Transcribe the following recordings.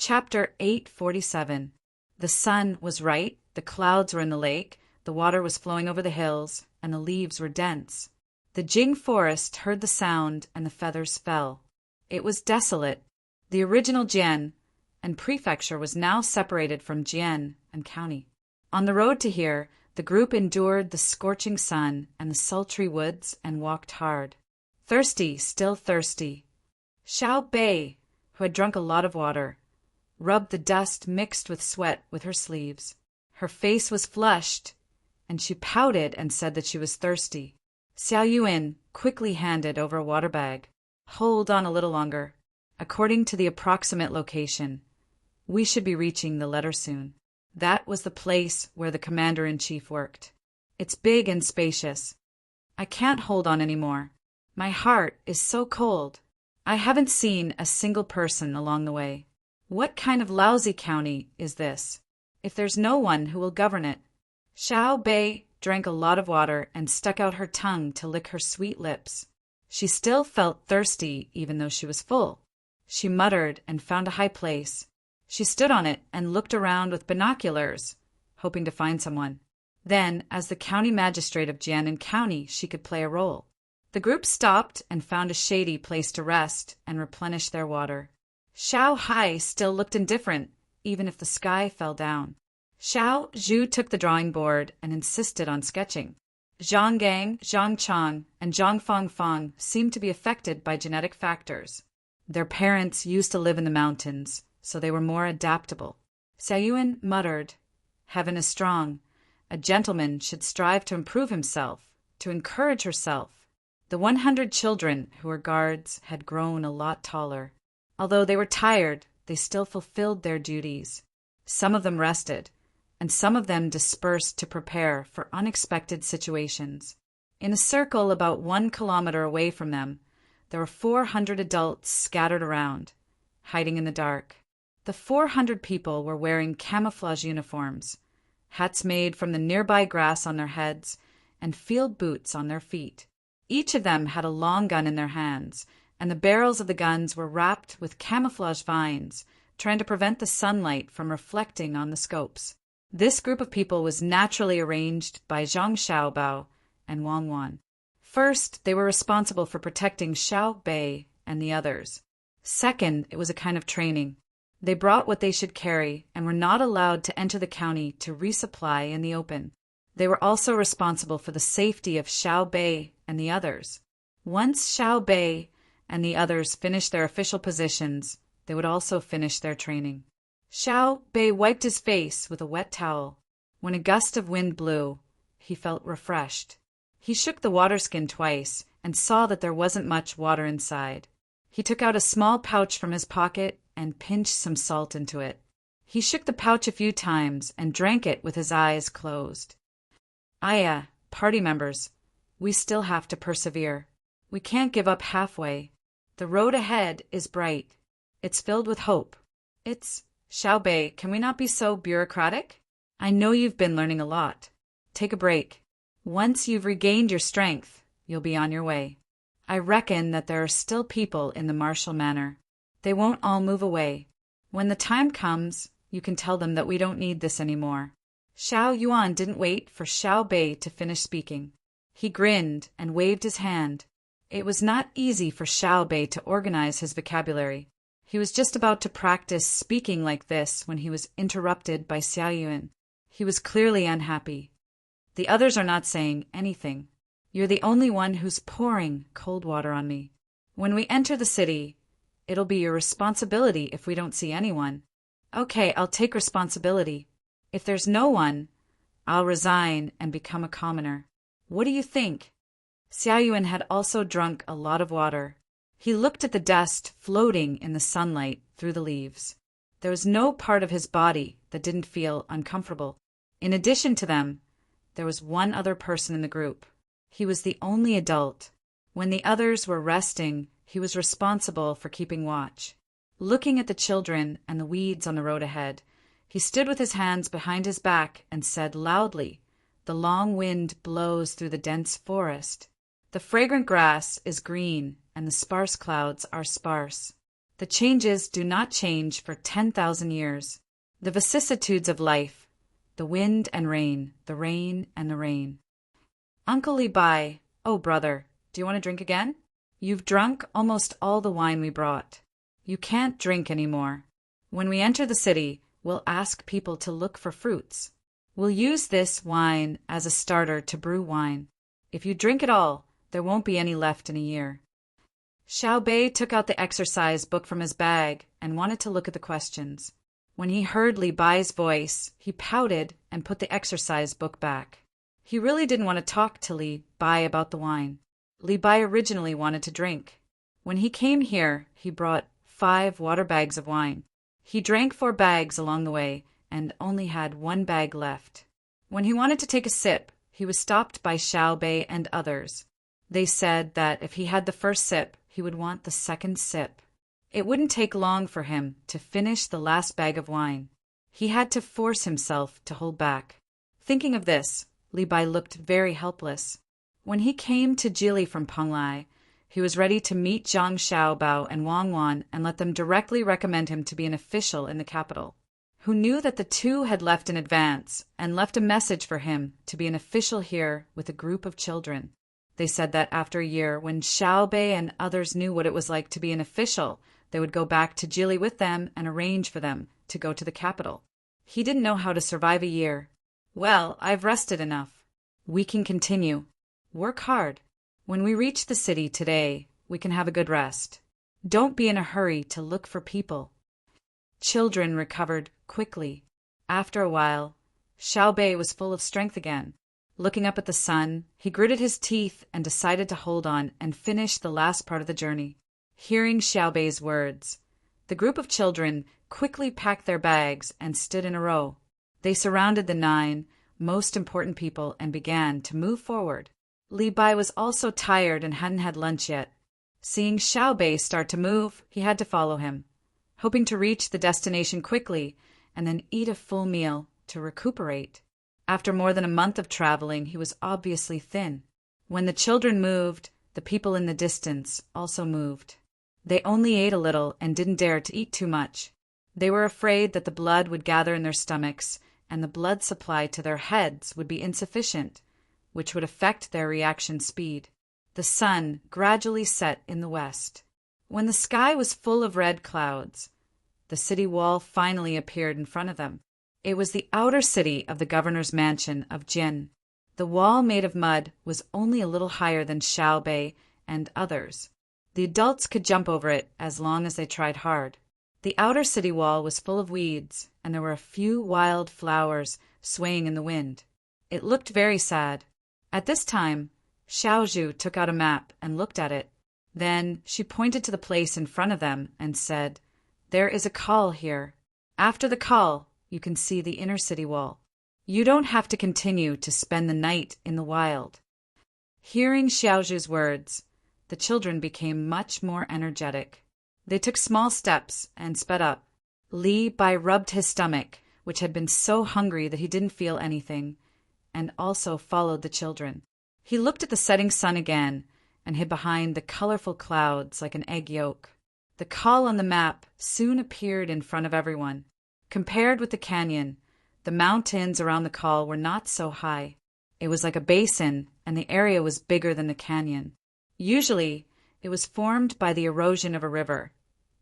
Chapter 847. The sun was right, the clouds were in the lake, the water was flowing over the hills, and the leaves were dense. The Jing forest heard the sound, and the feathers fell. It was desolate. The original Jian and prefecture was now separated from Jian and county. On the road to here, the group endured the scorching sun and the sultry woods and walked hard. Thirsty, still thirsty. Xiao Bei, who had drunk a lot of water, rubbed the dust mixed with sweat with her sleeves. Her face was flushed, and she pouted and said that she was thirsty. Xiao Yuan quickly handed over a water bag. Hold on a little longer. According to the approximate location, we should be reaching the letter soon. That was the place where the commander-in-chief worked. It's big and spacious. I can't hold on anymore. My heart is so cold. I haven't seen a single person along the way. What kind of lousy county is this, if there's no one who will govern it? Xiao Bei drank a lot of water and stuck out her tongue to lick her sweet lips. She still felt thirsty even though she was full. She muttered and found a high place. She stood on it and looked around with binoculars, hoping to find someone. Then, as the county magistrate of Jianan County, she could play a role. The group stopped and found a shady place to rest and replenish their water. Xiao Hai still looked indifferent, even if the sky fell down. Xiao Zhu took the drawing board and insisted on sketching. Zhang Gang, Zhang Chang, and Zhang Fang seemed to be affected by genetic factors. Their parents used to live in the mountains, so they were more adaptable. Xiao Yuan muttered, "Heaven is strong. A gentleman should strive to improve himself, to encourage herself." The 100 children who were guards had grown a lot taller. Although they were tired, they still fulfilled their duties. Some of them rested, and some of them dispersed to prepare for unexpected situations. In a circle about 1 kilometer away from them, there were 400 adults scattered around, hiding in the dark. The 400 people were wearing camouflage uniforms, hats made from the nearby grass on their heads, and field boots on their feet. Each of them had a long gun in their hands, and the barrels of the guns were wrapped with camouflage vines, trying to prevent the sunlight from reflecting on the scopes. This group of people was naturally arranged by Zhang Xiaobao and Wang Wan. First, they were responsible for protecting Xiao Bei and the others. Second, it was a kind of training. They brought what they should carry and were not allowed to enter the county to resupply in the open. They were also responsible for the safety of Xiao Bei and the others. Once Xiao Bei and the others finished their official positions, they would also finish their training. Xiao Bei wiped his face with a wet towel. When a gust of wind blew, he felt refreshed. He shook the water skin twice and saw that there wasn't much water inside. He took out a small pouch from his pocket and pinched some salt into it. He shook the pouch a few times and drank it with his eyes closed. Aya, party members, we still have to persevere. We can't give up halfway. The road ahead is bright. It's filled with hope. Xiao Bei, can we not be so bureaucratic? I know you've been learning a lot. Take a break. Once you've regained your strength, you'll be on your way. I reckon that there are still people in the martial manor. They won't all move away. When the time comes, you can tell them that we don't need this anymore. Xiao Yuan didn't wait for Xiao Bei to finish speaking. He grinned and waved his hand. It was not easy for Xiao Bei to organize his vocabulary. He was just about to practice speaking like this when he was interrupted by Xiao Yuan. He was clearly unhappy. The others are not saying anything. You're the only one who's pouring cold water on me. When we enter the city, it'll be your responsibility if we don't see anyone. Okay, I'll take responsibility. If there's no one, I'll resign and become a commoner. What do you think? Xiao Yuan had also drunk a lot of water. He looked at the dust floating in the sunlight through the leaves. There was no part of his body that didn't feel uncomfortable. In addition to them, there was one other person in the group. He was the only adult. When the others were resting, he was responsible for keeping watch. Looking at the children and the weeds on the road ahead, he stood with his hands behind his back and said loudly, "The long wind blows through the dense forest. The fragrant grass is green and the sparse clouds are sparse. The changes do not change for 10,000 years. The vicissitudes of life, the wind and rain, the rain and the rain. Uncle Li Bai, oh brother, do you want to drink again? You've drunk almost all the wine we brought. You can't drink any more. When we enter the city, we'll ask people to look for fruits. We'll use this wine as a starter to brew wine. If you drink it all, there won't be any left in a year. Xiao Bei took out the exercise book from his bag and wanted to look at the questions. When he heard Li Bai's voice, he pouted and put the exercise book back. He really didn't want to talk to Li Bai about the wine. Li Bai originally wanted to drink. When he came here, he brought 5 water bags of wine. He drank 4 bags along the way and only had 1 bag left. When he wanted to take a sip, he was stopped by Xiao Bei and others. They said that if he had the first sip, he would want the second sip. It wouldn't take long for him to finish the last bag of wine. He had to force himself to hold back. Thinking of this, Li Bai looked very helpless. When he came to Jili from Penglai, he was ready to meet Zhang Xiaobao and Wang Wan and let them directly recommend him to be an official in the capital, who knew that the two had left in advance and left a message for him to be an official here with a group of children. They said that after a year, when Xiao Bei and others knew what it was like to be an official, they would go back to Jili with them and arrange for them to go to the capital. He didn't know how to survive a year. Well, I've rested enough. We can continue. Work hard. When we reach the city today, we can have a good rest. Don't be in a hurry to look for people. Children recovered quickly. After a while, Xiao Bei was full of strength again. Looking up at the sun, he gritted his teeth and decided to hold on and finish the last part of the journey. Hearing Xiao Bei's words, the group of children quickly packed their bags and stood in a row. They surrounded the 9 most important people and began to move forward. Li Bai was also tired and hadn't had lunch yet. Seeing Xiao Bei start to move, he had to follow him, hoping to reach the destination quickly and then eat a full meal to recuperate. After more than a month of traveling, he was obviously thin. When the children moved, the people in the distance also moved. They only ate a little and didn't dare to eat too much. They were afraid that the blood would gather in their stomachs and the blood supply to their heads would be insufficient, which would affect their reaction speed. The sun gradually set in the west. When the sky was full of red clouds, the city wall finally appeared in front of them. It was the outer city of the governor's mansion of Jin. The wall made of mud was only a little higher than Xiao Bei and others. The adults could jump over it as long as they tried hard. The outer city wall was full of weeds, and there were a few wild flowers swaying in the wind. It looked very sad. At this time, Xiaozhu took out a map and looked at it. Then she pointed to the place in front of them and said, "There is a call here. After the call, you can see the inner city wall. You don't have to continue to spend the night in the wild." Hearing Xiaozhu's words, the children became much more energetic. They took small steps and sped up. Li Bai rubbed his stomach, which had been so hungry that he didn't feel anything, and also followed the children. He looked at the setting sun again and hid behind the colorful clouds like an egg yolk. The call on the map soon appeared in front of everyone. Compared with the canyon, the mountains around the call were not so high. It was like a basin, and the area was bigger than the canyon. Usually, it was formed by the erosion of a river,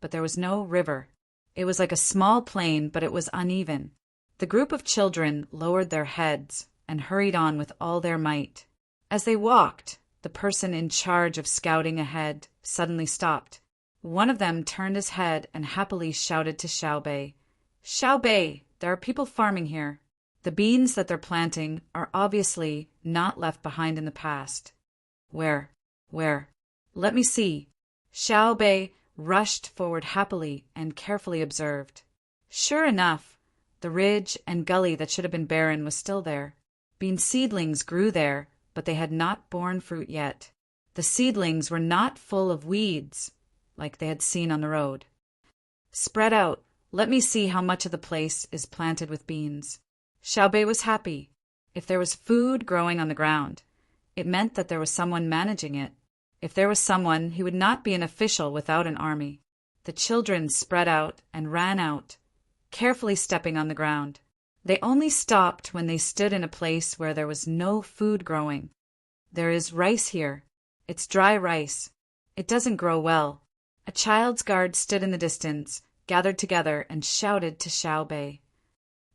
but there was no river. It was like a small plain, but it was uneven. The group of children lowered their heads and hurried on with all their might. As they walked, the person in charge of scouting ahead suddenly stopped. One of them turned his head and happily shouted to Xiao Bei, "Xiao Bei, there are people farming here. The beans that they're planting are obviously not left behind in the past." Where? Let me see." Xiao Bei rushed forward happily and carefully observed. Sure enough, the ridge and gully that should have been barren was still there. Bean seedlings grew there, but they had not borne fruit yet. The seedlings were not full of weeds, like they had seen on the road. "Spread out. Let me see how much of the place is planted with beans." Xiao Bei was happy. If there was food growing on the ground, it meant that there was someone managing it. If there was someone, he would not be an official without an army. The children spread out and ran out, carefully stepping on the ground. They only stopped when they stood in a place where there was no food growing. There is rice here. It's dry rice. It doesn't grow well. A child's guard stood in the distance, gathered together, and shouted to Xiao Bei.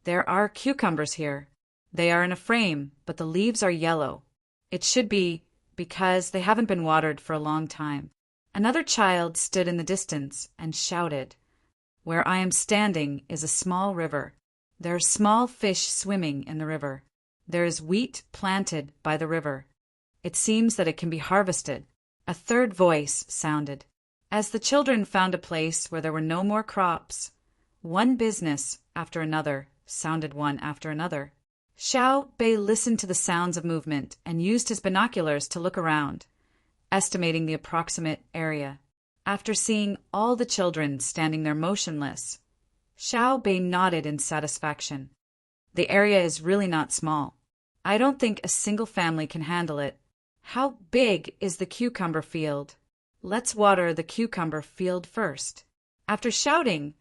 There are cucumbers here. They are in a frame, but the leaves are yellow. It should be because they haven't been watered for a long time. Another child stood in the distance and shouted, Where I am standing is a small river. There are small fish swimming in the river. There is wheat planted by the river. It seems that it can be harvested. A third voice sounded. As the children found a place where there were no more crops, one business after another sounded one after another. Xiao Bei listened to the sounds of movement and used his binoculars to look around, estimating the approximate area. After seeing all the children standing there motionless, Xiao Bei nodded in satisfaction. The area is really not small. I don't think a single family can handle it. How big is the cucumber field? Let's water the cucumber field first. After shouting,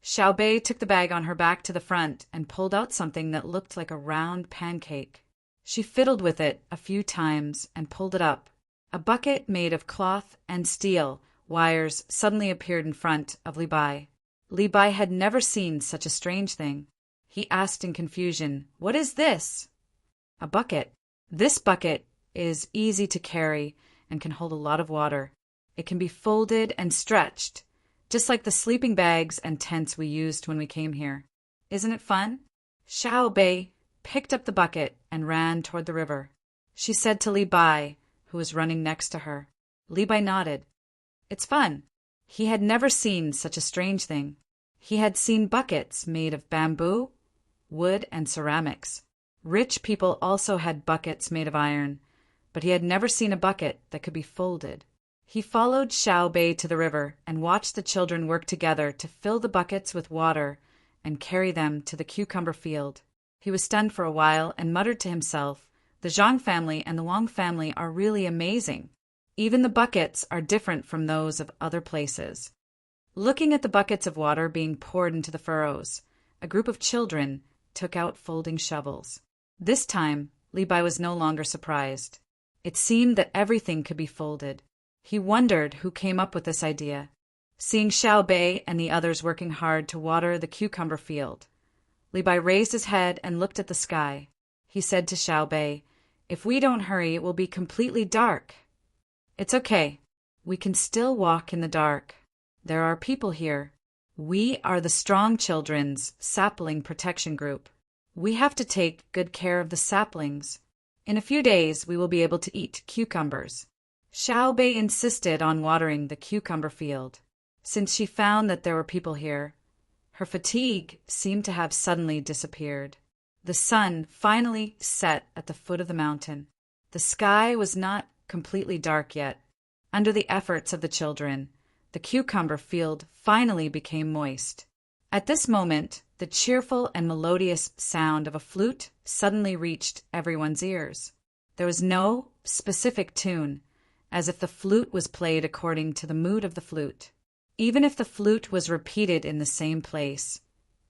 Xiao Bei took the bag on her back to the front and pulled out something that looked like a round pancake. She fiddled with it a few times and pulled it up. A bucket made of cloth and steel wires suddenly appeared in front of Li Bai. Li Bai had never seen such a strange thing. He asked in confusion, What is this? A bucket. This bucket is easy to carry and can hold a lot of water. It can be folded and stretched, just like the sleeping bags and tents we used when we came here. Isn't it fun? Xiao Bei picked up the bucket and ran toward the river. She said to Li Bai, who was running next to her. Li Bai nodded. It's fun. He had never seen such a strange thing. He had seen buckets made of bamboo, wood, and ceramics. Rich people also had buckets made of iron, but he had never seen a bucket that could be folded. He followed Xiao Bei to the river and watched the children work together to fill the buckets with water and carry them to the cucumber field. He was stunned for a while and muttered to himself, The Zhang family and the Wang family are really amazing. Even the buckets are different from those of other places. Looking at the buckets of water being poured into the furrows, a group of children took out folding shovels. This time, Li Bai was no longer surprised. It seemed that everything could be folded. He wondered who came up with this idea. Seeing Xiao Bei and the others working hard to water the cucumber field, Li Bai raised his head and looked at the sky. He said to Xiao Bei, If we don't hurry, it will be completely dark. It's okay. We can still walk in the dark. There are people here. We are the Strong Children's Sapling Protection Group. We have to take good care of the saplings. In a few days, we will be able to eat cucumbers. Xiao Bei insisted on watering the cucumber field. Since she found that there were people here, her fatigue seemed to have suddenly disappeared. The sun finally set at the foot of the mountain. The sky was not completely dark yet. Under the efforts of the children, the cucumber field finally became moist. At this moment, the cheerful and melodious sound of a flute suddenly reached everyone's ears. There was no specific tune, as if the flute was played according to the mood of the flute. Even if the flute was repeated in the same place,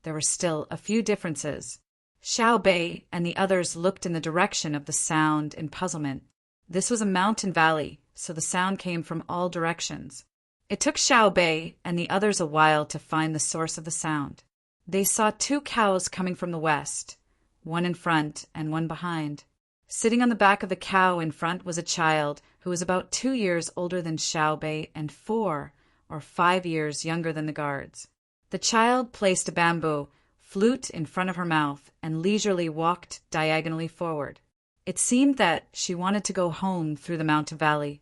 there were still a few differences. Xiao Bei and the others looked in the direction of the sound in puzzlement. This was a mountain valley, so the sound came from all directions. It took Xiao Bei and the others a while to find the source of the sound. They saw two cows coming from the west, one in front and one behind. Sitting on the back of the cow in front was a child who was about 2 years older than Xiao Bei and 4 or 5 years younger than the guards. The child placed a bamboo flute in front of her mouth and leisurely walked diagonally forward. It seemed that she wanted to go home through the mountain valley.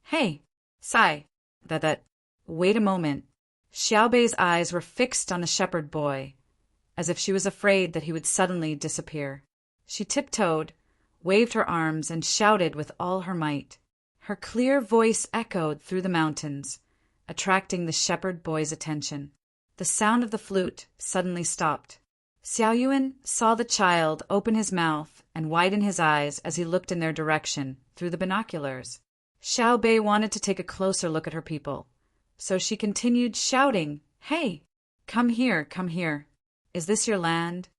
Hey, Sai, that. Wait a moment. Xiao Bei's eyes were fixed on the shepherd boy, as if she was afraid that he would suddenly disappear. She tiptoed, waved her arms, and shouted with all her might. Her clear voice echoed through the mountains, attracting the shepherd boy's attention. The sound of the flute suddenly stopped. Xiao Yuan saw the child open his mouth and widen his eyes as he looked in their direction through the binoculars. Xiao Bei wanted to take a closer look at her people, so she continued shouting, "Hey, come here, come here. Is this your land?"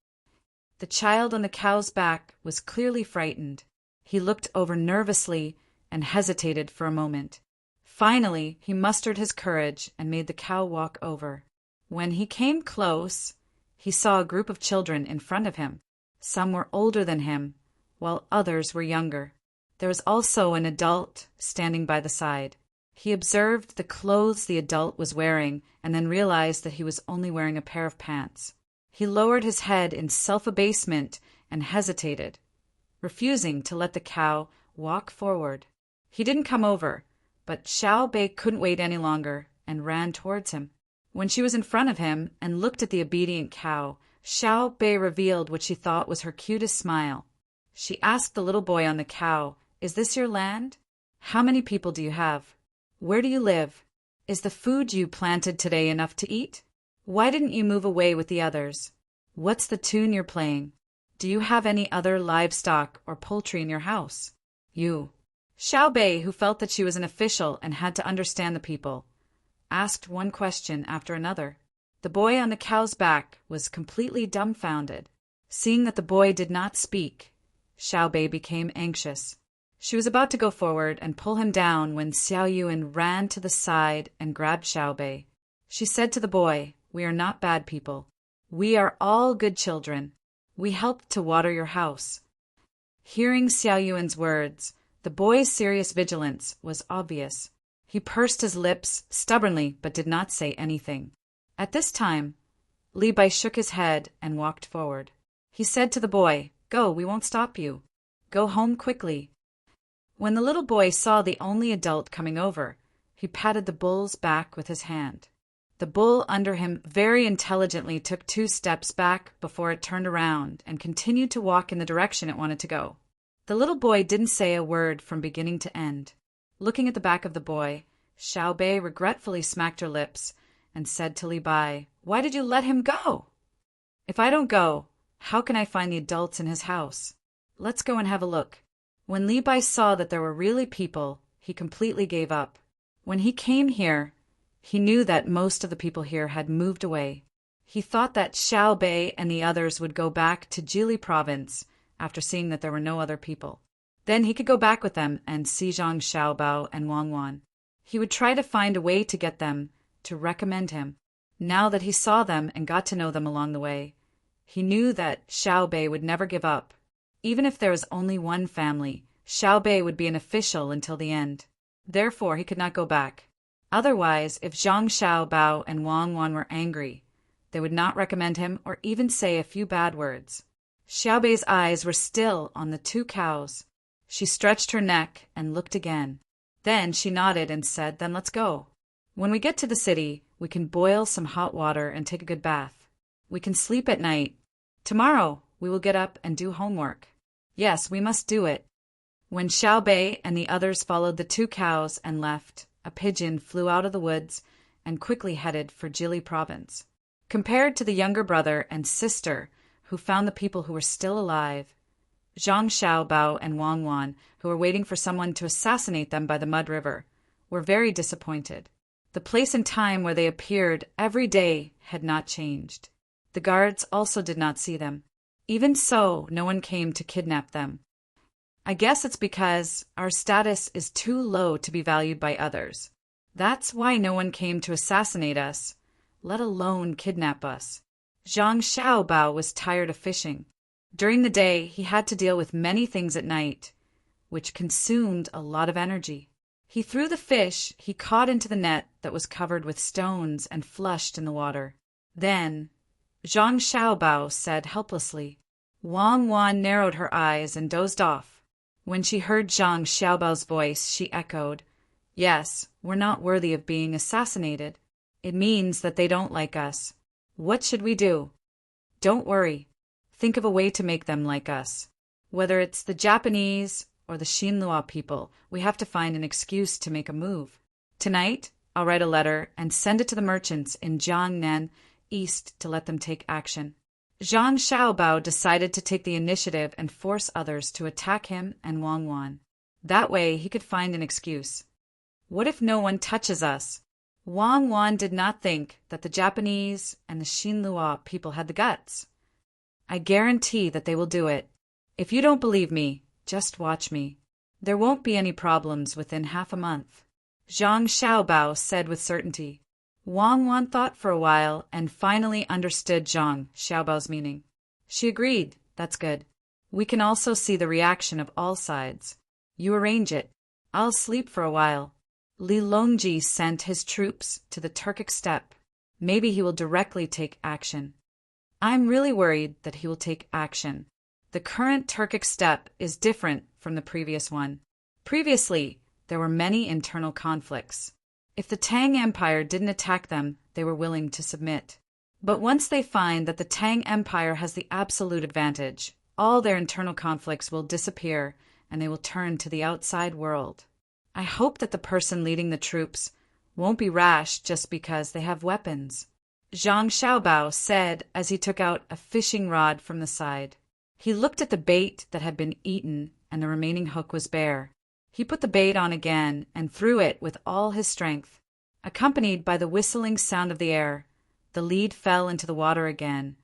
The child on the cow's back was clearly frightened. He looked over nervously and hesitated for a moment. Finally, he mustered his courage and made the cow walk over. When he came close, he saw a group of children in front of him. Some were older than him, while others were younger. There was also an adult standing by the side. He observed the clothes the adult was wearing and then realized that he was only wearing a pair of pants. He lowered his head in self-abasement and hesitated, refusing to let the cow walk forward. He didn't come over, but Xiao Bei couldn't wait any longer and ran towards him. When she was in front of him and looked at the obedient cow, Xiao Bei revealed what she thought was her cutest smile. She asked the little boy on the cow, "Is this your land? How many people do you have? Where do you live? Is the food you planted today enough to eat? Why didn't you move away with the others? What's the tune you're playing? Do you have any other livestock or poultry in your house?" Xiao Bei, who felt that she was an official and had to understand the people, asked one question after another. The boy on the cow's back was completely dumbfounded. Seeing that the boy did not speak, Xiao Bei became anxious. She was about to go forward and pull him down when Xiao Yuan ran to the side and grabbed Xiao Bei. She said to the boy, "We are not bad people. We are all good children. We helped to water your house." Hearing Xiao Yuan's words, the boy's serious vigilance was obvious. He pursed his lips stubbornly but did not say anything. At this time, Li Bai shook his head and walked forward. He said to the boy, "Go, we won't stop you. Go home quickly." When the little boy saw the only adult coming over, he patted the bull's back with his hand. The bull under him very intelligently took 2 steps back before it turned around and continued to walk in the direction it wanted to go. The little boy didn't say a word from beginning to end. Looking at the back of the boy, Xiao Bei regretfully smacked her lips and said to Li Bai, "Why did you let him go? If I don't go, how can I find the adults in his house? Let's go and have a look." When Li Bai saw that there were really people, he completely gave up. When he came here, he knew that most of the people here had moved away. He thought that Xiao Bei and the others would go back to Jili province after seeing that there were no other people. Then he could go back with them and see Zhang Xiaobao and Wang Wan. He would try to find a way to get them to recommend him. Now that he saw them and got to know them along the way, he knew that Xiao Bei would never give up. Even if there was only one family, Xiao Bei would be an official until the end. Therefore, he could not go back. Otherwise, if Zhang Xiaobao and Wang Wan were angry, they would not recommend him or even say a few bad words. Xiao Bei's eyes were still on the 2 cows. She stretched her neck and looked again. Then she nodded and said, "Then let's go. When we get to the city, we can boil some hot water and take a good bath. We can sleep at night. Tomorrow, we will get up and do homework. Yes, we must do it." When Xiao Bei and the others followed the 2 cows and left, a pigeon flew out of the woods and quickly headed for Jili province. Compared to the younger brother and sister who found the people who were still alive, Zhang Xiaobao and Wang Wan, who were waiting for someone to assassinate them by the mud river, were very disappointed. The place and time where they appeared every day had not changed. The guards also did not see them. Even so, no one came to kidnap them. I guess it's because our status is too low to be valued by others. That's why no one came to assassinate us, let alone kidnap us. Zhang Xiaobao was tired of fishing. During the day, he had to deal with many things at night, which consumed a lot of energy. He threw the fish he caught into the net that was covered with stones and flushed in the water. Then, Zhang Xiaobao said helplessly. Wang Wan narrowed her eyes and dozed off. When she heard Zhang Xiaobao's voice, she echoed, "Yes, we're not worthy of being assassinated. It means that they don't like us. What should we do?" "Don't worry. Think of a way to make them like us. Whether it's the Japanese or the Xinlua people, we have to find an excuse to make a move. Tonight, I'll write a letter and send it to the merchants in Jiangnan East to let them take action." Zhang Xiaobao decided to take the initiative and force others to attack him and Wang Wan. That way he could find an excuse. What if no one touches us? Wang Wan did not think that the Japanese and the Xinhua people had the guts. I guarantee that they will do it. If you don't believe me, just watch me. There won't be any problems within half a month, Zhang Xiaobao said with certainty. Wang Wan thought for a while and finally understood Zhang Xiaobao's meaning. She agreed, that's good. We can also see the reaction of all sides. You arrange it. I'll sleep for a while. Li Longji sent his troops to the Turkic steppe. Maybe he will directly take action. I'm really worried that he will take action. The current Turkic steppe is different from the previous one. Previously, there were many internal conflicts. If the Tang Empire didn't attack them, they were willing to submit. But once they find that the Tang Empire has the absolute advantage, all their internal conflicts will disappear and they will turn to the outside world. I hope that the person leading the troops won't be rash just because they have weapons, Zhang Xiaobao said as he took out a fishing rod from the side. He looked at the bait that had been eaten and the remaining hook was bare. He put the bait on again and threw it with all his strength. Accompanied by the whistling sound of the air, the lead fell into the water again,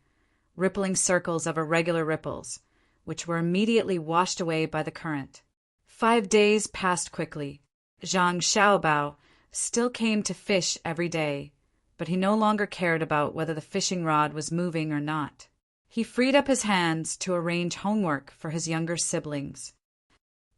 rippling circles of irregular ripples, which were immediately washed away by the current. 5 days passed quickly. Zhang Xiaobao still came to fish every day, but he no longer cared about whether the fishing rod was moving or not. He freed up his hands to arrange homework for his younger siblings.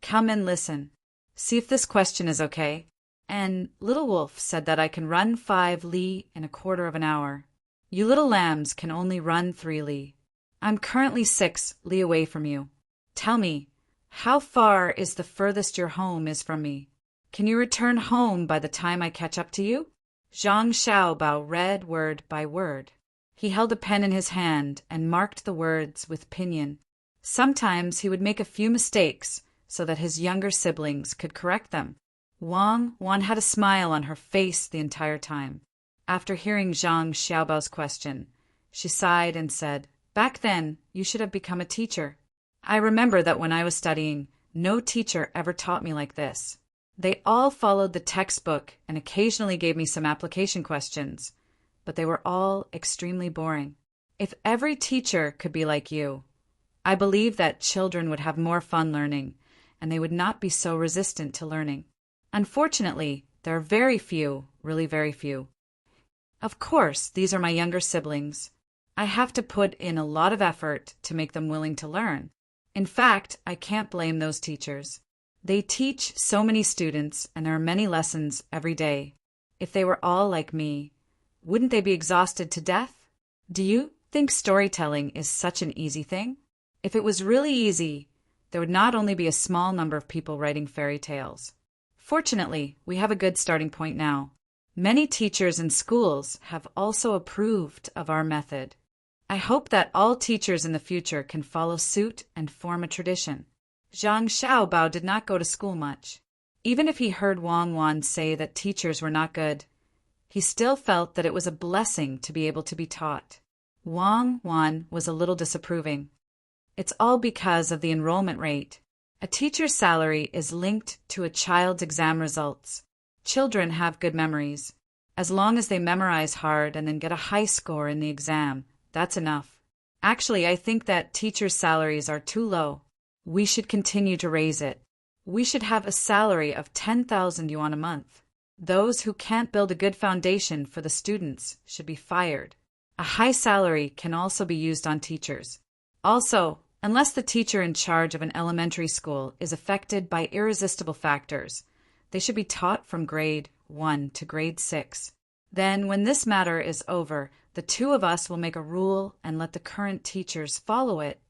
Come and listen. See if this question is okay. And Little Wolf said that I can run 5 li in a quarter of an hour. You little lambs can only run 3 li. I'm currently 6 li away from you. Tell me, how far is the furthest your home is from me? Can you return home by the time I catch up to you? Zhang Xiaobao read word by word. He held a pen in his hand and marked the words with pinyin. Sometimes he would make a few mistakes so that his younger siblings could correct them. Wang Wan had a smile on her face the entire time. After hearing Zhang Xiaobao's question, she sighed and said, Back then, you should have become a teacher. I remember that when I was studying, no teacher ever taught me like this. They all followed the textbook and occasionally gave me some application questions, but they were all extremely boring. If every teacher could be like you, I believe that children would have more fun learning, and they would not be so resistant to learning. Unfortunately, there are very few, really very few. Of course, these are my younger siblings. I have to put in a lot of effort to make them willing to learn. In fact, I can't blame those teachers. They teach so many students, and there are many lessons every day. If they were all like me, wouldn't they be exhausted to death? Do you think storytelling is such an easy thing? If it was really easy, there would not only be a small number of people writing fairy tales. Fortunately, we have a good starting point now. Many teachers and schools have also approved of our method. I hope that all teachers in the future can follow suit and form a tradition. Zhang Xiaobao did not go to school much. Even if he heard Wang Wan say that teachers were not good, he still felt that it was a blessing to be able to be taught. Wang Wan was a little disapproving. It's all because of the enrollment rate. A teacher's salary is linked to a child's exam results. Children have good memories. As long as they memorize hard and then get a high score in the exam, that's enough. Actually, I think that teachers' salaries are too low. We should continue to raise it. We should have a salary of 10,000 yuan a month. Those who can't build a good foundation for the students should be fired. A high salary can also be used on teachers. Also, unless the teacher in charge of an elementary school is affected by irresistible factors, they should be taught from grade 1 to grade 6. Then, when this matter is over, the two of us will make a rule and let the current teachers follow it.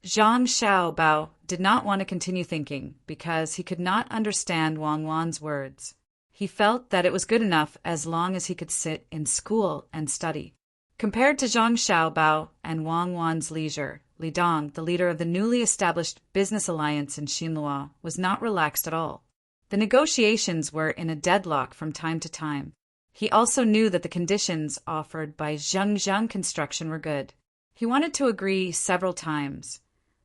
Zhang Xiaobao did not want to continue thinking because he could not understand Wang Wan's words. He felt that it was good enough as long as he could sit in school and study. Compared to Zhang Xiaobao and Wang Wan's leisure, Li Dong, the leader of the newly established business alliance in Xinhua, was not relaxed at all. The negotiations were in a deadlock from time to time. He also knew that the conditions offered by Zhengzheng Construction were good. He wanted to agree several times,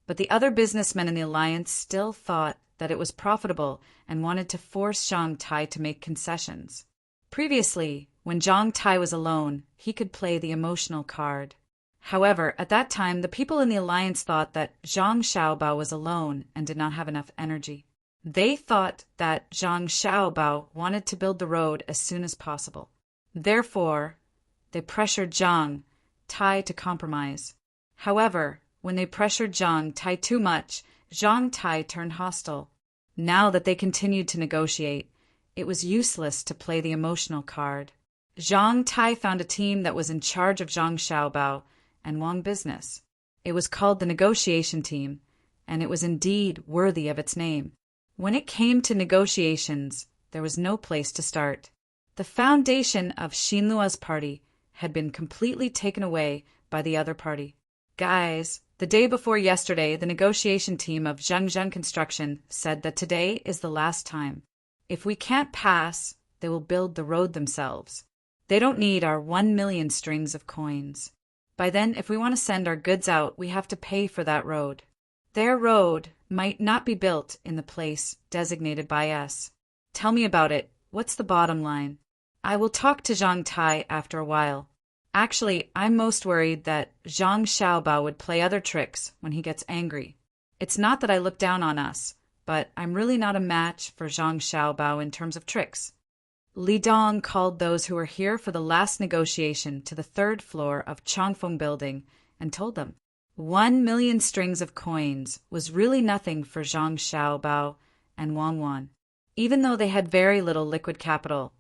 but the other businessmen in the alliance still thought that it was profitable and wanted to force Shanghai to make concessions. Previously, when Zhang Tai was alone, he could play the emotional card. However, at that time, the people in the alliance thought that Zhang Xiaobao was alone and did not have enough energy. They thought that Zhang Xiaobao wanted to build the road as soon as possible. Therefore, they pressured Zhang Tai to compromise. However, when they pressured Zhang Tai too much, Zhang Tai turned hostile. Now that they continued to negotiate, it was useless to play the emotional card. Zhang Tai found a team that was in charge of Zhang Xiaobao and Wang business. It was called the negotiation team, and it was indeed worthy of its name. When it came to negotiations, there was no place to start. The foundation of Xinlua's party had been completely taken away by the other party. Guys, the day before yesterday, the negotiation team of Zhengzheng Construction said that today is the last time. If we can't pass, they will build the road themselves. They don't need our 1 million strings of coins. By then, if we want to send our goods out, we have to pay for that road. Their road might not be built in the place designated by us. Tell me about it. What's the bottom line? I will talk to Zhang Tai after a while. Actually, I'm most worried that Zhang Xiaobao would play other tricks when he gets angry. It's not that I look down on us, but I'm really not a match for Zhang Xiaobao in terms of tricks. Li Dong called those who were here for the last negotiation to the 3rd floor of Changfeng Building and told them 1 million strings of coins was really nothing for Zhang Xiaobao and Wang Wan. Even though they had very little liquid capital,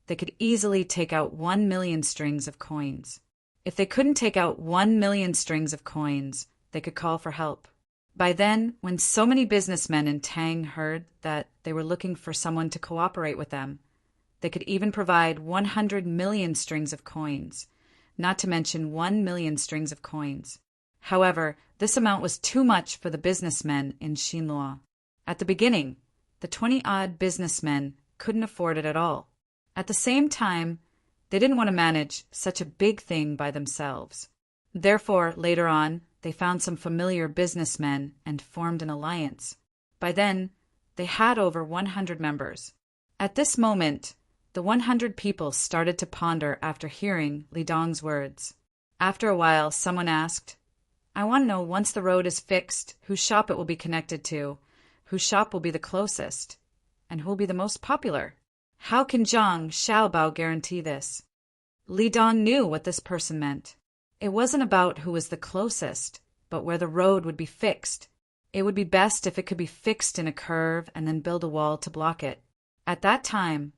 they could easily take out 1 million strings of coins. If they couldn't take out 1 million strings of coins, they could call for help. By then, when so many businessmen in Tang heard that they were looking for someone to cooperate with them, they could even provide 100 million strings of coins, not to mention 1 million strings of coins. However, this amount was too much for the businessmen in Xinlua. At the beginning, the 20-odd businessmen couldn't afford it at all. At the same time, they didn't want to manage such a big thing by themselves. Therefore, later on, they found some familiar businessmen and formed an alliance. By then, they had over 100 members. At this moment, the 100 people started to ponder after hearing Li Dong's words. After a while, someone asked, I want to know, once the road is fixed, whose shop it will be connected to, whose shop will be the closest, and who will be the most popular. How can Zhang Xiaobao guarantee this? Li Dong knew what this person meant. It wasn't about who was the closest, but where the road would be fixed. It would be best if it could be fixed in a curve and then build a wall to block it. At that time,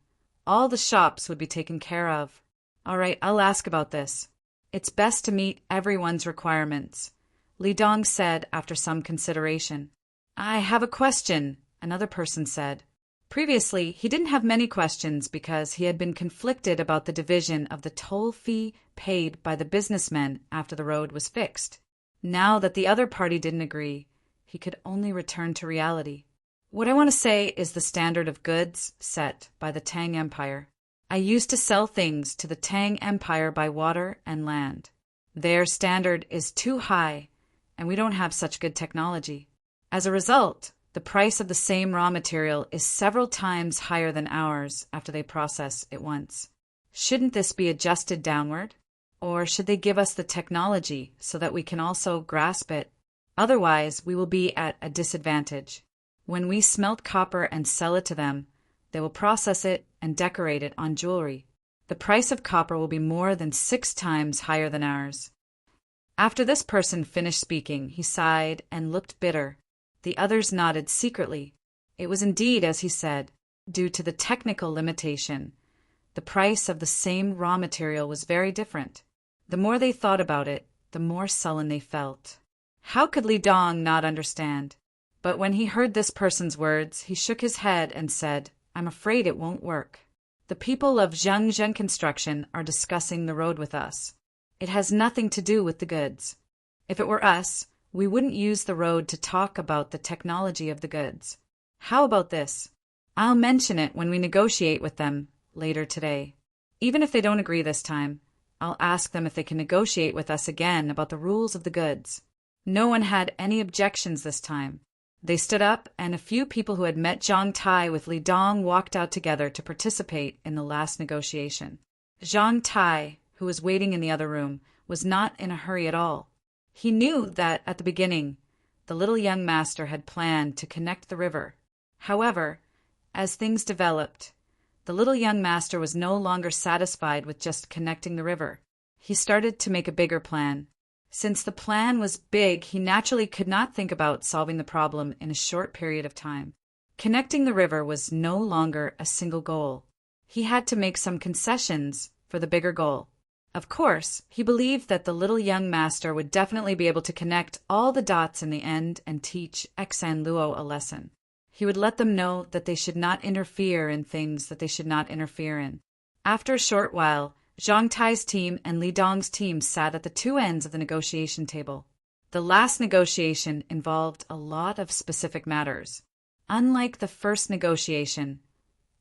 all the shops would be taken care of. All right, I'll ask about this. It's best to meet everyone's requirements, Li Dong said after some consideration. I have a question, another person said. Previously, he didn't have many questions because he had been conflicted about the division of the toll fee paid by the businessmen after the road was fixed. Now that the other party didn't agree, he could only return to reality. What I want to say is the standard of goods set by the Tang Empire. I used to sell things to the Tang Empire by water and land. Their standard is too high, and we don't have such good technology. As a result, the price of the same raw material is several times higher than ours after they process it once. Shouldn't this be adjusted downward? Or should they give us the technology so that we can also grasp it? Otherwise, we will be at a disadvantage. When we smelt copper and sell it to them, they will process it and decorate it on jewelry. The price of copper will be more than 6 times higher than ours. After this person finished speaking, he sighed and looked bitter. The others nodded secretly. It was indeed as he said. Due to the technical limitation, the price of the same raw material was very different. The more they thought about it, the more sullen they felt. How could Li Dong not understand? But when he heard this person's words, he shook his head and said, I'm afraid it won't work. The people of Zhengzheng Construction are discussing the road with us. It has nothing to do with the goods. If it were us, we wouldn't use the road to talk about the technology of the goods. How about this? I'll mention it when we negotiate with them later today. Even if they don't agree this time, I'll ask them if they can negotiate with us again about the rules of the goods. No one had any objections this time. They stood up, and a few people who had met Zhang Tai with Li Dong walked out together to participate in the last negotiation. Zhang Tai, who was waiting in the other room, was not in a hurry at all. He knew that, at the beginning, the little young master had planned to connect the river. However, as things developed, the little young master was no longer satisfied with just connecting the river. He started to make a bigger plan. Since the plan was big, he naturally could not think about solving the problem in a short period of time. Connecting the river was no longer a single goal. He had to make some concessions for the bigger goal. Of course, he believed that the little young master would definitely be able to connect all the dots in the end and teach Xan Luo a lesson. He would let them know that they should not interfere in things that they should not interfere in. After a short while, Zhang Tai's team and Li Dong's team sat at the two ends of the negotiation table. The last negotiation involved a lot of specific matters. Unlike the first negotiation,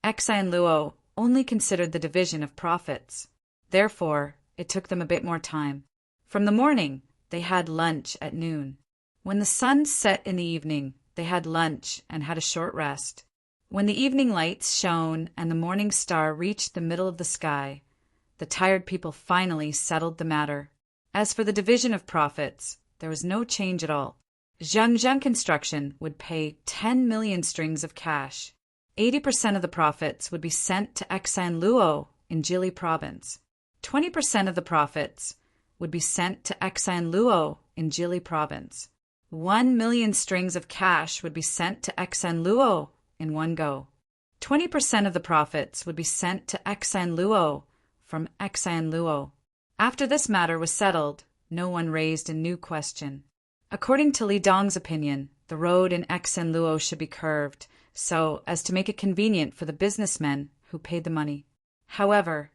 Xan Luo only considered the division of profits. Therefore, it took them a bit more time. From the morning, they had lunch at noon. When the sun set in the evening, they had lunch and had a short rest. When the evening lights shone and the morning star reached the middle of the sky, the tired people finally settled the matter. As for the division of profits, there was no change at all. Zhengzheng Construction would pay 10 million strings of cash. 80% of the profits would be sent to Xan Luo in Jili province. 20% of the profits would be sent to Xan Luo in Jili province. 1 million strings of cash would be sent to Xan Luo in one go. 20% of the profits would be sent to Xan Luo from Xan Luo. After this matter was settled, no one raised a new question. According to Li Dong's opinion, the road in Xan Luo should be curved, so as to make it convenient for the businessmen who paid the money. However,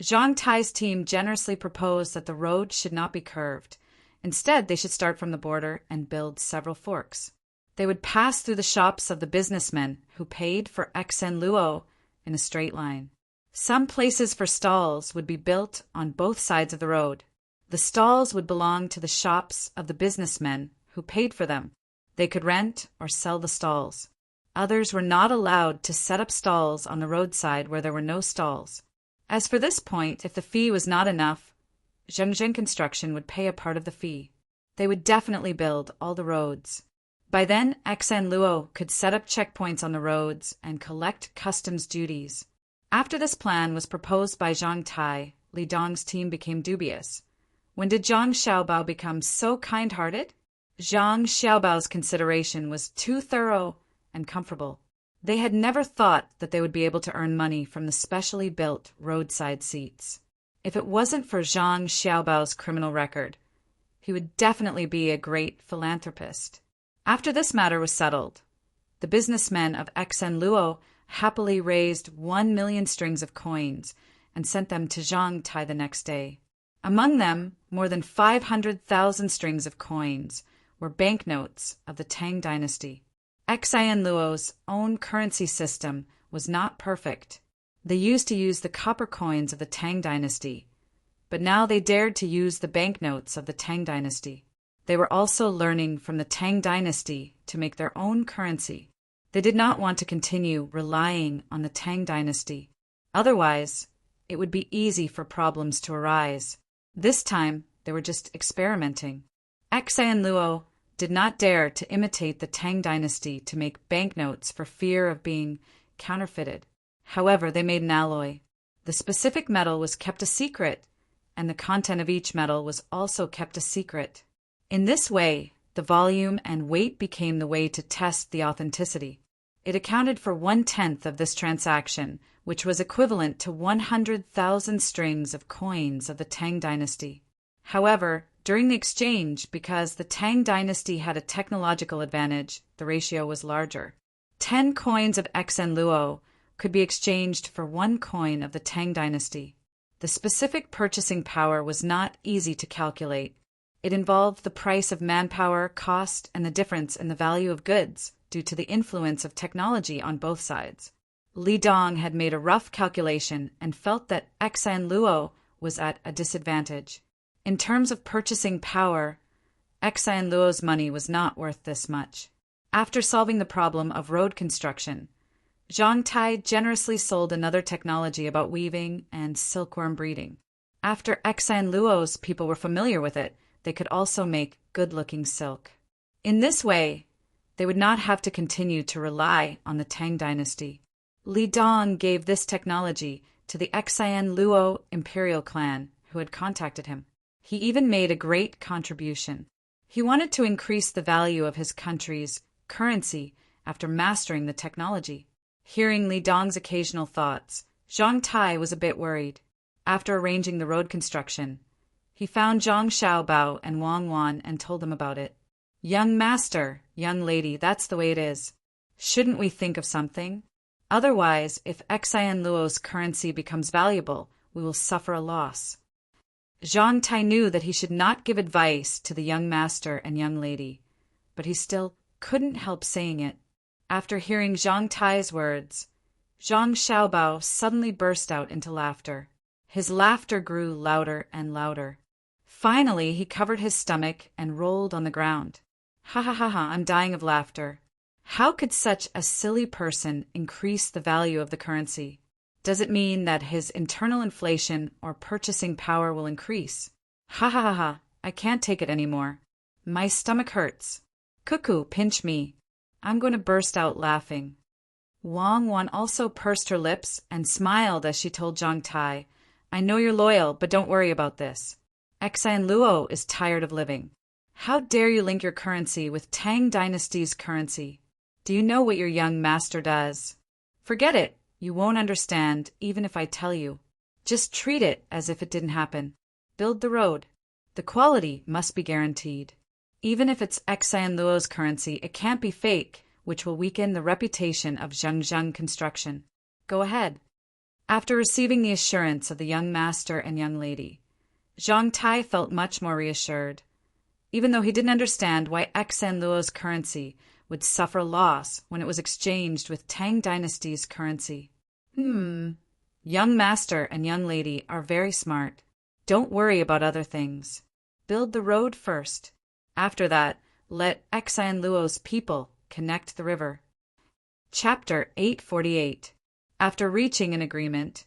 Zhang Tai's team generously proposed that the road should not be curved. Instead, they should start from the border and build several forks. They would pass through the shops of the businessmen who paid for Xan Luo in a straight line. Some places for stalls would be built on both sides of the road. The stalls would belong to the shops of the businessmen who paid for them. They could rent or sell the stalls. Others were not allowed to set up stalls on the roadside where there were no stalls. As for this point, if the fee was not enough, Zhengzheng Construction would pay a part of the fee. They would definitely build all the roads. By then, Xan Luo could set up checkpoints on the roads and collect customs duties. After this plan was proposed by Zhang Tai, Li Dong's team became dubious. When did Zhang Xiaobao become so kind-hearted? Zhang Xiaobao's consideration was too thorough and comfortable. They had never thought that they would be able to earn money from the specially built roadside seats. If it wasn't for Zhang Xiaobao's criminal record, he would definitely be a great philanthropist. After this matter was settled, the businessmen of Xan Luo happily raised 1 million strings of coins and sent them to Zhang Tai the next day. Among them, more than 500,000 strings of coins were banknotes of the Tang dynasty. Xan Luo's own currency system was not perfect. They used to use the copper coins of the Tang dynasty, but now they dared to use the banknotes of the Tang dynasty. They were also learning from the Tang dynasty to make their own currency. They did not want to continue relying on the Tang dynasty. Otherwise, it would be easy for problems to arise. This time, they were just experimenting. Xan Luo did not dare to imitate the Tang dynasty to make banknotes for fear of being counterfeited. However, they made an alloy. The specific metal was kept a secret, and the content of each metal was also kept a secret. In this way, the volume and weight became the way to test the authenticity. It accounted for 1/10 of this transaction, which was equivalent to 100,000 strings of coins of the Tang dynasty. However, during the exchange, because the Tang dynasty had a technological advantage, the ratio was larger. 10 coins of Xan Luo could be exchanged for 1 coin of the Tang dynasty. The specific purchasing power was not easy to calculate. It involved the price of manpower, cost, and the difference in the value of goods due to the influence of technology on both sides. Li Dong had made a rough calculation and felt that Xan Luo was at a disadvantage. In terms of purchasing power, Xan Luo's money was not worth this much. After solving the problem of road construction, Zhang Tai generously sold another technology about weaving and silkworm breeding. After Xan Luo's people were familiar with it, they could also make good-looking silk. In this way, they would not have to continue to rely on the Tang dynasty. Li Dong gave this technology to the Xan Luo imperial clan who had contacted him. He even made a great contribution. He wanted to increase the value of his country's currency after mastering the technology. Hearing Li Dong's occasional thoughts, Zhang Tai was a bit worried. After arranging the road construction, he found Zhang Xiaobao and Wang Wan and told them about it. Young master, young lady, that's the way it is. Shouldn't we think of something? Otherwise, if Xan Luo's currency becomes valuable, we will suffer a loss. Zhang Tai knew that he should not give advice to the young master and young lady, but he still couldn't help saying it. After hearing Zhang Tai's words, Zhang Xiaobao suddenly burst out into laughter. His laughter grew louder and louder. Finally, he covered his stomach and rolled on the ground. Ha ha ha ha, I'm dying of laughter. How could such a silly person increase the value of the currency? Does it mean that his internal inflation or purchasing power will increase? Ha ha ha ha, I can't take it anymore. My stomach hurts. Cuckoo, pinch me. I'm going to burst out laughing. Wang Wan also pursed her lips and smiled as she told Zhang Tai, I know you're loyal, but don't worry about this. Xan Luo is tired of living. How dare you link your currency with Tang Dynasty's currency? Do you know what your young master does? Forget it. You won't understand, even if I tell you. Just treat it as if it didn't happen. Build the road. The quality must be guaranteed. Even if it's Xan Luo's currency, it can't be fake, which will weaken the reputation of Zhengzheng construction. Go ahead. After receiving the assurance of the young master and young lady, Zhang Tai felt much more reassured. Even though he didn't understand why Xan Luo's currency would suffer loss when it was exchanged with Tang Dynasty's currency. Young master and young lady are very smart. Don't worry about other things. Build the road first. After that, let Xan Luo's people connect the river. Chapter 848. After reaching an agreement,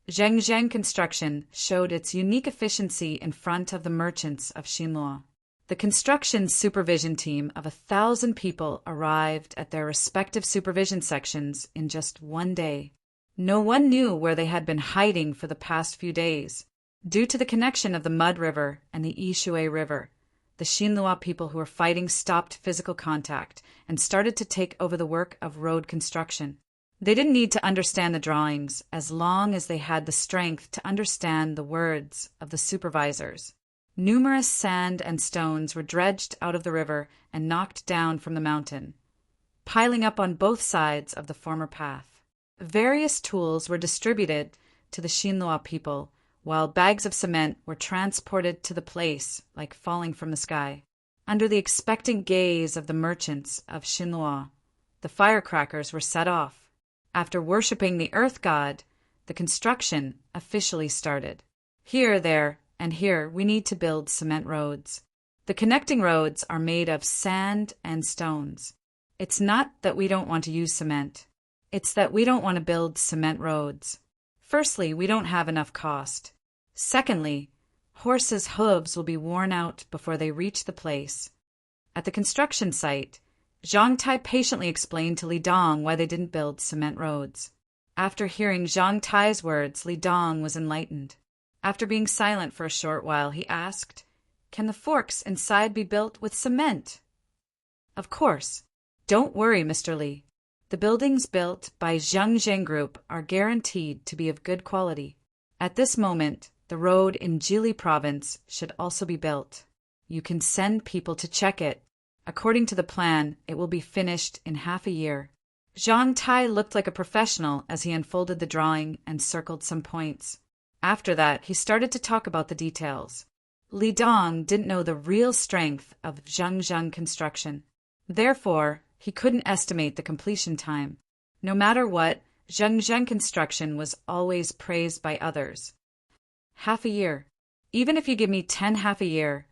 Zhengzheng Construction showed its unique efficiency in front of the merchants of Xinluo. The construction supervision team of 1,000 people arrived at their respective supervision sections in just one day. No one knew where they had been hiding for the past few days. Due to the connection of the Mud River and the Yishui River, the Xinluo people who were fighting stopped physical contact and started to take over the work of road construction. They didn't need to understand the drawings as long as they had the strength to understand the words of the supervisors. Numerous sand and stones were dredged out of the river and knocked down from the mountain, piling up on both sides of the former path. Various tools were distributed to the Xinluo people, while bags of cement were transported to the place like falling from the sky. Under the expectant gaze of the merchants of Xinluo, the firecrackers were set off. After worshipping the earth god, the construction officially started. Here, there, and here we need to build cement roads. The connecting roads are made of sand and stones. It's not that we don't want to use cement. It's that we don't want to build cement roads. Firstly, we don't have enough cost. Secondly, horses' hooves will be worn out before they reach the place. At the construction site, Zhang Tai patiently explained to Li Dong why they didn't build cement roads. After hearing Zhang Tai's words, Li Dong was enlightened. After being silent for a short while, he asked, Can the forks inside be built with cement? Of course. Don't worry, Mr. Li. The buildings built by Zhengzheng Group are guaranteed to be of good quality. At this moment, the road in Jili province should also be built. You can send people to check it. According to the plan, it will be finished in half a year. Zhang Tai looked like a professional as he unfolded the drawing and circled some points. After that, he started to talk about the details. Li Dong didn't know the real strength of Zhengzheng construction. Therefore, he couldn't estimate the completion time. No matter what, Zhengzheng construction was always praised by others. Half a year. Even if you give me 10 half a year,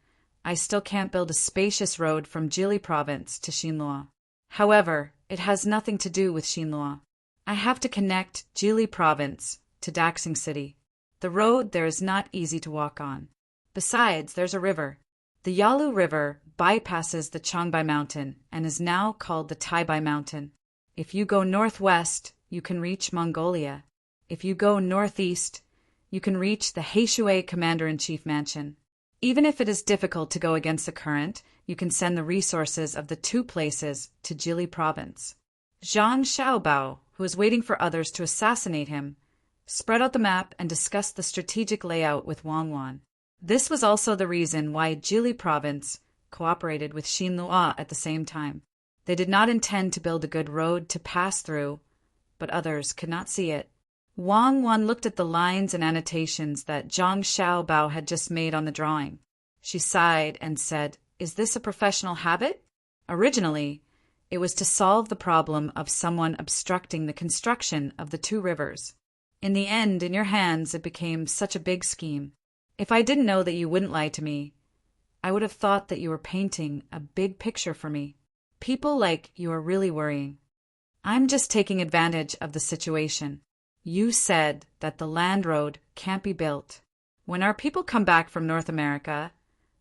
I still can't build a spacious road from Jili province to Xinluo. However, it has nothing to do with Xinhua. I have to connect Jili province to Daxing City. The road there is not easy to walk on. Besides, there's a river. The Yalu River bypasses the Changbai Mountain and is now called the Taibai Mountain. If you go northwest, you can reach Mongolia. If you go northeast, you can reach the Heishui Commander-in-Chief Mansion. Even if it is difficult to go against the current, you can send the resources of the two places to Jili province. Zhang Xiaobao, who is waiting for others to assassinate him, spread out the map and discussed the strategic layout with Wang Wan. This was also the reason why Jili province cooperated with Xinhua at the same time. They did not intend to build a good road to pass through, but others could not see it. Wang Wan looked at the lines and annotations that Zhang Xiaobao had just made on the drawing. She sighed and said, "Is this a professional habit?" Originally, it was to solve the problem of someone obstructing the construction of the two rivers. In the end, in your hands, it became such a big scheme. If I didn't know that you wouldn't lie to me, I would have thought that you were painting a big picture for me. People like you are really worrying. I'm just taking advantage of the situation. You said that the land road can't be built. When our people come back from North America,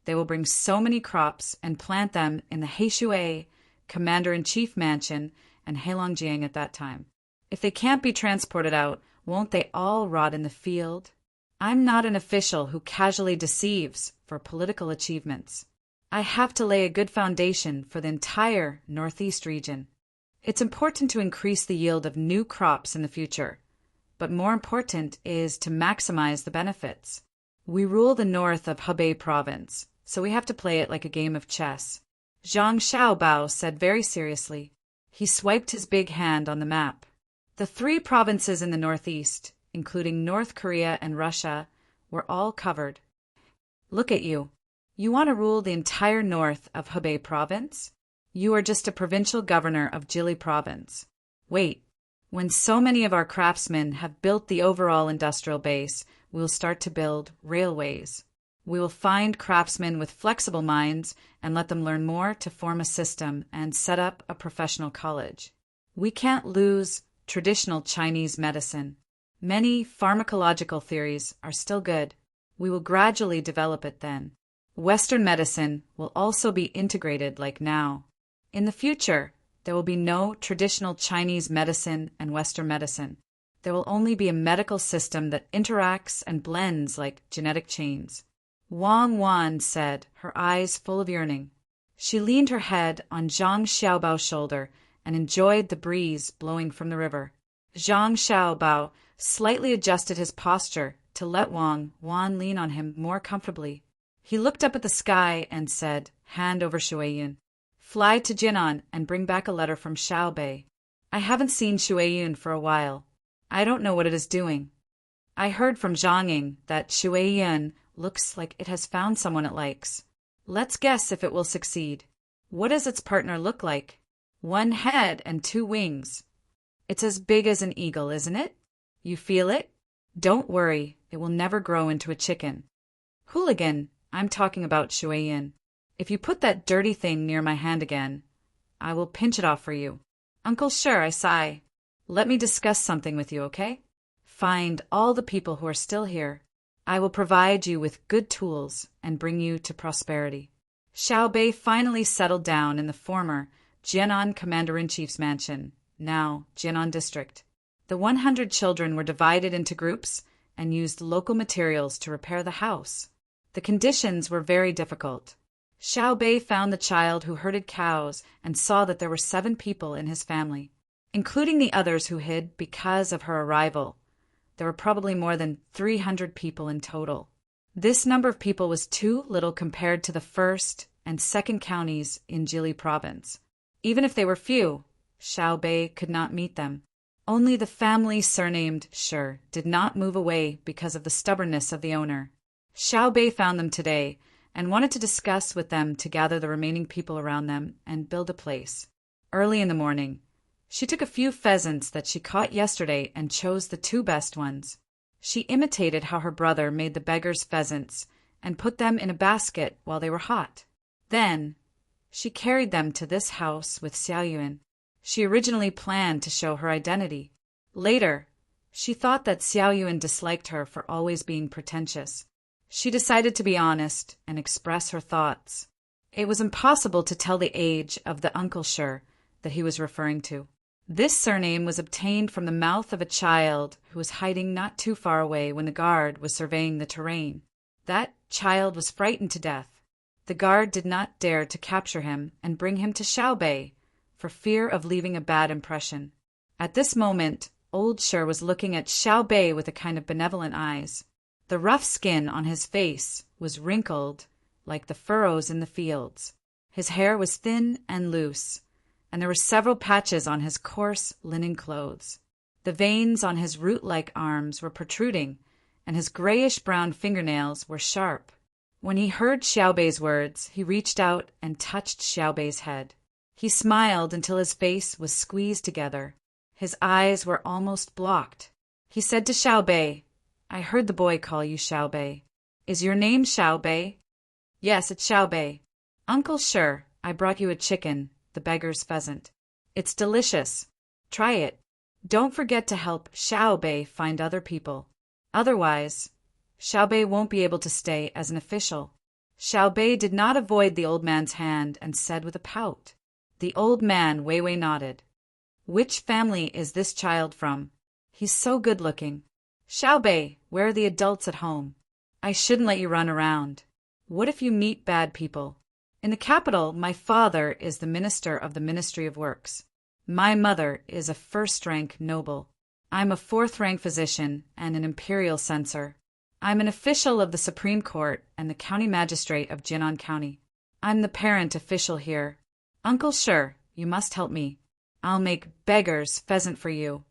they will bring so many crops and plant them in the Heishui Commander-in-Chief Mansion and Heilongjiang at that time. If they can't be transported out, won't they all rot in the field? I'm not an official who casually deceives for political achievements. I have to lay a good foundation for the entire Northeast region. It's important to increase the yield of new crops in the future, but more important is to maximize the benefits. We rule the north of Hebei province, so we have to play it like a game of chess. Zhang Xiaobao said very seriously. He swiped his big hand on the map. The three provinces in the northeast, including North Korea and Russia, were all covered. Look at you. You want to rule the entire north of Hebei province? You are just a provincial governor of Jili province. Wait. When so many of our craftsmen have built the overall industrial base, we will start to build railways. We will find craftsmen with flexible minds and let them learn more to form a system and set up a professional college. We can't lose traditional Chinese medicine. Many pharmacological theories are still good. We will gradually develop it then. Western medicine will also be integrated like now. In the future, there will be no traditional Chinese medicine and Western medicine. There will only be a medical system that interacts and blends like genetic chains. Wang Wan said, her eyes full of yearning. She leaned her head on Zhang Xiaobao's shoulder and enjoyed the breeze blowing from the river. Zhang Xiaobao slightly adjusted his posture to let Wang Wan lean on him more comfortably. He looked up at the sky and said, hand over Shuiyun. Fly to Jinan and bring back a letter from Xiaobei. I haven't seen Shuiyun for a while. I don't know what it is doing. I heard from Zhang that Shuiyun looks like it has found someone it likes. Let's guess if it will succeed. What does its partner look like? One head and two wings. It's as big as an eagle, isn't it? You feel it? Don't worry, it will never grow into a chicken. Hooligan, I'm talking about Shuiyun. If you put that dirty thing near my hand again, I will pinch it off for you. Uncle, sure, I sigh. Let me discuss something with you, okay? Find all the people who are still here. I will provide you with good tools and bring you to prosperity. Xiaobei finally settled down in the former Jianan Commander-in-Chief's mansion, now Jianan District. The 100 children were divided into groups and used local materials to repair the house. The conditions were very difficult. Xiaobei found the child who herded cows and saw that there were 7 people in his family, including the others who hid because of her arrival. There were probably more than 300 people in total. This number of people was too little compared to the first and second counties in Jili province. Even if they were few, Xiaobei could not meet them. Only the family surnamed Shi did not move away because of the stubbornness of the owner. Xiaobei found them today and wanted to discuss with them to gather the remaining people around them and build a place. Early in the morning, she took a few pheasants that she caught yesterday and chose the 2 best ones. She imitated how her brother made the beggar's pheasants and put them in a basket while they were hot. Then, She carried them to this house with Xiaoyuan. She originally planned to show her identity. Later, she thought that Xiaoyuan disliked her for always being pretentious. She decided to be honest and express her thoughts. It was impossible to tell the age of the Uncle Sure that he was referring to. This surname was obtained from the mouth of a child who was hiding not too far away when the guard was surveying the terrain. That child was frightened to death. The guard did not dare to capture him and bring him to Xiaobei for fear of leaving a bad impression. At this moment, Old Sure was looking at Xiaobei with a kind of benevolent eyes. The rough skin on his face was wrinkled like the furrows in the fields. His hair was thin and loose, and there were several patches on his coarse linen clothes. The veins on his root-like arms were protruding, and his grayish-brown fingernails were sharp. When he heard Xiaobei's words, he reached out and touched Xiaobei's head. He smiled until his face was squeezed together. His eyes were almost blocked. He said to Xiaobei, "I heard the boy call you Xiaobei. Is your name Xiaobei?" "Yes, it's Xiaobei." "Uncle Sure, I brought you a chicken, the beggar's pheasant. It's delicious. Try it. Don't forget to help Xiaobei find other people. Otherwise, Xiaobei won't be able to stay as an official." Xiaobei did not avoid the old man's hand and said with a pout. The old man Weiwei nodded. "Which family is this child from? He's so good-looking." "Xiaobei, where are the adults at home? I shouldn't let you run around. What if you meet bad people? In the capital, my father is the minister of the Ministry of Works. My mother is a first-rank noble. I'm a fourth-rank physician and an imperial censor. I'm an official of the Supreme Court and the county magistrate of Jinan County. I'm the parent official here. Uncle Sure, you must help me. I'll make beggar's pheasant for you."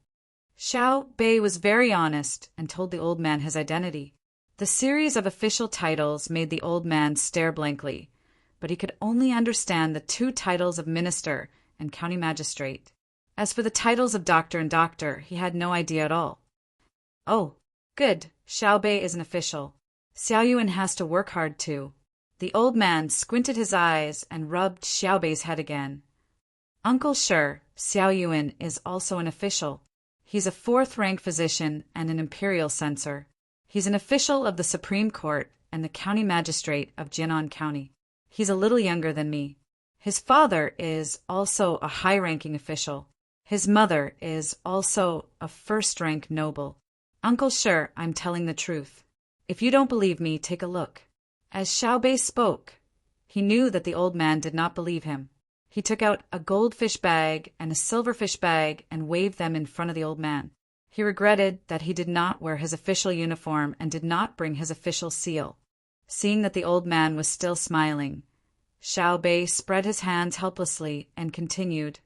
Xiaobei was very honest and told the old man his identity. The series of official titles made the old man stare blankly, but he could only understand the two titles of minister and county magistrate. As for the titles of doctor and doctor, he had no idea at all. "Oh, good. Xiaobei is an official. Xiaoyuan has to work hard too." The old man squinted his eyes and rubbed Xiaobei's head again. "Uncle Sure, Xiaoyuan is also an official. He's a fourth-rank physician and an imperial censor. He's an official of the Supreme Court and the county magistrate of Jinan County. He's a little younger than me. His father is also a high-ranking official. His mother is also a first-rank noble. Uncle Sure, I'm telling the truth. If you don't believe me, take a look." As Xiaobei spoke, he knew that the old man did not believe him. He took out a goldfish bag and a silverfish bag and waved them in front of the old man. He regretted that he did not wear his official uniform and did not bring his official seal. Seeing that the old man was still smiling, Xiaobei spread his hands helplessly and continued,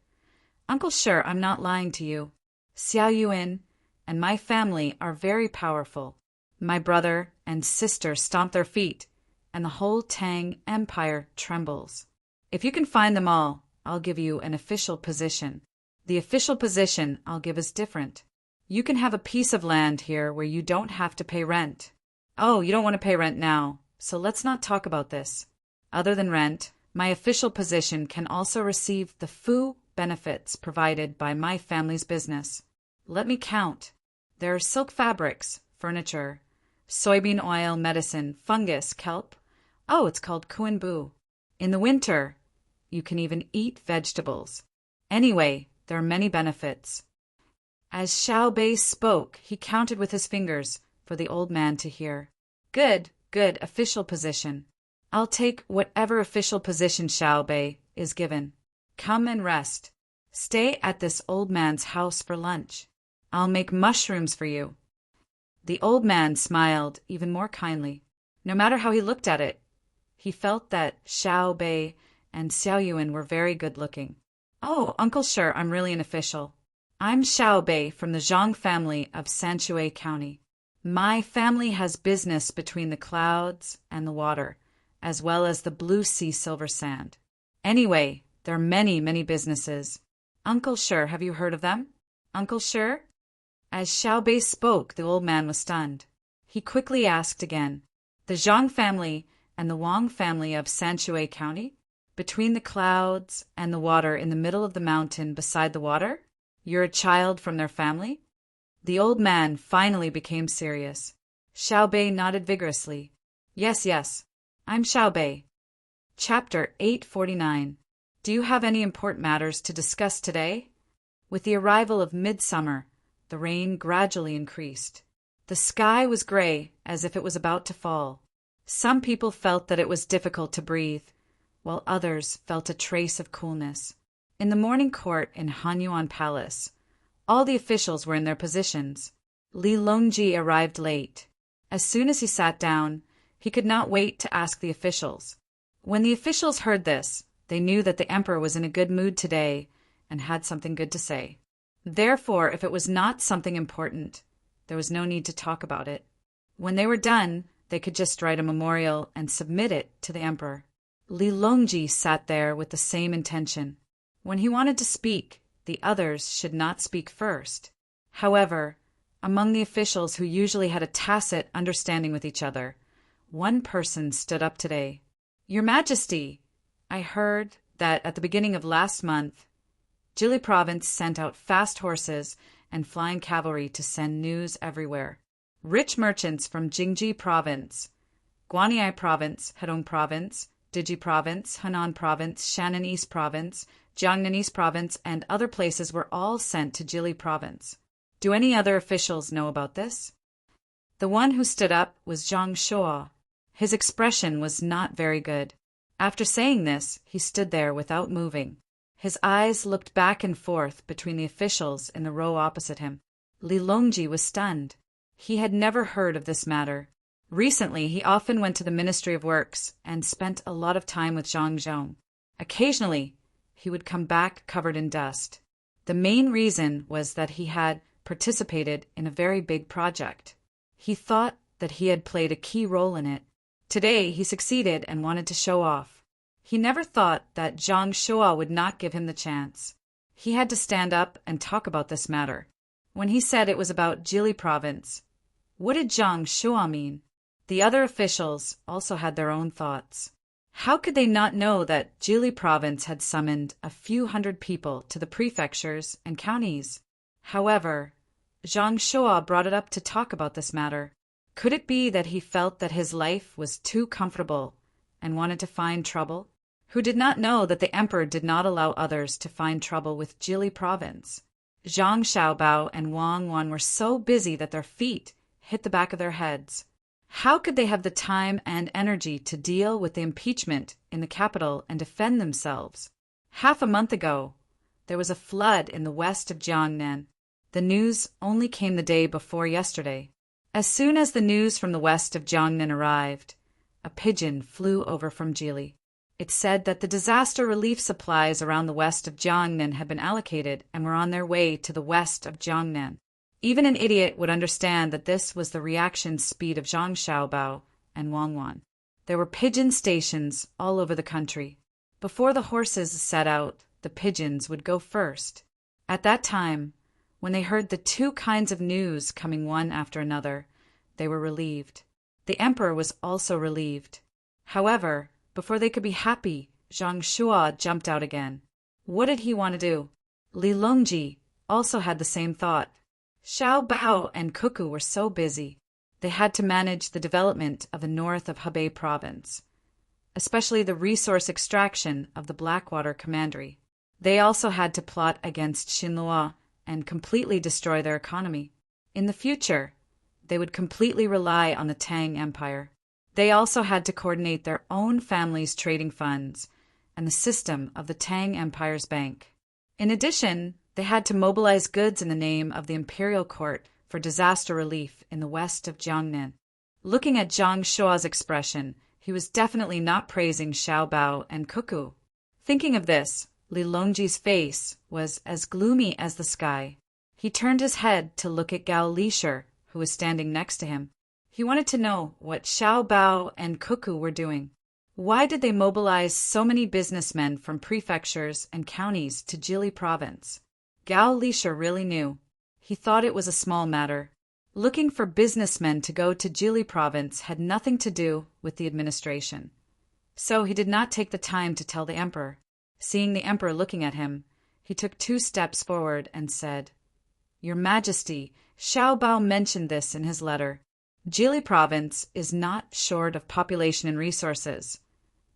"Uncle Sure, I'm not lying to you. Xiaoyuan and my family are very powerful. My brother and sister stomp their feet, and the whole Tang Empire trembles. If you can find them all, I'll give you an official position. The official position I'll give is different. You can have a piece of land here where you don't have to pay rent." "Oh, you don't want to pay rent now, so let's not talk about this. Other than rent, my official position can also receive the full benefits provided by my family's business. Let me count. There are silk fabrics, furniture, soybean oil, medicine, fungus, kelp. Oh, it's called kuenbu. In the winter, you can even eat vegetables. Anyway, there are many benefits." As Xiaobei spoke, he counted with his fingers for the old man to hear. "Good, good, official position. I'll take whatever official position Xiaobei is given. Come and rest. Stay at this old man's house for lunch. I'll make mushrooms for you." The old man smiled even more kindly. No matter how he looked at it, he felt that Xiaobei and Xiaoyuan were very good-looking. "Oh, Uncle Sure, I'm really an official. I'm Xiaobei from the Zhang family of Sanshui County. My family has business between the clouds and the water, as well as the blue sea silver sand. Anyway, there are many, many businesses. Uncle Sure, have you heard of them? Uncle Sure?" As Xiaobei spoke, the old man was stunned. He quickly asked again, "The Zhang family and the Wang family of Sanshui County? between the clouds and the water in the middle of the mountain beside the water? You're a child from their family?" The old man finally became serious. Xiao Bei nodded vigorously. "Yes, yes, I'm Xiao Bei." Chapter 849. Do you have any important matters to discuss today? With the arrival of midsummer, the rain gradually increased. The sky was gray, as if it was about to fall. Some people felt that it was difficult to breathe, while others felt a trace of coolness. In the morning court in Hanyuan Palace, all the officials were in their positions. Li Longji arrived late. As soon as he sat down, he could not wait to ask the officials. When the officials heard this, they knew that the emperor was in a good mood today and had something good to say. Therefore, if it was not something important, there was no need to talk about it. When they were done, they could just write a memorial and submit it to the emperor. Li Longji sat there with the same intention. When he wanted to speak, the others should not speak first. However, among the officials who usually had a tacit understanding with each other, one person stood up today. "Your Majesty, I heard that at the beginning of last month, Jili Province sent out fast horses and flying cavalry to send news everywhere. Rich merchants from Jingji Province, Guanyi Province, Hedong Province, Diji Province, Henan Province, Shannan East Province, Jiangnan East Province, and other places were all sent to Jili Province. Do any other officials know about this?" The one who stood up was Zhang Shuo. His expression was not very good. After saying this, he stood there without moving. His eyes looked back and forth between the officials in the row opposite him. Li Longji was stunned. He had never heard of this matter. Recently, he often went to the Ministry of Works and spent a lot of time with Zhang Zhong. Occasionally, he would come back covered in dust. The main reason was that he had participated in a very big project. He thought that he had played a key role in it. Today, he succeeded and wanted to show off. He never thought that Zhang Shuo would not give him the chance. He had to stand up and talk about this matter. When he said it was about Jili Province, what did Zhang Shuo mean? The other officials also had their own thoughts. How could they not know that Jili Province had summoned a few hundred people to the prefectures and counties? However, Zhang Shuo brought it up to talk about this matter. Could it be that he felt that his life was too comfortable and wanted to find trouble? Who did not know that the emperor did not allow others to find trouble with Jili Province? Zhang Xiaobao and Wang Wan were so busy that their feet hit the back of their heads. How could they have the time and energy to deal with the impeachment in the capital and defend themselves? Half a month ago, there was a flood in the west of Jiangnan. The news only came the day before yesterday. As soon as the news from the west of Jiangnan arrived, a pigeon flew over from Jili. It said that the disaster relief supplies around the west of Jiangnan had been allocated and were on their way to the west of Jiangnan. Even an idiot would understand that this was the reaction speed of Zhang Xiaobao and Wang Wan. There were pigeon stations all over the country. Before the horses set out, the pigeons would go first. At that time, when they heard the two kinds of news coming one after another, they were relieved. The emperor was also relieved. However, before they could be happy, Zhang Shuo jumped out again. What did he want to do? Li Longji also had the same thought. Xiao Bao and Cuckoo were so busy. They had to manage the development of the north of Hebei province, especially the resource extraction of the Blackwater Commandery. They also had to plot against Xinluo and completely destroy their economy. In the future, they would completely rely on the Tang Empire. They also had to coordinate their own family's trading funds and the system of the Tang Empire's bank. In addition, they had to mobilize goods in the name of the imperial court for disaster relief in the west of Jiangnan. Looking at Zhang Shuo's expression, he was definitely not praising Xiao Bao and Cuckoo. Thinking of this, Li Longji's face was as gloomy as the sky. He turned his head to look at Gao Lisher, who was standing next to him. He wanted to know what Xiao Bao and Cuckoo were doing. Why did they mobilize so many businessmen from prefectures and counties to Jili Province? Gao Lisher really knew. He thought it was a small matter. Looking for businessmen to go to Jili Province had nothing to do with the administration. So he did not take the time to tell the emperor. Seeing the emperor looking at him, he took 2 steps forward and said, "Your Majesty, Xiao Bao mentioned this in his letter. Jili province is not short of population and resources,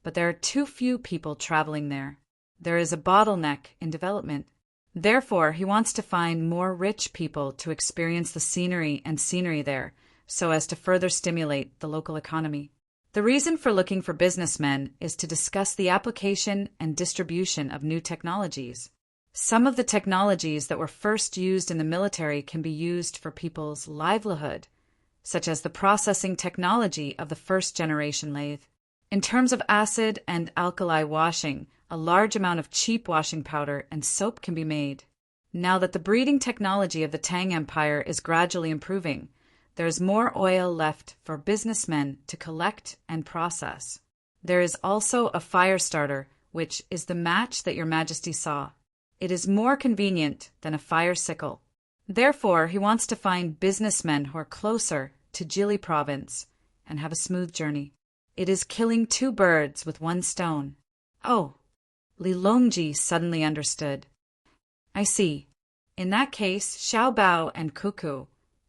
but there are too few people traveling there. There is a bottleneck in development. Therefore, he wants to find more rich people to experience the scenery there, so as to further stimulate the local economy. The reason for looking for businessmen is to discuss the application and distribution of new technologies. Some of the technologies that were first used in the military can be used for people's livelihood, such as the processing technology of the first-generation lathe. In terms of acid and alkali washing, a large amount of cheap washing powder and soap can be made. Now that the breeding technology of the Tang Empire is gradually improving, there is more oil left for businessmen to collect and process. There is also a fire starter, which is the match that Your Majesty saw. It is more convenient than a fire sickle. Therefore, he wants to find businessmen who are closer to Jili province and have a smooth journey. It is killing 2 birds with 1 stone. Oh, Li Longji suddenly understood. I see. In that case, Xiao Bao and Cuckoo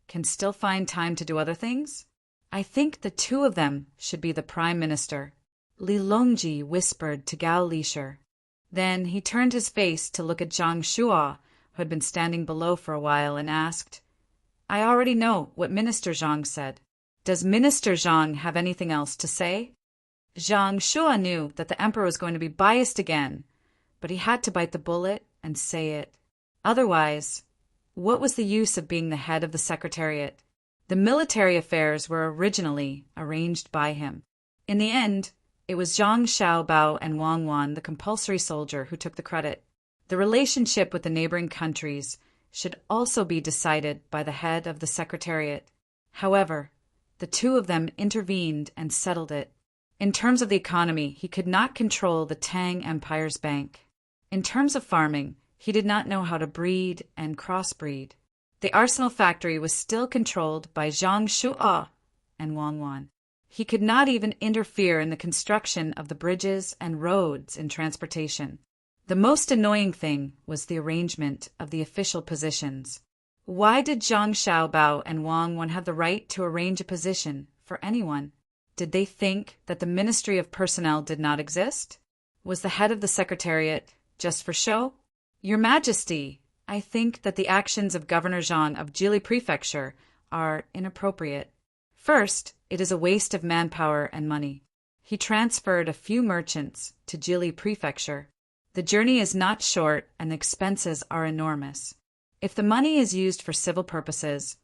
can still find time to do other things? I think the 2 of them should be the Prime Minister, Li Longji whispered to Gao Lisher. Then he turned his face to look at Zhang Shuo, who had been standing below for a while, and asked, I already know what Minister Zhang said. Does Minister Zhang have anything else to say? Zhang Shuo knew that the emperor was going to be biased again, but he had to bite the bullet and say it. Otherwise, what was the use of being the head of the Secretariat? The military affairs were originally arranged by him. In the end, it was Zhang Xiaobao and Wang Wan, the compulsory soldier, who took the credit. The relationship with the neighboring countries should also be decided by the head of the Secretariat. However, the 2 of them intervened and settled it. In terms of the economy, he could not control the Tang Empire's bank. In terms of farming, he did not know how to breed and crossbreed. The arsenal factory was still controlled by Zhang Shuo and Wang Wan. He could not even interfere in the construction of the bridges and roads in transportation. The most annoying thing was the arrangement of the official positions. Why did Zhang Xiaobao and Wang Wan have the right to arrange a position for anyone? Did they think that the Ministry of Personnel did not exist? Was the head of the Secretariat just for show? Your Majesty, I think that the actions of Governor Zhang of Jili Prefecture are inappropriate. First, it is a waste of manpower and money. He transferred a few merchants to Jili Prefecture. The journey is not short and the expenses are enormous. If the money is used for civil purposes,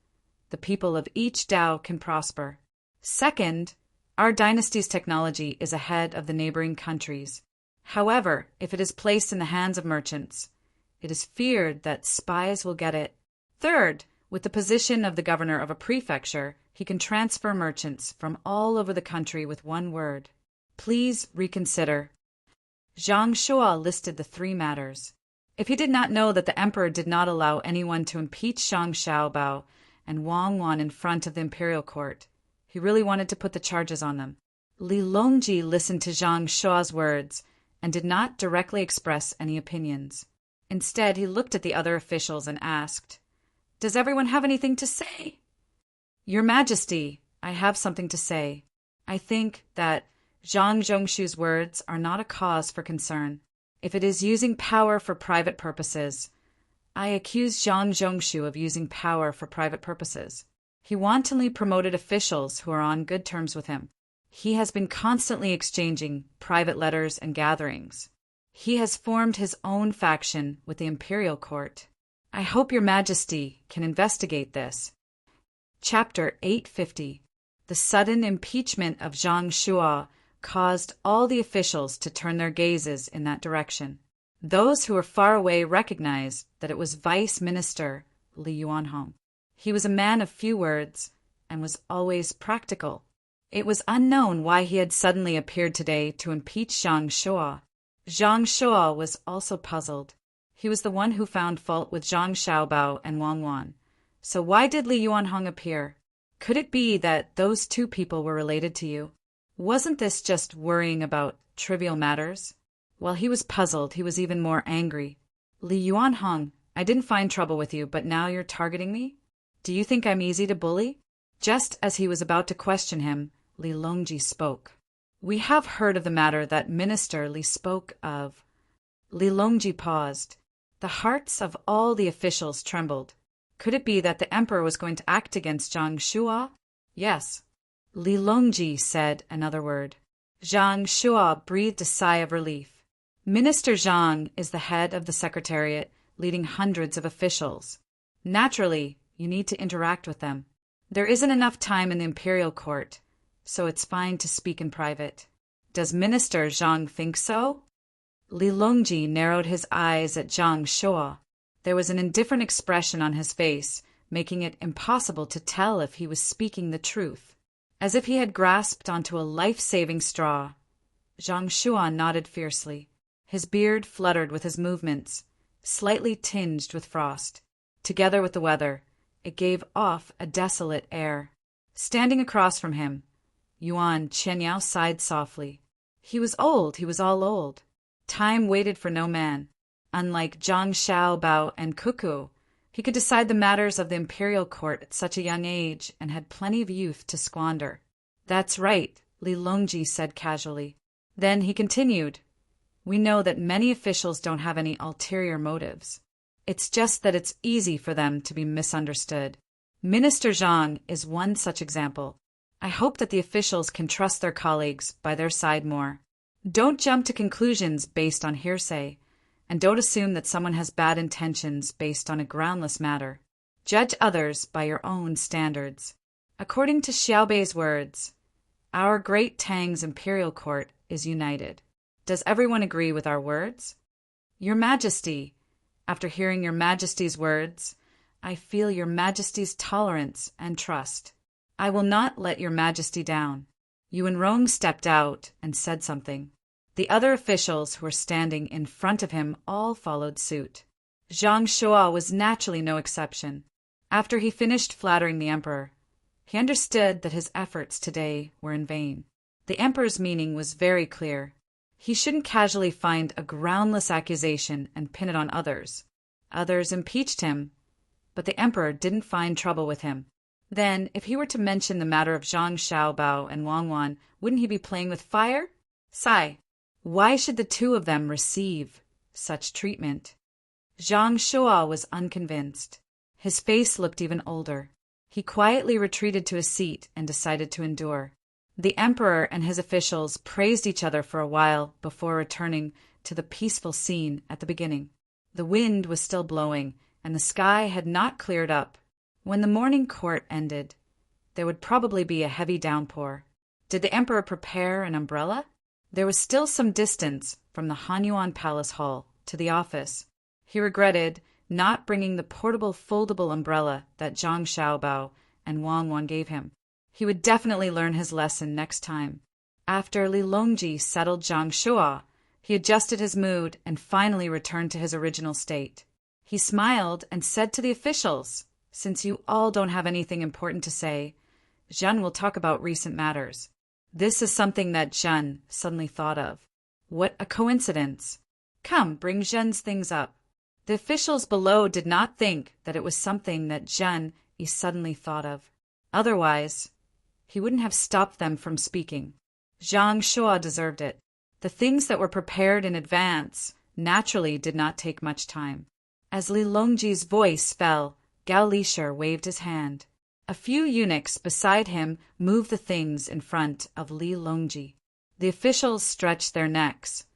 the people of each Dao can prosper. Second, our dynasty's technology is ahead of the neighboring countries. However, if it is placed in the hands of merchants, it is feared that spies will get it. Third, with the position of the governor of a prefecture, he can transfer merchants from all over the country with 1 word. Please reconsider. Zhang Shuo listed the 3 matters. If he did not know that the emperor did not allow anyone to impeach Zhang Xiaobao and Wang Wan in front of the imperial court, he really wanted to put the charges on them. Li Longji listened to Zhang Shuo's words and did not directly express any opinions. Instead, he looked at the other officials and asked, Does everyone have anything to say? Your Majesty, I have something to say. I think that Zhang Zhongshu's words are not a cause for concern. If it is using power for private purposes, I accuse Zhang Zhongshu of using power for private purposes. He wantonly promoted officials who are on good terms with him. He has been constantly exchanging private letters and gatherings. He has formed his own faction with the imperial court. I hope Your Majesty can investigate this. Chapter 850. The sudden impeachment of Zhang Shuo caused all the officials to turn their gazes in that direction. Those who were far away recognized that it was Vice Minister Li Yuanhong. He was a man of few words and was always practical. It was unknown why he had suddenly appeared today to impeach Zhang Shuo. Zhang Shuo was also puzzled. He was the one who found fault with Zhang Xiaobao and Wang Wan. So why did Li Yuanhong appear? Could it be that those 2 people were related to you? Wasn't this just worrying about trivial matters? While he was puzzled, he was even more angry. Li Yuanhong, I didn't find trouble with you, but now you're targeting me? Do you think I'm easy to bully? Just as he was about to question him, Li Longji spoke. We have heard of the matter that Minister Li spoke of. Li Longji paused. The hearts of all the officials trembled. Could it be that the emperor was going to act against Zhang Shua? Yes. Li Longji said another word. Zhang Shua breathed a sigh of relief. Minister Zhang is the head of the secretariat, leading hundreds of officials. Naturally, you need to interact with them. There isn't enough time in the imperial court, so it's fine to speak in private. Does Minister Zhang think so? Li Longji narrowed his eyes at Zhang Shua. There was an indifferent expression on his face, making it impossible to tell if he was speaking the truth. As if he had grasped onto a life-saving straw. Zhang Shua nodded fiercely. His beard fluttered with his movements, slightly tinged with frost. Together with the weather, it gave off a desolate air. Standing across from him, Yuan Chenyao sighed softly. He was old, he was all old. Time waited for no man. Unlike Zhang Xiaobao and Cuckoo, he could decide the matters of the imperial court at such a young age and had plenty of youth to squander. That's right, Li Longji said casually. Then he continued, we know that many officials don't have any ulterior motives. It's just that it's easy for them to be misunderstood. Minister Zhang is one such example. I hope that the officials can trust their colleagues by their side more. Don't jump to conclusions based on hearsay, and don't assume that someone has bad intentions based on a groundless matter. Judge others by your own standards. According to Xiaobei's words, our great Tang's imperial court is united. Does everyone agree with our words? Your Majesty, after hearing your Majesty's words, I feel your Majesty's tolerance and trust. I will not let your Majesty down. Yuan Rong stepped out and said something. The other officials who were standing in front of him all followed suit. Zhang Shua was naturally no exception. After he finished flattering the emperor, he understood that his efforts today were in vain. The emperor's meaning was very clear. He shouldn't casually find a groundless accusation and pin it on others. Others impeached him, but the emperor didn't find trouble with him. Then, if he were to mention the matter of Zhang Xiaobao and Wang Wan, wouldn't he be playing with fire? Sigh. Why should the two of them receive such treatment? Zhang Shua was unconvinced. His face looked even older. He quietly retreated to his seat and decided to endure. The emperor and his officials praised each other for a while before returning to the peaceful scene at the beginning. The wind was still blowing, and the sky had not cleared up. When the morning court ended, there would probably be a heavy downpour. Did the emperor prepare an umbrella? There was still some distance from the Hanyuan Palace Hall to the office. He regretted not bringing the portable foldable umbrella that Zhang Xiaobao and Wang Wan gave him. He would definitely learn his lesson next time. After Li Longji settled Zhang Shua, he adjusted his mood and finally returned to his original state. He smiled and said to the officials, since you all don't have anything important to say, Zhen will talk about recent matters. This is something that Zhen suddenly thought of. What a coincidence. Come, bring Zhen's things up. The officials below did not think that it was something that Zhen suddenly thought of. Otherwise, he wouldn't have stopped them from speaking. Zhang Shua deserved it. The things that were prepared in advance naturally did not take much time. As Li Longji's voice fell, Gao Lisher waved his hand. A few eunuchs beside him moved the things in front of Li Longji. The officials stretched their necks,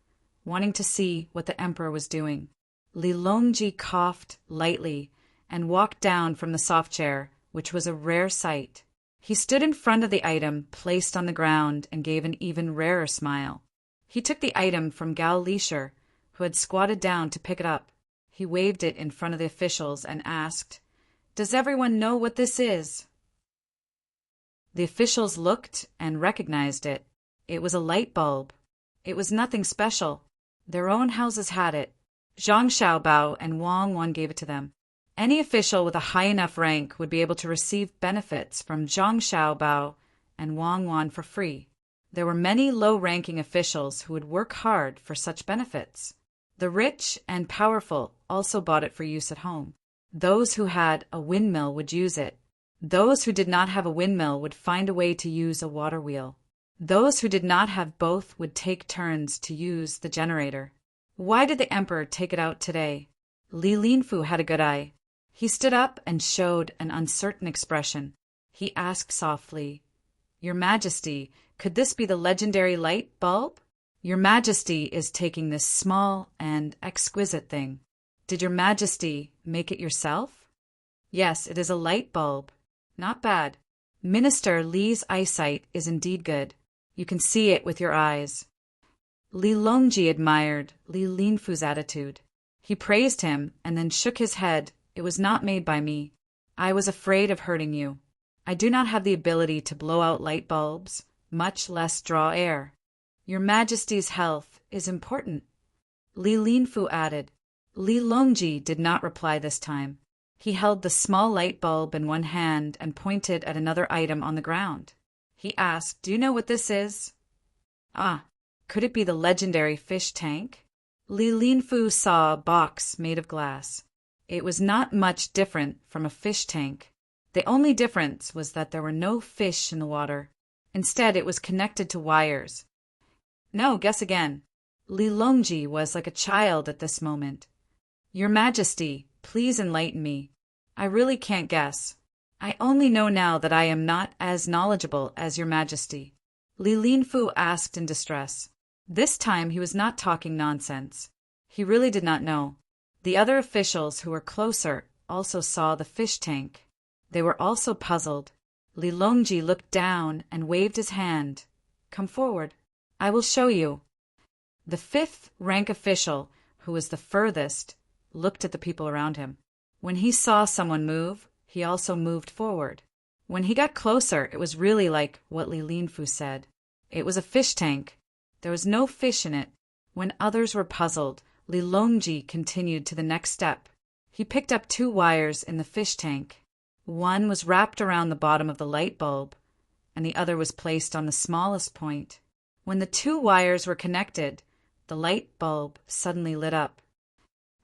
wanting to see what the emperor was doing. Li Longji coughed lightly and walked down from the soft chair, which was a rare sight. He stood in front of the item placed on the ground and gave an even rarer smile. He took the item from Gao Lisher, who had squatted down to pick it up. He waved it in front of the officials and asked, "Does everyone know what this is?" The officials looked and recognized it. It was a light bulb. It was nothing special. Their own houses had it. Zhang Xiaobao and Wang Wan gave it to them. Any official with a high enough rank would be able to receive benefits from Zhang Xiaobao and Wang Wan for free. There were many low-ranking officials who would work hard for such benefits. The rich and powerful also bought it for use at home. Those who had a windmill would use it. Those who did not have a windmill would find a way to use a water wheel. Those who did not have both would take turns to use the generator. Why did the emperor take it out today? Li Linfu had a good eye. He stood up and showed an uncertain expression. He asked softly, "Your Majesty, could this be the legendary light bulb? Your Majesty is taking this small and exquisite thing. Did your Majesty make it yourself?" "Yes, it is a light bulb. Not bad. Minister Li's eyesight is indeed good. You can see it with your eyes." Li Longji admired Li Linfu's attitude. He praised him and then shook his head. "It was not made by me. I was afraid of hurting you. I do not have the ability to blow out light bulbs, much less draw air. Your Majesty's health is important." Li Linfu added. Li Longji did not reply this time. He held the small light bulb in one hand and pointed at another item on the ground. He asked, "Do you know what this is?" "Ah, could it be the legendary fish tank?" Li Linfu saw a box made of glass. It was not much different from a fish tank. The only difference was that there were no fish in the water. Instead, it was connected to wires. "No, guess again." Li Longji was like a child at this moment. "Your Majesty, please enlighten me. I really can't guess. I only know now that I am not as knowledgeable as your Majesty." Li Linfu asked in distress. This time he was not talking nonsense. He really did not know. The other officials who were closer also saw the fish tank. They were also puzzled. Li Longji looked down and waved his hand. "Come forward. I will show you." The fifth rank official, who was the furthest, looked at the people around him. When he saw someone move, he also moved forward. When he got closer, it was really like what Li Linfu said. It was a fish tank. There was no fish in it. When others were puzzled, Li Longji continued to the next step. He picked up 2 wires in the fish tank. One was wrapped around the bottom of the light bulb, and the other was placed on the smallest point. When the 2 wires were connected, the light bulb suddenly lit up.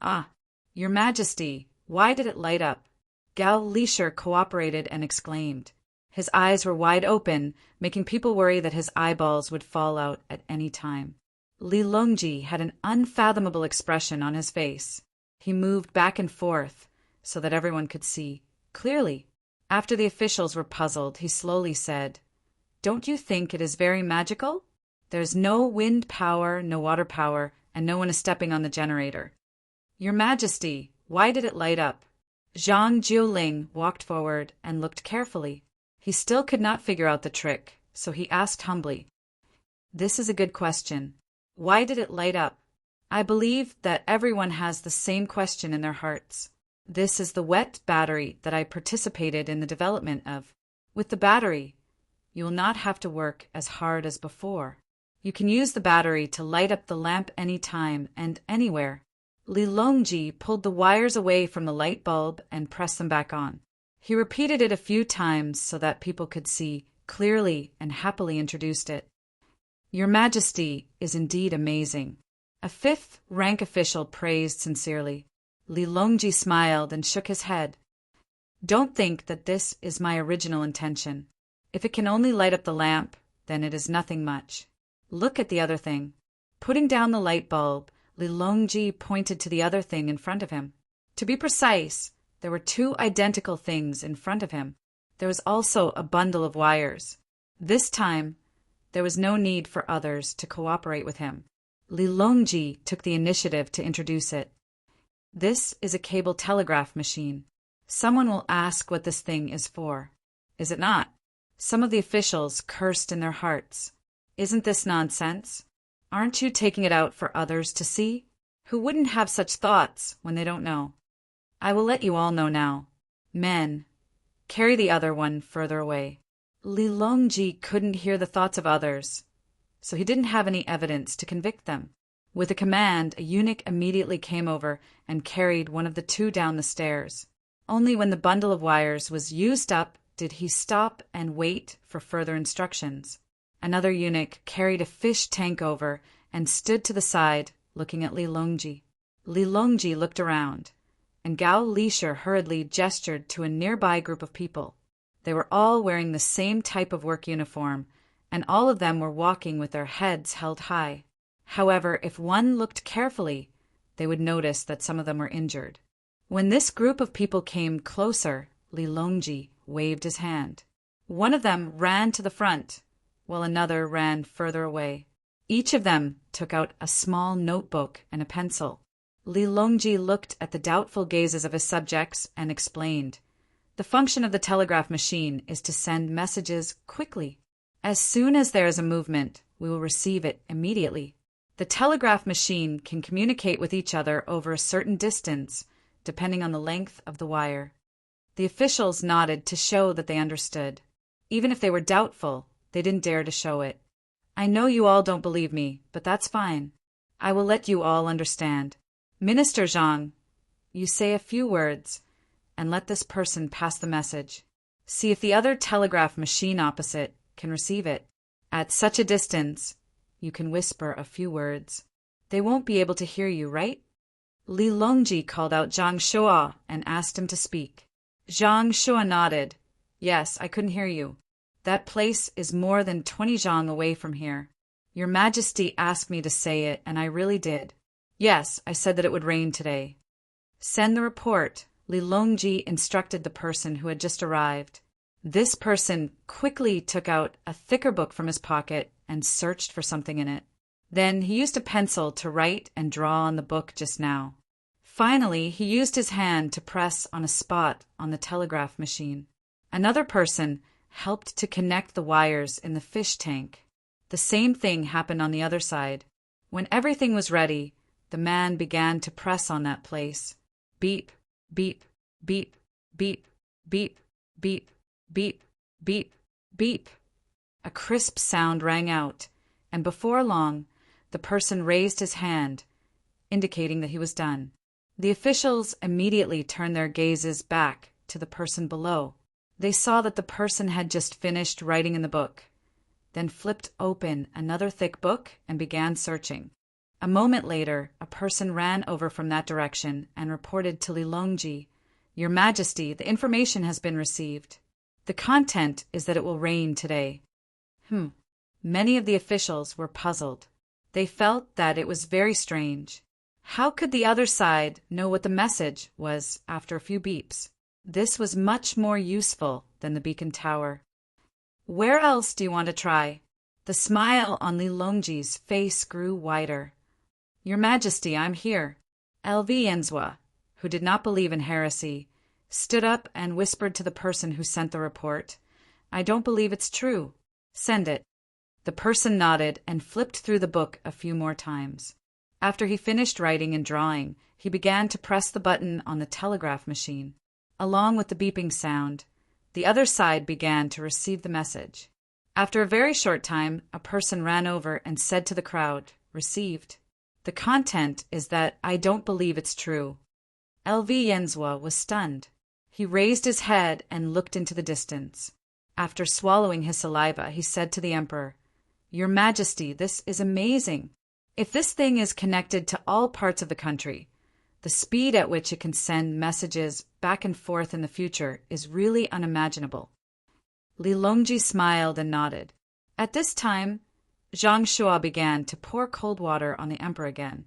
"Ah, Your Majesty, why did it light up?" Gao Lisher cooperated and exclaimed. His eyes were wide open, making people worry that his eyeballs would fall out at any time. Li Longji had an unfathomable expression on his face. He moved back and forth so that everyone could see clearly. After the officials were puzzled, he slowly said, "Don't you think it is very magical? There's no wind power, no water power, and no one is stepping on the generator." "Your Majesty, why did it light up?" Zhang Jiuling walked forward and looked carefully. He still could not figure out the trick, so he asked humbly, "This is a good question. Why did it light up?" I believe that everyone has the same question in their hearts. This is the wet battery that I participated in the development of. With the battery, you will not have to work as hard as before. You can use the battery to light up the lamp anytime and anywhere. Li Longji pulled the wires away from the light bulb and pressed them back on. He repeated it a few times so that people could see clearly and happily introduced it. "Your Majesty is indeed amazing." A 5th rank official praised sincerely. Li Longji smiled and shook his head. "Don't think that this is my original intention. If it can only light up the lamp, then it is nothing much. Look at the other thing." Putting down the light bulb, Li Longji pointed to the other thing in front of him. To be precise, there were 2 identical things in front of him. There was also a bundle of wires. This time, there was no need for others to cooperate with him. Li Longji took the initiative to introduce it. "This is a cable telegraph machine. Someone will ask what this thing is for. Is it not?" Some of the officials cursed in their hearts. "Isn't this nonsense? Aren't you taking it out for others to see? Who wouldn't have such thoughts when they don't know? I will let you all know now. Men, carry the other one further away." Li Longji couldn't hear the thoughts of others, so he didn't have any evidence to convict them. With a command, a eunuch immediately came over and carried one of the 2 down the stairs. Only when the bundle of wires was used up did he stop and wait for further instructions. Another eunuch carried a fish tank over and stood to the side, looking at Li Longji. Li Longji looked around, and Gao Lisher hurriedly gestured to a nearby group of people. They were all wearing the same type of work uniform, and all of them were walking with their heads held high. However, if one looked carefully, they would notice that some of them were injured. When this group of people came closer, Li Longji waved his hand. One of them ran to the front, while another ran further away. Each of them took out a small notebook and a pencil. Li Longji looked at the doubtful gazes of his subjects and explained, "The function of the telegraph machine is to send messages quickly. As soon as there is a movement, we will receive it immediately. The telegraph machine can communicate with each other over a certain distance, depending on the length of the wire." The officials nodded to show that they understood. Even if they were doubtful, they didn't dare to show it. "I know you all don't believe me, but that's fine. I will let you all understand. Minister Zhang, you say a few words, and let this person pass the message. See if the other telegraph machine opposite can receive it. At such a distance, you can whisper a few words. They won't be able to hear you, right?" Li Longji called out Zhang Shua and asked him to speak. Zhang Shua nodded. "Yes, I couldn't hear you. That place is more than 20 zhang away from here. Your Majesty asked me to say it, and I really did. Yes, I said that it would rain today." "Send the report," Li Longji instructed the person who had just arrived. This person quickly took out a thicker book from his pocket and searched for something in it. Then he used a pencil to write and draw on the book just now. Finally, he used his hand to press on a spot on the telegraph machine. Another person helped to connect the wires in the fish tank. The same thing happened on the other side. When everything was ready, the man began to press on that place. Beep, beep, beep, beep, beep, beep, beep, beep, beep. A crisp sound rang out, and before long, the person raised his hand, indicating that he was done. The officials immediately turned their gazes back to the person below. They saw that the person had just finished writing in the book, then flipped open another thick book and began searching. A moment later, a person ran over from that direction and reported to Li Longji, "Your Majesty, the information has been received. The content is that it will rain today." Many of the officials were puzzled. They felt that it was very strange. How could the other side know what the message was after a few beeps? This was much more useful than the beacon tower. "Where else do you want to try?" The smile on Li Longji's face grew wider. "Your Majesty, I'm here." LV Yenzhua, who did not believe in heresy, stood up and whispered to the person who sent the report, "I don't believe it's true. Send it." The person nodded and flipped through the book a few more times. After he finished writing and drawing, he began to press the button on the telegraph machine. Along with the beeping sound, the other side began to receive the message. After a very short time, a person ran over and said to the crowd, "Received. The content is that I don't believe it's true." LV Yenzhua was stunned. He raised his head and looked into the distance. After swallowing his saliva, he said to the emperor, "Your Majesty, this is amazing. If this thing is connected to all parts of the country, the speed at which it can send messages back and forth in the future is really unimaginable." Li Longji smiled and nodded. At this time, Zhang Shua began to pour cold water on the emperor again.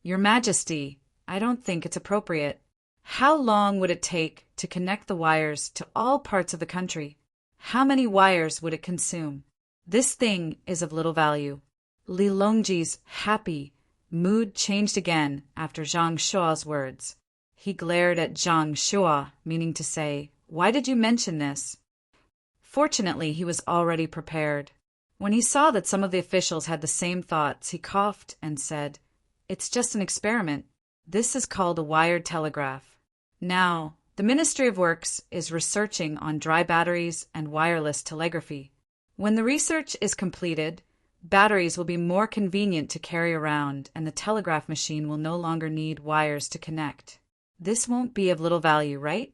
"Your Majesty, I don't think it's appropriate. How long would it take to connect the wires to all parts of the country? How many wires would it consume? This thing is of little value." Li Longji's happy mood changed again after Zhang Shua's words. He glared at Zhang Shua, meaning to say, "Why did you mention this?" Fortunately, he was already prepared. When he saw that some of the officials had the same thoughts, he coughed and said, "It's just an experiment. This is called a wired telegraph. Now, the Ministry of Works is researching on dry batteries and wireless telegraphy. When the research is completed, batteries will be more convenient to carry around, and the telegraph machine will no longer need wires to connect. This won't be of little value, right?"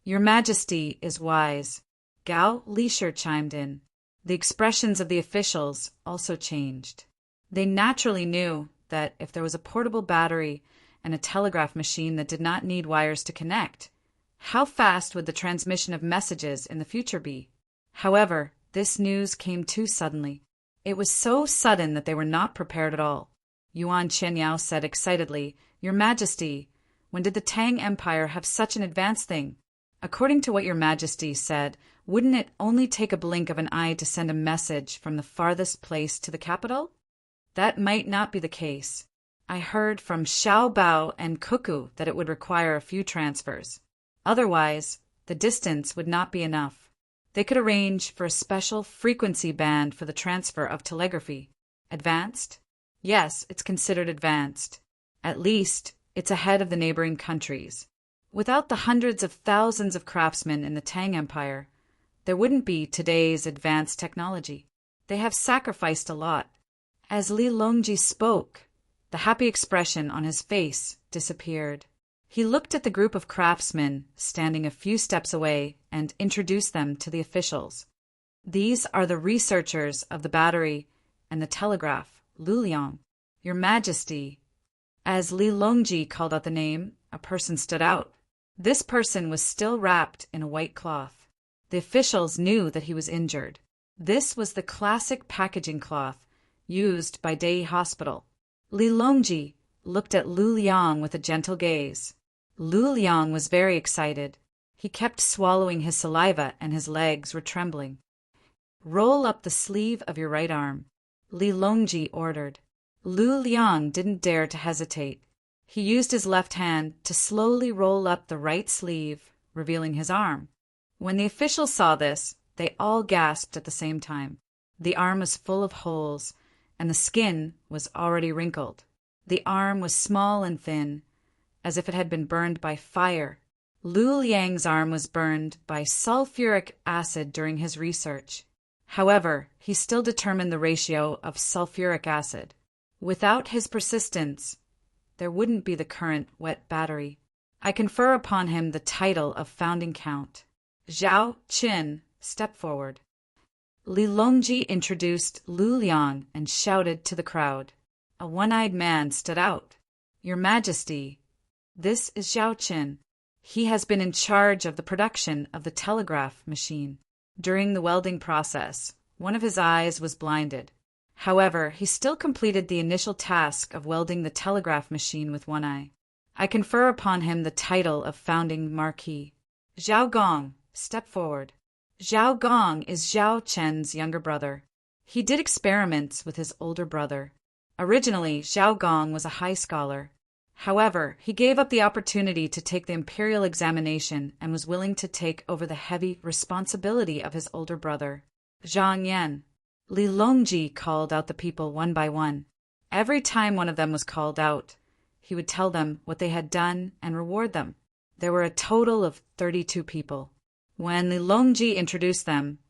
"Your Majesty is wise," Gao Lisher chimed in. The expressions of the officials also changed. They naturally knew that if there was a portable battery and a telegraph machine that did not need wires to connect, how fast would the transmission of messages in the future be? However, this news came too suddenly. It was so sudden that they were not prepared at all. Yuan Qianyao said excitedly, "Your Majesty, when did the Tang Empire have such an advanced thing? According to what Your Majesty said, wouldn't it only take a blink of an eye to send a message from the farthest place to the capital? That might not be the case. I heard from Xiao Bao and Cuckoo that it would require a few transfers. Otherwise, the distance would not be enough. They could arrange for a special frequency band for the transfer of telegraphy. Advanced? Yes, it's considered advanced. At least, it's ahead of the neighboring countries. Without the hundreds of thousands of craftsmen in the Tang Empire, there wouldn't be today's advanced technology. They have sacrificed a lot." As Li Longji spoke, the happy expression on his face disappeared. He looked at the group of craftsmen standing a few steps away and introduced them to the officials. "These are the researchers of the battery and the telegraph, Luliang. Your Majesty." As Li Longji called out the name, a person stood out. This person was still wrapped in a white cloth. The officials knew that he was injured. This was the classic packaging cloth used by Dei Hospital. Li Longji looked at Lu Liang with a gentle gaze. Lu Liang was very excited. He kept swallowing his saliva and his legs were trembling. "Roll up the sleeve of your right arm," Li Longji ordered. Lu Liang didn't dare to hesitate. He used his left hand to slowly roll up the right sleeve, revealing his arm. When the officials saw this, they all gasped at the same time. The arm was full of holes, and the skin was already wrinkled. The arm was small and thin, as if it had been burned by fire. Lu Liang's arm was burned by sulfuric acid during his research. However, he still determined the ratio of sulfuric acid. Without his persistence, there wouldn't be the current wet battery. I confer upon him the title of Founding Count. Zhao Qin, step forward. Li Longji introduced Lu Liang and shouted to the crowd. A one-eyed man stood out. "Your Majesty, this is Zhao Qin. He has been in charge of the production of the telegraph machine. During the welding process, one of his eyes was blinded. However, he still completed the initial task of welding the telegraph machine with one eye. I confer upon him the title of Founding Marquis. Zhao Gong, step forward. Zhao Gong is Zhao Chen's younger brother. He did experiments with his older brother. Originally, Zhao Gong was a high scholar. However, he gave up the opportunity to take the imperial examination and was willing to take over the heavy responsibility of his older brother. Zhang Yan." Li Longji called out the people one by one. Every time one of them was called out, he would tell them what they had done and reward them. There were a total of 32 people. When Li Longji introduced them,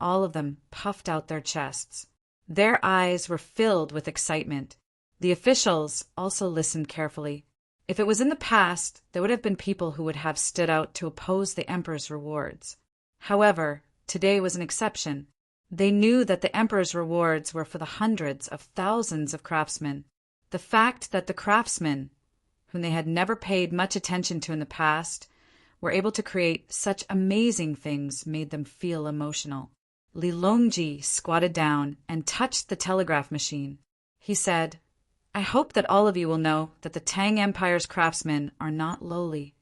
all of them puffed out their chests. Their eyes were filled with excitement. The officials also listened carefully. If it was in the past, there would have been people who would have stood out to oppose the emperor's rewards. However, today was an exception. They knew that the emperor's rewards were for the hundreds of thousands of craftsmen. The fact that the craftsmen, whom they had never paid much attention to in the past, were able to create such amazing things made them feel emotional. Li Longji squatted down and touched the telegraph machine. He said, "I hope that all of you will know that the Tang Empire's craftsmen are not lowly.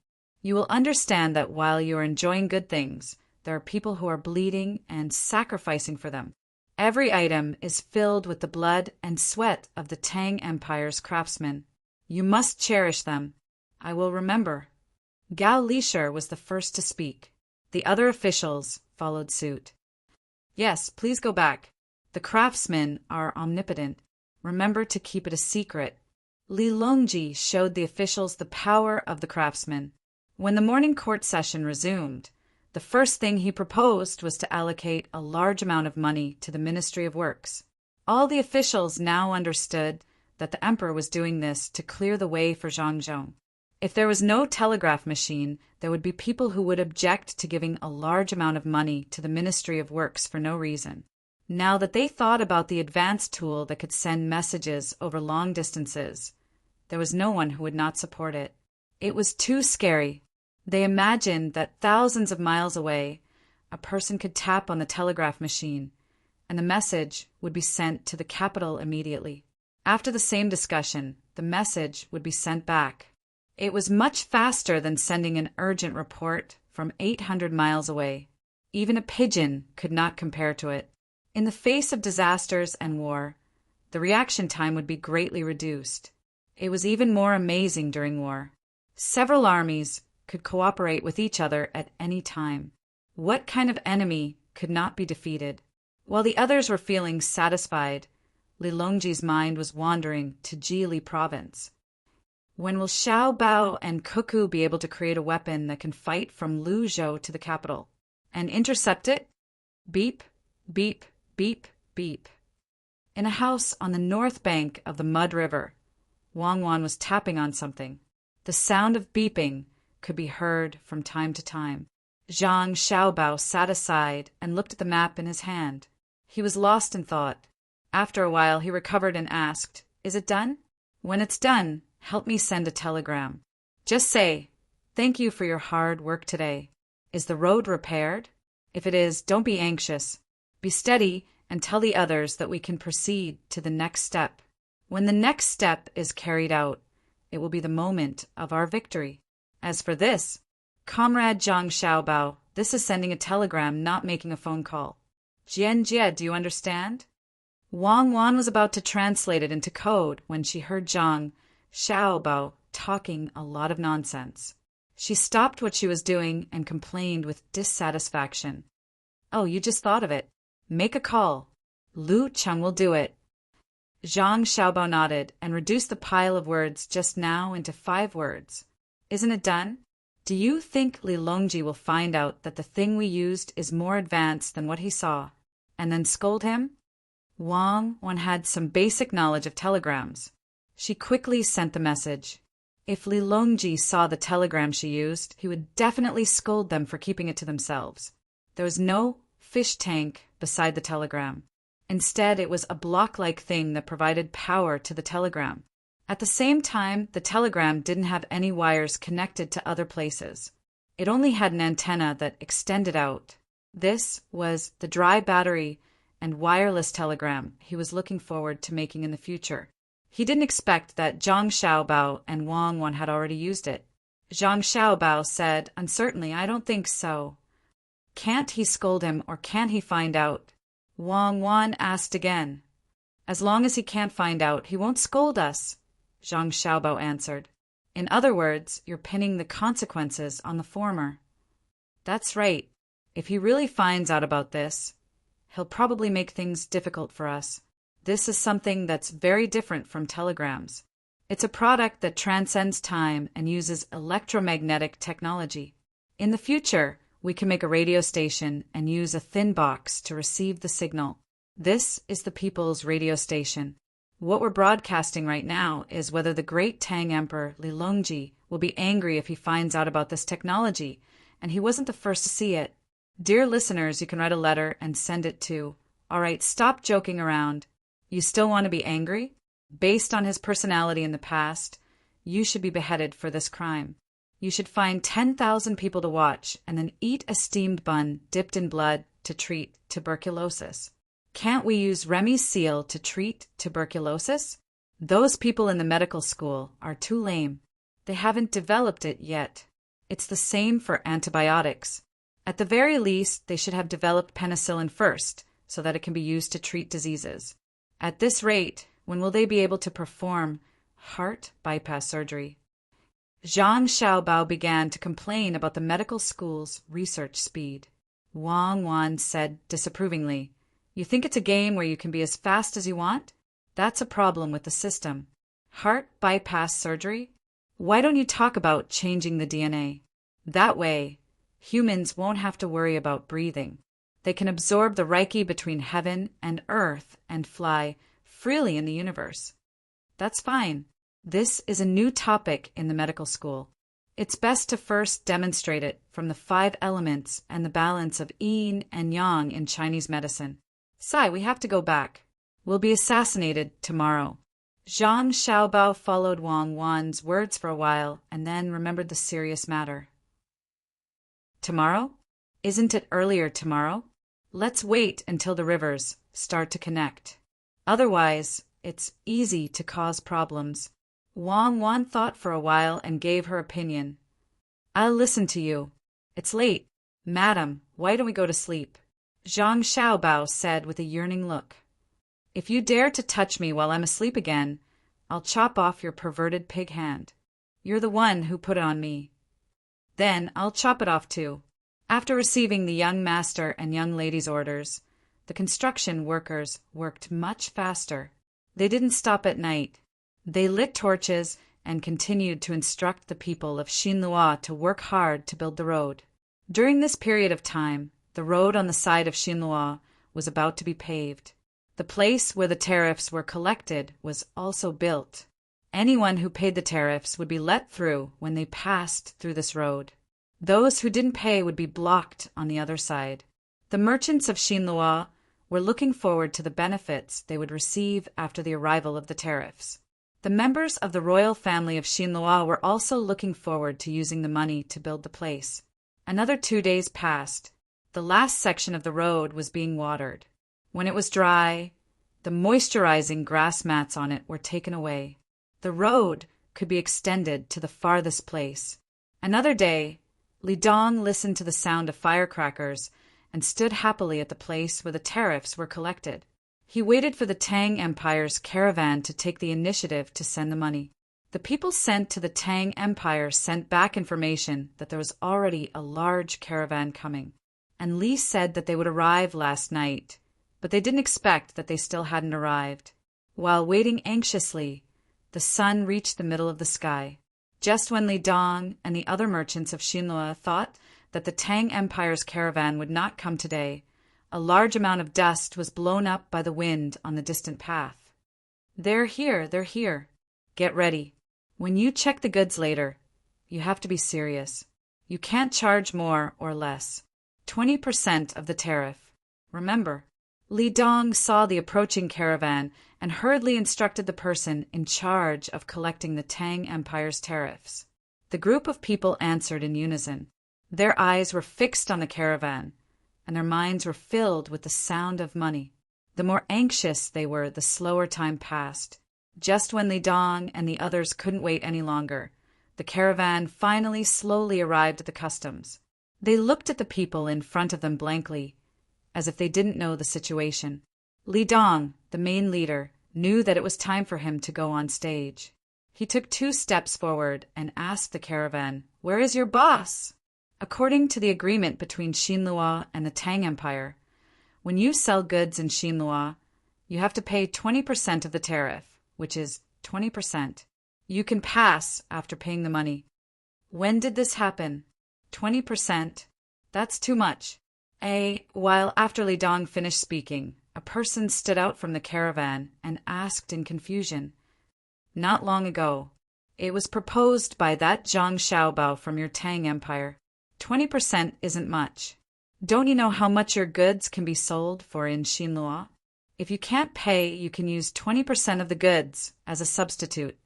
You will understand that while you are enjoying good things, there are people who are bleeding and sacrificing for them. Every item is filled with the blood and sweat of the Tang Empire's craftsmen. You must cherish them. I will remember." Gao Lisher was the first to speak. The other officials followed suit. "Yes, please go back. The craftsmen are omnipotent. Remember to keep it a secret." Li Longji showed the officials the power of the craftsmen. When the morning court session resumed, the first thing he proposed was to allocate a large amount of money to the Ministry of Works. All the officials now understood that the emperor was doing this to clear the way for Zhangzhou. If there was no telegraph machine, there would be people who would object to giving a large amount of money to the Ministry of Works for no reason. Now that they thought about the advanced tool that could send messages over long distances, there was no one who would not support it. It was too scary. They imagined that thousands of miles away, a person could tap on the telegraph machine, and the message would be sent to the capital immediately. After the same discussion, the message would be sent back. It was much faster than sending an urgent report from 800 miles away. Even a pigeon could not compare to it. In the face of disasters and war, the reaction time would be greatly reduced. It was even more amazing during war. Several armies could cooperate with each other at any time. What kind of enemy could not be defeated? While the others were feeling satisfied, Lilongji's mind was wandering to Jili province. When will Xiao Bao and Cuckoo be able to create a weapon that can fight from Luzhou to the capital and intercept it? Beep, beep, beep, beep. In a house on the north bank of the Mud River, Wang Wan was tapping on something. The sound of beeping could be heard from time to time. Zhang Xiaobao sat aside and looked at the map in his hand. He was lost in thought. After a while, he recovered and asked, "Is it done? When it's done, help me send a telegram. Just say, 'Thank you for your hard work today.' Is the road repaired? If it is, don't be anxious. Be steady and tell the others that we can proceed to the next step. When the next step is carried out, it will be the moment of our victory. As for this, Comrade Zhang Xiaobao, this is sending a telegram, not making a phone call. Jianjie, do you understand?" Wang Wan was about to translate it into code when she heard Zhang Xiaobao talking a lot of nonsense. She stopped what she was doing and complained with dissatisfaction. "Oh, you just thought of it. Make a call. Lu Cheng will do it." Zhang Xiaobao nodded and reduced the pile of words just now into 5 words. "Isn't it done? Do you think Li Longji will find out that the thing we used is more advanced than what he saw, and then scold him?" Wang Wan had some basic knowledge of telegrams. She quickly sent the message. If Li Longji saw the telegram she used, he would definitely scold them for keeping it to themselves. There was no fish tank beside the telegram. Instead, it was a block-like thing that provided power to the telegram. At the same time, the telegram didn't have any wires connected to other places. It only had an antenna that extended out. This was the dry battery and wireless telegram he was looking forward to making in the future. He didn't expect that Zhang Xiaobao and Wang Wan had already used it. Zhang Xiaobao said uncertainly, "I don't think so." Can't he scold him, or can he find out? Wang Wan asked again. "As long as he can't find out, he won't scold us," Zhang Xiaobao answered. "In other words, you're pinning the consequences on the former." "That's right. If he really finds out about this, he'll probably make things difficult for us. This is something that's very different from telegrams. It's a product that transcends time and uses electromagnetic technology. In the future, we can make a radio station and use a thin box to receive the signal. This is the people's radio station. What we're broadcasting right now is whether the great Tang Emperor Li Longji will be angry if he finds out about this technology, and he wasn't the first to see it. Dear listeners, you can write a letter and send it to, all right, stop joking around. You still want to be angry? Based on his personality in the past, you should be beheaded for this crime. You should find 10,000 people to watch and then eat a steamed bun dipped in blood to treat tuberculosis. Can't we use Remy's seal to treat tuberculosis? Those people in the medical school are too lame. They haven't developed it yet. It's the same for antibiotics. At the very least, they should have developed penicillin first, so that it can be used to treat diseases. At this rate, when will they be able to perform heart bypass surgery? Zhang Xiaobao began to complain about the medical school's research speed. Wang Wan said disapprovingly, "You think it's a game where you can be as fast as you want? That's a problem with the system. Heart bypass surgery? Why don't you talk about changing the DNA? That way, humans won't have to worry about breathing. They can absorb the Reiki between heaven and earth and fly freely in the universe." "That's fine. This is a new topic in the medical school. It's best to first demonstrate it from the 5 elements and the balance of yin and yang in Chinese medicine. Sai, we have to go back. We'll be assassinated tomorrow. Zhang Xiaobao followed Wang Wan's words for a while and then remembered the serious matter. Tomorrow? Isn't it earlier tomorrow? Let's wait until the rivers start to connect. Otherwise, it's easy to cause problems. Wang Wan thought for a while and gave her opinion. I'll listen to you. It's late. Madam, why don't we go to sleep? Zhang Xiaobao said with a yearning look. If you dare to touch me while I'm asleep again, I'll chop off your perverted pig hand. You're the one who put it on me. Then I'll chop it off too. After receiving the young master and young lady's orders, the construction workers worked much faster. They didn't stop at night. They lit torches and continued to instruct the people of Xinlua to work hard to build the road. During this period of time, the road on the side of Xinlua was about to be paved. The place where the tariffs were collected was also built. Anyone who paid the tariffs would be let through when they passed through this road. Those who didn't pay would be blocked on the other side. The merchants of Xinlua were looking forward to the benefits they would receive after the arrival of the tariffs. The members of the royal family of Xinlua were also looking forward to using the money to build the place. Another 2 days passed. The last section of the road was being watered. When it was dry, the moisturizing grass mats on it were taken away. The road could be extended to the farthest place. Another day, Li Dong listened to the sound of firecrackers and stood happily at the place where the tariffs were collected. He waited for the Tang Empire's caravan to take the initiative to send the money. The people sent to the Tang Empire sent back information that there was already a large caravan coming, and Li said that they would arrive last night, but they didn't expect that they still hadn't arrived. While waiting anxiously, the sun reached the middle of the sky. Just when Li Dong and the other merchants of Xinlua thought that the Tang Empire's caravan would not come today, a large amount of dust was blown up by the wind on the distant path. They're here. Get ready. When you check the goods later, you have to be serious. You can't charge more or less. 20% of the tariff. Remember. Li Dong saw the approaching caravan and hurriedly instructed the person in charge of collecting the Tang Empire's tariffs. The group of people answered in unison. Their eyes were fixed on the caravan, and their minds were filled with the sound of money. The more anxious they were, the slower time passed. Just when Li Dong and the others couldn't wait any longer, the caravan finally slowly arrived at the customs. They looked at the people in front of them blankly, as if they didn't know the situation. Li Dong, the main leader, knew that it was time for him to go on stage. He took 2 steps forward and asked the caravan, "Where is your boss?" According to the agreement between Xinlua and the Tang Empire, when you sell goods in Xinlua, you have to pay 20% of the tariff, which is 20%. You can pass after paying the money. When did this happen? 20%? That's too much. While after Li Dong finished speaking, a person stood out from the caravan and asked in confusion, "Not long ago. It was proposed by that Zhang Xiaobao from your Tang Empire. 20% isn't much. Don't you know how much your goods can be sold for in Xinlua? If you can't pay, you can use 20% of the goods as a substitute."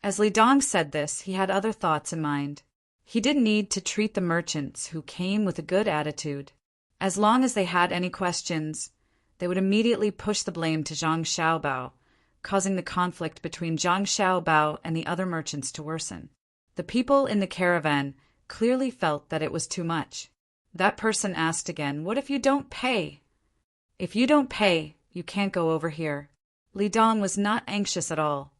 As Li Dong said this, he had other thoughts in mind. He didn't need to treat the merchants who came with a good attitude. As long as they had any questions, they would immediately push the blame to Zhang Xiaobao, causing the conflict between Zhang Xiaobao and the other merchants to worsen. The people in the caravan clearly felt that it was too much. That person asked again, "What if you don't pay?" "If you don't pay, you can't go over here." Li Dong was not anxious at all.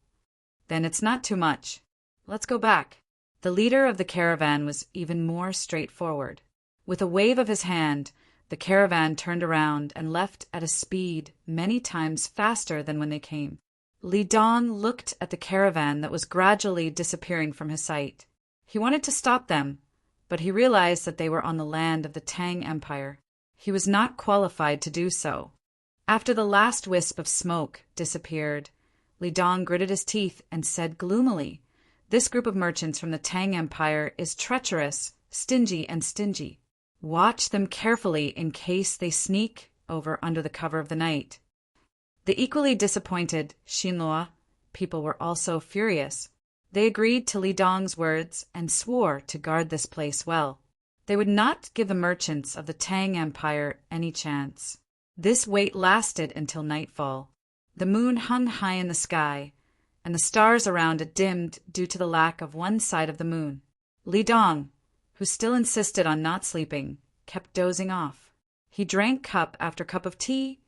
"Then it's not too much. Let's go back." The leader of the caravan was even more straightforward. With a wave of his hand, the caravan turned around and left at a speed many times faster than when they came. Li Dong looked at the caravan that was gradually disappearing from his sight. He wanted to stop them, but he realized that they were on the land of the Tang Empire. He was not qualified to do so. After the last wisp of smoke disappeared, Li Dong gritted his teeth and said gloomily, "This group of merchants from the Tang Empire is treacherous, stingy. Watch them carefully in case they sneak over under the cover of the night. The equally disappointed Xinluo people were also furious. They agreed to Li Dong's words and swore to guard this place well. They would not give the merchants of the Tang Empire any chance. This wait lasted until nightfall. The moon hung high in the sky, and the stars around it dimmed due to the lack of one side of the moon. Li Dong, who still insisted on not sleeping, kept dozing off. He drank cup after cup of tea,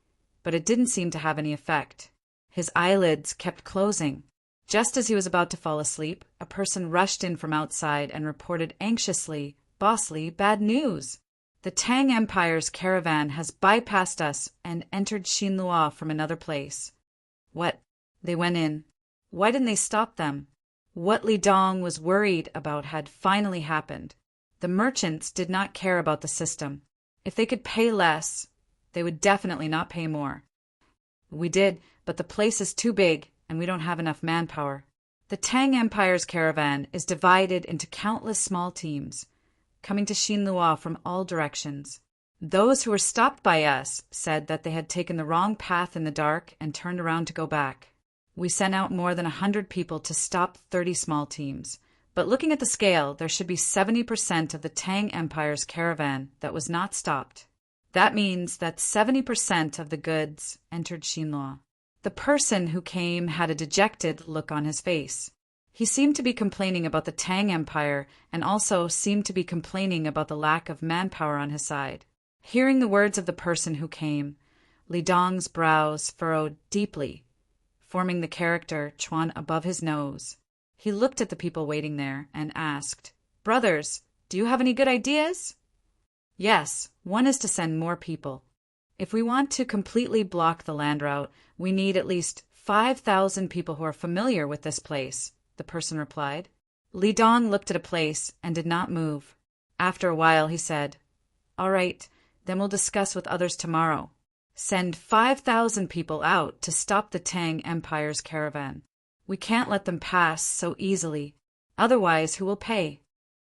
but it didn't seem to have any effect. His eyelids kept closing. Just as he was about to fall asleep, a person rushed in from outside and reported anxiously, "Boss Li, bad news! The Tang Empire's caravan has bypassed us and entered Xinluo from another place." What? They went in. Why didn't they stop them? What Li Dong was worried about had finally happened. The merchants did not care about the system. If they could pay less, they would definitely not pay more. "We did, but the place is too big, and we don't have enough manpower. The Tang Empire's caravan is divided into countless small teams, coming to Xinluo from all directions. Those who were stopped by us said that they had taken the wrong path in the dark and turned around to go back. We sent out more than 100 people to stop 30 small teams, but looking at the scale, there should be 70% of the Tang Empire's caravan that was not stopped. That means that 70% of the goods entered Xinluo." The person who came had a dejected look on his face. He seemed to be complaining about the Tang Empire and also seemed to be complaining about the lack of manpower on his side. Hearing the words of the person who came, Li Dong's brows furrowed deeply, forming the character Chuan above his nose. He looked at the people waiting there and asked, "Brothers, do you have any good ideas?" "Yes, one is to send more people. If we want to completely block the land route, we need at least 5,000 people who are familiar with this place," the person replied. Li Dong looked at a place and did not move. After a while, he said, "All right, then we'll discuss with others tomorrow. Send 5,000 people out to stop the Tang Empire's caravan. We can't let them pass so easily. Otherwise, who will pay?"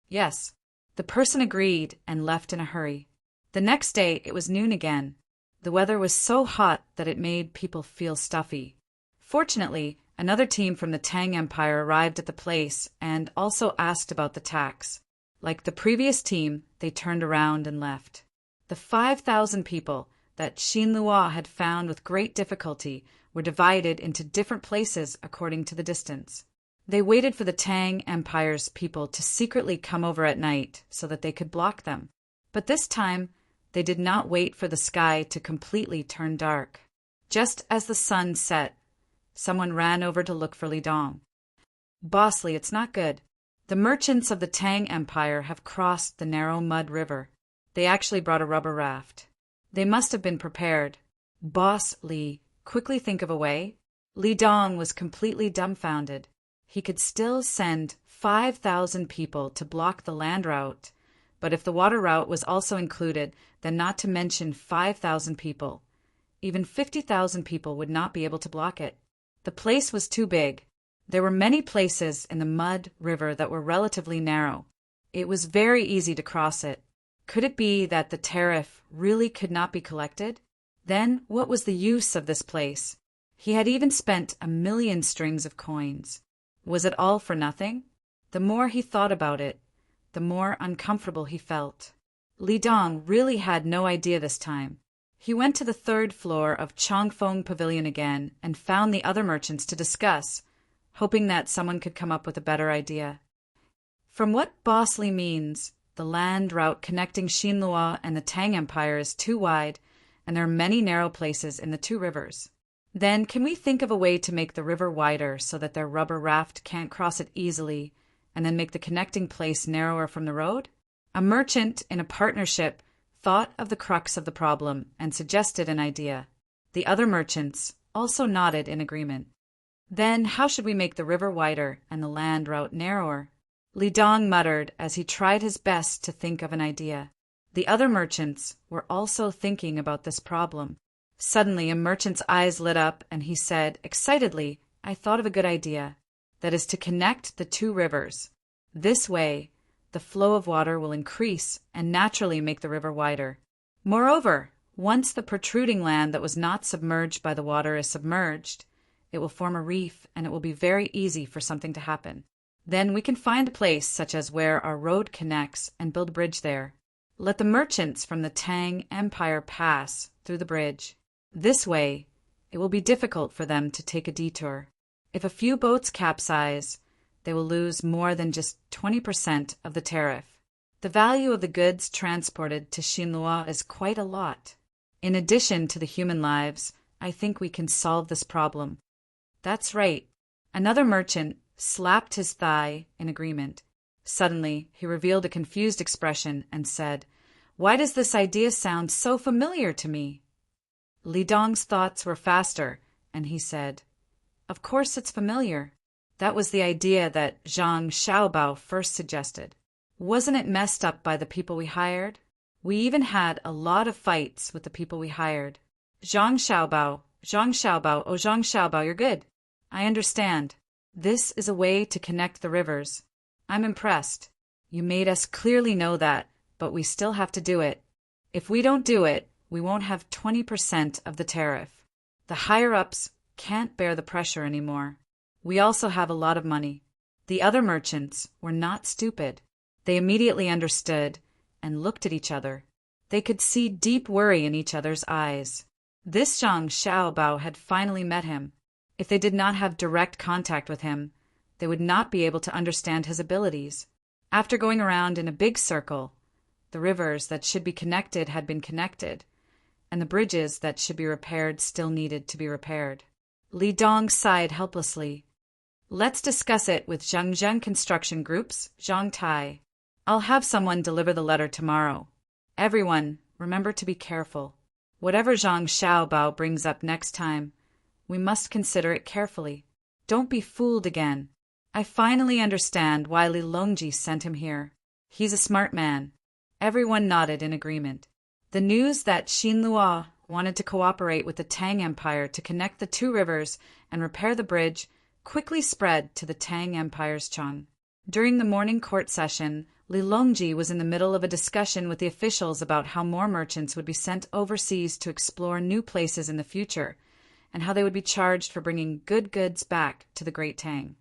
"Yes." The person agreed and left in a hurry. The next day, it was noon again. The weather was so hot that it made people feel stuffy. Fortunately, another team from the Tang Empire arrived at the place and also asked about the tax. Like the previous team, they turned around and left. The 5,000 people that Xinluo had found with great difficulty were divided into different places according to the distance. They waited for the Tang Empire's people to secretly come over at night so that they could block them. But this time, they did not wait for the sky to completely turn dark. Just as the sun set, someone ran over to look for Li Dong. "Boss Li, it's not good. The merchants of the Tang Empire have crossed the narrow mud river. They actually brought a rubber raft. They must have been prepared. Boss Li, quickly think of a way." Li Dong was completely dumbfounded. He could still send 5,000 people to block the land route, but if the water route was also included, then not to mention 5,000 people. Even 50,000 people would not be able to block it. The place was too big. There were many places in the mud river that were relatively narrow. It was very easy to cross it. Could it be that the tariff really could not be collected? Then what was the use of this place? He had even spent 1,000,000 strings of coins. Was it all for nothing? The more he thought about it, the more uncomfortable he felt. Li Dong really had no idea this time. He went to the 3rd floor of Chongfeng Pavilion again and found the other merchants to discuss, hoping that someone could come up with a better idea. From what Boss Li means, the land route connecting Xinluo and the Tang Empire is too wide, and there are many narrow places in the 2 rivers. Then can we think of a way to make the river wider so that their rubber raft can't cross it easily, and then make the connecting place narrower from the road? A merchant in a partnership thought of the crux of the problem and suggested an idea. The other merchants also nodded in agreement. Then how should we make the river wider and the land route narrower? Li Dong muttered as he tried his best to think of an idea. The other merchants were also thinking about this problem. Suddenly, a merchant's eyes lit up and he said excitedly, "I thought of a good idea. That is to connect the 2 rivers. This way, the flow of water will increase and naturally make the river wider. Moreover, Once the protruding land that was not submerged by the water is submerged, it will form a reef and it will be very easy for something to happen. Then we can find a place such as where our road connects and build a bridge there. Let the merchants from the Tang Empire pass through the bridge. This way, it will be difficult for them to take a detour. If a few boats capsize, they will lose more than just 20% of the tariff. The value of the goods transported to Xinlua is quite a lot. In addition to the human lives, I think we can solve this problem. That's right. Another merchant slapped his thigh in agreement. Suddenly, he revealed a confused expression and said, "Why does this idea sound so familiar to me?" Li Dong's thoughts were faster, and he said, "Of course it's familiar. That was the idea that Zhang Xiaobao first suggested. Wasn't it messed up by the people we hired? We even had a lot of fights with the people we hired. Zhang Xiaobao, oh Zhang Xiaobao, you're good. I understand. This is a way to connect the rivers. I'm impressed. You made us clearly know that, but we still have to do it. If we don't do it, we won't have 20% of the tariff. The higher-ups can't bear the pressure anymore. We also have a lot of money." The other merchants were not stupid. They immediately understood and looked at each other. They could see deep worry in each other's eyes. This Zhang Xiaobao had finally met him. If they did not have direct contact with him, they would not be able to understand his abilities. After going around in a big circle, the rivers that should be connected had been connected, and the bridges that should be repaired still needed to be repaired. Li Dong sighed helplessly. "Let's discuss it with Zhangzheng construction groups, Zhang Tai. I'll have someone deliver the letter tomorrow. Everyone, remember to be careful. Whatever Zhang Xiaobao brings up next time, we must consider it carefully. Don't be fooled again. I finally understand why Li Longji sent him here. He's a smart man." Everyone nodded in agreement. The news that Xinlua wanted to cooperate with the Tang Empire to connect the two rivers and repair the bridge quickly spread to the Tang Empire's Chang. During the morning court session, Li Longji was in the middle of a discussion with the officials about how more merchants would be sent overseas to explore new places in the future, and how they would be charged for bringing good goods back to the Great Tang.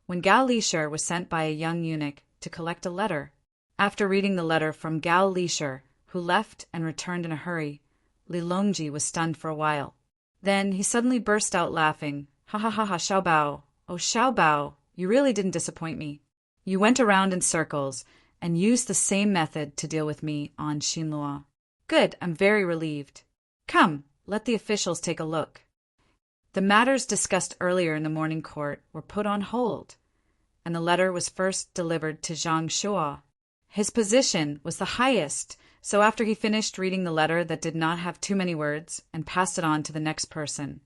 When Gao Lishur was sent by a young eunuch to collect a letter. After reading the letter from Gao Lishur, who left and returned in a hurry, Li Longji was stunned for a while. Then he suddenly burst out laughing. "Ha ha ha ha, Xiaobao. Oh, Xiaobao, you really didn't disappoint me. You went around in circles and used the same method to deal with me on Xinlua. Good, I'm very relieved. Come, let the officials take a look." The matters discussed earlier in the morning court were put on hold, and the letter was first delivered to Zhang Shua. His position was the highest, so after he finished reading the letter that did not have too many words and passed it on to the next person,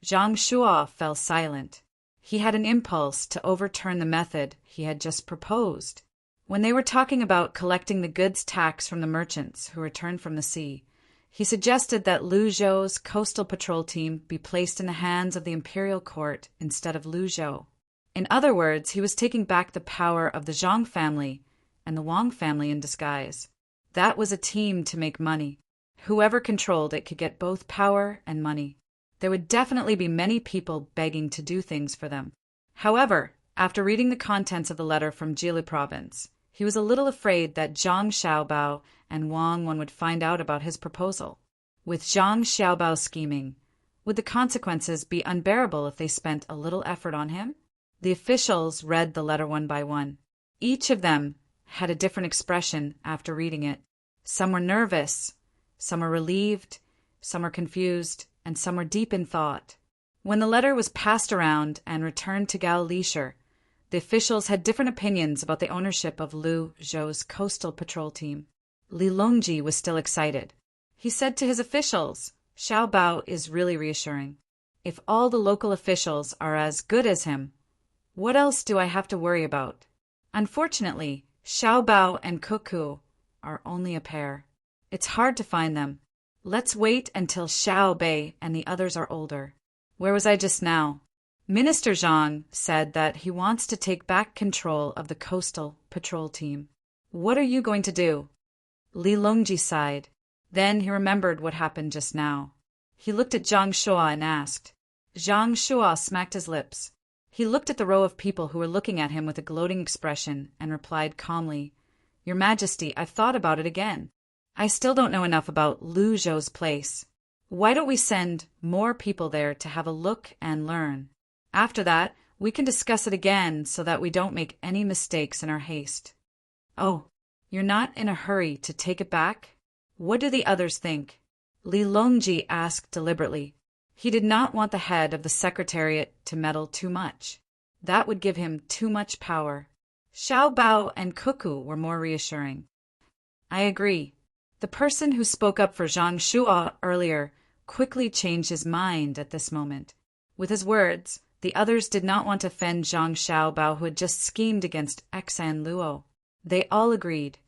Zhang Shua fell silent. He had an impulse to overturn the method he had just proposed. When they were talking about collecting the goods tax from the merchants who returned from the sea, he suggested that Lu Zhou's coastal patrol team be placed in the hands of the imperial court instead of Lu Zhou. In other words, he was taking back the power of the Zhang family and the Wang family in disguise. That was a team to make money. Whoever controlled it could get both power and money. There would definitely be many people begging to do things for them. However, after reading the contents of the letter from Jili province, he was a little afraid that Zhang Xiaobao and Wang Wen would find out about his proposal. With Zhang Xiaobao scheming, would the consequences be unbearable if they spent a little effort on him? The officials read the letter one by one. Each of them had a different expression after reading it. Some were nervous, some were relieved, some were confused, and some were deep in thought. When the letter was passed around and returned to Gao Lishur, the officials had different opinions about the ownership of Lu Zhou's coastal patrol team. Li Longji was still excited. He said to his officials, "Xiaobao is really reassuring. If all the local officials are as good as him, what else do I have to worry about? Unfortunately, Xiaobao and Cuckoo are only a pair. It's hard to find them. Let's wait until Xiao Bei and the others are older." Where was I just now? Minister Zhang said that he wants to take back control of the coastal patrol team. What are you going to do? Li Longji sighed. Then he remembered what happened just now. He looked at Zhang Shuo and asked. Zhang Shuo smacked his lips. He looked at the row of people who were looking at him with a gloating expression and replied calmly, Your Majesty, I've thought about it again. I still don't know enough about Lu Zhou's place. Why don't we send more people there to have a look and learn? After that, we can discuss it again so that we don't make any mistakes in our haste. Oh, you're not in a hurry to take it back? What do the others think? Li Longji asked deliberately. He did not want the head of the Secretariat to meddle too much. That would give him too much power. Xiao Bao and Cuckoo were more reassuring. I agree. The person who spoke up for Zhang Shuo earlier quickly changed his mind at this moment. With his words, the others did not want to offend Zhang Xiao Bao, who had just schemed against Xan Luo. They all agreed.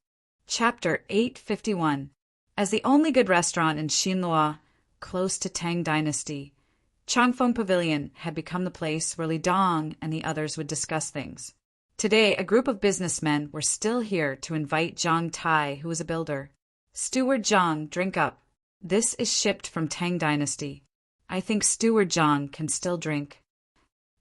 Chapter 851. As the only good restaurant in Xinlua, close to Tang Dynasty, Changfeng Pavilion had become the place where Li Dong and the others would discuss things. Today, a group of businessmen were still here to invite Zhang Tai, who was a builder. Steward Zhang, drink up. This is shipped from Tang Dynasty. I think Steward Zhang can still drink.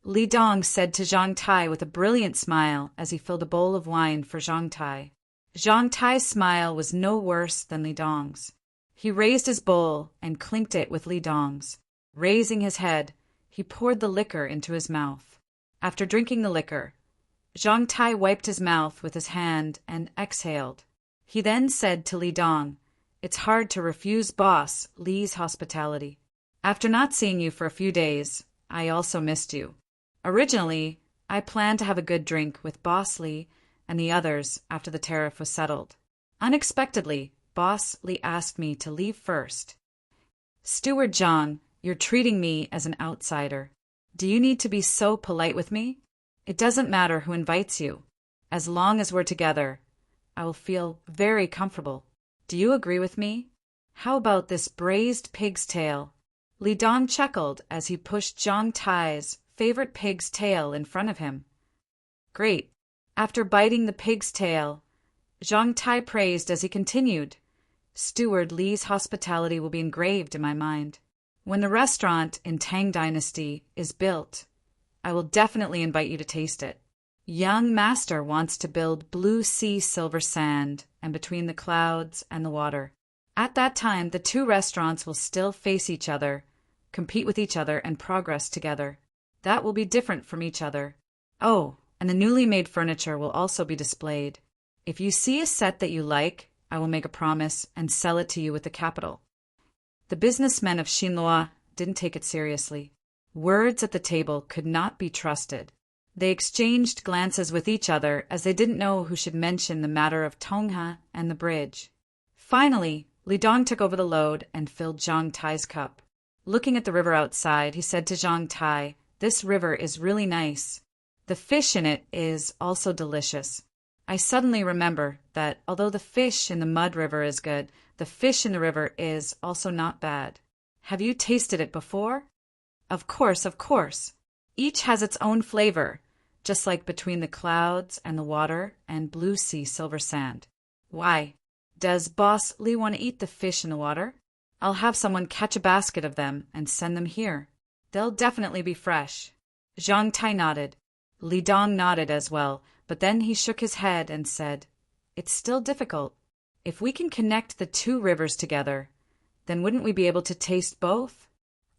Li Dong said to Zhang Tai with a brilliant smile as he filled a bowl of wine for Zhang Tai. Zhang Tai's smile was no worse than Li Dong's. He raised his bowl and clinked it with Li Dong's. Raising his head, he poured the liquor into his mouth. After drinking the liquor, Zhang Tai wiped his mouth with his hand and exhaled. He then said to Li Dong, It's hard to refuse Boss Li's hospitality. After not seeing you for a few days, I also missed you. Originally, I planned to have a good drink with Boss Li and the others after the tariff was settled. Unexpectedly, Boss Li asked me to leave first. Steward Zhang, you're treating me as an outsider. Do you need to be so polite with me? It doesn't matter who invites you. As long as we're together, I will feel very comfortable. Do you agree with me? How about this braised pig's tail? Li Dong chuckled as he pushed Zhang Tai's favorite pig's tail in front of him. Great. After biting the pig's tail, Zhang Tai praised as he continued, Steward Li's hospitality will be engraved in my mind. When the restaurant in Tang Dynasty is built, I will definitely invite you to taste it. Young Master wants to build blue sea silver sand and between the clouds and the water. At that time, the two restaurants will still face each other, compete with each other, and progress together. That will be different from each other. Oh, and the newly made furniture will also be displayed. If you see a set that you like, I will make a promise and sell it to you with the capital. The businessmen of Xinlua didn't take it seriously. Words at the table could not be trusted. They exchanged glances with each other as they didn't know who should mention the matter of Tongha and the bridge. Finally, Li Dong took over the load and filled Zhang Tai's cup. Looking at the river outside, he said to Zhang Tai, This river is really nice. The fish in it is also delicious. I suddenly remember that although the fish in the mud river is good, the fish in the river is also not bad. Have you tasted it before? Of course, of course. Each has its own flavor, just like between the clouds and the water and blue sea silver sand. Why? Does Boss Li want to eat the fish in the water? I'll have someone catch a basket of them and send them here. They'll definitely be fresh. Zhang Tai nodded. Li Dong nodded as well, but then he shook his head and said, It's still difficult. If we can connect the two rivers together, then wouldn't we be able to taste both?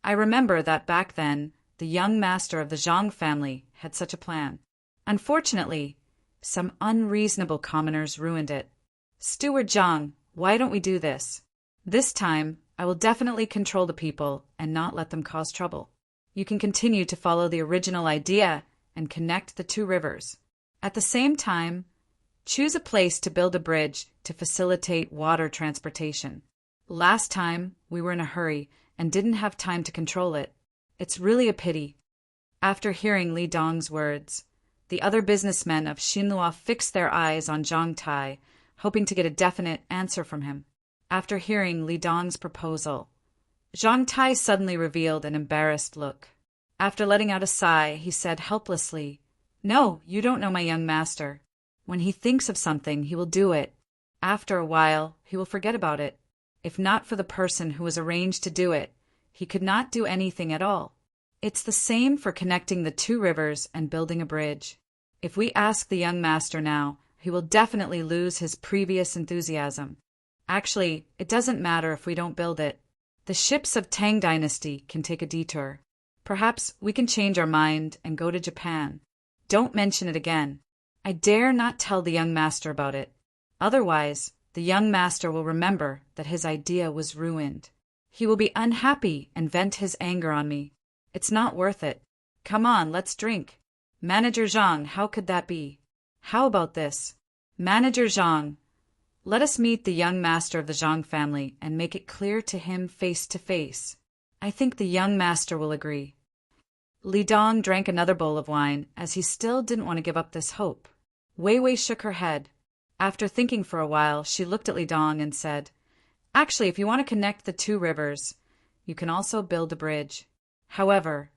I remember that back then, the young master of the Zhang family had such a plan. Unfortunately, some unreasonable commoners ruined it. Steward Zhang, why don't we do this? This time, I will definitely control the people and not let them cause trouble. You can continue to follow the original idea and connect the two rivers. At the same time, choose a place to build a bridge to facilitate water transportation. Last time, we were in a hurry and didn't have time to control it. It's really a pity. After hearing Li Dong's words, the other businessmen of Xinlua fixed their eyes on Zhang Tai, hoping to get a definite answer from him. After hearing Li Dong's proposal, Zhang Tai suddenly revealed an embarrassed look. After letting out a sigh, he said helplessly, No, you don't know my young master. When he thinks of something, he will do it. After a while, he will forget about it. If not for the person who was arranged to do it, he could not do anything at all. It's the same for connecting the two rivers and building a bridge. If we ask the young master now, he will definitely lose his previous enthusiasm. Actually, it doesn't matter if we don't build it. The ships of Tang dynasty can take a detour. Perhaps we can change our mind and go to Japan. Don't mention it again. I dare not tell the young master about it. Otherwise, the young master will remember that his idea was ruined. He will be unhappy and vent his anger on me. It's not worth it. Come on, let's drink. Manager Zhang, how could that be? How about this? Manager Zhang, let us meet the young master of the Zhang family and make it clear to him face to face. I think the young master will agree. Li Dong drank another bowl of wine, as he still didn't want to give up this hope. Wei Wei shook her head. After thinking for a while, she looked at Li Dong and said, Actually, if you want to connect the two rivers, you can also build a bridge. However,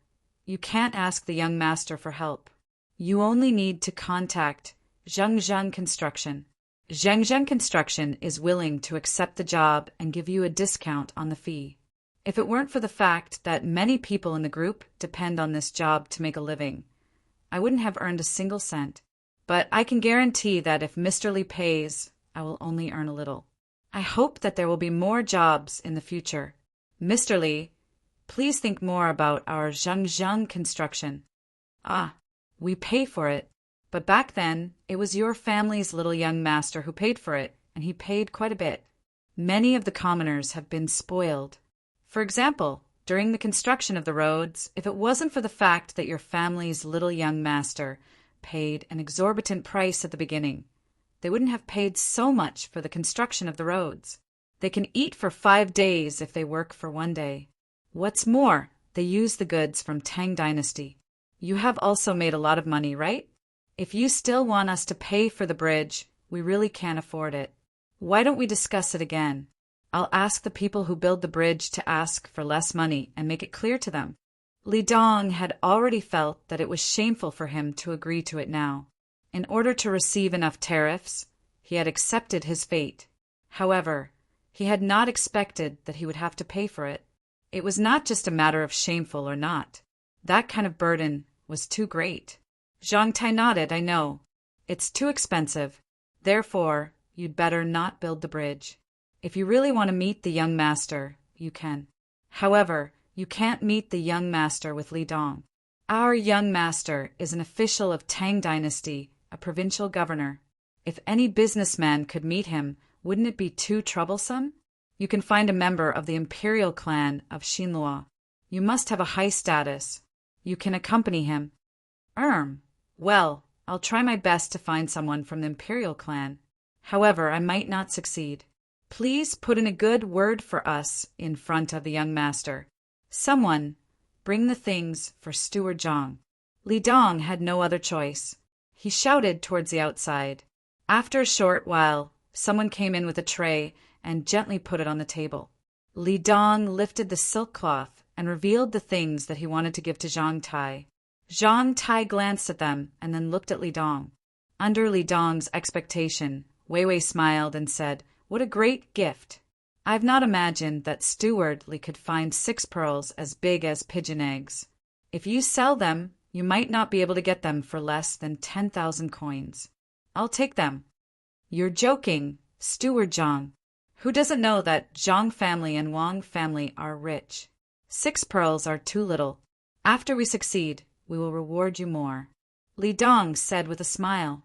you can't ask the young master for help. You only need to contact Zhengzheng Construction. Zhengzheng Construction is willing to accept the job and give you a discount on the fee. If it weren't for the fact that many people in the group depend on this job to make a living, I wouldn't have earned a single cent. But I can guarantee that if Mr. Li pays, I will only earn a little. I hope that there will be more jobs in the future. Mr. Li, please think more about our Zhengzheng Construction. Ah, we pay for it. But back then, it was your family's little young master who paid for it, and he paid quite a bit. Many of the commoners have been spoiled. For example, during the construction of the roads, if it wasn't for the fact that your family's little young master paid an exorbitant price at the beginning, they wouldn't have paid so much for the construction of the roads. They can eat for 5 days if they work for 1 day. What's more, they use the goods from Tang dynasty. You have also made a lot of money, right? If you still want us to pay for the bridge, we really can't afford it. Why don't we discuss it again? I'll ask the people who build the bridge to ask for less money and make it clear to them. Li Dong had already felt that it was shameful for him to agree to it now. In order to receive enough tariffs, he had accepted his fate. However, he had not expected that he would have to pay for it. It was not just a matter of shameful or not. That kind of burden was too great. Zhang Tai nodded, I know. It's too expensive. Therefore, you'd better not build the bridge. If you really want to meet the young master, you can. However, you can't meet the young master with Li Dong. Our young master is an official of Tang dynasty, a provincial governor. If any businessman could meet him, wouldn't it be too troublesome? You can find a member of the imperial clan of Xinluo. You must have a high status. You can accompany him. Well, I'll try my best to find someone from the imperial clan. However, I might not succeed. Please put in a good word for us in front of the young master. Someone, bring the things for Steward Zhang. Li Dong had no other choice. He shouted towards the outside. After a short while, someone came in with a tray and gently put it on the table. Li Dong lifted the silk cloth and revealed the things that he wanted to give to Zhang Tai. Zhang Tai glanced at them and then looked at Li Dong. Under Li Dong's expectation, Wei Wei smiled and said, What a great gift! I've not imagined that Steward Li could find 6 pearls as big as pigeon eggs. If you sell them, you might not be able to get them for less than 10,000 coins. I'll take them. You're joking, Steward Zhang. Who doesn't know that Zhang family and Wang family are rich? 6 pearls are too little. After we succeed, we will reward you more. Li Dong said with a smile.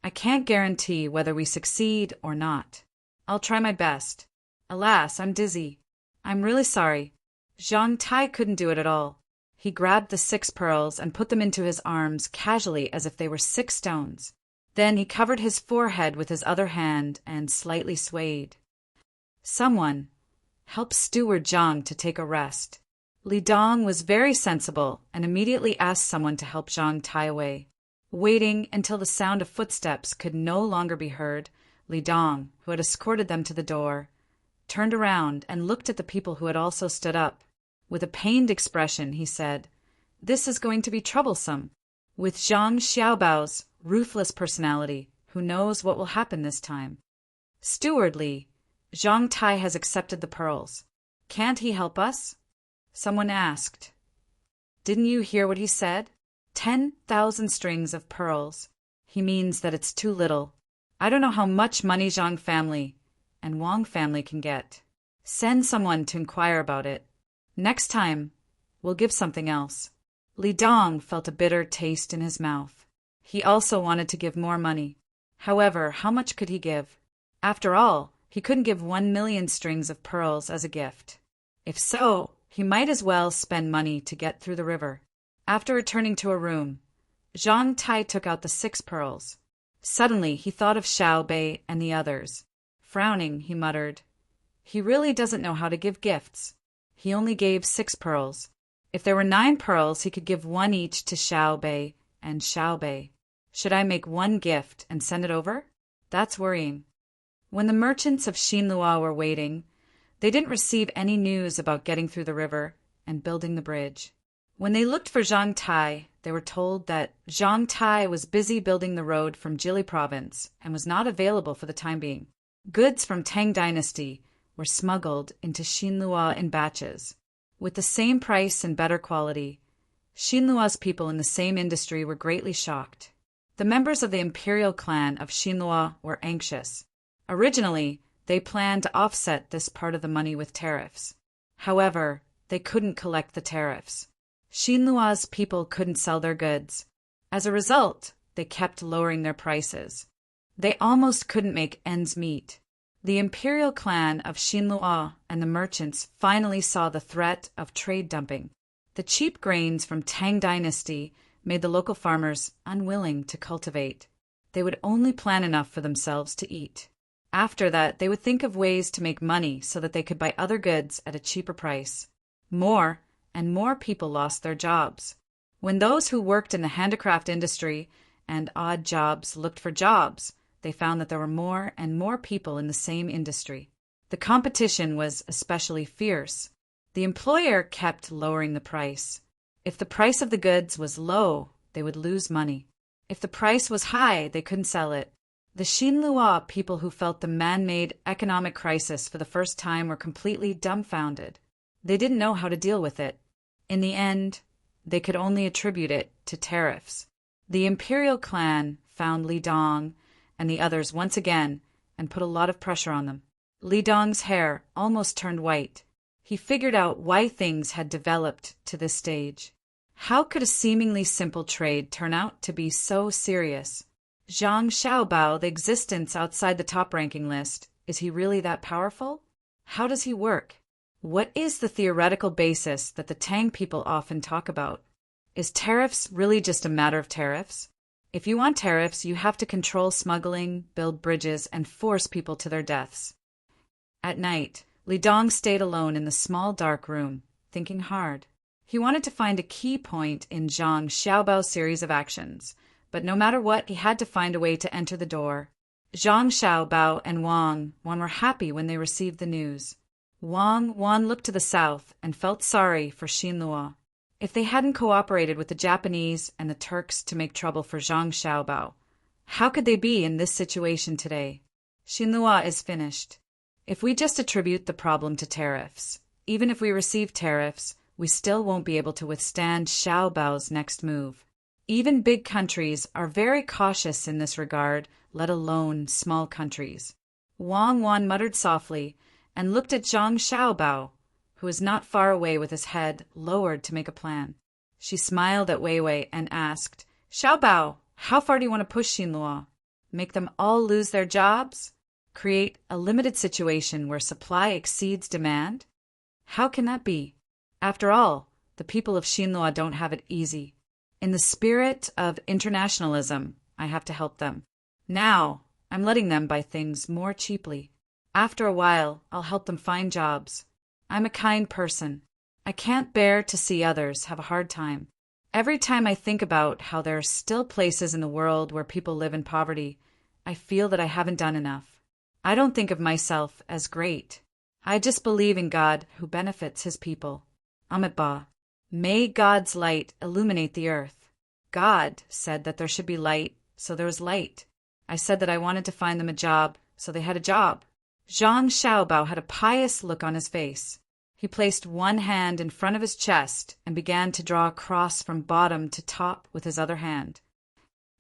I can't guarantee whether we succeed or not. I'll try my best. Alas, I'm dizzy. I'm really sorry. Zhang Tai couldn't do it at all. He grabbed the 6 pearls and put them into his arms casually as if they were 6 stones. Then he covered his forehead with his other hand and slightly swayed. Someone, help Steward Zhang to take a rest. Li Dong was very sensible and immediately asked someone to help Zhang Tai away. Waiting until the sound of footsteps could no longer be heard, Li Dong, who had escorted them to the door, turned around and looked at the people who had also stood up. With a pained expression, he said, This is going to be troublesome. With Zhang Xiaobao's ruthless personality, who knows what will happen this time? Steward Li, Zhang Tai has accepted the pearls. Can't he help us? Someone asked. Didn't you hear what he said? 10,000 strings of pearls. He means that it's too little. I don't know how much money Zhang family and Wang family can get. Send someone to inquire about it. Next time, we'll give something else. Li Dong felt a bitter taste in his mouth. He also wanted to give more money. However, how much could he give? After all, he couldn't give 1,000,000 strings of pearls as a gift. If so, he might as well spend money to get through the river. After returning to a room, Zhang Tai took out the 6 pearls. Suddenly, he thought of Xiao Bei and the others. Frowning, he muttered, "He really doesn't know how to give gifts." He only gave 6 pearls. If there were 9 pearls, he could give 1 each to Xiao Bei and Xiao Bei. Should I make 1 gift and send it over? That's worrying. When the merchants of Xinlua were waiting, they didn't receive any news about getting through the river and building the bridge. When they looked for Zhang Tai, they were told that Zhang Tai was busy building the road from Jili province and was not available for the time being. Goods from Tang dynasty were smuggled into Xinlua in batches. With the same price and better quality, Xinlua's people in the same industry were greatly shocked. The members of the imperial clan of Xinlua were anxious. Originally, they planned to offset this part of the money with tariffs. However, they couldn't collect the tariffs. Xinlua's people couldn't sell their goods. As a result, they kept lowering their prices. They almost couldn't make ends meet. The imperial clan of Xinlua and the merchants finally saw the threat of trade dumping. The cheap grains from Tang dynasty made the local farmers unwilling to cultivate. They would only plant enough for themselves to eat. After that, they would think of ways to make money so that they could buy other goods at a cheaper price. More and more people lost their jobs. When those who worked in the handicraft industry and odd jobs looked for jobs, they found that there were more and more people in the same industry. The competition was especially fierce. The employer kept lowering the price. If the price of the goods was low, they would lose money. If the price was high, they couldn't sell it. The Xinlua people who felt the man-made economic crisis for the first time were completely dumbfounded. They didn't know how to deal with it. In the end, they could only attribute it to tariffs. The imperial clan found Li Dong and the others once again and put a lot of pressure on them. Li Dong's hair almost turned white. He figured out why things had developed to this stage. How could a seemingly simple trade turn out to be so serious? Zhang Xiaobao, the existence outside the top-ranking list, is he really that powerful? How does he work? What is the theoretical basis that the Tang people often talk about? Is tariffs really just a matter of tariffs? If you want tariffs, you have to control smuggling, build bridges, and force people to their deaths. At night, Li Dong stayed alone in the small dark room, thinking hard. He wanted to find a key point in Zhang Xiaobao's series of actions, but no matter what, he had to find a way to enter the door. Zhang Xiaobao and Wang were happy when they received the news. Wang looked to the south and felt sorry for Xinlua. If they hadn't cooperated with the Japanese and the Turks to make trouble for Zhang Xiaobao, how could they be in this situation today? Xinlua is finished. If we just attribute the problem to tariffs, even if we receive tariffs, we still won't be able to withstand Xiaobao's next move. Even big countries are very cautious in this regard, let alone small countries. Wang muttered softly and looked at Zhang Xiaobao, who was not far away with his head lowered to make a plan. She smiled at Wei Wei and asked, "Xiaobao, how far do you want to push Xinlua? Make them all lose their jobs? Create a limited situation where supply exceeds demand? How can that be? After all, the people of Xinlua don't have it easy. In the spirit of internationalism, I have to help them. Now, I'm letting them buy things more cheaply. After a while, I'll help them find jobs. I'm a kind person. I can't bear to see others have a hard time. Every time I think about how there are still places in the world where people live in poverty, I feel that I haven't done enough. I don't think of myself as great. I just believe in God who benefits his people. Amit Ba. May God's light illuminate the earth. God said that there should be light, so there was light. I said that I wanted to find them a job, so they had a job. Zhang Xiaobao had a pious look on his face. He placed one hand in front of his chest and began to draw a cross from bottom to top with his other hand.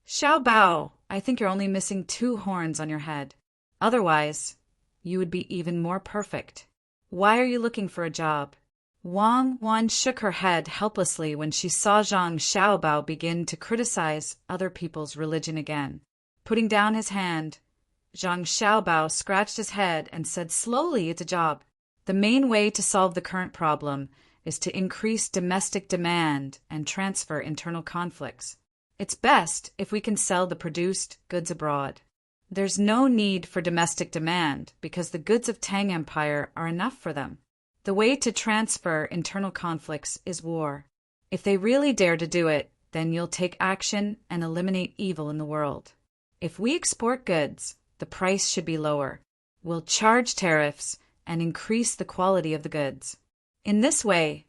Xiaobao, I think you're only missing 2 horns on your head. Otherwise, you would be even more perfect. Why are you looking for a job? Wang Wan shook her head helplessly when she saw Zhang Xiaobao begin to criticize other people's religion again. Putting down his hand, Zhang Xiaobao scratched his head and said slowly, it's a job. The main way to solve the current problem is to increase domestic demand and transfer internal conflicts. It's best if we can sell the produced goods abroad. There's no need for domestic demand because the goods of Tang Empire are enough for them. The way to transfer internal conflicts is war. If they really dare to do it, then you'll take action and eliminate evil in the world. If we export goods, the price should be lower. We'll charge tariffs and increase the quality of the goods. In this way,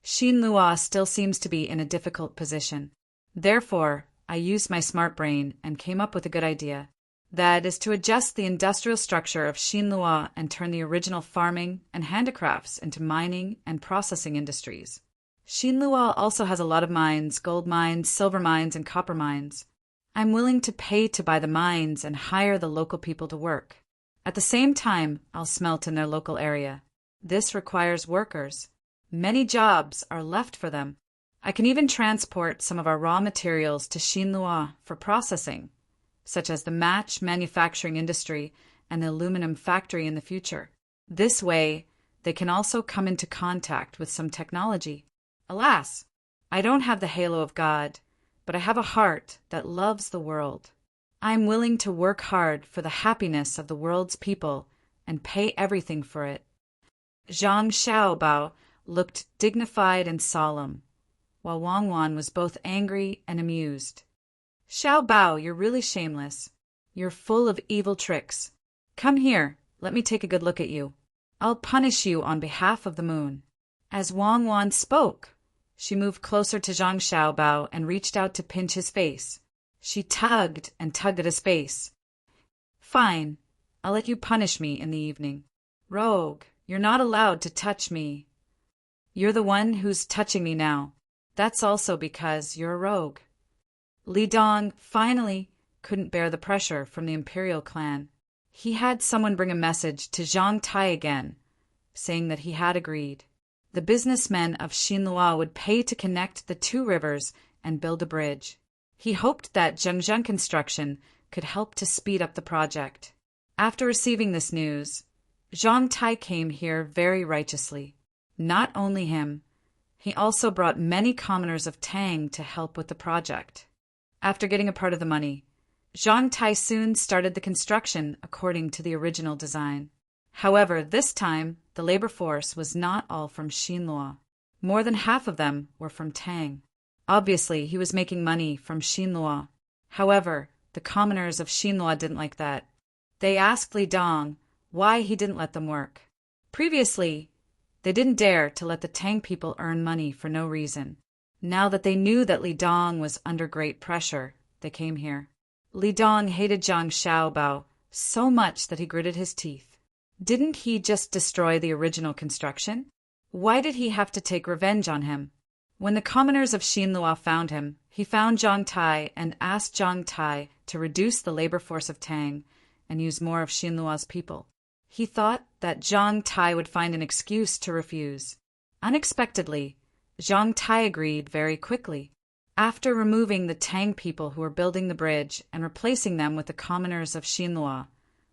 Xinlua still seems to be in a difficult position. Therefore, I used my smart brain and came up with a good idea. That is to adjust the industrial structure of Xinlua and turn the original farming and handicrafts into mining and processing industries. Xinlua also has a lot of mines, gold mines, silver mines, and copper mines. I'm willing to pay to buy the mines and hire the local people to work. At the same time, I'll smelt in their local area. This requires workers. Many jobs are left for them. I can even transport some of our raw materials to Xinlua for processing, such as the match manufacturing industry and the aluminum factory in the future. This way, they can also come into contact with some technology. Alas, I don't have the halo of God, but I have a heart that loves the world. I'm willing to work hard for the happiness of the world's people and pay everything for it. Zhang Xiaobao looked dignified and solemn, while Wang Wan was both angry and amused. Xiaobao, you're really shameless. You're full of evil tricks. Come here, let me take a good look at you. I'll punish you on behalf of the moon. As Wang Wan spoke, she moved closer to Zhang Xiaobao and reached out to pinch his face. She tugged and tugged at his face. Fine, I'll let you punish me in the evening. Rogue, you're not allowed to touch me. You're the one who's touching me now. That's also because you're a rogue. Li Dong finally couldn't bear the pressure from the imperial clan. He had someone bring a message to Zhang Tai again, saying that he had agreed. The businessmen of Xinlua would pay to connect the 2 rivers and build a bridge. He hoped that Zhengzheng Construction could help to speed up the project. After receiving this news, Zhang Tai came here very righteously. Not only him, he also brought many commoners of Tang to help with the project. After getting a part of the money, Zhang Tai soon started the construction according to the original design. However, this time, the labor force was not all from Xinlua. More than half of them were from Tang. Obviously, he was making money from Xinlua. However, the commoners of Xinlua didn't like that. They asked Li Dong why he didn't let them work. Previously, they didn't dare to let the Tang people earn money for no reason. Now that they knew that Li Dong was under great pressure, they came here. Li Dong hated Zhang Xiaobao so much that he gritted his teeth. Didn't he just destroy the original construction? Why did he have to take revenge on him? When the commoners of Xinlua found him, he found Zhang Tai and asked Zhang Tai to reduce the labor force of Tang and use more of Xinlua's people. He thought that Zhang Tai would find an excuse to refuse. Unexpectedly, Zhang Tai agreed very quickly. After removing the Tang people who were building the bridge and replacing them with the commoners of Xinlua,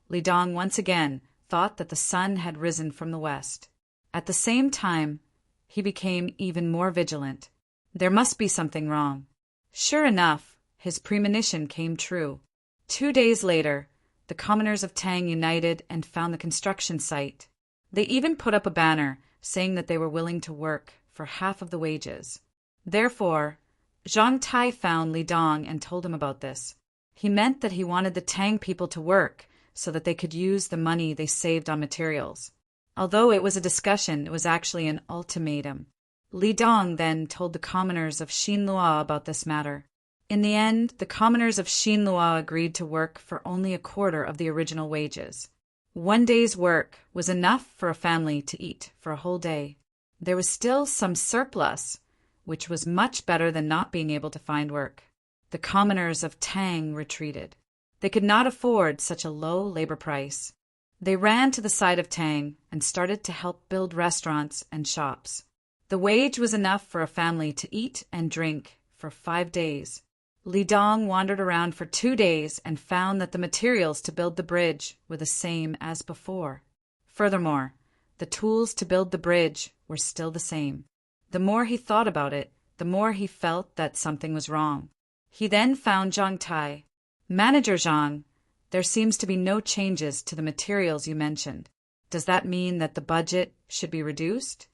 Li Dong once again thought that the sun had risen from the west. At the same time, he became even more vigilant. There must be something wrong. Sure enough, his premonition came true. 2 days later, the commoners of Tang united and found the construction site. They even put up a banner saying that they were willing to work for half of the wages. Therefore, Zhang Tai found Li Dong and told him about this. He meant that he wanted the Tang people to work so that they could use the money they saved on materials. Although it was a discussion, it was actually an ultimatum. Li Dong then told the commoners of Xinlua about this matter. In the end, the commoners of Xinlua agreed to work for only a quarter of the original wages. One day's work was enough for a family to eat for a whole day. There was still some surplus, which was much better than not being able to find work. The commoners of Tang retreated. They could not afford such a low labor price. They ran to the side of Tang and started to help build restaurants and shops. The wage was enough for a family to eat and drink for 5 days. Li Dong wandered around for 2 days and found that the materials to build the bridge were the same as before. Furthermore, the tools to build the bridge were still the same. The more he thought about it, the more he felt that something was wrong. He then found Zhang Tai. Manager Zhang, there seems to be no changes to the materials you mentioned. Does that mean that the budget should be reduced?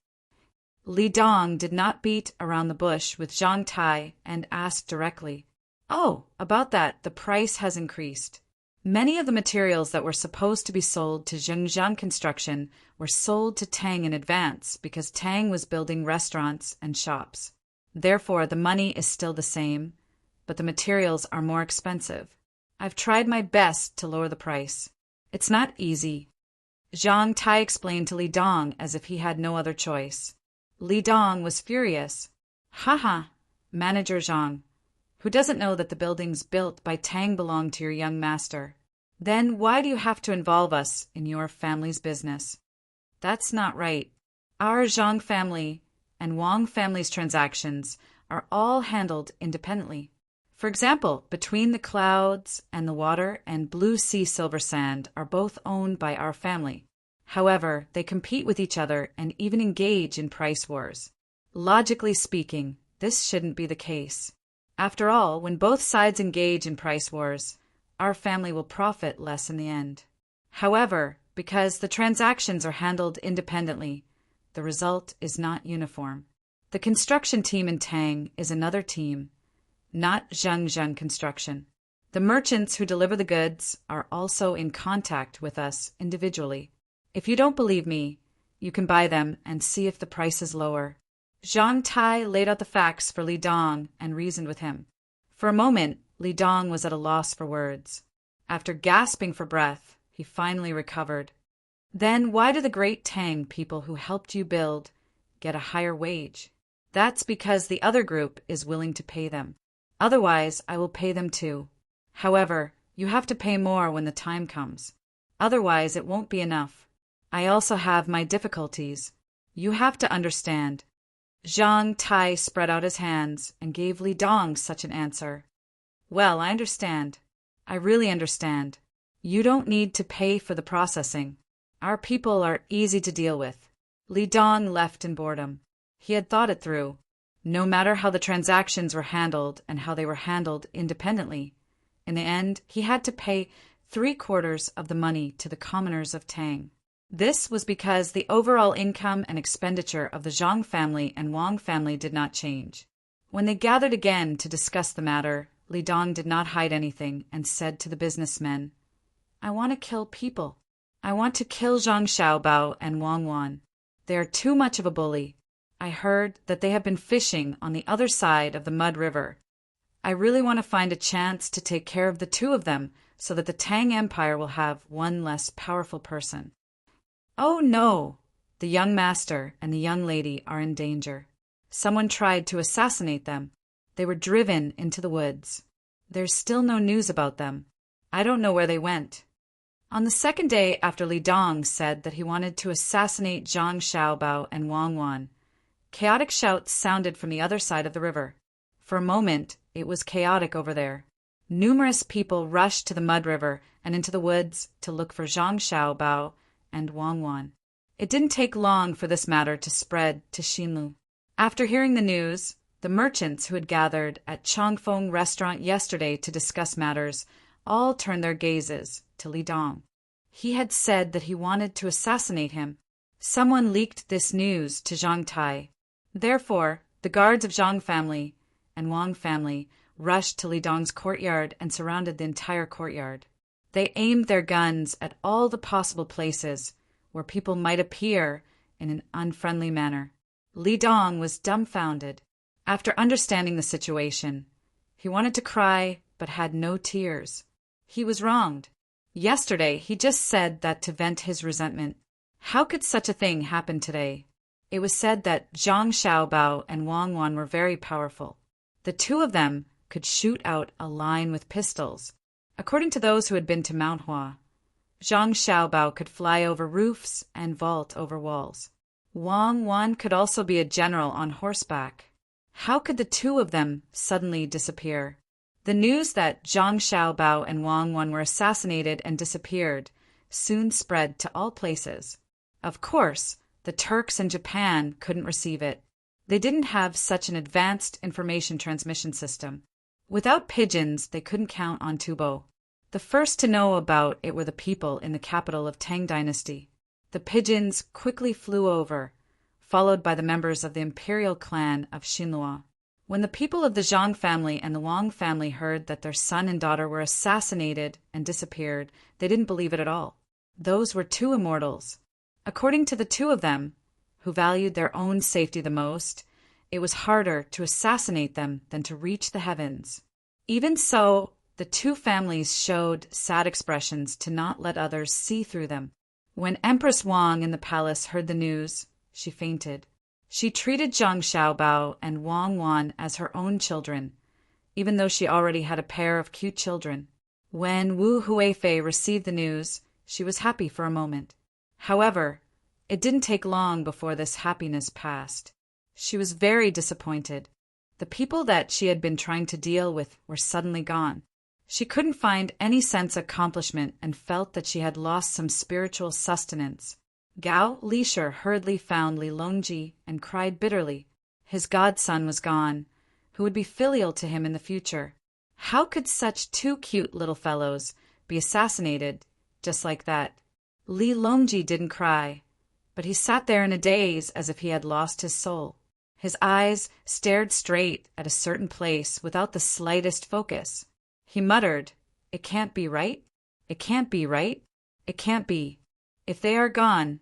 Li Dong did not beat around the bush with Zhang Tai and asked directly, "Oh, about that, the price has increased." Many of the materials that were supposed to be sold to Zhengzhang Construction were sold to Tang in advance because Tang was building restaurants and shops. Therefore, the money is still the same, but the materials are more expensive. I've tried my best to lower the price. It's not easy. Zhang Tai explained to Li Dong as if he had no other choice. Li Dong was furious. "Haha, Manager Zhang, who doesn't know that the buildings built by Tang belong to your young master? Then why do you have to involve us in your family's business? That's not right. Our Zhang family and Wang family's transactions are all handled independently. For example, between the clouds and the water and blue sea silver sand are both owned by our family. However, they compete with each other and even engage in price wars. Logically speaking, this shouldn't be the case. After all, when both sides engage in price wars, our family will profit less in the end. However, because the transactions are handled independently, the result is not uniform. The construction team in Tang is another team, not Zhengzheng Construction. The merchants who deliver the goods are also in contact with us individually. If you don't believe me, you can buy them and see if the price is lower." Zhang Tai laid out the facts for Li Dong and reasoned with him. For a moment, Li Dong was at a loss for words. After gasping for breath, he finally recovered. "Then why do the great Tang people who helped you build get a higher wage?" "That's because the other group is willing to pay them. Otherwise, I will pay them too. However, you have to pay more when the time comes. Otherwise, it won't be enough. I also have my difficulties. You have to understand." Zhang Tai spread out his hands and gave Li Dong such an answer. "Well, I understand. I really understand. You don't need to pay for the processing. Our people are easy to deal with." Li Dong left in boredom. He had thought it through. No matter how the transactions were handled and how they were handled independently, in the end he had to pay 3/4 of the money to the commoners of Tang. This was because the overall income and expenditure of the Zhang family and Wang family did not change. When they gathered again to discuss the matter, Li Dong did not hide anything and said to the businessmen, "I want to kill people. I want to kill Zhang Xiaobao and Wang Wan. They are too much of a bully. I heard that they have been fishing on the other side of the Mud River. I really want to find a chance to take care of the two of them so that the Tang Empire will have one less powerful person. Oh no! The young master and the young lady are in danger. Someone tried to assassinate them. They were driven into the woods. There's still no news about them. I don't know where they went." On the second day after Li Dong said that he wanted to assassinate Zhang Xiaobao and Wang Wan, chaotic shouts sounded from the other side of the river. For a moment, it was chaotic over there. Numerous people rushed to the Mud River and into the woods to look for Zhang Xiaobao and Wang Wan. It didn't take long for this matter to spread to Xinlu. After hearing the news, the merchants who had gathered at Chongfeng restaurant yesterday to discuss matters all turned their gazes to Li Dong. He had said that he wanted to assassinate him. Someone leaked this news to Zhang Tai. Therefore, the guards of Zhang family and Wang family rushed to Li Dong's courtyard and surrounded the entire courtyard. They aimed their guns at all the possible places where people might appear in an unfriendly manner. Li Dong was dumbfounded. After understanding the situation, he wanted to cry but had no tears. He was wronged. Yesterday, he just said that to vent his resentment. How could such a thing happen today? It was said that Zhang Xiaobao and Wang Wan were very powerful. The two of them could shoot out a line with pistols. According to those who had been to Mount Hua, Zhang Xiaobao could fly over roofs and vault over walls. Wang Wan could also be a general on horseback. How could the two of them suddenly disappear? The news that Zhang Xiaobao and Wang Wan were assassinated and disappeared soon spread to all places. Of course, the Turks and Japan couldn't receive it. They didn't have such an advanced information transmission system. Without pigeons, they couldn't count on Tubo. The first to know about it were the people in the capital of Tang dynasty. The pigeons quickly flew over, followed by the members of the imperial clan of Xinlua. When the people of the Zhang family and the Wang family heard that their son and daughter were assassinated and disappeared, they didn't believe it at all. Those were two immortals. According to the two of them, who valued their own safety the most, it was harder to assassinate them than to reach the heavens. Even so, the two families showed sad expressions to not let others see through them. When Empress Wang in the palace heard the news, she fainted. She treated Zhang Xiaobao and Wang Wan as her own children, even though she already had a pair of cute children. When Wu Huifei received the news, she was happy for a moment. However, it didn't take long before this happiness passed. She was very disappointed. The people that she had been trying to deal with were suddenly gone. She couldn't find any sense of accomplishment and felt that she had lost some spiritual sustenance. Gao Lisher hurriedly found Li Longji and cried bitterly. His godson was gone, who would be filial to him in the future. How could such two cute little fellows be assassinated just like that? Li Longji didn't cry, but he sat there in a daze as if he had lost his soul. His eyes stared straight at a certain place without the slightest focus. He muttered, "It can't be right. It can't be right. It can't be. If they are gone,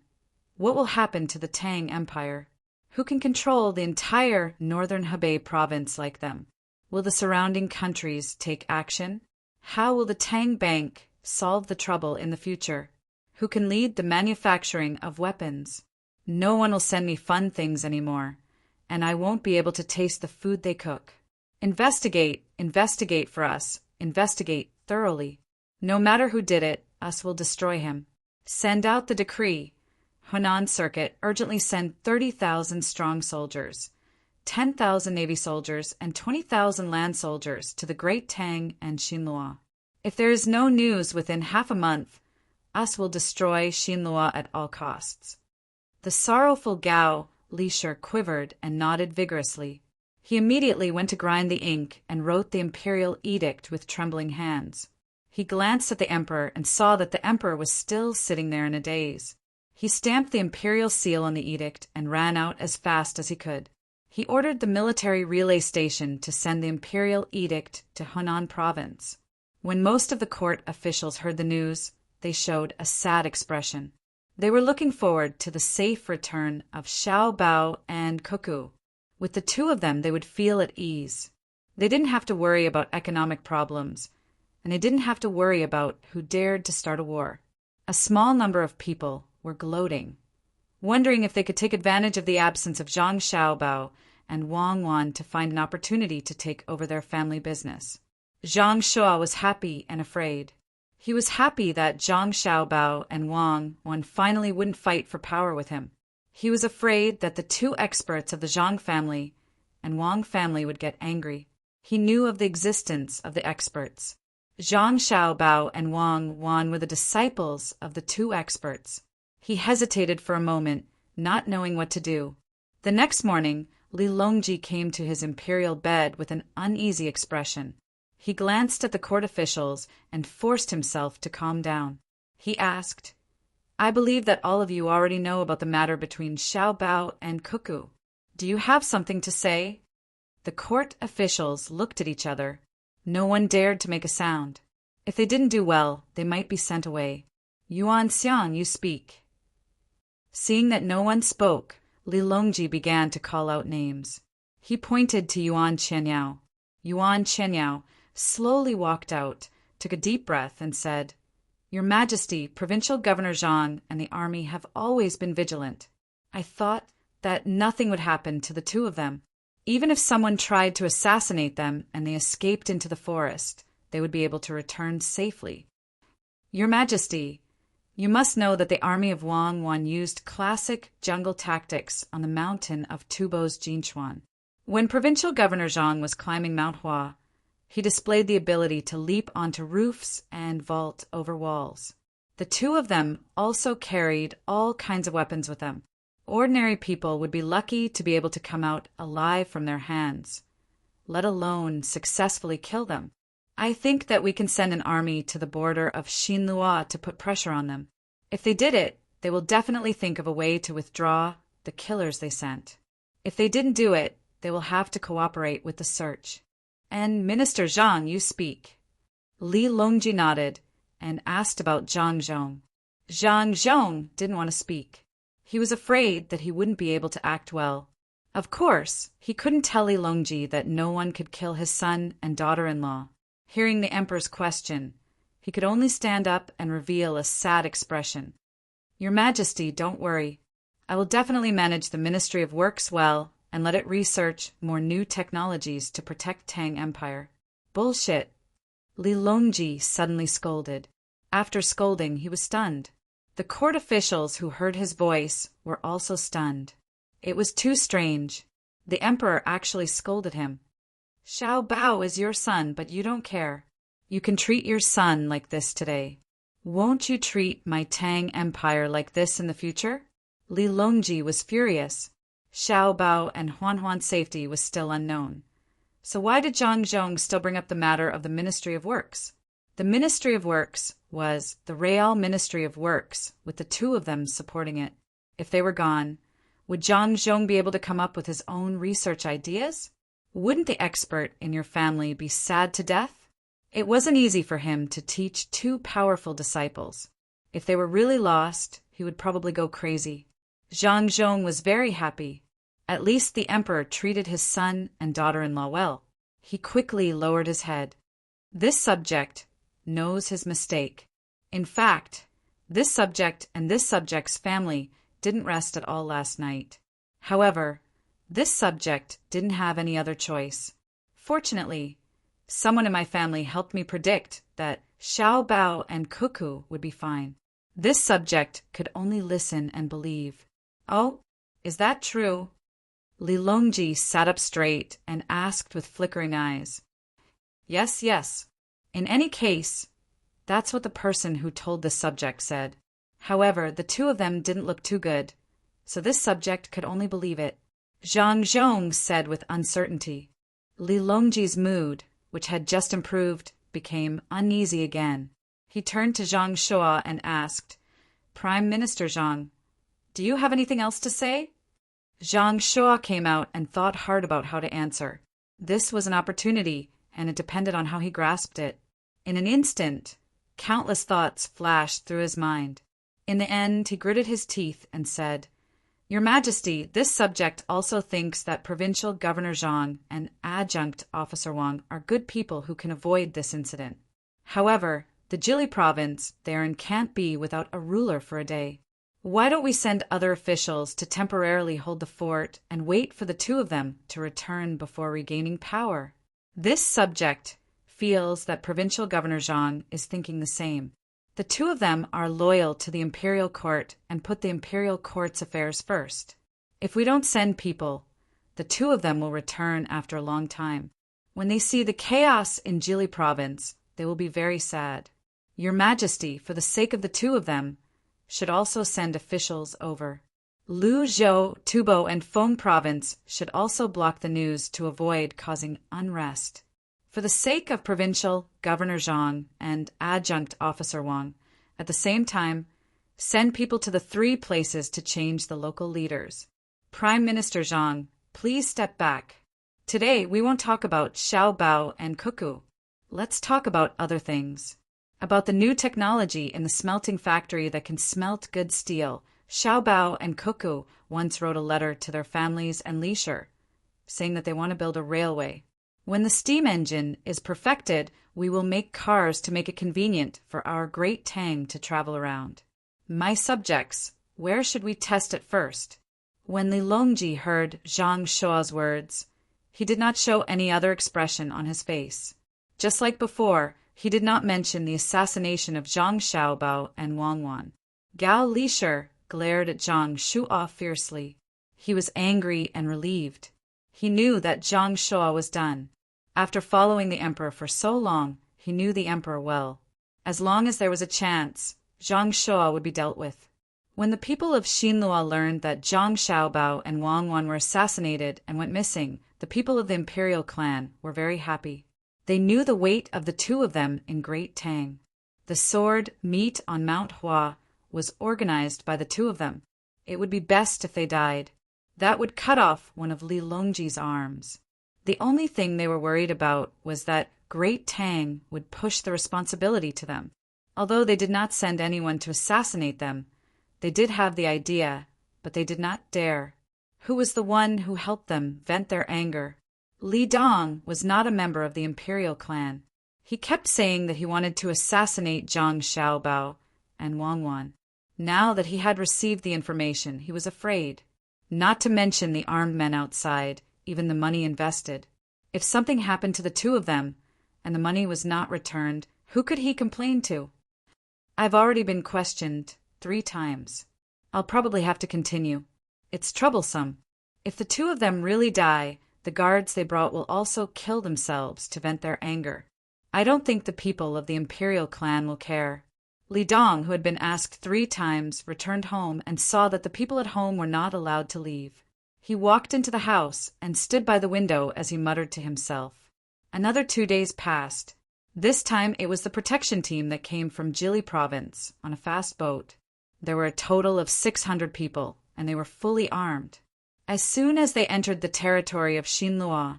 what will happen to the Tang Empire? Who can control the entire northern Hebei province like them? Will the surrounding countries take action? How will the Tang Bank solve the trouble in the future? Who can lead the manufacturing of weapons? No one will send me fun things anymore, and I won't be able to taste the food they cook. Investigate, investigate for us, investigate thoroughly. No matter who did it, us will destroy him. Send out the decree. Hunan Circuit, urgently send 30,000 strong soldiers, 10,000 navy soldiers, and 20,000 land soldiers to the Great Tang and Xinlua. If there is no news within half a month, us will destroy Xinlua at all costs." The sorrowful Gao Lisher quivered and nodded vigorously. He immediately went to grind the ink and wrote the imperial edict with trembling hands. He glanced at the emperor and saw that the emperor was still sitting there in a daze. He stamped the imperial seal on the edict and ran out as fast as he could. He ordered the military relay station to send the imperial edict to Hunan province. When most of the court officials heard the news, they showed a sad expression. They were looking forward to the safe return of Xiao Bao and Cuckoo. With the two of them, they would feel at ease. They didn't have to worry about economic problems, and they didn't have to worry about who dared to start a war. A small number of people were gloating, wondering if they could take advantage of the absence of Zhang Xiaobao and Wang Wan to find an opportunity to take over their family business. Zhang Shua was happy and afraid. He was happy that Zhang Xiaobao and Wang Wan finally wouldn't fight for power with him. He was afraid that the two experts of the Zhang family and Wang family would get angry. He knew of the existence of the experts. Zhang Xiaobao and Wang Wan were the disciples of the two experts. He hesitated for a moment, not knowing what to do. The next morning, Li Longji came to his imperial bed with an uneasy expression. He glanced at the court officials and forced himself to calm down. He asked, "I believe that all of you already know about the matter between Xiao Bao and Cuckoo. Do you have something to say?" The court officials looked at each other. No one dared to make a sound. If they didn't do well, they might be sent away. "Yuan Xiang, you speak." Seeing that no one spoke, Li Longji began to call out names. He pointed to Yuan Qianyao. Yuan Qianyao slowly walked out, took a deep breath, and said, Your Majesty, Provincial Governor Zhang and the army have always been vigilant. I thought that nothing would happen to the two of them. Even if someone tried to assassinate them and they escaped into the forest, they would be able to return safely. Your Majesty, you must know that the army of Wang Wan used classic jungle tactics on the mountain of Tubo's Jinchuan. When Provincial Governor Zhang was climbing Mount Hua, he displayed the ability to leap onto roofs and vault over walls. The two of them also carried all kinds of weapons with them. Ordinary people would be lucky to be able to come out alive from their hands, let alone successfully kill them. I think that we can send an army to the border of Xinlua to put pressure on them. If they did it, they will definitely think of a way to withdraw the killers they sent. If they didn't do it, they will have to cooperate with the search. And Minister Zhang, you speak. Li Longji nodded and asked about Zhang Zhong. Zhang Zhong didn't want to speak. He was afraid that he wouldn't be able to act well. Of course, he couldn't tell Li Longji that no one could kill his son and daughter-in-law. Hearing the emperor's question, he could only stand up and reveal a sad expression. Your Majesty, don't worry. I will definitely manage the Ministry of Works well and let it research more new technologies to protect Tang Empire. Bullshit. Li Longji suddenly scolded. After scolding, he was stunned. The court officials who heard his voice were also stunned. It was too strange. The emperor actually scolded him. Xiao Bao is your son, but you don't care. You can treat your son like this today. Won't you treat my Tang Empire like this in the future? Li Longji was furious. Xiao Bao and Huan's safety was still unknown. So why did Zhang Zhong still bring up the matter of the Ministry of Works? The Ministry of Works was the Real Ministry of Works, with the two of them supporting it. If they were gone, would Zhang Zhong be able to come up with his own research ideas? Wouldn't the expert in your family be sad to death? It wasn't easy for him to teach two powerful disciples. If they were really lost, he would probably go crazy. Zhang Zhong was very happy. At least the emperor treated his son and daughter-in-law well. He quickly lowered his head. This subject knows his mistake. In fact, this subject and this subject's family didn't rest at all last night. However, this subject didn't have any other choice. Fortunately, someone in my family helped me predict that Xiao Bao and Cuckoo would be fine. This subject could only listen and believe. Oh, is that true? Li Longji sat up straight and asked with flickering eyes. Yes, yes. In any case, that's what the person who told this subject said. However, the two of them didn't look too good, so this subject could only believe it. Zhang Zhong said with uncertainty. Li Longji's mood, which had just improved, became uneasy again. He turned to Zhang Shua and asked, Prime Minister Zhang, do you have anything else to say? Zhang Shua came out and thought hard about how to answer. This was an opportunity, and it depended on how he grasped it. In an instant, countless thoughts flashed through his mind. In the end, he gritted his teeth and said, Your Majesty, this subject also thinks that Provincial Governor Zhang and Adjunct Officer Wang are good people who can avoid this incident. However, the Jili province they are in can't be without a ruler for a day. Why don't we send other officials to temporarily hold the fort and wait for the two of them to return before regaining power? This subject feels that Provincial Governor Zhang is thinking the same. The two of them are loyal to the imperial court and put the imperial court's affairs first. If we don't send people, the two of them will return after a long time. When they see the chaos in Jili province, they will be very sad. Your Majesty, for the sake of the two of them, should also send officials over. Lu Zhou, Tubo, and Feng province should also block the news to avoid causing unrest. For the sake of Provincial Governor Zhang and Adjunct Officer Wang, at the same time, send people to the 3 places to change the local leaders. Prime Minister Zhang, please step back. Today, we won't talk about Xiao Bao and Cuckoo. Let's talk about other things. About the new technology in the smelting factory that can smelt good steel. Xiao Bao and Cuckoo once wrote a letter to their families and Li Shi, saying that they want to build a railway. When the steam engine is perfected, we will make cars to make it convenient for our great Tang to travel around. My subjects, where should we test it first? When Li Longji heard Zhang Shua's words, he did not show any other expression on his face. Just like before, he did not mention the assassination of Zhang Xiaobao and Wang Wan. Gao Lisher glared at Zhang Shua fiercely. He was angry and relieved. He knew that Zhang Shua was done. After following the emperor for so long, he knew the emperor well. As long as there was a chance, Zhang Shua would be dealt with. When the people of Xinlua learned that Zhang Xiaobao and Wang Wan were assassinated and went missing, the people of the imperial clan were very happy. They knew the weight of the two of them in Great Tang. The sword meet on Mount Hua was organized by the two of them. It would be best if they died. That would cut off one of Li Longji's arms. The only thing they were worried about was that Great Tang would push the responsibility to them. Although they did not send anyone to assassinate them, they did have the idea, but they did not dare. Who was the one who helped them vent their anger? Li Dong was not a member of the imperial clan. He kept saying that he wanted to assassinate Zhang Xiaobao and Wang Wan. Now that he had received the information, he was afraid. Not to mention the armed men outside, even the money invested. If something happened to the two of them, and the money was not returned, who could he complain to? I've already been questioned 3 times. I'll probably have to continue. It's troublesome. If the two of them really die, the guards they brought will also kill themselves to vent their anger. I don't think the people of the imperial clan will care. Li Dong, who had been asked 3 times, returned home and saw that the people at home were not allowed to leave. He walked into the house and stood by the window as he muttered to himself. Another 2 days passed. This time it was the protection team that came from Jili province on a fast boat. There were a total of 600 people, and they were fully armed. As soon as they entered the territory of Xinlua,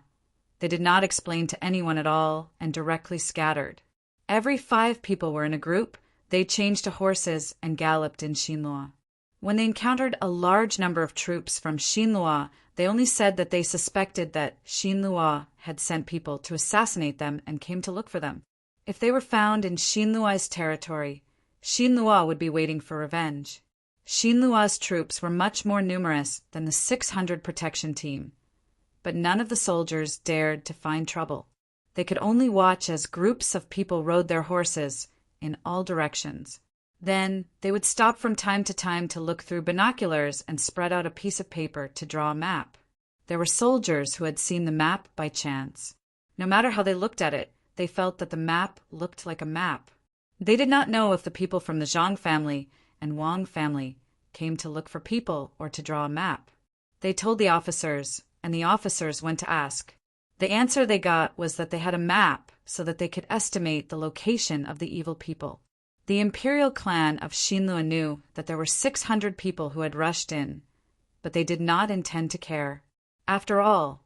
they did not explain to anyone at all and directly scattered. Every 5 people were in a group. They changed to horses and galloped in Xinlua. When they encountered a large number of troops from Xinlua, they only said that they suspected that Xinlua had sent people to assassinate them and came to look for them. If they were found in Xinlua's territory, Xinlua would be waiting for revenge. Xinlua's troops were much more numerous than the 600 protection team, but none of the soldiers dared to find trouble. They could only watch as groups of people rode their horses in all directions. Then they would stop from time to time to look through binoculars and spread out a piece of paper to draw a map. There were soldiers who had seen the map by chance. No matter how they looked at it, they felt that the map looked like a map. They did not know if the people from the Zhang family and Wang family came to look for people or to draw a map. They told the officers, and the officers went to ask. The answer they got was that they had a map so that they could estimate the location of the evil people. The imperial clan of Xinlua knew that there were 600 people who had rushed in, but they did not intend to care. After all,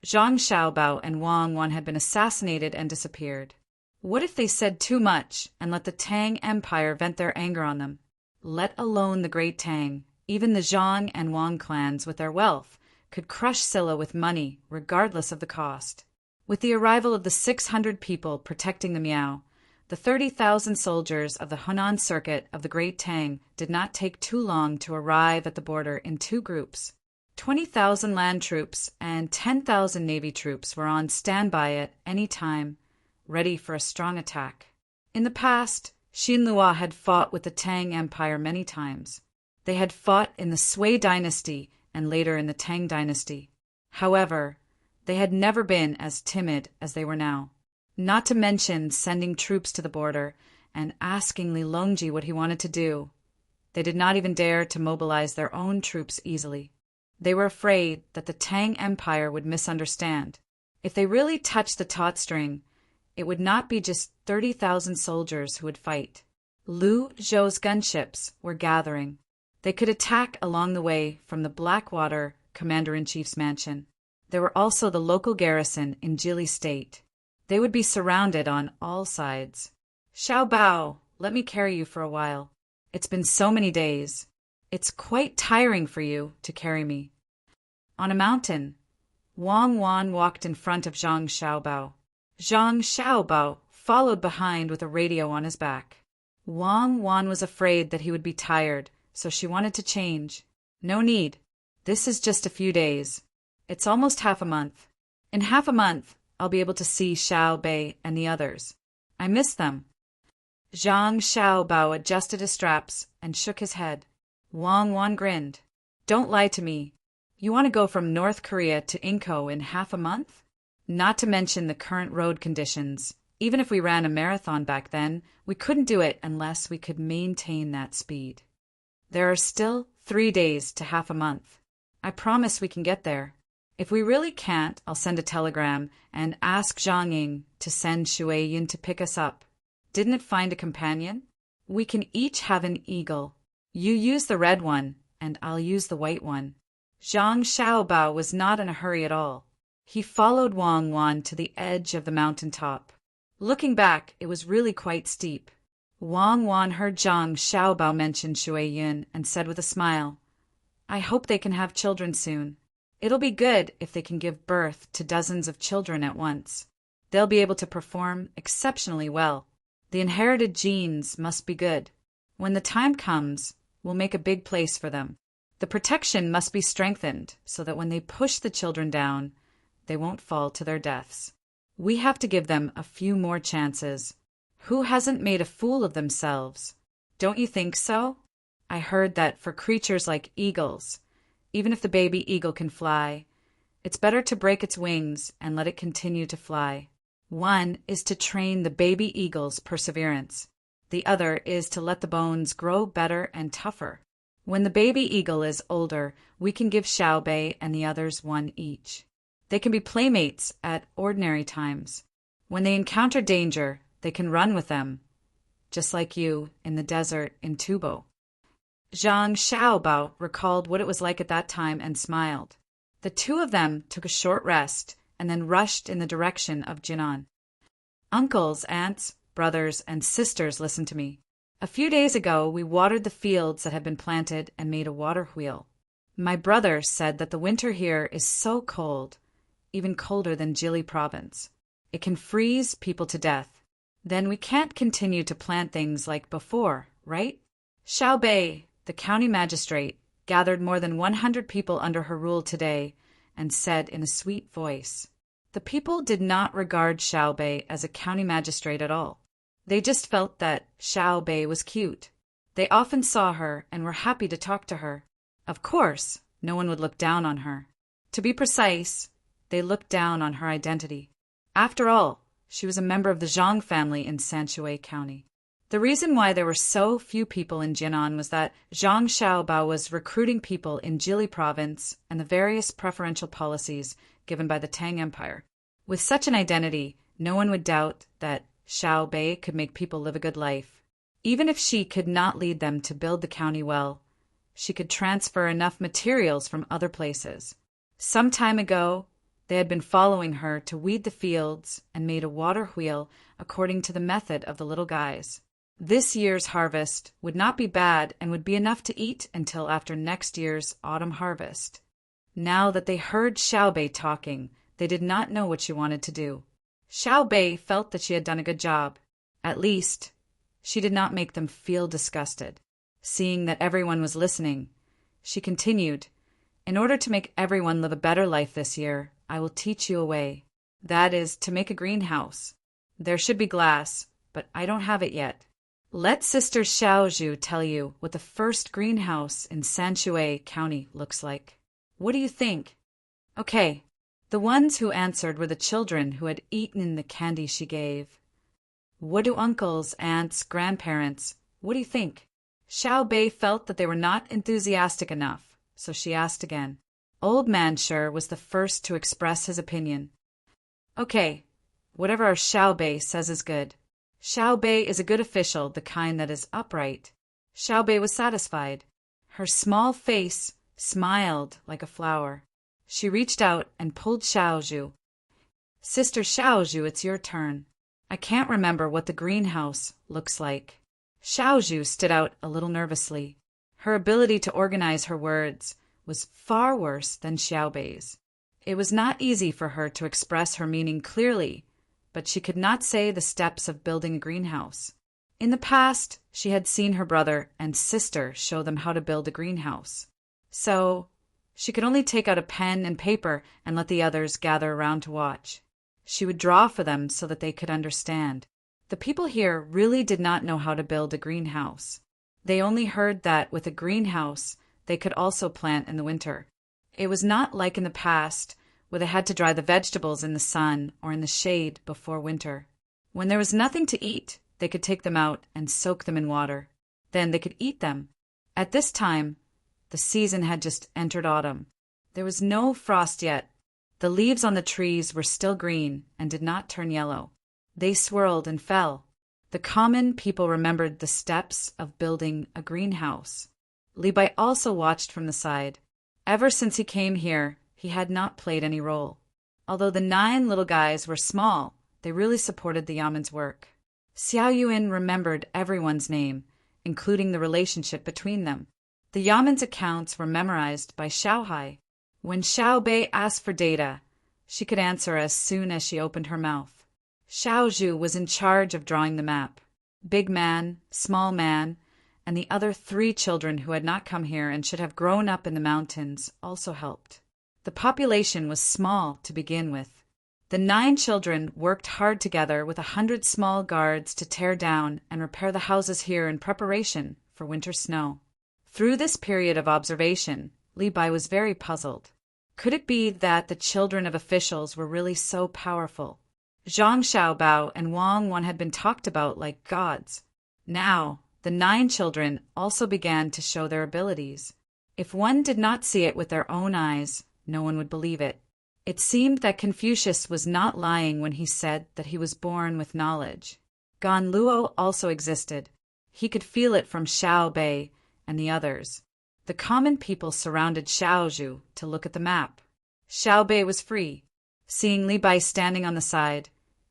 Zhang Xiaobao and Wang Wan had been assassinated and disappeared. What if they said too much and let the Tang Empire vent their anger on them? Let alone the Great Tang, even the Zhang and Wang clans with their wealth could crush Silla with money regardless of the cost. With the arrival of the 600 people protecting the Miao, the 30,000 soldiers of the Hunan circuit of the Great Tang did not take too long to arrive at the border in 2 groups. 20,000 land troops and 10,000 navy troops were on standby at any time, ready for a strong attack. In the past, Xinlua had fought with the Tang Empire many times. They had fought in the Sui dynasty and later in the Tang dynasty. However, they had never been as timid as they were now. Not to mention sending troops to the border and asking Li Longji what he wanted to do. They did not even dare to mobilize their own troops easily. They were afraid that the Tang Empire would misunderstand. If they really touched the taut string, it would not be just 30,000 soldiers who would fight. Lu Zhou's gunships were gathering. They could attack along the way from the Blackwater Commander-in-Chief's mansion. There were also the local garrison in Jili State. They would be surrounded on all sides. Xiao Bao, let me carry you for a while. It's been so many days. It's quite tiring for you to carry me. On a mountain, Wang Wan walked in front of Zhang Xiaobao. Zhang Xiaobao followed behind with a radio on his back. Wang Wan was afraid that he would be tired, so she wanted to change. No need. This is just a few days. It's almost half a month. In half a month, I'll be able to see Xiao Bei and the others. I miss them. Zhang Xiaobao adjusted his straps and shook his head. Wang Wan grinned. Don't lie to me. You want to go from North Korea to Inko in half a month? Not to mention the current road conditions. Even if we ran a marathon back then, we couldn't do it unless we could maintain that speed. There are still 3 days to half a month. I promise we can get there. If we really can't, I'll send a telegram and ask Zhang Ying to send Shui Yin to pick us up. Didn't it find a companion? We can each have an eagle. You use the red one, and I'll use the white one. Zhang Xiaobao was not in a hurry at all. He followed Wang Wan to the edge of the mountain top. Looking back, it was really quite steep. Wang Wan heard Zhang Xiaobao mention Shui Yin and said with a smile, I hope they can have children soon. It'll be good if they can give birth to dozens of children at once. They'll be able to perform exceptionally well. The inherited genes must be good. When the time comes, we'll make a big place for them. The protection must be strengthened so that when they push the children down, they won't fall to their deaths. We have to give them a few more chances. Who hasn't made a fool of themselves? Don't you think so? I heard that for creatures like eagles, even if the baby eagle can fly, it's better to break its wings and let it continue to fly. One is to train the baby eagle's perseverance. The other is to let the bones grow better and tougher. When the baby eagle is older, we can give Xiao Bei and the others one each. They can be playmates at ordinary times. When they encounter danger, they can run with them, just like you in the desert in Tubo. Zhang Xiaobao recalled what it was like at that time and smiled. The two of them took a short rest and then rushed in the direction of Jinan. Uncles, aunts, brothers, and sisters, listen to me. A few days ago, we watered the fields that had been planted and made a water wheel. My brother said that the winter here is so cold, even colder than Jili province. It can freeze people to death. Then we can't continue to plant things like before, right? Xiao Bei, the county magistrate, gathered more than 100 people under her rule today and said in a sweet voice, the people did not regard Xiao Bei as a county magistrate at all. They just felt that Xiao Bei was cute. They often saw her and were happy to talk to her. Of course, no one would look down on her. To be precise, they looked down on her identity. After all, she was a member of the Zhang family in Sanshui County. The reason why there were so few people in Jinan was that Zhang Xiaobao was recruiting people in Jili province and the various preferential policies given by the Tang Empire. With such an identity, no one would doubt that Xiao Bei could make people live a good life. Even if she could not lead them to build the county well, she could transfer enough materials from other places. Some time ago, they had been following her to weed the fields and made a water wheel according to the method of the little guys. This year's harvest would not be bad and would be enough to eat until after next year's autumn harvest. Now that they heard Xiao Bei talking, they did not know what she wanted to do. Xiao Bei felt that she had done a good job. At least, she did not make them feel disgusted. Seeing that everyone was listening, she continued, in order to make everyone live a better life this year, I will teach you a way. That is, to make a greenhouse. There should be glass, but I don't have it yet. Let Sister Xiaozhu tell you what the first greenhouse in Sanshui County looks like. What do you think? Okay, the ones who answered were the children who had eaten the candy she gave. What do uncles, aunts, grandparents, what do you think? Xiao Bei felt that they were not enthusiastic enough, so she asked again. Old Man Sure was the first to express his opinion. Okay, whatever our Xiao Bei says is good. Xiao Bei is a good official, the kind that is upright. Xiao Bei was satisfied. Her small face smiled like a flower. She reached out and pulled Xiaozhu. Sister Xiaozhu, it's your turn. I can't remember what the greenhouse looks like. Xiaozhu stood out a little nervously. Her ability to organize her words was far worse than Xiao Bei's. It was not easy for her to express her meaning clearly, but she could not say the steps of building a greenhouse. In the past, she had seen her brother and sister show them how to build a greenhouse. So, she could only take out a pen and paper and let the others gather around to watch. She would draw for them so that they could understand. The people here really did not know how to build a greenhouse. They only heard that with a greenhouse, they could also plant in the winter. It was not like in the past, where they had to dry the vegetables in the sun or in the shade before winter. When there was nothing to eat, they could take them out and soak them in water. Then they could eat them. At this time, the season had just entered autumn. There was no frost yet. The leaves on the trees were still green and did not turn yellow. They swirled and fell. The common people remembered the steps of building a greenhouse. Levi also watched from the side. Ever since he came here, he had not played any role. Although the 9 little guys were small, they really supported the Yaman's work. Xiao Yuan remembered everyone's name, including the relationship between them. The Yaman's accounts were memorized by Xiaohai. When Xiao Bei asked for data, she could answer as soon as she opened her mouth. Xiao Zhu was in charge of drawing the map. Big Man, Small Man, and the other 3 children who had not come here and should have grown up in the mountains also helped. The population was small to begin with. The 9 children worked hard together with 100 small guards to tear down and repair the houses here in preparation for winter snow. Through this period of observation, Li Bai was very puzzled. Could it be that the children of officials were really so powerful? Zhang Xiaobao and Wang Wan had been talked about like gods. Now, the 9 children also began to show their abilities. If one did not see it with their own eyes, no one would believe it. It seemed that Confucius was not lying when he said that he was born with knowledge. Gan Luo also existed. He could feel it from Xiao Bei and the others. The common people surrounded Xiao Zhu to look at the map. Xiao Bei was free. Seeing Li Bai standing on the side,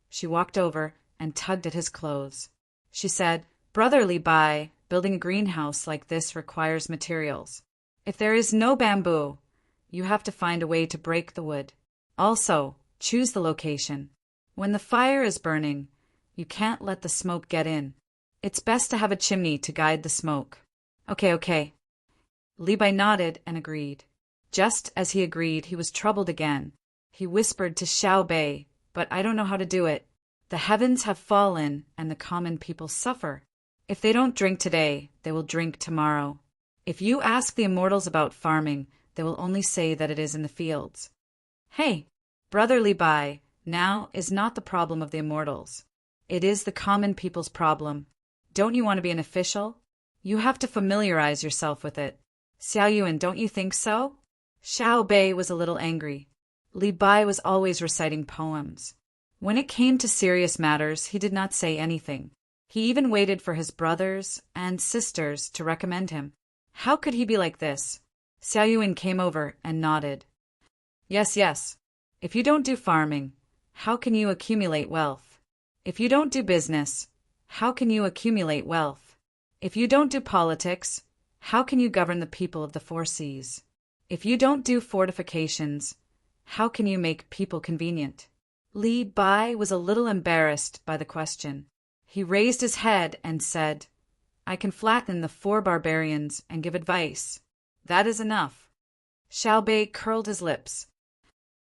she walked over and tugged at his clothes. She said, "Brother Li Bai, building a greenhouse like this requires materials. If there is no bamboo, you have to find a way to break the wood. Also, choose the location. When the fire is burning, you can't let the smoke get in. It's best to have a chimney to guide the smoke." Okay. Li Bai nodded and agreed. Just as he agreed, he was troubled again. He whispered to Xiao Bei, "But I don't know how to do it. The heavens have fallen and the common people suffer. If they don't drink today, they will drink tomorrow. If you ask the immortals about farming, they will only say that it is in the fields." Hey, Brother Li Bai, now is not the problem of the immortals. It is the common people's problem. Don't you want to be an official? You have to familiarize yourself with it. Xiao Yuan, don't you think so? Xiao Bei was a little angry. Li Bai was always reciting poems. When it came to serious matters, he did not say anything. He even waited for his brothers and sisters to recommend him. How could he be like this? Xiao Yuan came over and nodded. Yes. If you don't do farming, how can you accumulate wealth? If you don't do business, how can you accumulate wealth? If you don't do politics, how can you govern the people of the 4 seas? If you don't do fortifications, how can you make people convenient? Li Bai was a little embarrassed by the question. He raised his head and said, "I can flatten the 4 barbarians and give advice. That is enough." Xiao Bei curled his lips.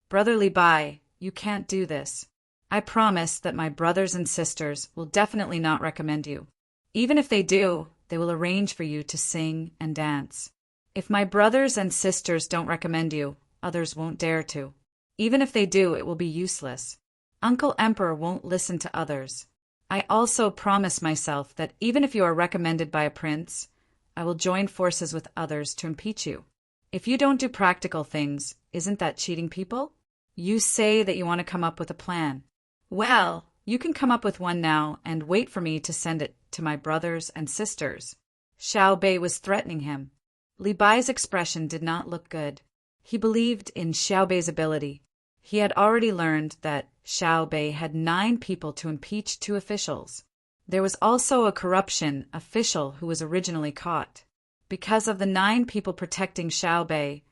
"Brother Li Bai, you can't do this. I promise that my brothers and sisters will definitely not recommend you. Even if they do, they will arrange for you to sing and dance. If my brothers and sisters don't recommend you, others won't dare to. Even if they do, it will be useless. Uncle Emperor won't listen to others. I also promise myself that even if you are recommended by a prince, I will join forces with others to impeach you. If you don't do practical things, isn't that cheating people? You say that you want to come up with a plan. Well, you can come up with one now and wait for me to send it to my brothers and sisters." Xiao Bei was threatening him. Li Bai's expression did not look good. He believed in Xiao Bei's ability. He had already learned that Xiao Bei had 9 people to impeach 2 officials. There was also a corruption official who was originally caught. Because of the 9 people protecting Xiao Bei,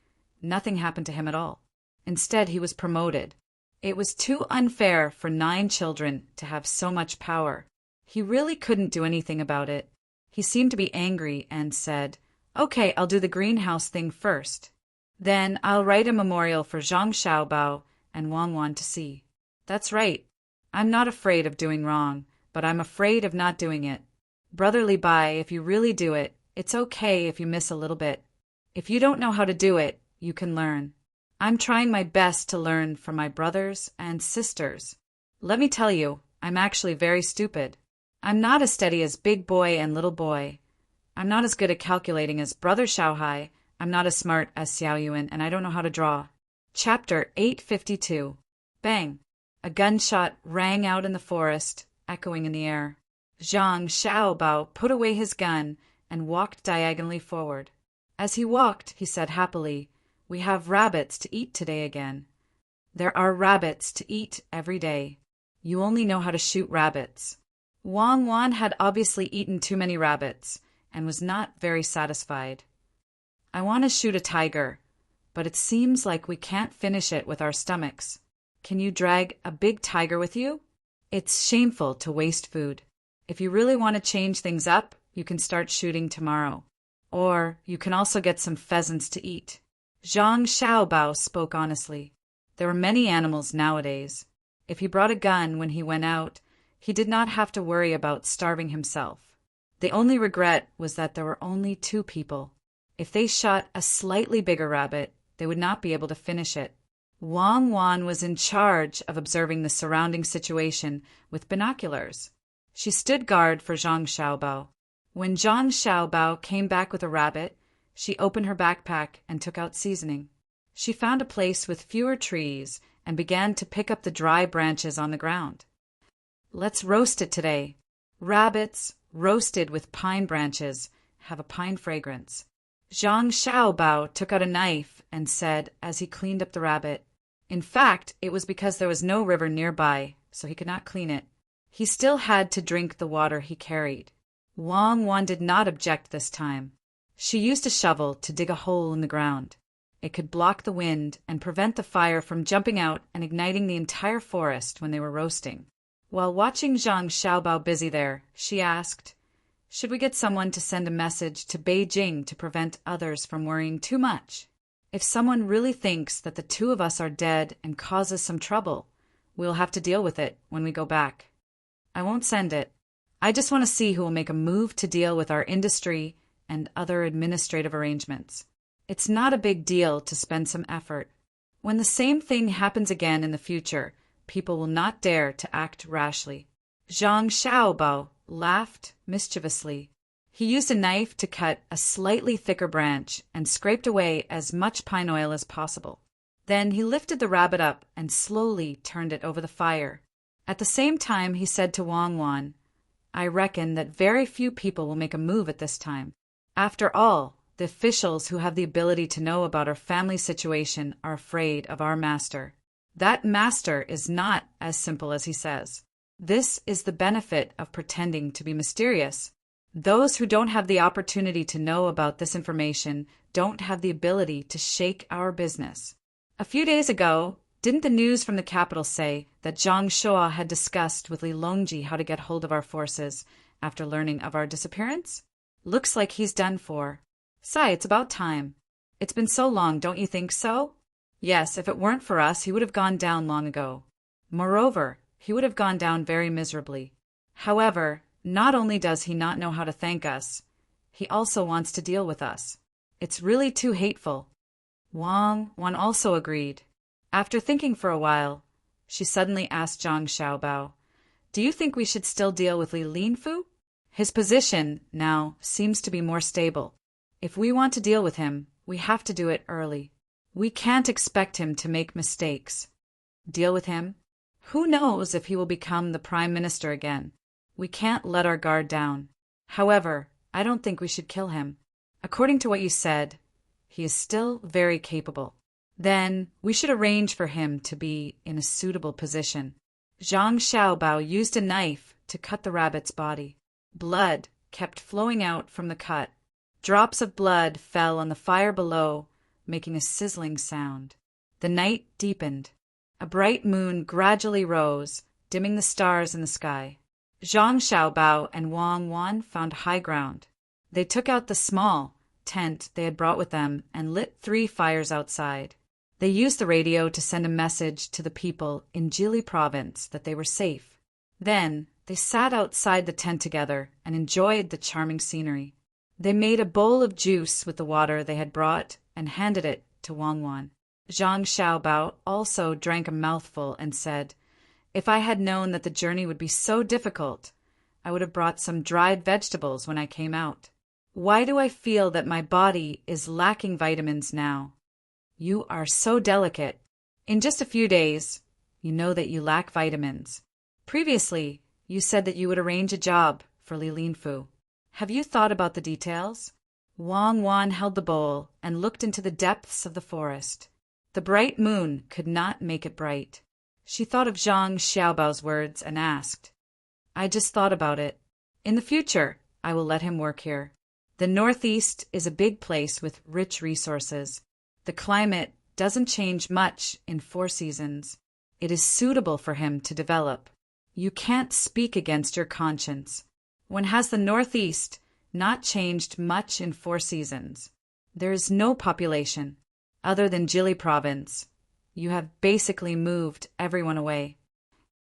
nothing happened to him at all. Instead, he was promoted. It was too unfair for 9 children to have so much power. He really couldn't do anything about it. He seemed to be angry and said, "Okay, I'll do the greenhouse thing first. Then I'll write a memorial for Zhang Xiaobao and Wang Wan to see. That's right. I'm not afraid of doing wrong, but I'm afraid of not doing it. Brotherly Bai, if you really do it, it's okay if you miss a little bit. If you don't know how to do it, you can learn. I'm trying my best to learn from my brothers and sisters. Let me tell you, I'm actually very stupid. I'm not as steady as Big Boy and Little Boy. I'm not as good at calculating as Brother Xiaohai. I'm not as smart as Xiao Yuan, and I don't know how to draw." Chapter 852. Bang! A gunshot rang out in the forest, echoing in the air. Zhang Xiaobao put away his gun and walked diagonally forward. As he walked, he said happily, "We have rabbits to eat today again." There are rabbits to eat every day. You only know how to shoot rabbits. Wang Wan had obviously eaten too many rabbits and was not very satisfied. "I want to shoot a tiger, but it seems like we can't finish it with our stomachs. Can you drag a big tiger with you? It's shameful to waste food. If you really want to change things up, you can start shooting tomorrow. Or you can also get some pheasants to eat." Zhang Xiaobao spoke honestly. There were many animals nowadays. If he brought a gun when he went out, he did not have to worry about starving himself. The only regret was that there were only 2 people. If they shot a slightly bigger rabbit, they would not be able to finish it. Wang Wan was in charge of observing the surrounding situation with binoculars. She stood guard for Zhang Xiaobao. When Zhang Xiaobao came back with a rabbit, she opened her backpack and took out seasoning. She found a place with fewer trees and began to pick up the dry branches on the ground. "Let's roast it today. Rabbits, roasted with pine branches, have a pine fragrance." Zhang Xiaobao took out a knife and said as he cleaned up the rabbit. In fact, it was because there was no river nearby, so he could not clean it. He still had to drink the water he carried. Wang Wan did not object this time. She used a shovel to dig a hole in the ground. It could block the wind and prevent the fire from jumping out and igniting the entire forest when they were roasting. While watching Zhang Xiaobao busy there, she asked, "Should we get someone to send a message to Beijing to prevent others from worrying too much? If someone really thinks that the 2 of us are dead and causes some trouble, we'll have to deal with it when we go back. I won't send it. I just want to see who will make a move to deal with our industry and other administrative arrangements. It's not a big deal to spend some effort. When the same thing happens again in the future, people will not dare to act rashly." Zhang Xiaobao laughed mischievously. He used a knife to cut a slightly thicker branch and scraped away as much pine oil as possible. Then he lifted the rabbit up and slowly turned it over the fire. At the same time, he said to Wang Wan, "I reckon that very few people will make a move at this time. After all, the officials who have the ability to know about our family situation are afraid of our master. That master is not as simple as he says. This is the benefit of pretending to be mysterious. Those who don't have the opportunity to know about this information don't have the ability to shake our business. A few days ago, didn't the news from the capital say that Zhang Shua had discussed with Li Longji how to get hold of our forces after learning of our disappearance? Looks like he's done for. Sai, it's about time. It's been so long, don't you think so? Yes, if it weren't for us, he would have gone down long ago. Moreover, he would have gone down very miserably. However, not only does he not know how to thank us, he also wants to deal with us. It's really too hateful." Wang Wan also agreed. After thinking for a while, she suddenly asked Zhang Xiaobao, "Do you think we should still deal with Li Linfu? His position now seems to be more stable. If we want to deal with him, we have to do it early. We can't expect him to make mistakes. Deal with him? Who knows if he will become the Prime Minister again? We can't let our guard down. However, I don't think we should kill him. According to what you said, he is still very capable. Then we should arrange for him to be in a suitable position." Zhang Xiaobao used a knife to cut the rabbit's body. Blood kept flowing out from the cut. Drops of blood fell on the fire below, making a sizzling sound. The night deepened. A bright moon gradually rose, dimming the stars in the sky. Zhang Xiaobao and Wang Wan found high ground. They took out the small tent they had brought with them and lit 3 fires outside. They used the radio to send a message to the people in Idyllic province that they were safe. Then they sat outside the tent together and enjoyed the charming scenery. They made a bowl of juice with the water they had brought and handed it to Wang Wan. Zhang Xiaobao also drank a mouthful and said, "If I had known that the journey would be so difficult, I would have brought some dried vegetables when I came out. Why do I feel that my body is lacking vitamins now? You are so delicate. In just a few days, you know that you lack vitamins. Previously, you said that you would arrange a job for Li Linfu. Have you thought about the details?" Wang Wan held the bowl and looked into the depths of the forest. The bright moon could not make it bright. She thought of Zhang Xiaobao's words and asked, "I just thought about it. In the future, I will let him work here. The Northeast is a big place with rich resources. The climate doesn't change much in 4 seasons. It is suitable for him to develop. You can't speak against your conscience. When has the Northeast not changed much in 4 seasons? There is no population, other than Idyllic province. You have basically moved everyone away."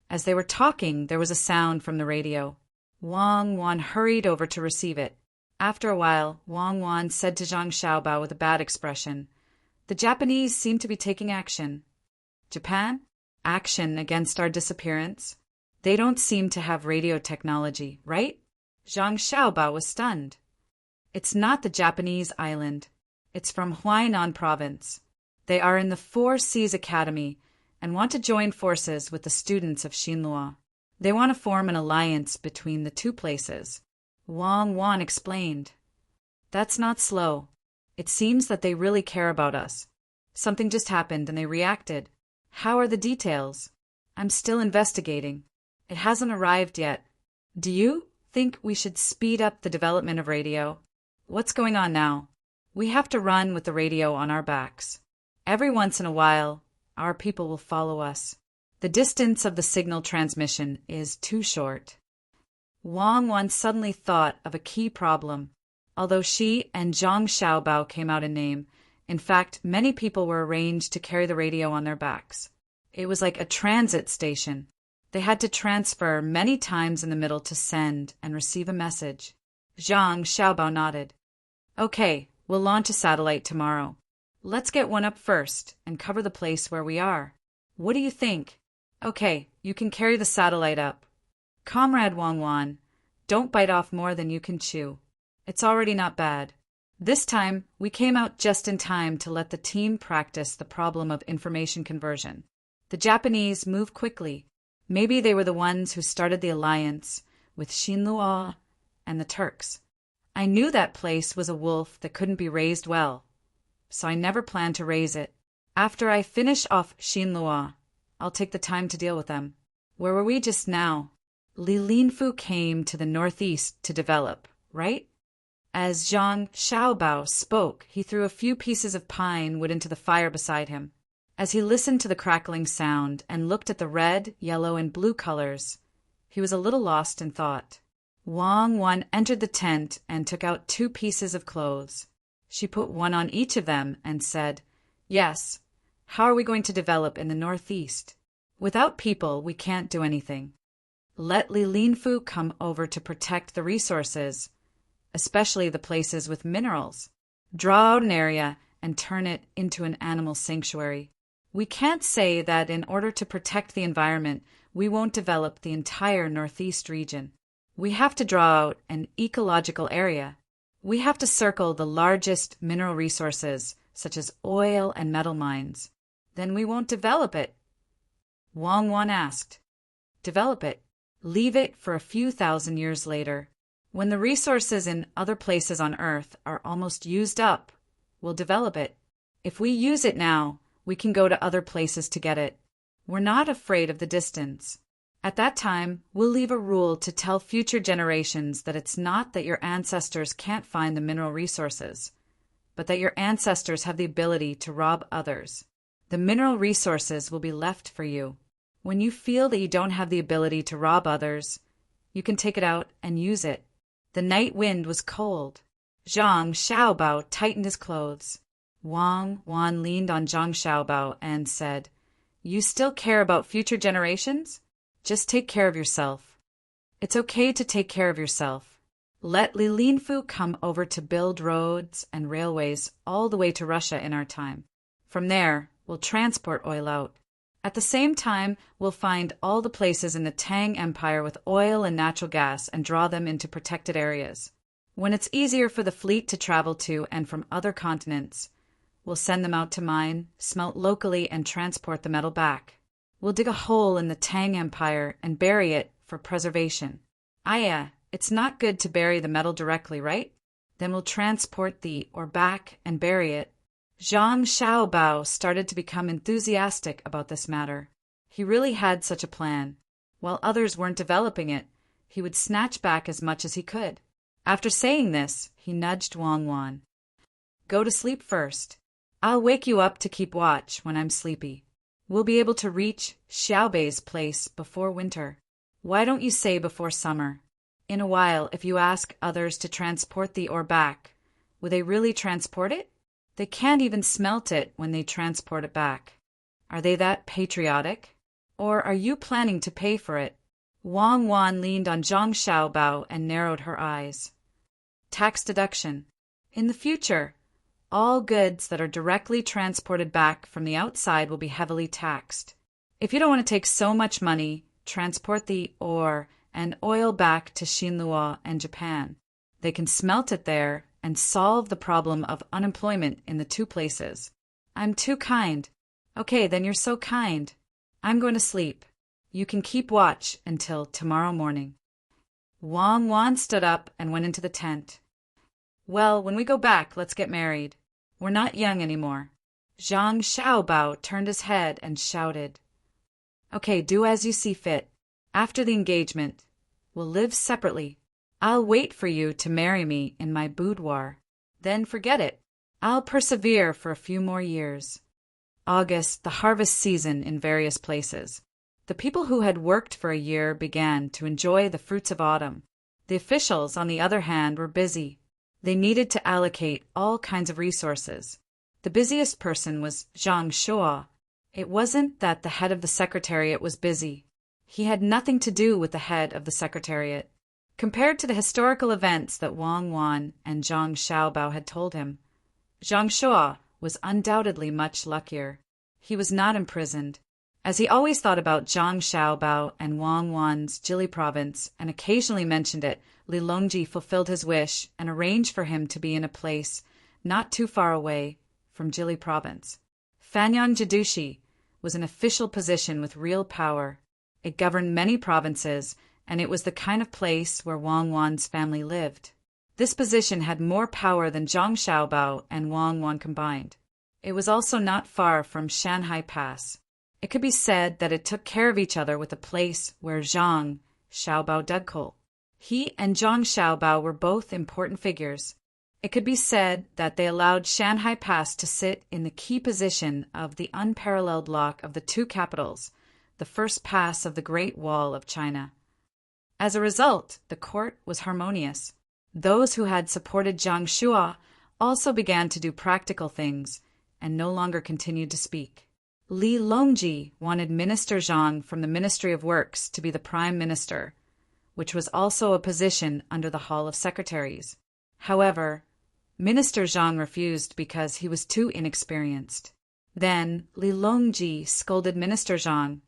As they were talking, there was a sound from the radio. Wang Wan hurried over to receive it. After a while, Wang Wan said to Zhang Xiaobao with a bad expression, "The Japanese seem to be taking action." "Japan? Action against our disappearance? They don't seem to have radio technology, right?" Zhang Xiaobao was stunned. "It's not the Japanese island. It's from Huainan province. They are in the 4 Seas Academy and want to join forces with the students of Xinhua. They want to form an alliance between the 2 places." Wang Wan explained, "That's not slow. It seems that they really care about us. Something just happened and they reacted. How are the details? I'm still investigating. It hasn't arrived yet. Do you think we should speed up the development of radio? What's going on now? We have to run with the radio on our backs. Every once in a while, our people will follow us. The distance of the signal transmission is too short." Wang Wan suddenly thought of a key problem. Although she and Zhang Xiaobao came out in name, in fact, many people were arranged to carry the radio on their backs. It was like a transit station. They had to transfer many times in the middle to send and receive a message. Zhang Xiaobao nodded. "Okay, we'll launch a satellite tomorrow. Let's get one up first and cover the place where we are. What do you think?" "Okay, you can carry the satellite up. Comrade Wang Wan, don't bite off more than you can chew. It's already not bad. This time, we came out just in time to let the team practice the problem of information conversion. The Japanese move quickly. Maybe they were the ones who started the alliance with Xinhua and the Turks. I knew that place was a wolf that couldn't be raised well, so I never planned to raise it. After I finish off Xinhua, I'll take the time to deal with them. Where were we just now? Li Linfu came to the Northeast to develop, right?" As Zhang Xiaobao spoke, he threw a few pieces of pine wood into the fire beside him. As he listened to the crackling sound and looked at the red, yellow, and blue colors, he was a little lost in thought. Wang Wan entered the tent and took out 2 pieces of clothes. She put one on each of them and said, "Yes, how are we going to develop in the Northeast? Without people, we can't do anything. Let Li Linfu come over to protect the resources, especially the places with minerals. Draw out an area and turn it into an animal sanctuary. We can't say that in order to protect the environment, we won't develop the entire Northeast region. We have to draw out an ecological area. We have to circle the largest mineral resources, such as oil and metal mines. Then we won't develop it." Wang Wan asked, "Develop it? Leave it for a few thousand years later. When the resources in other places on Earth are almost used up, we'll develop it. If we use it now, we can go to other places to get it. We're not afraid of the distance. At that time, we'll leave a rule to tell future generations that it's not that your ancestors can't find the mineral resources, but that your ancestors have the ability to rob others. The mineral resources will be left for you. When you feel that you don't have the ability to rob others, you can take it out and use it. The night wind was cold. Zhang Xiaobao tightened his clothes. Wang Wan leaned on Zhang Xiaobao and said, "You still care about future generations? Just take care of yourself. It's okay to take care of yourself. Let Li Linfu come over to build roads and railways all the way to Russia in our time. From there, we'll transport oil out. At the same time, we'll find all the places in the Tang Empire with oil and natural gas and draw them into protected areas. When it's easier for the fleet to travel to and from other continents, we'll send them out to mine, smelt locally, and transport the metal back. We'll dig a hole in the Tang Empire and bury it for preservation. It's not good to bury the metal directly, right? Then we'll transport the ore back and bury it." Zhang Xiaobao started to become enthusiastic about this matter. He really had such a plan. While others weren't developing it, he would snatch back as much as he could. After saying this, he nudged Wang Wan. "Go to sleep first. I'll wake you up to keep watch when I'm sleepy. We'll be able to reach Xiaobei's place before winter. Why don't you say before summer? In a while, if you ask others to transport the ore back, will they really transport it? They can't even smelt it when they transport it back. Are they that patriotic? Or are you planning to pay for it?" Wang Wan leaned on Zhang Xiaobao and narrowed her eyes. "Tax deduction. In the future, all goods that are directly transported back from the outside will be heavily taxed. If you don't want to take so much money, transport the ore and oil back to Xinluo and Japan. They can smelt it there and solve the problem of unemployment in the two places." "I'm too kind." "Okay, then you're so kind. I'm going to sleep. You can keep watch until tomorrow morning." Wang Wan stood up and went into the tent. "Well, when we go back, let's get married. We're not young anymore." Zhang Xiaobao turned his head and shouted, "Okay, do as you see fit. After the engagement, we'll live separately. I'll wait for you to marry me in my boudoir. Then forget it. I'll persevere for a few more years." August, the harvest season in various places. The people who had worked for a year began to enjoy the fruits of autumn. The officials, on the other hand, were busy. They needed to allocate all kinds of resources. The busiest person was Zhang Shuo. It wasn't that the head of the secretariat was busy. He had nothing to do with the head of the secretariat. Compared to the historical events that Wang Wan and Zhang Xiaobao had told him, Zhang Shuo was undoubtedly much luckier. He was not imprisoned. As he always thought about Zhang Xiaobao and Wang Wan's Jili province and occasionally mentioned it, Li Longji fulfilled his wish and arranged for him to be in a place not too far away from Jili province. Fanyang Jidushi was an official position with real power. It governed many provinces, and it was the kind of place where Wang Wan's family lived. This position had more power than Zhang Xiaobao and Wang Wan combined. It was also not far from Shanhai Pass. It could be said that it took care of each other with the place where Zhang Xiaobao dug coal. He and Zhang Xiaobao were both important figures. It could be said that they allowed Shanhai Pass to sit in the key position of the unparalleled lock of the two capitals, the first pass of the Great Wall of China. As a result, the court was harmonious. Those who had supported Zhang Shuo also began to do practical things and no longer continued to speak. Li Longji wanted Minister Zhang from the Ministry of Works to be the Prime Minister, which was also a position under the Hall of Secretaries. However, Minister Zhang refused because he was too inexperienced. Then Li Longji scolded Minister Zhang,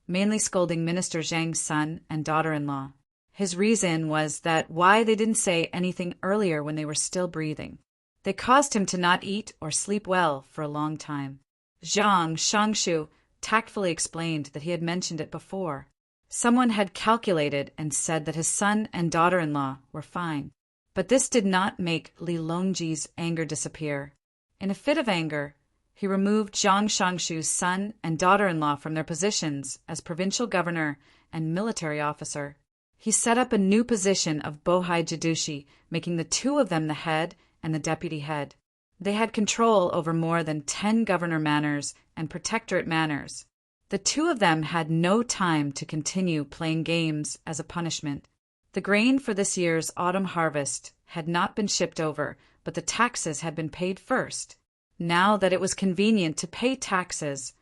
mainly scolding Minister Zhang's son and daughter-in-law. His reason was that why they didn't say anything earlier when they were still breathing. They caused him to not eat or sleep well for a long time. Zhang Shangshu tactfully explained that he had mentioned it before. Someone had calculated and said that his son and daughter-in-law were fine. But this did not make Li Longji's anger disappear. In a fit of anger, he removed Zhang Shangshu's son and daughter-in-law from their positions as provincial governor and military officer. He set up a new position of Bohai Jidushi, making the two of them the head and the deputy head. They had control over more than 10 governor manors and protectorate manors. The two of them had no time to continue playing games as a punishment. The grain for this year's autumn harvest had not been shipped over, but the taxes had been paid first. Now that it was convenient to pay taxes,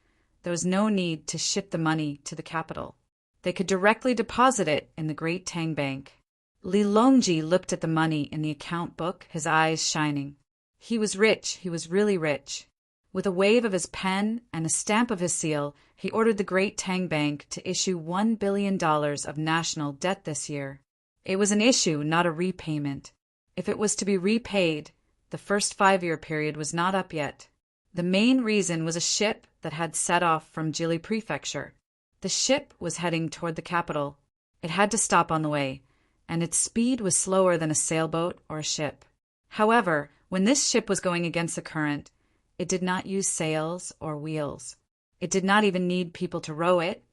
there was no need to ship the money to the capital. They could directly deposit it in the great Tang Bank. Li Longji looked at the money in the account book, his eyes shining. He was rich, he was really rich. With a wave of his pen and a stamp of his seal, he ordered the great Tang Bank to issue $1 billion of national debt this year. It was an issue, not a repayment. If it was to be repaid, the first 5-year period was not up yet. The main reason was a ship that had set off from Jili Prefecture. The ship was heading toward the capital. It had to stop on the way, and its speed was slower than a sailboat or a ship. However, when this ship was going against the current, it did not use sails or wheels. It did not even need people to row it,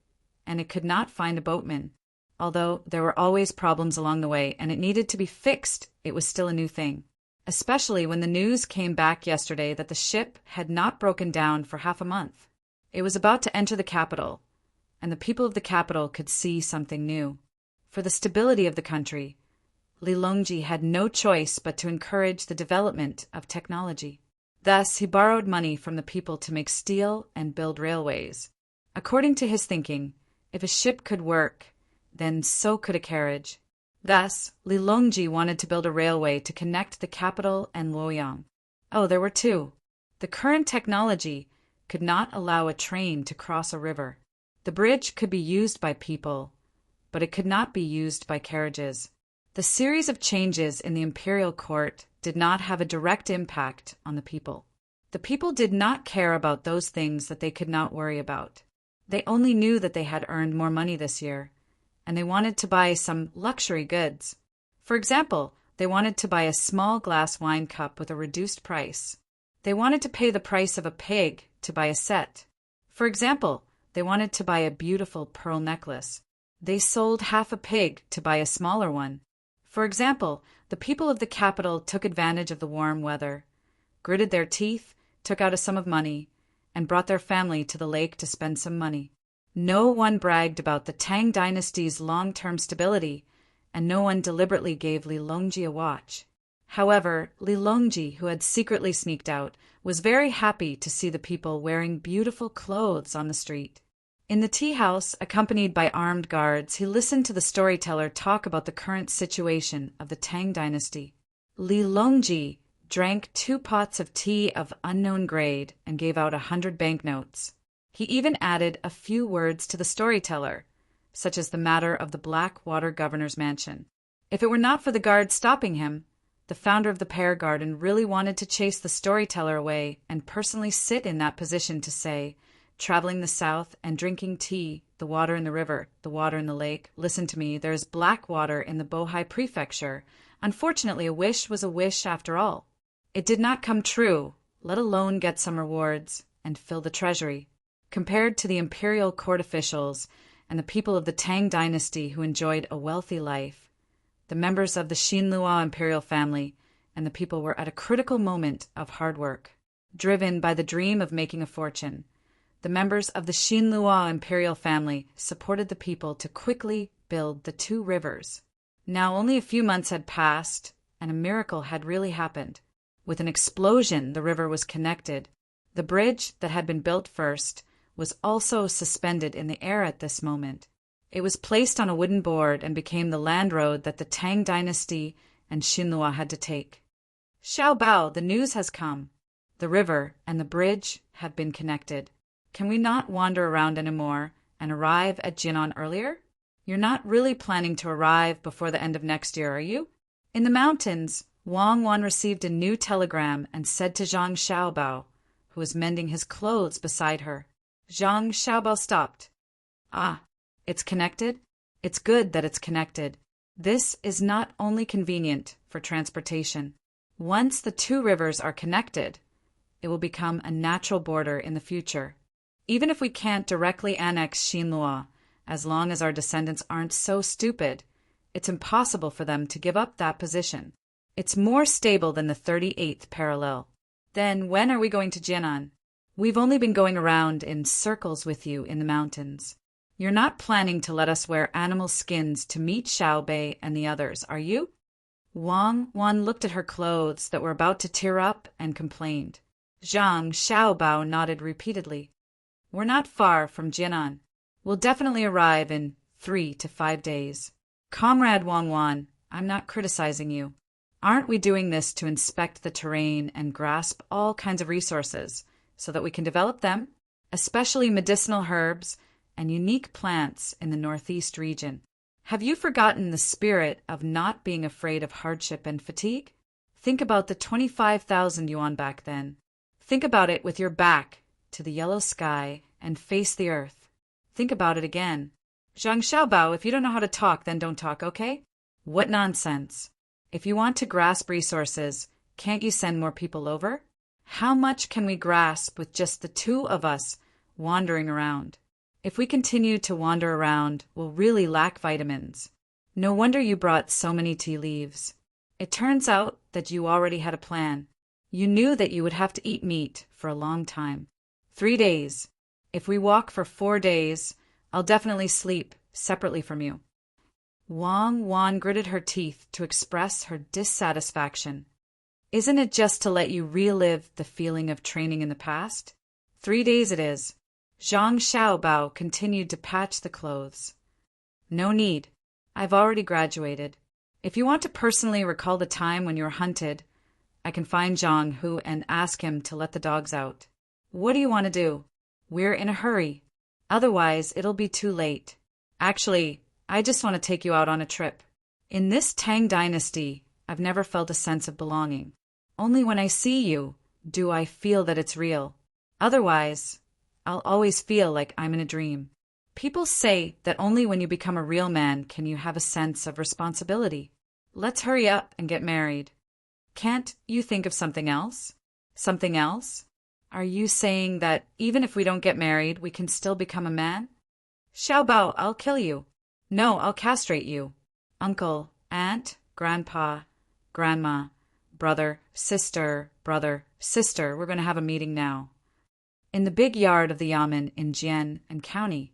and it could not find a boatman. Although there were always problems along the way and it needed to be fixed, it was still a new thing. Especially when the news came back yesterday that the ship had not broken down for half a month. It was about to enter the capital, and the people of the capital could see something new. For the stability of the country, Li Longji had no choice but to encourage the development of technology. Thus, he borrowed money from the people to make steel and build railways. According to his thinking, if a ship could work, then so could a carriage. Thus, Li Longji wanted to build a railway to connect the capital and Luoyang. Oh, there were two. The current technology could not allow a train to cross a river. The bridge could be used by people, but it could not be used by carriages. The series of changes in the imperial court did not have a direct impact on the people. The people did not care about those things that they could not worry about. They only knew that they had earned more money this year, and they wanted to buy some luxury goods. For example, they wanted to buy a small glass wine cup with a reduced price. They wanted to pay the price of a pig to buy a set. For example, they wanted to buy a beautiful pearl necklace. They sold half a pig to buy a smaller one. For example, the people of the capital took advantage of the warm weather, gritted their teeth, took out a sum of money, and brought their family to the lake to spend some money. No one bragged about the Tang dynasty's long-term stability, and no one deliberately gave Li Longji a watch. However, Li Longji, who had secretly sneaked out, was very happy to see the people wearing beautiful clothes on the street. In the tea house, accompanied by armed guards, he listened to the storyteller talk about the current situation of the Tang dynasty. Li Longji drank 2 pots of tea of unknown grade and gave out 100 banknotes. He even added a few words to the storyteller, such as the matter of the Blackwater governor's mansion. If it were not for the guards stopping him, the founder of the Pear Garden really wanted to chase the storyteller away and personally sit in that position to say, traveling the south and drinking tea, the water in the river, the water in the lake. Listen to me, there's black water in the Bohai prefecture. Unfortunately, a wish was a wish after all. It did not come true, let alone get some rewards and fill the treasury. Compared to the imperial court officials and the people of the Tang dynasty who enjoyed a wealthy life, the members of the Xinlua imperial family and the people were at a critical moment of hard work. Driven by the dream of making a fortune, the members of the Xinlua imperial family supported the people to quickly build the 2 rivers. Now only a few months had passed, and a miracle had really happened. With an explosion, the river was connected. The bridge that had been built first was also suspended in the air at this moment. It was placed on a wooden board and became the land road that the Tang dynasty and Xinlua had to take. Xiao Bao, the news has come. The river and the bridge have been connected. Can we not wander around anymore and arrive at Jinan earlier? You're not really planning to arrive before the end of next year, are you? In the mountains, Wang Wan received a new telegram and said to Zhang Xiaobao, who was mending his clothes beside her. Zhang Xiaobao stopped. Ah, it's connected? It's good that it's connected. This is not only convenient for transportation. Once the 2 rivers are connected, it will become a natural border in the future. Even if we can't directly annex Xinlua, as long as our descendants aren't so stupid, it's impossible for them to give up that position. It's more stable than the 38th parallel. Then when are we going to Jinan? We've only been going around in circles with you in the mountains. You're not planning to let us wear animal skins to meet Xiao Bei and the others, are you? Wang Wan looked at her clothes that were about to tear up and complained. Zhang Xiaobao nodded repeatedly. We're not far from Jinan. We'll definitely arrive in 3 to 5 days. Comrade Wang Wan, I'm not criticizing you. Aren't we doing this to inspect the terrain and grasp all kinds of resources so that we can develop them, especially medicinal herbs and unique plants in the Northeast region? Have you forgotten the spirit of not being afraid of hardship and fatigue? Think about the 25,000 yuan back then. Think about it with your back to the yellow sky and face the earth. Think about it again. Zhang Xiaobao, if you don't know how to talk, then don't talk, okay? What nonsense. If you want to grasp resources, can't you send more people over? How much can we grasp with just the 2 of us wandering around? If we continue to wander around, we'll really lack vitamins. No wonder you brought so many tea leaves. It turns out that you already had a plan. You knew that you would have to eat meat for a long time. 3 days. If we walk for 4 days, I'll definitely sleep separately from you. Wang Wan gritted her teeth to express her dissatisfaction. Isn't it just to let you relive the feeling of training in the past? 3 days it is. Zhang Xiaobao continued to patch the clothes. No need. I've already graduated. If you want to personally recall the time when you were hunted, I can find Zhang Hu and ask him to let the dogs out. What do you want to do? We're in a hurry. Otherwise, it'll be too late. Actually, I just want to take you out on a trip. In this Tang dynasty, I've never felt a sense of belonging. Only when I see you do I feel that it's real. Otherwise, I'll always feel like I'm in a dream. People say that only when you become a real man can you have a sense of responsibility. Let's hurry up and get married. Can't you think of something else? Something else? Are you saying that even if we don't get married, we can still become a man? Xiaobao, I'll kill you. No, I'll castrate you. Uncle, aunt, grandpa, grandma, brother, sister, we're going to have a meeting now. In the big yard of the yamen in Jian and county,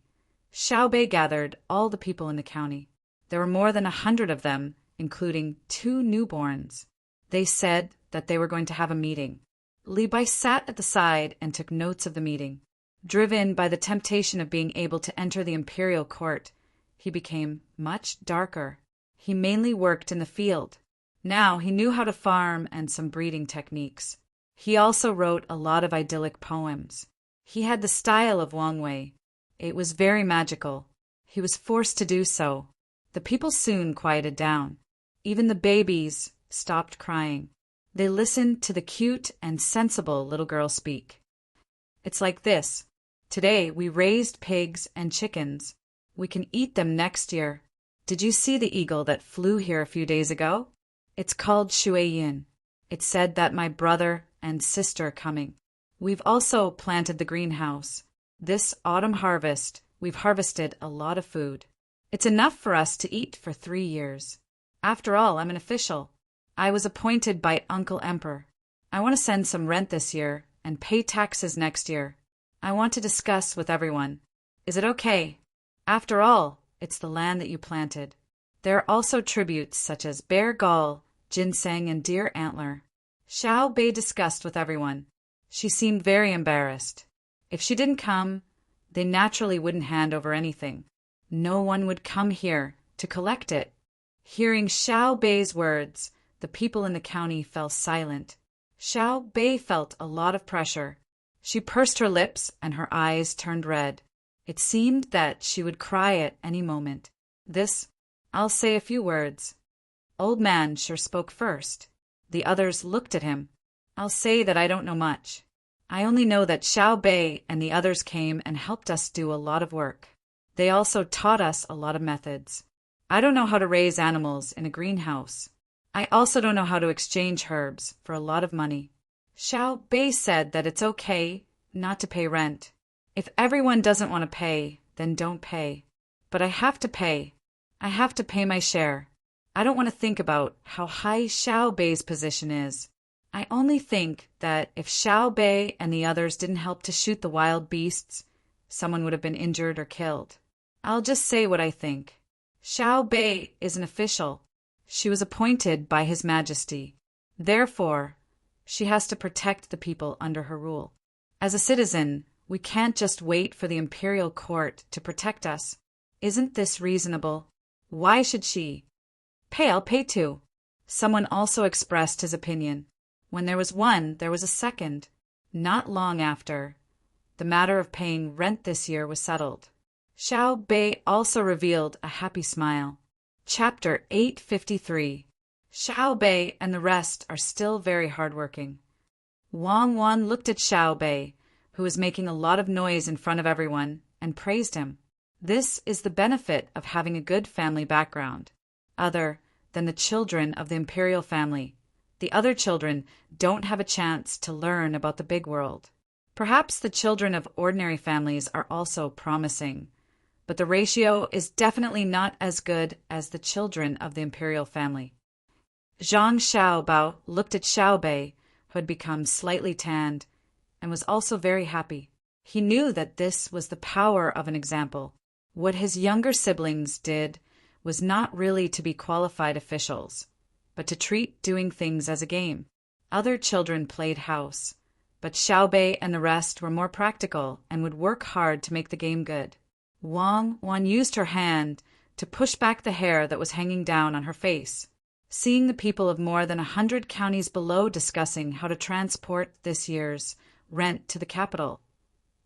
Xiao Bei gathered all the people in the county. There were more than 100 of them, including 2 newborns. They said that they were going to have a meeting. Li Bai sat at the side and took notes of the meeting. Driven by the temptation of being able to enter the imperial court, he became much darker. He mainly worked in the field. Now he knew how to farm and some breeding techniques. He also wrote a lot of idyllic poems. He had the style of Wang Wei. It was very magical. He was forced to do so. The people soon quieted down. Even the babies stopped crying. They listened to the cute and sensible little girl speak. It's like this. Today we raised pigs and chickens. We can eat them next year. Did you see the eagle that flew here a few days ago? It's called Shuiyin. It said that my brother and sister are coming. We've also planted the greenhouse. This autumn harvest, we've harvested a lot of food. It's enough for us to eat for 3 years. After all, I'm an official. I was appointed by Uncle Emperor. I want to send some rent this year and pay taxes next year. I want to discuss with everyone. Is it okay? After all, it's the land that you planted. There are also tributes such as bear gall, ginseng, and deer antler. Xiao Bei discussed with everyone. She seemed very embarrassed. If she didn't come, they naturally wouldn't hand over anything. No one would come here to collect it. Hearing Xiao Bei's words, the people in the county fell silent. Xiao Bei felt a lot of pressure. She pursed her lips and her eyes turned red. It seemed that she would cry at any moment. I'll say a few words. Old man sure spoke first. The others looked at him. I'll say that I don't know much. I only know that Xiao Bei and the others came and helped us do a lot of work. They also taught us a lot of methods. I don't know how to raise animals in a greenhouse. I also don't know how to exchange herbs for a lot of money. Xiao Bei said that it's okay not to pay rent. If everyone doesn't want to pay, then don't pay. But I have to pay. I have to pay my share. I don't want to think about how high Xiao Bei's position is. I only think that if Xiao Bei and the others didn't help to shoot the wild beasts, someone would have been injured or killed. I'll just say what I think. Xiao Bei is an official. She was appointed by His Majesty. Therefore, she has to protect the people under her rule. As a citizen, we can't just wait for the imperial court to protect us. Isn't this reasonable? Why should she? I'll pay too. Someone also expressed his opinion. When there was one, there was a second. Not long after, the matter of paying rent this year was settled. Xiao Bei also revealed a happy smile. Chapter 853. Xiao Bei and the rest are still very hardworking. Wang Wan looked at Xiao Bei, who was making a lot of noise in front of everyone, and praised him. This is the benefit of having a good family background, other than the children of the imperial family. The other children don't have a chance to learn about the big world. Perhaps the children of ordinary families are also promising, but the ratio is definitely not as good as the children of the imperial family. Zhang Xiaobao looked at Xiao Bei, who had become slightly tanned, and was also very happy. He knew that this was the power of an example. What his younger siblings did was not really to be qualified officials, but to treat doing things as a game. Other children played house, but Xiao Bei and the rest were more practical and would work hard to make the game good. Wang Wan used her hand to push back the hair that was hanging down on her face. Seeing the people of more than 100 counties below discussing how to transport this year's rent to the capital,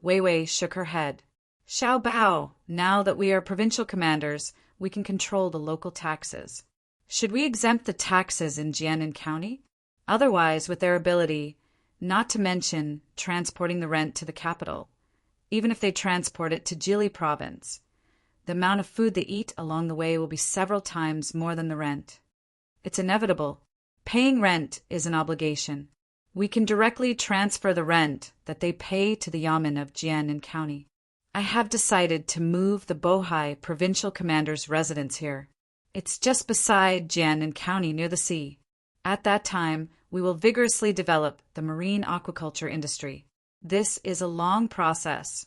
Wei Wei shook her head. Xiao Bao, now that we are provincial commanders, we can control the local taxes. Should we exempt the taxes in Jianan County? Otherwise, with their ability, not to mention transporting the rent to the capital, even if they transport it to Jili province, the amount of food they eat along the way will be several times more than the rent. It's inevitable. Paying rent is an obligation. We can directly transfer the rent that they pay to the yamen of Jianan County. I have decided to move the Bohai provincial commander's residence here. It's just beside Jianan County near the sea. At that time, we will vigorously develop the marine aquaculture industry. This is a long process,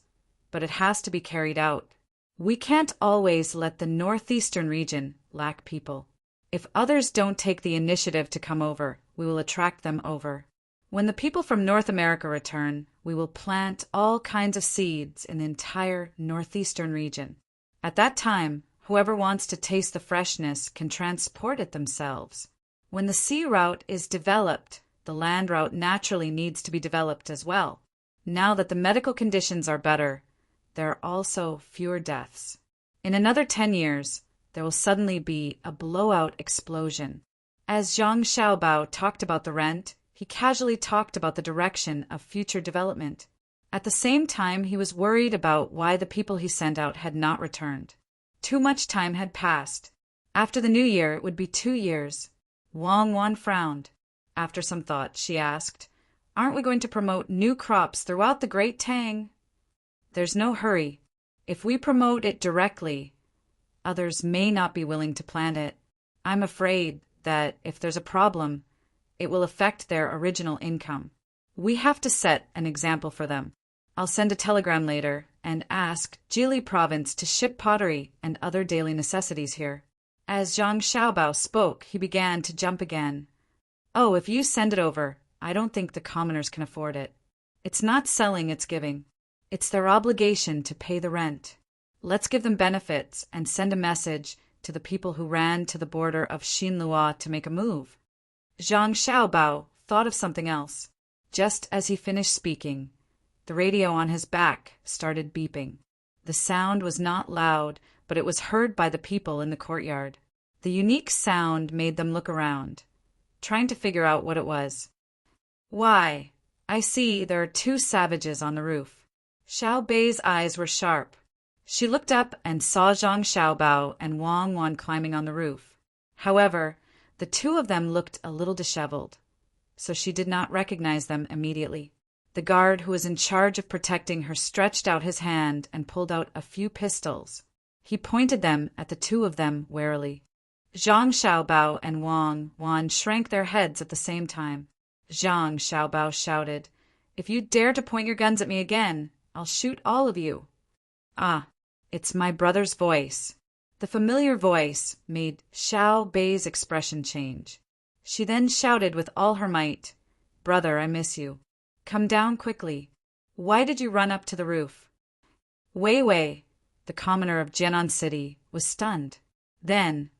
but it has to be carried out. We can't always let the northeastern region lack people. If others don't take the initiative to come over, we will attract them over. When the people from North America return, we will plant all kinds of seeds in the entire northeastern region. At that time, whoever wants to taste the freshness can transport it themselves. When the sea route is developed, the land route naturally needs to be developed as well. Now that the medical conditions are better, there are also fewer deaths. In another 10 years, there will suddenly be a blowout explosion. As Zhang Xiaobao talked about the rent, he casually talked about the direction of future development. At the same time, he was worried about why the people he sent out had not returned. Too much time had passed. After the new year, it would be 2 years. Wang Wan frowned. After some thought, she asked, "Aren't we going to promote new crops throughout the Great Tang?" "There's no hurry. If we promote it directly, others may not be willing to plant it. I'm afraid that if there's a problem, it will affect their original income. We have to set an example for them. I'll send a telegram later and ask Jili province to ship pottery and other daily necessities here." As Zhang Xiaobao spoke, he began to jump again. "Oh, if you send it over, I don't think the commoners can afford it. It's not selling, it's giving. It's their obligation to pay the rent. Let's give them benefits and send a message to the people who ran to the border of Xinlua to make a move." Zhang Xiaobao thought of something else. Just as he finished speaking, the radio on his back started beeping. The sound was not loud, but it was heard by the people in the courtyard. The unique sound made them look around, trying to figure out what it was. "Why, I see there are 2 savages on the roof." Xiao Bei's eyes were sharp. She looked up and saw Zhang Xiaobao and Wang Wan climbing on the roof. However, the 2 of them looked a little disheveled, so she did not recognize them immediately. The guard who was in charge of protecting her stretched out his hand and pulled out a few pistols. He pointed them at the 2 of them warily. Zhang Xiaobao and Wang Wan shrank their heads at the same time. Zhang Xiaobao shouted. "If you dare to point your guns at me again, I'll shoot all of you." "Ah, it's my brother's voice." The familiar voice made Xiao Bei's expression change. She then shouted with all her might, "Brother, I miss you. Come down quickly. Why did you run up to the roof?" Wei Wei, the commoner of Jianan City, was stunned. Then,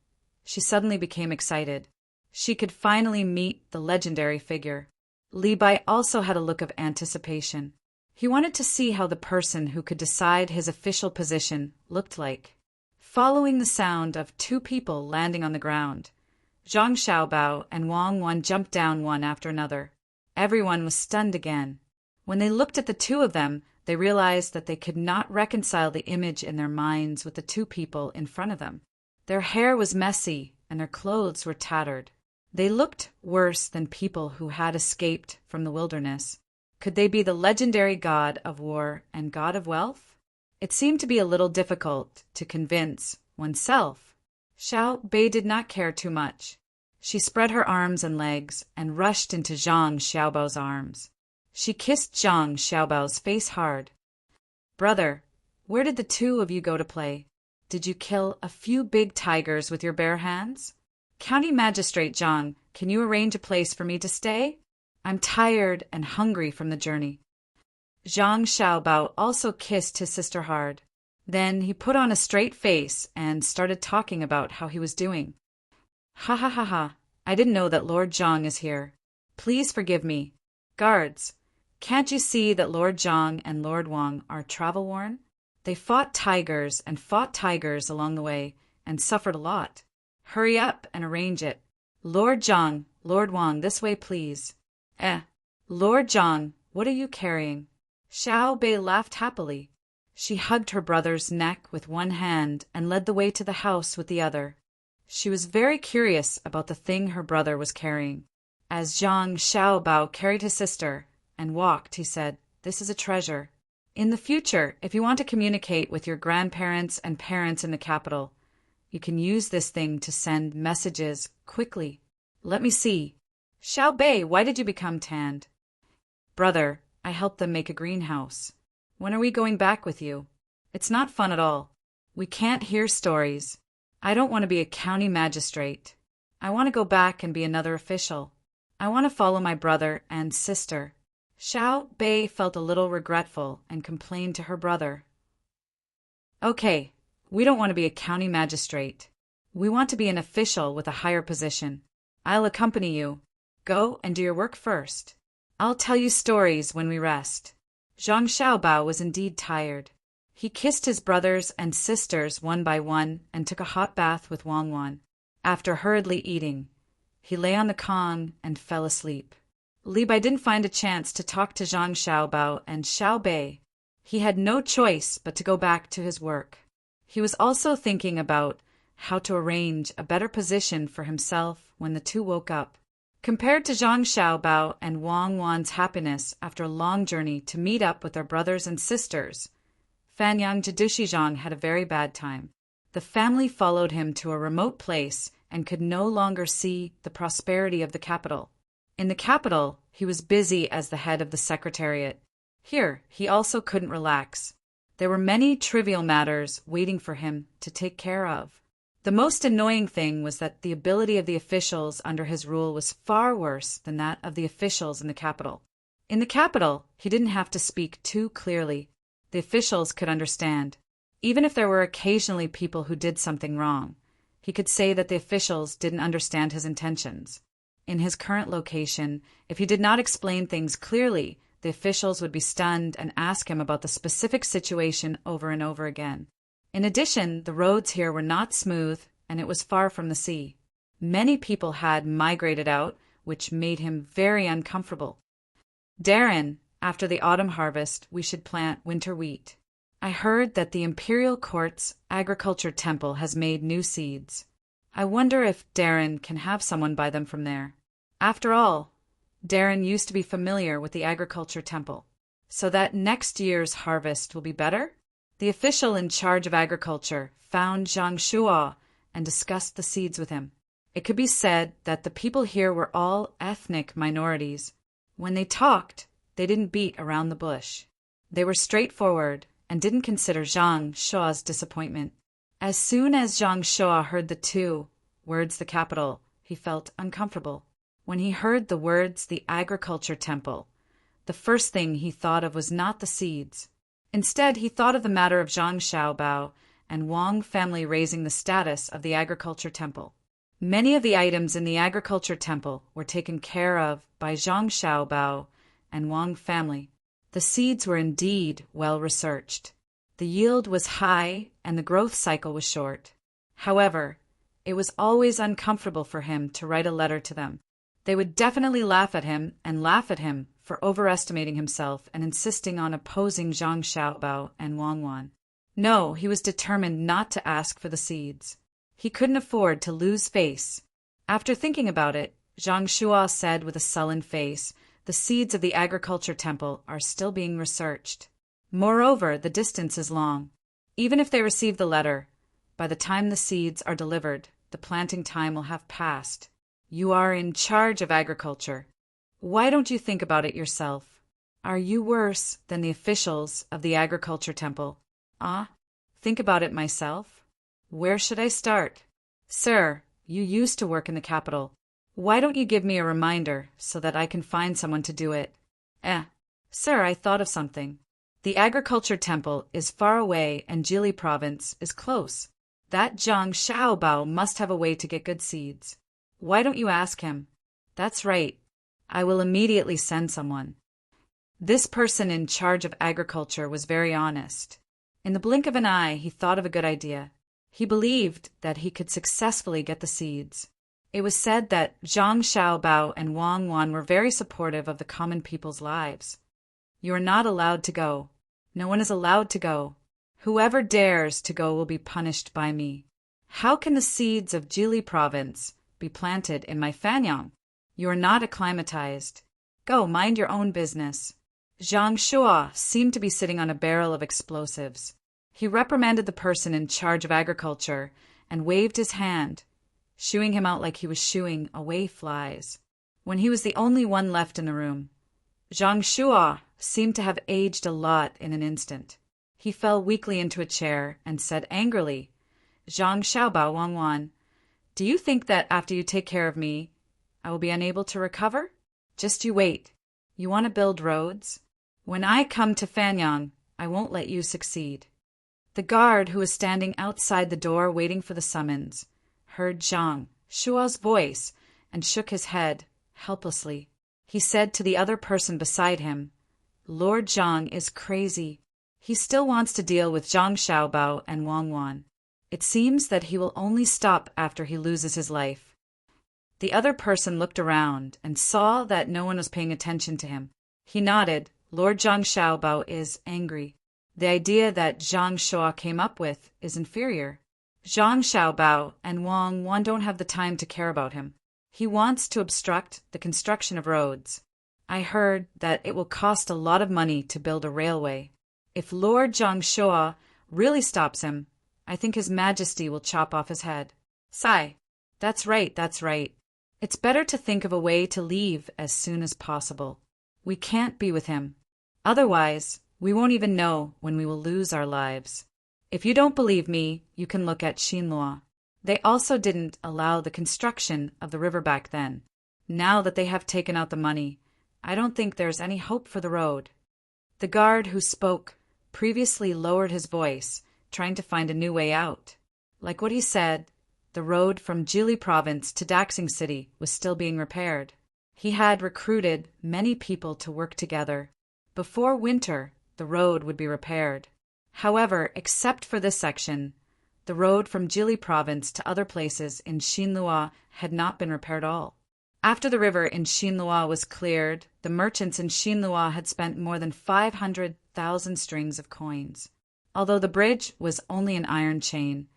she suddenly became excited. She could finally meet the legendary figure. Li Bai also had a look of anticipation. He wanted to see how the person who could decide his official position looked like. Following the sound of two people landing on the ground, Zhang Xiaobao and Wang Wan jumped down one after another. Everyone was stunned again. When they looked at the two of them, they realized that they could not reconcile the image in their minds with the two people in front of them. Their hair was messy and their clothes were tattered. They looked worse than people who had escaped from the wilderness. Could they be the legendary god of war and god of wealth? It seemed to be a little difficult to convince oneself. Xiao Bei did not care too much. She spread her arms and legs and rushed into Zhang Xiaobao's arms. She kissed Zhang Xiaobao's face hard. "Brother, where did the two of you go to play? Did you kill a few big tigers with your bare hands? County Magistrate Zhang, can you arrange a place for me to stay? I'm tired and hungry from the journey." Zhang Xiaobao also kissed his sister hard. Then he put on a straight face and started talking about how he was doing. "Ha ha ha ha, I didn't know that Lord Zhang is here. Please forgive me. Guards, can't you see that Lord Zhang and Lord Wang are travel-worn? They fought tigers along the way and suffered a lot. Hurry up and arrange it. Lord Zhang, Lord Wang, this way please." Lord Zhang, what are you carrying?" Xiao Bei laughed happily. She hugged her brother's neck with one hand and led the way to the house with the other. She was very curious about the thing her brother was carrying. As Zhang Xiaobao carried his sister and walked, he said, "This is a treasure. In the future, if you want to communicate with your grandparents and parents in the capital, you can use this thing to send messages quickly. Let me see. Xiao Bei, why did you become tanned?" "Brother, I helped them make a greenhouse. When are we going back with you? It's not fun at all. We can't hear stories. I don't want to be a county magistrate. I want to go back and be another official. I want to follow my brother and sister." Xiao Bei felt a little regretful and complained to her brother. "Okay, we don't want to be a county magistrate. We want to be an official with a higher position. I'll accompany you. Go and do your work first. I'll tell you stories when we rest." Zhang Xiaobao was indeed tired. He kissed his brothers and sisters one by one and took a hot bath with Wang Wan. After hurriedly eating, he lay on the kong and fell asleep. Li Bai didn't find a chance to talk to Zhang Xiaobao and Xiao Bei. He had no choice but to go back to his work. He was also thinking about how to arrange a better position for himself when the two woke up. Compared to Zhang Xiaobao and Wang Wan's happiness after a long journey to meet up with their brothers and sisters, Fanyang Jadushizhang had a very bad time. The family followed him to a remote place and could no longer see the prosperity of the capital. In the capital, he was busy as the head of the secretariat. Here, he also couldn't relax. There were many trivial matters waiting for him to take care of. The most annoying thing was that the ability of the officials under his rule was far worse than that of the officials in the capital. In the capital, he didn't have to speak too clearly. The officials could understand. Even if there were occasionally people who did something wrong, he could say that the officials didn't understand his intentions. In his current location, if he did not explain things clearly, the officials would be stunned and ask him about the specific situation over and over again. In addition, the roads here were not smooth, and it was far from the sea. Many people had migrated out, which made him very uncomfortable. "Darren, after the autumn harvest, we should plant winter wheat. I heard that the Imperial Court's agriculture temple has made new seeds. I wonder if Darren can have someone buy them from there. After all, Darren used to be familiar with the agriculture temple, so that next year's harvest will be better." The official in charge of agriculture found Zhang Shuo and discussed the seeds with him. It could be said that the people here were all ethnic minorities, When they talked, they didn't beat around the bush. They were straightforward and didn't consider Zhang Shua's disappointment. As soon as Zhang Shua heard the two words, the capital, he felt uncomfortable. When he heard the words, the agriculture temple, the first thing he thought of was not the seeds. Instead, he thought of the matter of Zhang Xiaobao and Wang family raising the status of the agriculture temple. Many of the items in the agriculture temple were taken care of by Zhang Xiaobao and Wang family. The seeds were indeed well researched. The yield was high and the growth cycle was short. However, it was always uncomfortable for him to write a letter to them. They would definitely laugh at him for overestimating himself and insisting on opposing Zhang Xiaobao and Wang Wan. No, he was determined not to ask for the seeds. He couldn't afford to lose face. After thinking about it, Zhang Shua said with a sullen face, "The seeds of the agriculture temple are still being researched. Moreover, the distance is long. Even if they receive the letter, by the time the seeds are delivered, the planting time will have passed. You are in charge of agriculture. Why don't you think about it yourself? Are you worse than the officials of the agriculture temple?" "Ah, think about it myself? Where should I start?" "Sir, you used to work in the capital. Why don't you give me a reminder so that I can find someone to do it?" Sir, I thought of something. The agriculture temple is far away and Jili province is close. That Zhang Xiaobao must have a way to get good seeds. Why don't you ask him?" "That's right. I will immediately send someone." This person in charge of agriculture was very honest. In the blink of an eye, he thought of a good idea. He believed that he could successfully get the seeds. It was said that Zhang Xiaobao and Wang Wan were very supportive of the common people's lives. "You are not allowed to go. No one is allowed to go. Whoever dares to go will be punished by me. How can the seeds of Jili province be planted in my Fanyang? You are not acclimatized. Go, mind your own business." Zhang Shua seemed to be sitting on a barrel of explosives. He reprimanded the person in charge of agriculture and waved his hand, shooing him out like he was shooing away flies. When he was the only one left in the room, Zhang Shua seemed to have aged a lot in an instant. He fell weakly into a chair and said angrily, "Zhang Xiaobao, Wang Wan, do you think that after you take care of me, I will be unable to recover? Just you wait. You want to build roads? When I come to Fanyang, I won't let you succeed." The guard who was standing outside the door waiting for the summons heard Zhang Shua's voice and shook his head helplessly. He said to the other person beside him, "Lord Zhang is crazy. He still wants to deal with Zhang Xiaobao and Wang Wan. It seems that he will only stop after he loses his life." The other person looked around and saw that no one was paying attention to him. He nodded. "Lord Zhang Xiaobao is angry. The idea that Zhang Shua came up with is inferior. Zhang Xiaobao and Wang Wan don't have the time to care about him. He wants to obstruct the construction of roads. I heard that it will cost a lot of money to build a railway. If Lord Zhang Shua really stops him, I think His Majesty will chop off his head." "Sigh. That's right, that's right. It's better to think of a way to leave as soon as possible. We can't be with him. Otherwise, we won't even know when we will lose our lives. If you don't believe me, you can look at Xinlua. They also didn't allow the construction of the river back then. Now that they have taken out the money, I don't think there's any hope for the road." The guard who spoke previously lowered his voice, trying to find a new way out. Like what he said, the road from Jili province to Daxing City was still being repaired. He had recruited many people to work together. Before winter, the road would be repaired. However, except for this section, the road from Jili province to other places in Xinlua had not been repaired at all. After the river in Xinlua was cleared, the merchants in Xinlua had spent more than 500,000 strings of coins. Although the bridge was only an iron chain,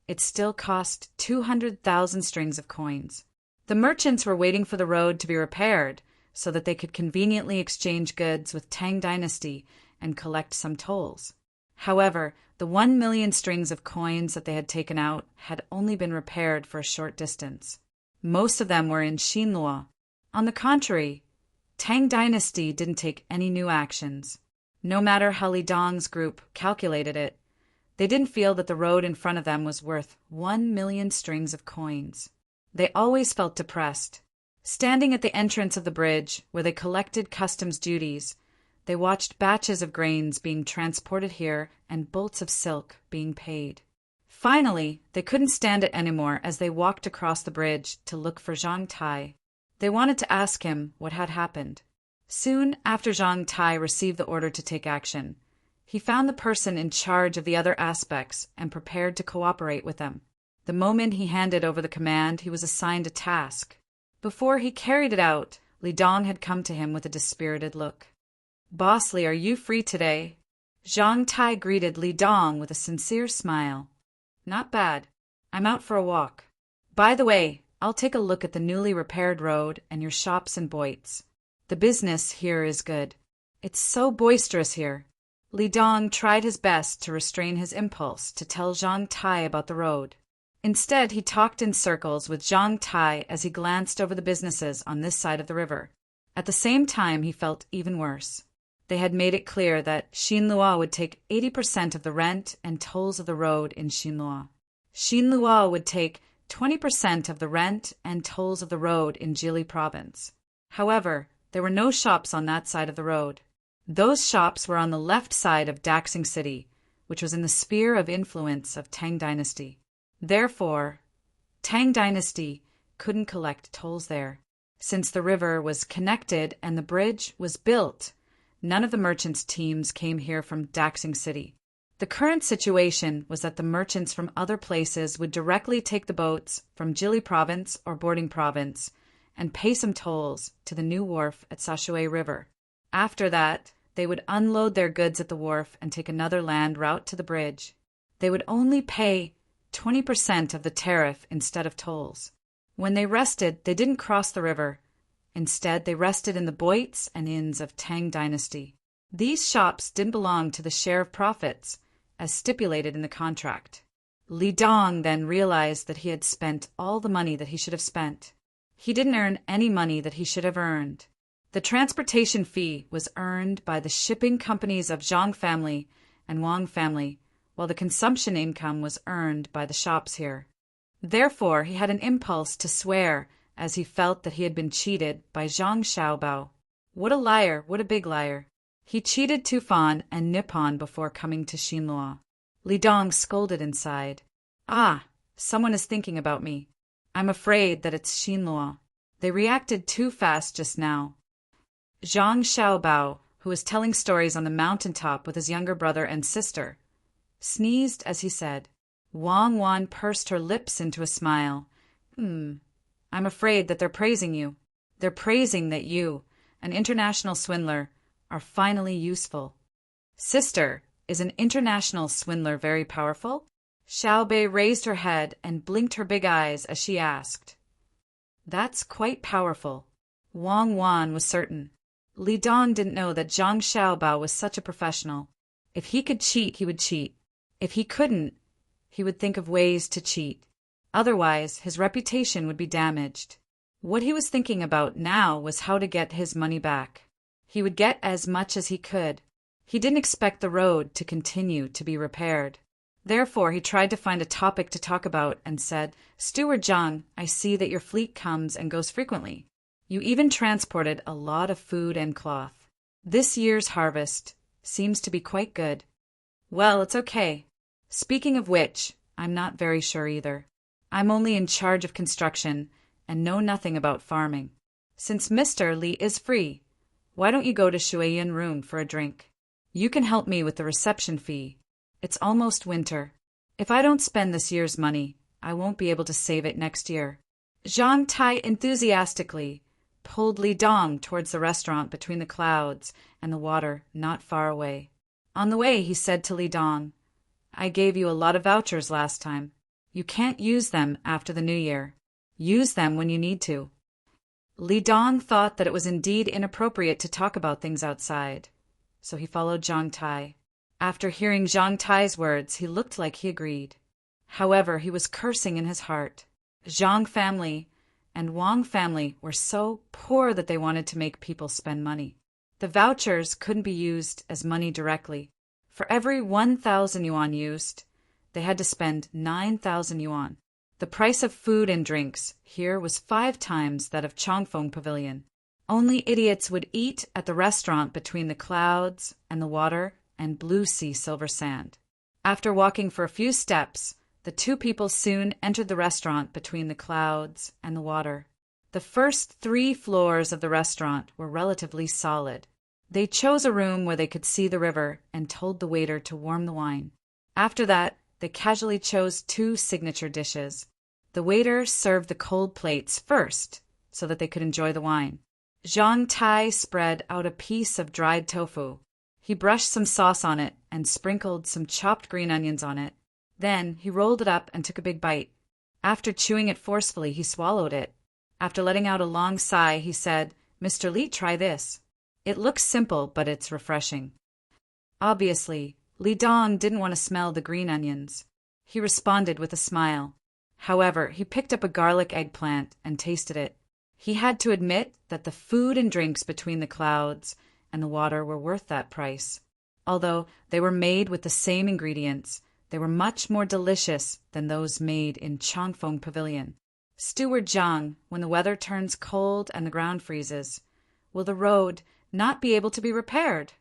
it still cost 200,000 strings of coins. The merchants were waiting for the road to be repaired so that they could conveniently exchange goods with Tang dynasty and collect some tolls. However, the 1 million strings of coins that they had taken out had only been repaired for a short distance. Most of them were in Xinlua. On the contrary, Tang Dynasty didn't take any new actions. No matter how Li Dong's group calculated it, they didn't feel that the road in front of them was worth 1,000,000 strings of coins. They always felt depressed. Standing at the entrance of the bridge, where they collected customs duties, they watched batches of grains being transported here and bolts of silk being paid. Finally, they couldn't stand it anymore as they walked across the bridge to look for Zhang Tai. They wanted to ask him what had happened. Soon after Zhang Tai received the order to take action, he found the person in charge of the other aspects and prepared to cooperate with them. The moment he handed over the command, he was assigned a task. Before he carried it out, Li Dong had come to him with a dispirited look. "Boss Li, are you free today?" Zhang Tai greeted Li Dong with a sincere smile. "Not bad. I'm out for a walk. By the way, I'll take a look at the newly repaired road and your shops and boits. The business here is good. It's so boisterous here." Li Dong tried his best to restrain his impulse to tell Zhang Tai about the road. Instead, he talked in circles with Zhang Tai as he glanced over the businesses on this side of the river. At the same time, he felt even worse. They had made it clear that Xinlua would take 80% of the rent and tolls of the road in Xinlua. Xinlua would take 20% of the rent and tolls of the road in Jili province. However, there were no shops on that side of the road. Those shops were on the left side of Daxing City, which was in the sphere of influence of Tang Dynasty. Therefore, Tang Dynasty couldn't collect tolls there. Since the river was connected and the bridge was built, none of the merchants' teams came here from Daxing City. The current situation was that the merchants from other places would directly take the boats from Jili province or Boarding province and pay some tolls to the new wharf at Sashui River. After that, they would unload their goods at the wharf and take another land route to the bridge. They would only pay 20% of the tariff instead of tolls. When they rested, they didn't cross the river. Instead, they rested in the boits and inns of Tang Dynasty. These shops didn't belong to the share of profits, as stipulated in the contract. Li Dong then realized that he had spent all the money that he should have spent. He didn't earn any money that he should have earned. The transportation fee was earned by the shipping companies of Zhang family and Wang family, while the consumption income was earned by the shops here. Therefore, he had an impulse to swear as he felt that he had been cheated by Zhang Xiaobao. What a liar, what a big liar. He cheated Tufan and Nippon before coming to Xinlua. Li Dong scolded inside. "Ah, someone is thinking about me. I'm afraid that it's Xinlua. They reacted too fast just now." Zhang Xiaobao, who was telling stories on the mountaintop with his younger brother and sister, sneezed as he said. Wang Wan pursed her lips into a smile. I'm afraid that they're praising you. They're praising that you, an international swindler, are finally useful." "Sister, is an international swindler very powerful?" Xiaobei raised her head and blinked her big eyes as she asked. "That's quite powerful." Wang Wan was certain. Li Dong didn't know that Zhang Xiaobao was such a professional. If he could cheat, he would cheat. If he couldn't, he would think of ways to cheat. Otherwise, his reputation would be damaged. What he was thinking about now was how to get his money back. He would get as much as he could. He didn't expect the road to continue to be repaired. Therefore, he tried to find a topic to talk about and said, "Steward Zhang, I see that your fleet comes and goes frequently. You even transported a lot of food and cloth. This year's harvest seems to be quite good." "Well, it's okay. Speaking of which, I'm not very sure either. I'm only in charge of construction and know nothing about farming. Since Mr. Li is free, why don't you go to Shuiyan Rune for a drink? You can help me with the reception fee. It's almost winter. If I don't spend this year's money, I won't be able to save it next year." Zhang Tai enthusiastically pulled Li Dong towards the restaurant between the clouds and the water not far away. On the way, he said to Li Dong, "I gave you a lot of vouchers last time. You can't use them after the new year. Use them when you need to." Li Dong thought that it was indeed inappropriate to talk about things outside, so he followed Zhang Tai. After hearing Zhang Tai's words, he looked like he agreed. However, he was cursing in his heart. Zhang family and Wang family were so poor that they wanted to make people spend money. The vouchers couldn't be used as money directly. For every 1,000 yuan used, they had to spend 9,000 yuan. The price of food and drinks here was 5 times that of Chongfeng Pavilion. Only idiots would eat at the restaurant between the clouds and the water and blue sea silver sand. After walking for a few steps, the two people soon entered the restaurant between the clouds and the water. The first 3 floors of the restaurant were relatively solid. They chose a room where they could see the river and told the waiter to warm the wine. After that, they casually chose 2 signature dishes. The waiter served the cold plates first so that they could enjoy the wine. Zhang Tai spread out a piece of dried tofu. He brushed some sauce on it and sprinkled some chopped green onions on it. Then he rolled it up and took a big bite. After chewing it forcefully, he swallowed it. After letting out a long sigh, he said, "Mr. Li, try this. It looks simple, but it's refreshing." Obviously, Li Dong didn't want to smell the green onions. He responded with a smile. However, he picked up a garlic eggplant and tasted it. He had to admit that the food and drinks between the clouds and the water were worth that price. Although they were made with the same ingredients, they were much more delicious than those made in Chongfeng Pavilion. Steward Zhang, when the weather turns cold and the ground freezes, will the road not be able to be repaired?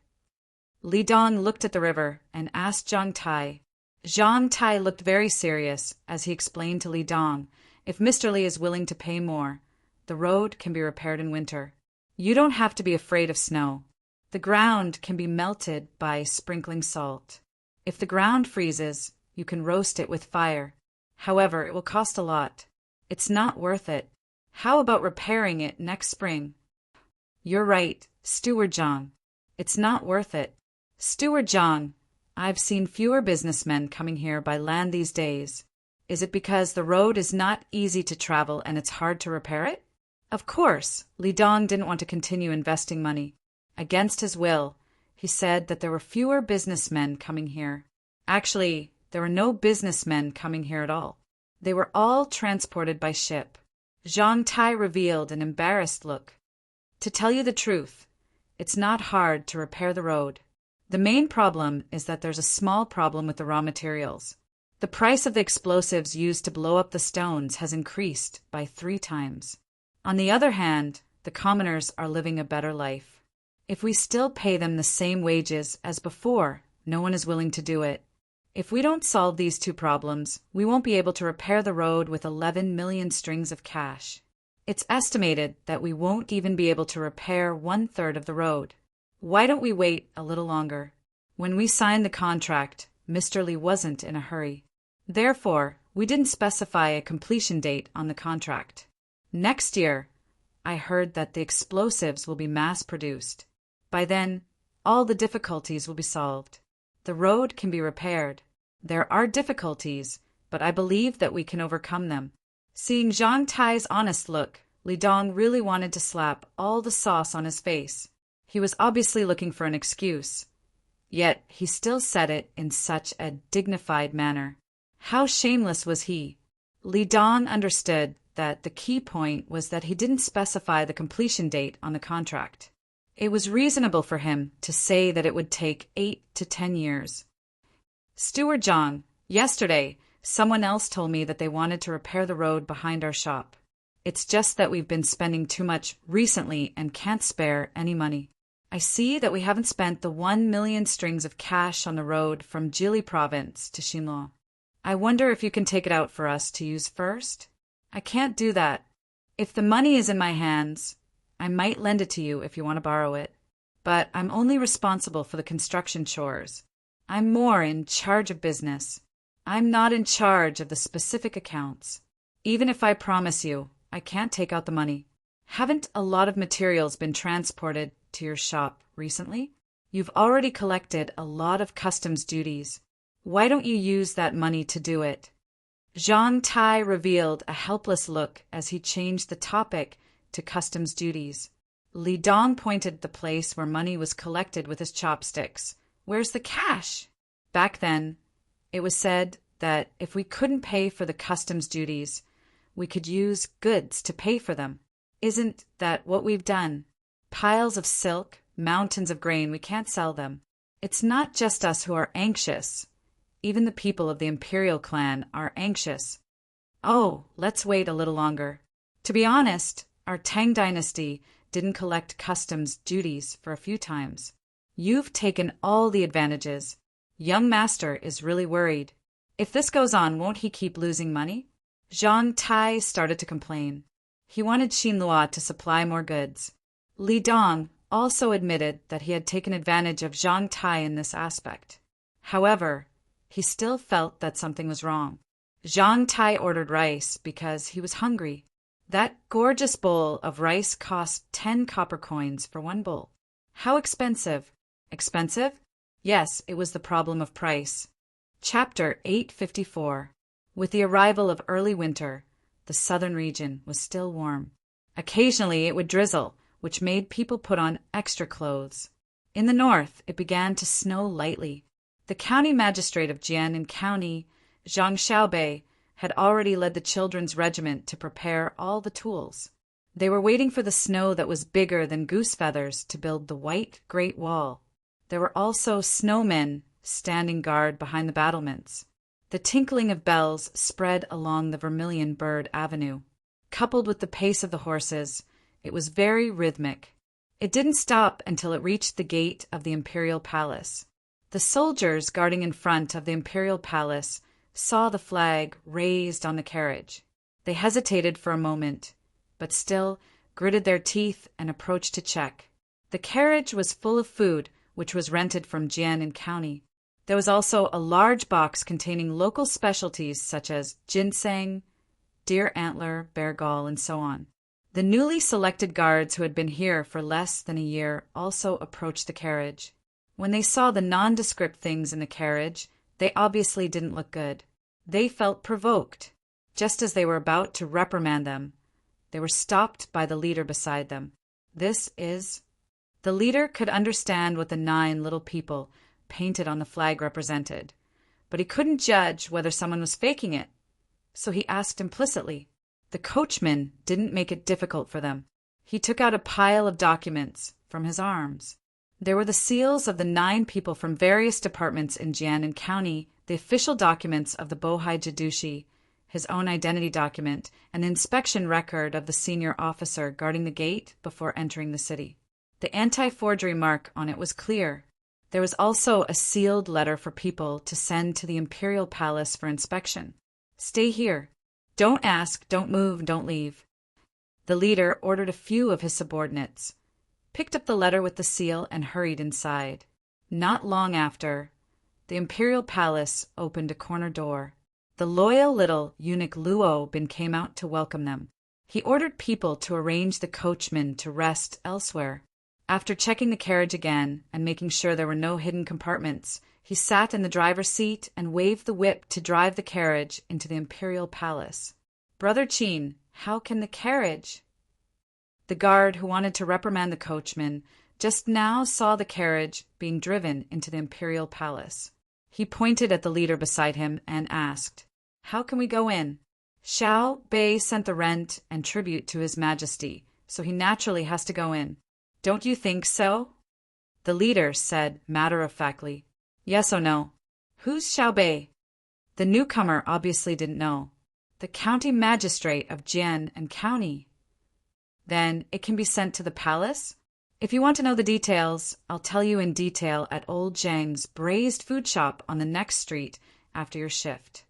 Li Dong looked at the river and asked Zhang Tai. Zhang Tai looked very serious as he explained to Li Dong, "If Mr. Li is willing to pay more, the road can be repaired in winter. You don't have to be afraid of snow. The ground can be melted by sprinkling salt. If the ground freezes, you can roast it with fire. However, it will cost a lot. It's not worth it. How about repairing it next spring?" "You're right, Steward Zhang. It's not worth it. Steward Zhang, I've seen fewer businessmen coming here by land these days. Is it because the road is not easy to travel and it's hard to repair it?" Of course, Li Dong didn't want to continue investing money. Against his will, he said that there were fewer businessmen coming here. Actually, there were no businessmen coming here at all. They were all transported by ship. Zhang Tai revealed an embarrassed look. "To tell you the truth, it's not hard to repair the road. The main problem is that there's a small problem with the raw materials. The price of the explosives used to blow up the stones has increased by 3 times. On the other hand, the commoners are living a better life. If we still pay them the same wages as before, no one is willing to do it. If we don't solve these 2 problems, we won't be able to repair the road with 11 million strings of cash. It's estimated that we won't even be able to repair 1/3 of the road. Why don't we wait a little longer?" When we signed the contract, Mr. Li wasn't in a hurry. Therefore, we didn't specify a completion date on the contract. Next year, I heard that the explosives will be mass-produced. By then, all the difficulties will be solved. The road can be repaired. There are difficulties, but I believe that we can overcome them. Seeing Zhang Tai's honest look, Li Dong really wanted to slap all the sauce on his face. He was obviously looking for an excuse. Yet he still said it in such a dignified manner. How shameless was he? Li Dong understood that the key point was that he didn't specify the completion date on the contract. It was reasonable for him to say that it would take 8 to 10 years. "Steward Zhang, yesterday, someone else told me that they wanted to repair the road behind our shop. It's just that we've been spending too much recently and can't spare any money. I see that we haven't spent the 1 million strings of cash on the road from Jili province to Xinluo. I wonder if you can take it out for us to use first?" "I can't do that. If the money is in my hands, I might lend it to you if you want to borrow it. But I'm only responsible for the construction chores. I'm more in charge of business. I'm not in charge of the specific accounts. Even if I promise you, I can't take out the money. Haven't a lot of materials been transported to your shop recently? You've already collected a lot of customs duties. Why don't you use that money to do it?" Zhang Tai revealed a helpless look as he changed the topic to customs duties. Li Dong pointed at the place where money was collected with his chopsticks. "Where's the cash?" Back then, it was said that if we couldn't pay for the customs duties, We could use goods to pay for them. Isn't that what we've done? Piles of silk, mountains of grain, we can't sell them. It's not just us who are anxious. Even the people of the imperial clan are anxious. Oh, let's wait a little longer. To be honest, our Tang dynasty didn't collect customs duties for a few times. You've taken all the advantages. Young master is really worried. If this goes on, won't he keep losing money? Zhang Tai started to complain. He wanted Xinlua to supply more goods. Li Dong also admitted that he had taken advantage of Zhang Tai in this aspect. However, he still felt that something was wrong. Zhang Tai ordered rice because he was hungry. That gorgeous bowl of rice cost 10 copper coins for one bowl. How expensive? Expensive? Yes, it was the problem of price. Chapter 854. With the arrival of early winter, the southern region was still warm. Occasionally it would drizzle, which made people put on extra clothes. In the north, it began to snow lightly. The county magistrate of Jian County, Zhang Xiaobei, had already led the children's regiment to prepare all the tools. They were waiting for the snow that was bigger than goose feathers to build the white Great Wall. There were also snowmen standing guard behind the battlements. The tinkling of bells spread along the Vermilion Bird Avenue. Coupled with the pace of the horses, it was very rhythmic. It didn't stop until it reached the gate of the imperial palace. The soldiers guarding in front of the imperial palace saw the flag raised on the carriage. They hesitated for a moment, but still gritted their teeth and approached to check. The carriage was full of food, which was rented from Jian County. There was also a large box containing local specialties such as ginseng, deer antler, bear gall, and so on. The newly selected guards who had been here for less than a year also approached the carriage. When they saw the nondescript things in the carriage, they obviously didn't look good. They felt provoked. Just as they were about to reprimand them, they were stopped by the leader beside them. The leader could understand what the 9 little people painted on the flag represented, but he couldn't judge whether someone was faking it, so he asked implicitly. The coachman didn't make it difficult for them. He took out a pile of documents from his arms. There were the seals of the 9 people from various departments in Jian County, the official documents of the Bohai Jadushi, his own identity document, and the inspection record of the senior officer guarding the gate before entering the city. The anti-forgery mark on it was clear. There was also a sealed letter for people to send to the imperial palace for inspection. Stay here. Don't ask, don't move, don't leave. The leader ordered a few of his subordinates, picked up the letter with the seal, and hurried inside. Not long after, the imperial palace opened a corner door. The loyal little eunuch Luo Bin came out to welcome them. He ordered people to arrange the coachman to rest elsewhere. After checking the carriage again and making sure there were no hidden compartments, he sat in the driver's seat and waved the whip to drive the carriage into the imperial palace. Brother Qin, how can the carriage? The guard who wanted to reprimand the coachman just now saw the carriage being driven into the imperial palace. He pointed at the leader beside him and asked, "How can we go in?" Xiao Bei sent the rent and tribute to His Majesty, so he naturally has to go in. Don't you think so? The leader said matter-of-factly, "Yes or no?" Who's Xiao Bei? The newcomer obviously didn't know. The county magistrate of Jian County. Then it can be sent to the palace? If you want to know the details, I'll tell you in detail at Old Zhang's braised food shop on the next street after your shift.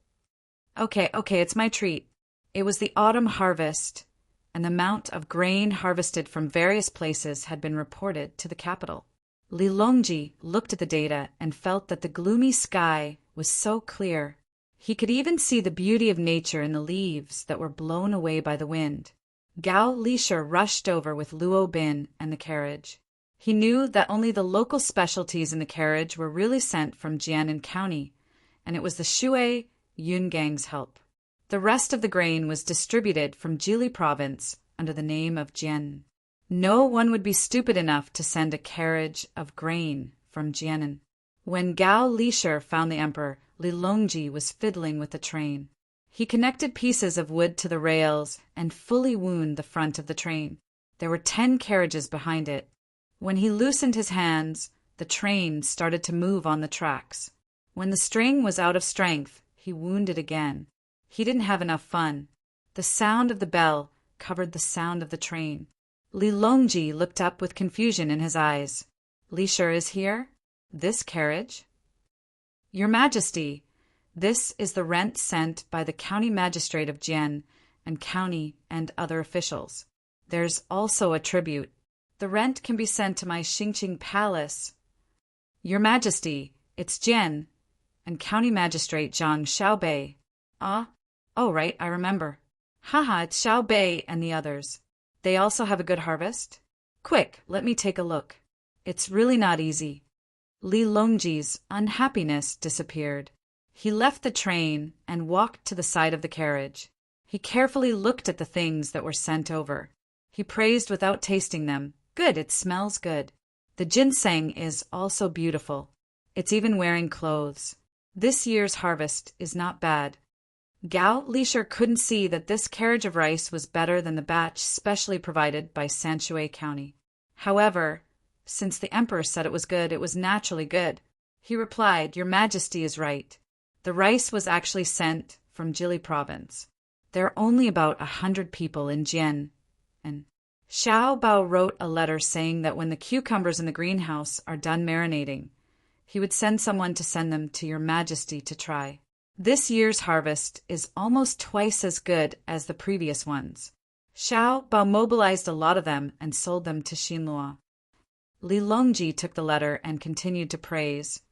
Okay, it's my treat. It was the autumn harvest, and the amount of grain harvested from various places had been reported to the capital. Li Longji looked at the data and felt that the gloomy sky was so clear. He could even see the beauty of nature in the leaves that were blown away by the wind. Gao Lisher rushed over with Luo Bin and the carriage. He knew that only the local specialties in the carriage were really sent from Jian County, and it was the Shui Yungang's help. The rest of the grain was distributed from Jili province under the name of Jian. No one would be stupid enough to send a carriage of grain from Jianan. When Gao Lisher found the emperor, Li Longji was fiddling with the train. He connected pieces of wood to the rails and fully wound the front of the train. There were 10 carriages behind it. When he loosened his hands, the train started to move on the tracks. When the string was out of strength, he wounded again. He didn't have enough fun. The sound of the bell covered the sound of the train. Li Longji looked up with confusion in his eyes. Li Shi is here? This carriage? Your Majesty, this is the rent sent by the county magistrate of Jian and county and other officials. There's also a tribute. The rent can be sent to my Xingqing palace. Your Majesty, it's Jian and county magistrate Zhang Xiaobei. Oh right, I remember. Haha, it's Xiaobei and the others. They also have a good harvest? Quick, let me take a look. It's really not easy. Li Longji's unhappiness disappeared. He left the train and walked to the side of the carriage. He carefully looked at the things that were sent over. He praised without tasting them. Good, it smells good. The ginseng is also beautiful. It's even wearing clothes. This year's harvest is not bad. Gao Lisher couldn't see that this carriage of rice was better than the batch specially provided by Sanshui County. However, since the emperor said it was good, it was naturally good. He replied, Your Majesty is right. The rice was actually sent from Jili province. There are only about 100 people in Jian. And Xiao Bao wrote a letter saying that when the cucumbers in the greenhouse are done marinating, he would send someone to send them to Your Majesty to try. This year's harvest is almost twice as good as the previous ones. Xiao Bao mobilized a lot of them and sold them to Xinlua. Li Longji took the letter and continued to praise.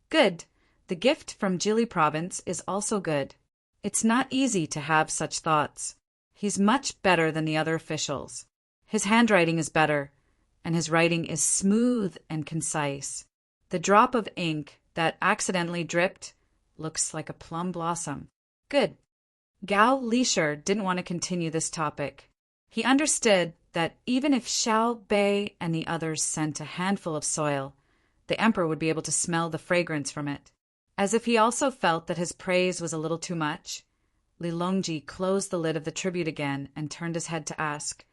Good. The gift from Jili province is also good. It's not easy to have such thoughts. He's much better than the other officials. His handwriting is better, and his writing is smooth and concise. The drop of ink that accidentally dripped looks like a plum blossom. Good. Gao Lisher didn't want to continue this topic. He understood that even if Xiao Bei and the others sent a handful of soil, the emperor would be able to smell the fragrance from it. As if he also felt that his praise was a little too much, Li Longji closed the lid of the tribute again and turned his head to ask,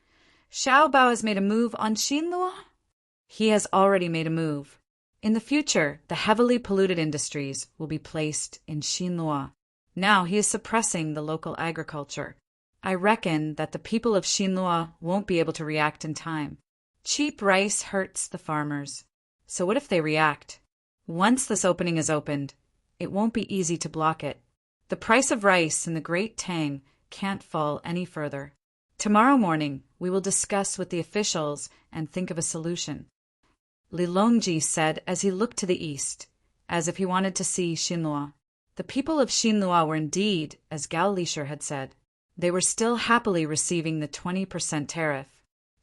Xiao Bao has made a move on Xinlua? He has already made a move. In the future, the heavily polluted industries will be placed in Xinlua. Now he is suppressing the local agriculture. I reckon that the people of Xinlua won't be able to react in time. Cheap rice hurts the farmers. So what if they react? Once this opening is opened, it won't be easy to block it. The price of rice in the Great Tang can't fall any further. Tomorrow morning, we will discuss with the officials and think of a solution. Li Longji said as he looked to the east, as if he wanted to see Xinlua. The people of Xinlua were indeed, as Gao Lisher had said. They were still happily receiving the 20% tariff.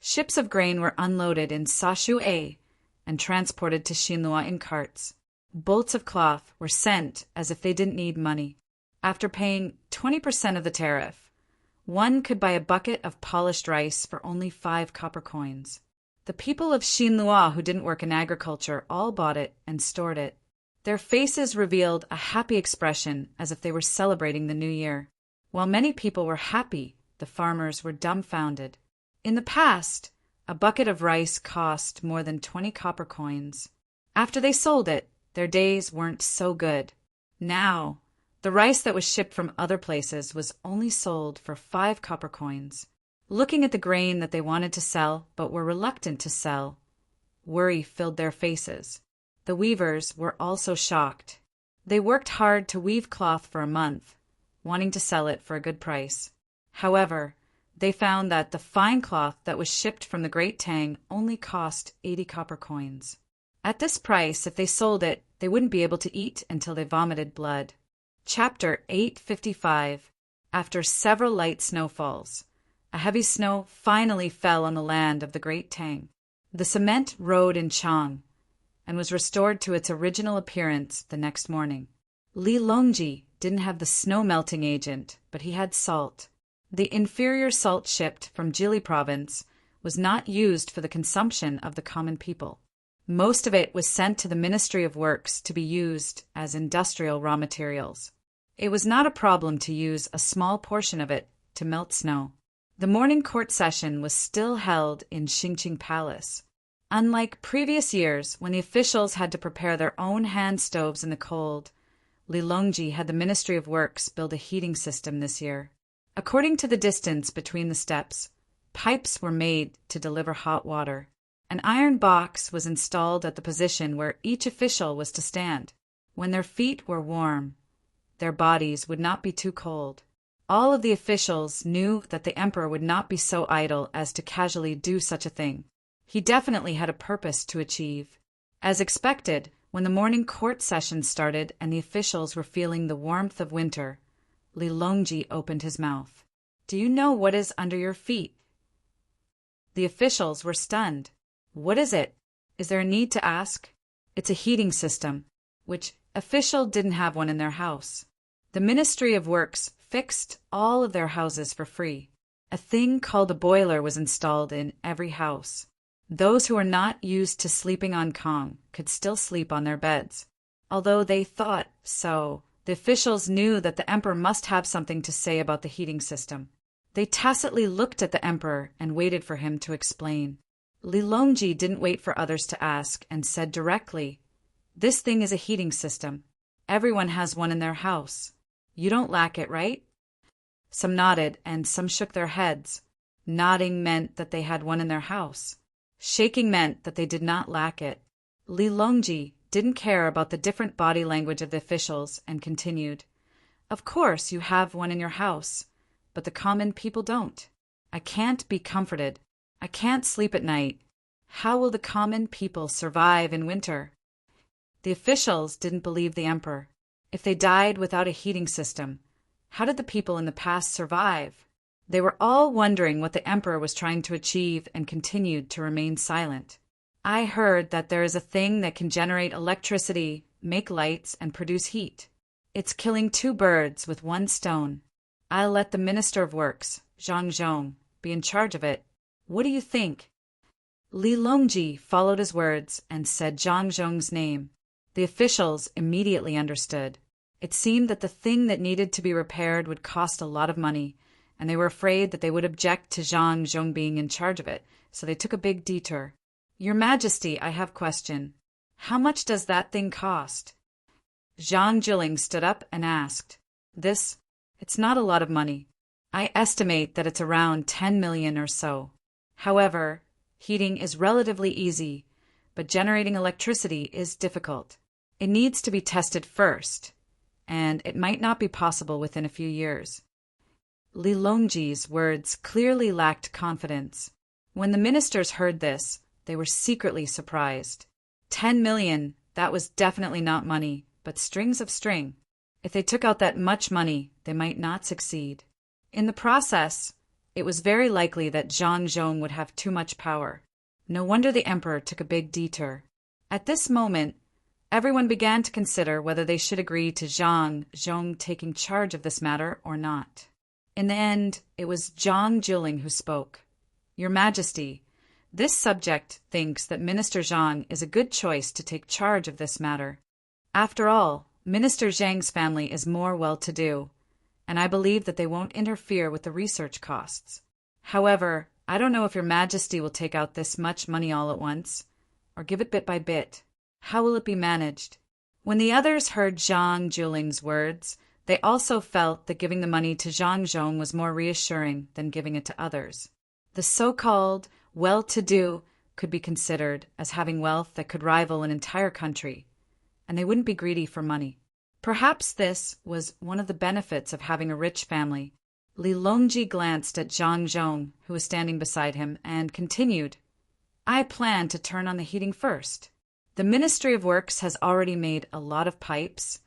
Ships of grain were unloaded in Sashu-A and transported to Xinlua in carts. Bolts of cloth were sent as if they didn't need money. After paying 20% of the tariff, one could buy a bucket of polished rice for only 5 copper coins. The people of Xinlua who didn't work in agriculture all bought it and stored it. Their faces revealed a happy expression as if they were celebrating the new year. While many people were happy, the farmers were dumbfounded. In the past, a bucket of rice cost more than 20 copper coins. After they sold it, their days weren't so good. Now, the rice that was shipped from other places was only sold for 5 copper coins. Looking at the grain that they wanted to sell but were reluctant to sell, worry filled their faces. The weavers were also shocked. They worked hard to weave cloth for a month, wanting to sell it for a good price. However, they found that the fine cloth that was shipped from the Great Tang only cost 80 copper coins. At this price, if they sold it, they wouldn't be able to eat until they vomited blood. Chapter 855. After several light snowfalls, a heavy snow finally fell on the land of the Great Tang. The cement rode in Chang and was restored to its original appearance the next morning. Li Longji didn't have the snow-melting agent, but he had salt. The inferior salt shipped from Jili province was not used for the consumption of the common people. Most of it was sent to the Ministry of Works to be used as industrial raw materials. It was not a problem to use a small portion of it to melt snow. The morning court session was still held in Xingqing Palace. Unlike previous years, when the officials had to prepare their own hand stoves in the cold, Lilongji had the Ministry of Works build a heating system this year. According to the distance between the steps, pipes were made to deliver hot water. An iron box was installed at the position where each official was to stand. When their feet were warm, their bodies would not be too cold. All of the officials knew that the emperor would not be so idle as to casually do such a thing. He definitely had a purpose to achieve. As expected, when the morning court session started and the officials were feeling the warmth of winter, Lilongji opened his mouth. "Do you know what is under your feet?" The officials were stunned. "What is it? Is there a need to ask?" "It's a heating system," which official didn't have one in their house. The Ministry of Works fixed all of their houses for free. A thing called a boiler was installed in every house. Those who were not used to sleeping on Kong could still sleep on their beds. Although they thought so, the officials knew that the emperor must have something to say about the heating system. They tacitly looked at the emperor and waited for him to explain. Lilongji didn't wait for others to ask and said directly, "This thing is a heating system. Everyone has one in their house. You don't lack it, right?" Some nodded and some shook their heads. Nodding meant that they had one in their house. Shaking meant that they did not lack it. Lilongji didn't care about the different body language of the officials and continued, "Of course you have one in your house, but the common people don't. I can't be comforted. I can't sleep at night. How will the common people survive in winter?" The officials didn't believe the emperor. If they died without a heating system, how did the people in the past survive? They were all wondering what the emperor was trying to achieve and continued to remain silent. "I heard that there is a thing that can generate electricity, make lights, and produce heat. It's killing two birds with one stone. I'll let the Minister of Works, Zhang Zhong, be in charge of it. What do you think?" Lilongji followed his words and said Zhang Zhong's name. The officials immediately understood. It seemed that the thing that needed to be repaired would cost a lot of money, and they were afraid that they would object to Zhang Zhong being in charge of it, so they took a big detour. "Your Majesty, I have a question. How much does that thing cost?" Zhang Jiling stood up and asked, It's not a lot of money. I estimate that it's around 10 million or so. However, heating is relatively easy, but generating electricity is difficult. It needs to be tested first, and it might not be possible within a few years." Lilongji's words clearly lacked confidence. When the ministers heard this, they were secretly surprised. 10 million, that was definitely not money, but strings of string. If they took out that much money, they might not succeed. In the process, it was very likely that Zhang Zhong would have too much power. No wonder the emperor took a big detour. At this moment, everyone began to consider whether they should agree to Zhang Zhong taking charge of this matter or not. In the end, it was Zhang Jiling who spoke. "Your Majesty, this subject thinks that Minister Zhang is a good choice to take charge of this matter. After all, Minister Zhang's family is more well-to-do, and I believe that they won't interfere with the research costs. However, I don't know if Your Majesty will take out this much money all at once, or give it bit by bit. How will it be managed?" When the others heard Zhang Jiling's words, they also felt that giving the money to Zhang Zhong was more reassuring than giving it to others. The so-called well-to-do could be considered as having wealth that could rival an entire country, and they wouldn't be greedy for money. Perhaps this was one of the benefits of having a rich family. Lilongji glanced at Zhang Zhong, who was standing beside him, and continued, "I plan to turn on the heating first. The Ministry of Works has already made a lot of pipes,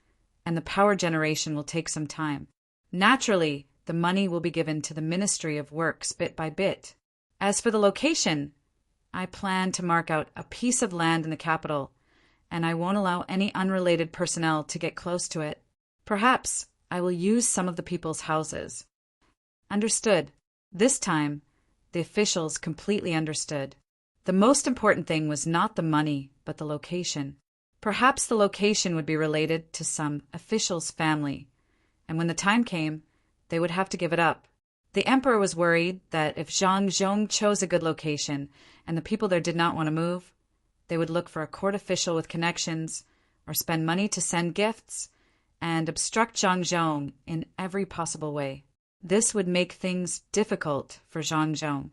and the power generation will take some time. Naturally, the money will be given to the Ministry of Works bit by bit. As for the location, I plan to mark out a piece of land in the capital, and I won't allow any unrelated personnel to get close to it. Perhaps I will use some of the people's houses." Understood. This time, the officials completely understood. The most important thing was not the money, but the location. Perhaps the location would be related to some official's family, and when the time came, they would have to give it up. The emperor was worried that if Zhang Zhong chose a good location and the people there did not want to move, they would look for a court official with connections or spend money to send gifts and obstruct Zhang Zhong in every possible way. This would make things difficult for Zhang Zhong.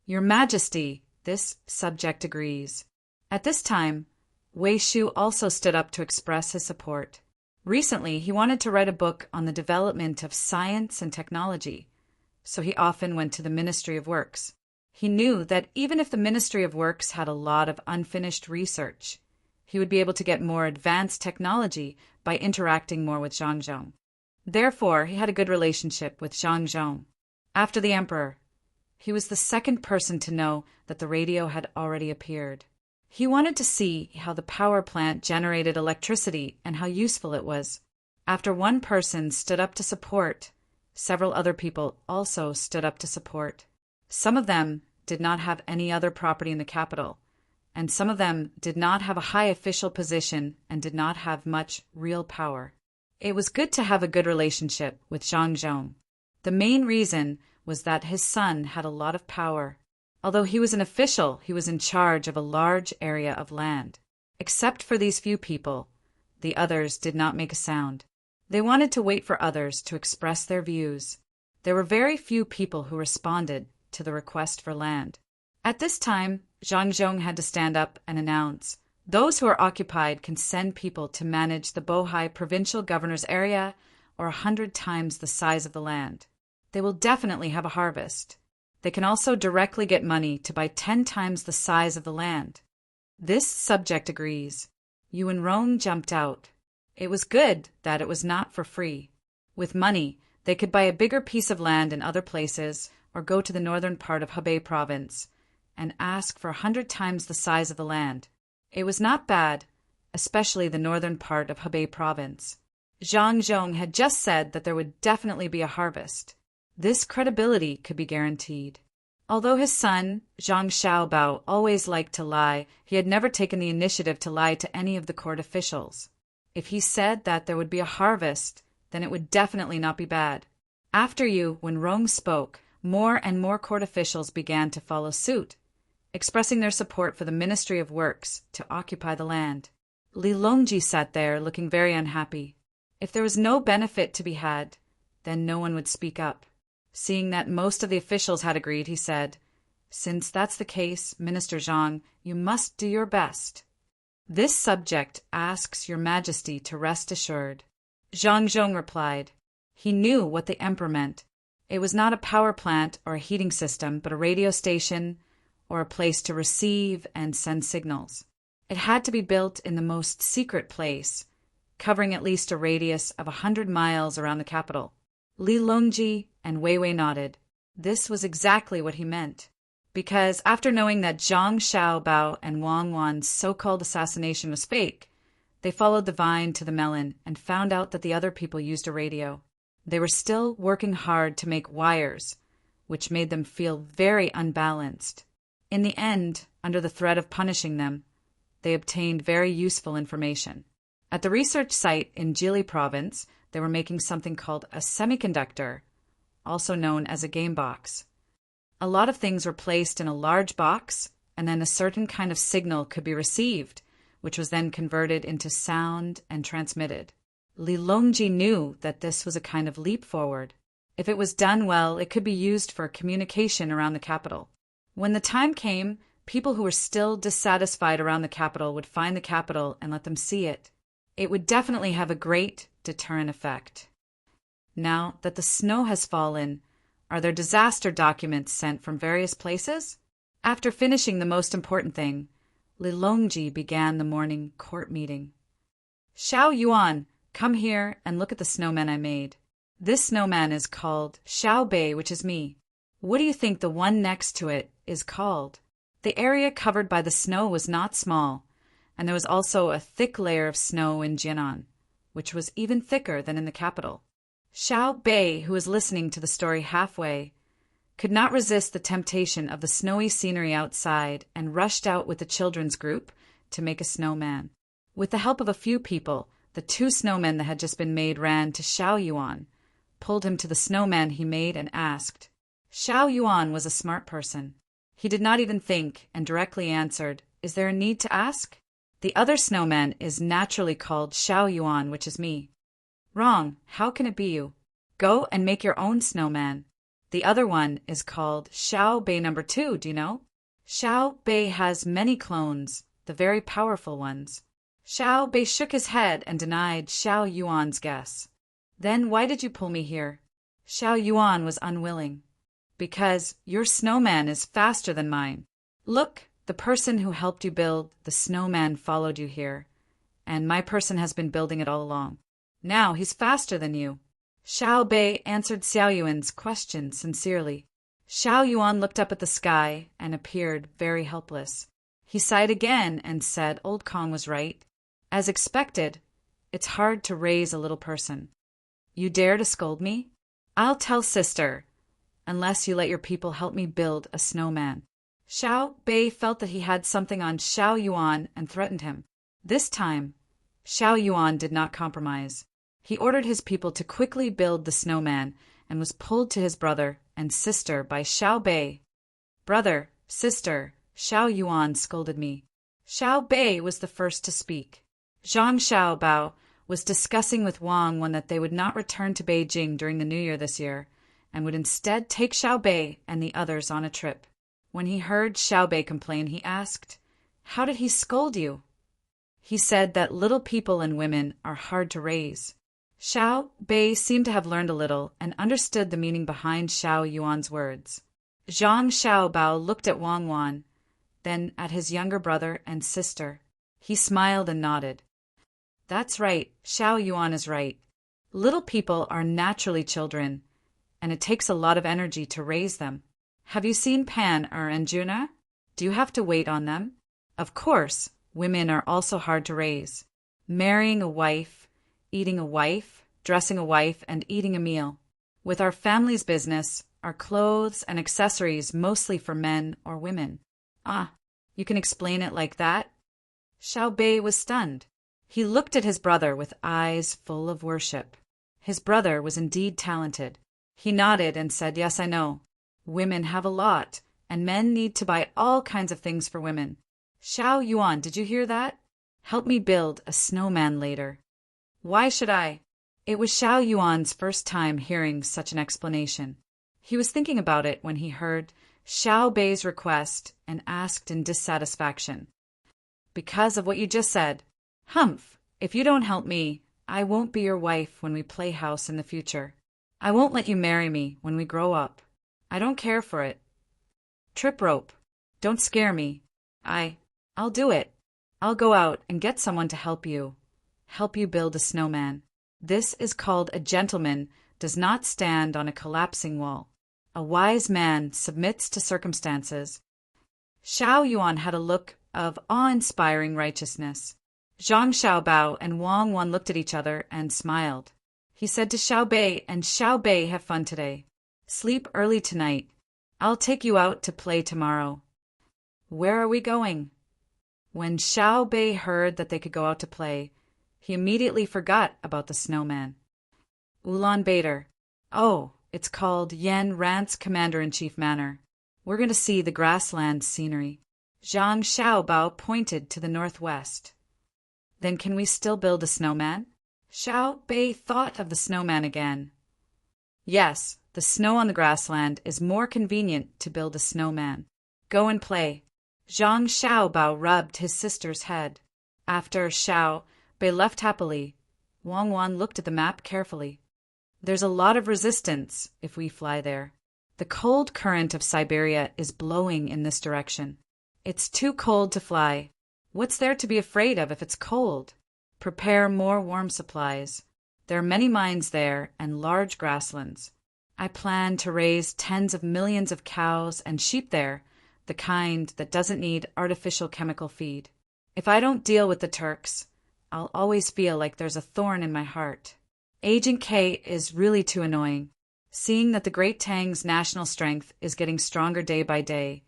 Your Majesty, this subject agrees. At this time, Wei Shu also stood up to express his support. Recently, he wanted to write a book on the development of science and technology, so he often went to the Ministry of Works. He knew that even if the Ministry of Works had a lot of unfinished research, he would be able to get more advanced technology by interacting more with Zhang Zhong. Therefore, he had a good relationship with Zhang Zhong. After the emperor, he was the second person to know that the radio had already appeared. He wanted to see how the power plant generated electricity and how useful it was. After one person stood up to support, several other people also stood up to support. Some of them did not have any other property in the capital, and some of them did not have a high official position and did not have much real power. It was good to have a good relationship with Zhang Zhong. The main reason was that his son had a lot of power. Although he was an official, he was in charge of a large area of land. Except for these few people, the others did not make a sound. They wanted to wait for others to express their views. There were very few people who responded to the request for land. At this time, Zhang Zhong had to stand up and announce, "Those who are occupied can send people to manage the Bohai provincial governor's area or 100 times the size of the land. They will definitely have a harvest. They can also directly get money to buy 10 times the size of the land." This subject agrees. Yuan Rong jumped out. It was good that it was not for free. With money, they could buy a bigger piece of land in other places or go to the northern part of Hebei province and ask for 100 times the size of the land. It was not bad, especially the northern part of Hebei province. Zhang Zhong had just said that there would definitely be a harvest. This credibility could be guaranteed. Although his son, Zhang Xiaobao, always liked to lie, he had never taken the initiative to lie to any of the court officials. If he said that there would be a harvest, then it would definitely not be bad. After when Rong spoke, more and more court officials began to follow suit, expressing their support for the Ministry of Works to occupy the land. Li Longji sat there looking very unhappy. If there was no benefit to be had, then no one would speak up. Seeing that most of the officials had agreed, he said, "Since that's the case, Minister Zhang, you must do your best. This subject asks your Majesty to rest assured." Zhang Zhong replied. He knew what the emperor meant. It was not a power plant or a heating system, but a radio station or a place to receive and send signals. It had to be built in the most secret place, covering at least a radius of 100 miles around the capital. Li Longji and Wei Wei nodded. This was exactly what he meant. Because after knowing that Zhang Xiaobao and Wang Wan's so-called assassination was fake, they followed the vine to the melon and found out that the other people used a radio. They were still working hard to make wires, which made them feel very unbalanced. In the end, under the threat of punishing them, they obtained very useful information. At the research site in Jili province, they were making something called a semiconductor, also known as a game box. A lot of things were placed in a large box, and then a certain kind of signal could be received, which was then converted into sound and transmitted. Li Longji knew that this was a kind of leap forward. If it was done well, it could be used for communication around the capital. When the time came, people who were still dissatisfied around the capital would find the capital and let them see it. It would definitely have a great deterrent effect. Now that the snow has fallen, are there disaster documents sent from various places? After finishing the most important thing, Li Longji began the morning court meeting. "Xiao Yuan, come here and look at the snowman I made. This snowman is called Xiao Bei, which is me. What do you think the one next to it is called?" The area covered by the snow was not small, and there was also a thick layer of snow in Jinan, which was even thicker than in the capital. Xiao Bei, who was listening to the story halfway, could not resist the temptation of the snowy scenery outside and rushed out with the children's group to make a snowman. With the help of a few people, The 2 snowmen that had just been made ran to Xiao Yuan, pulled him to the snowman he made, and asked. Xiao Yuan was a smart person. He did not even think and directly answered, "Is there a need to ask? The other snowman is naturally called Xiao Yuan, which is me." "Wrong. How can it be you? Go and make your own snowman. The other one is called Xiao Bei number 2, do you know? Xiao Bei has many clones, the very powerful ones." Xiao Bei shook his head and denied Xiao Yuan's guess. "Then why did you pull me here?" Xiao Yuan was unwilling. "Because your snowman is faster than mine. Look, the person who helped you build the snowman followed you here, and my person has been building it all along. Now he's faster than you." Xiao Bei answered Xiao Yuan's question sincerely. Xiao Yuan looked up at the sky and appeared very helpless. He sighed again and said Old Kong was right. As expected, it's hard to raise a little person. "You dare to scold me? I'll tell sister, unless you let your people help me build a snowman." Xiao Bei felt that he had something on Xiao Yuan and threatened him. This time, Xiao Yuan did not compromise. He ordered his people to quickly build the snowman and was pulled to his brother and sister by Xiao Bei. "Brother, sister," Xiao Yuan scolded me. Xiao Bei was the first to speak. Zhang Xiaobao was discussing with Wang Wan that they would not return to Beijing during the New Year this year, and would instead take Xiao Bei and the others on a trip. When he heard Xiao Bei complain, he asked, "How did he scold you?" "He said that little people and women are hard to raise." Xiao Bei seemed to have learned a little and understood the meaning behind Xiao Yuan's words. Zhang Xiaobao looked at Wang Wan, then at his younger brother and sister. He smiled and nodded. "That's right, Xiao Yuan is right. Little people are naturally children, and it takes a lot of energy to raise them. Have you seen Pan or Anjuna? Do you have to wait on them? Of course, women are also hard to raise. Marrying a wife, eating a wife, dressing a wife, and eating a meal. With our family's business, our clothes and accessories mostly for men or women." "Ah, you can explain it like that?" Xiao Bei was stunned. He looked at his brother with eyes full of worship. His brother was indeed talented. He nodded and said, "Yes, I know. Women have a lot, and men need to buy all kinds of things for women. Xiao Yuan, did you hear that? Help me build a snowman later." "Why should I?" It was Xiao Yuan's first time hearing such an explanation. He was thinking about it when he heard Xiao Bei's request and asked in dissatisfaction. "Because of what you just said. Humph, if you don't help me, I won't be your wife when we play house in the future. I won't let you marry me when we grow up. I don't care for it. Trip rope. Don't scare me. I'll do it. I'll go out and get someone to help you build a snowman. This is called a gentleman does not stand on a collapsing wall. A wise man submits to circumstances." Xiao Yuan had a look of awe-inspiring righteousness. Zhang Xiaobao and Wang Wan looked at each other and smiled. He said to Xiao Bei, "And Xiao Bei, have fun today. Sleep early tonight. I'll take you out to play tomorrow." "Where are we going?" When Xiao Bei heard that they could go out to play, he immediately forgot about the snowman. "Ulaanbaatar. Oh, it's called Yan Rant's Commander-in-Chief Manor. We're going to see the grassland scenery." Zhang Xiaobao pointed to the northwest. "Then can we still build a snowman?" Xiao Bei thought of the snowman again. "Yes, the snow on the grassland is more convenient to build a snowman. Go and play." Zhang Xiaobao rubbed his sister's head. After Xiao Bei left happily, Wang Wan looked at the map carefully. "There's a lot of resistance if we fly there. The cold current of Siberia is blowing in this direction. It's too cold to fly. What's there to be afraid of if it's cold? Prepare more warm supplies. There are many mines there and large grasslands. I plan to raise tens of millions of cows and sheep there, the kind that doesn't need artificial chemical feed. If I don't deal with the Turks, I'll always feel like there's a thorn in my heart. Agent K is really too annoying. Seeing that the Great Tang's national strength is getting stronger day by day,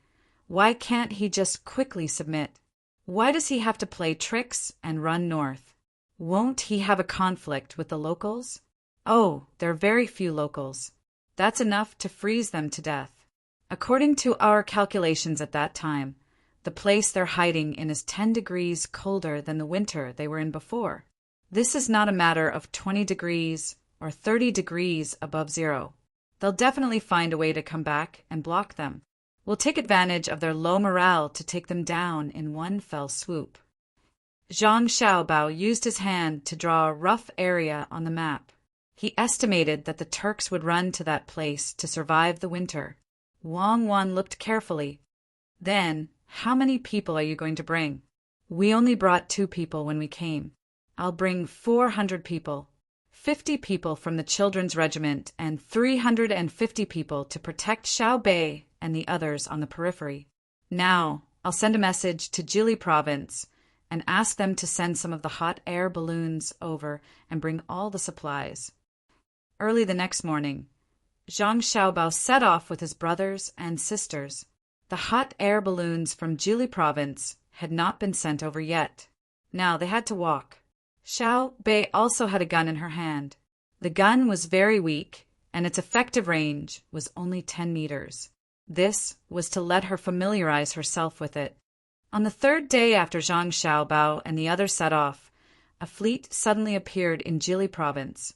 why can't he just quickly submit? Why does he have to play tricks and run north? Won't he have a conflict with the locals? Oh, there are very few locals. That's enough to freeze them to death. According to our calculations at that time, the place they're hiding in is 10 degrees colder than the winter they were in before. This is not a matter of 20 degrees or 30 degrees above zero. They'll definitely find a way to come back and block them. We'll take advantage of their low morale to take them down in one fell swoop. Zhang Xiaobao used his hand to draw a rough area on the map. He estimated that the Turks would run to that place to survive the winter. Wang Wan looked carefully. Then, how many people are you going to bring? We only brought 2 people when we came. I'll bring 400 people. 50 people from the children's regiment and 350 people to protect Xiaobei and the others on the periphery. Now, I'll send a message to Jili province and ask them to send some of the hot air balloons over and bring all the supplies. Early the next morning, Zhang Xiaobao set off with his brothers and sisters. The hot air balloons from Jili province had not been sent over yet. Now they had to walk. Xiaobei also had a gun in her hand. The gun was very weak, and its effective range was only 10 meters. This was to let her familiarize herself with it. On the 3rd day after Zhang Xiaobao and the others set off, a fleet suddenly appeared in Jili province,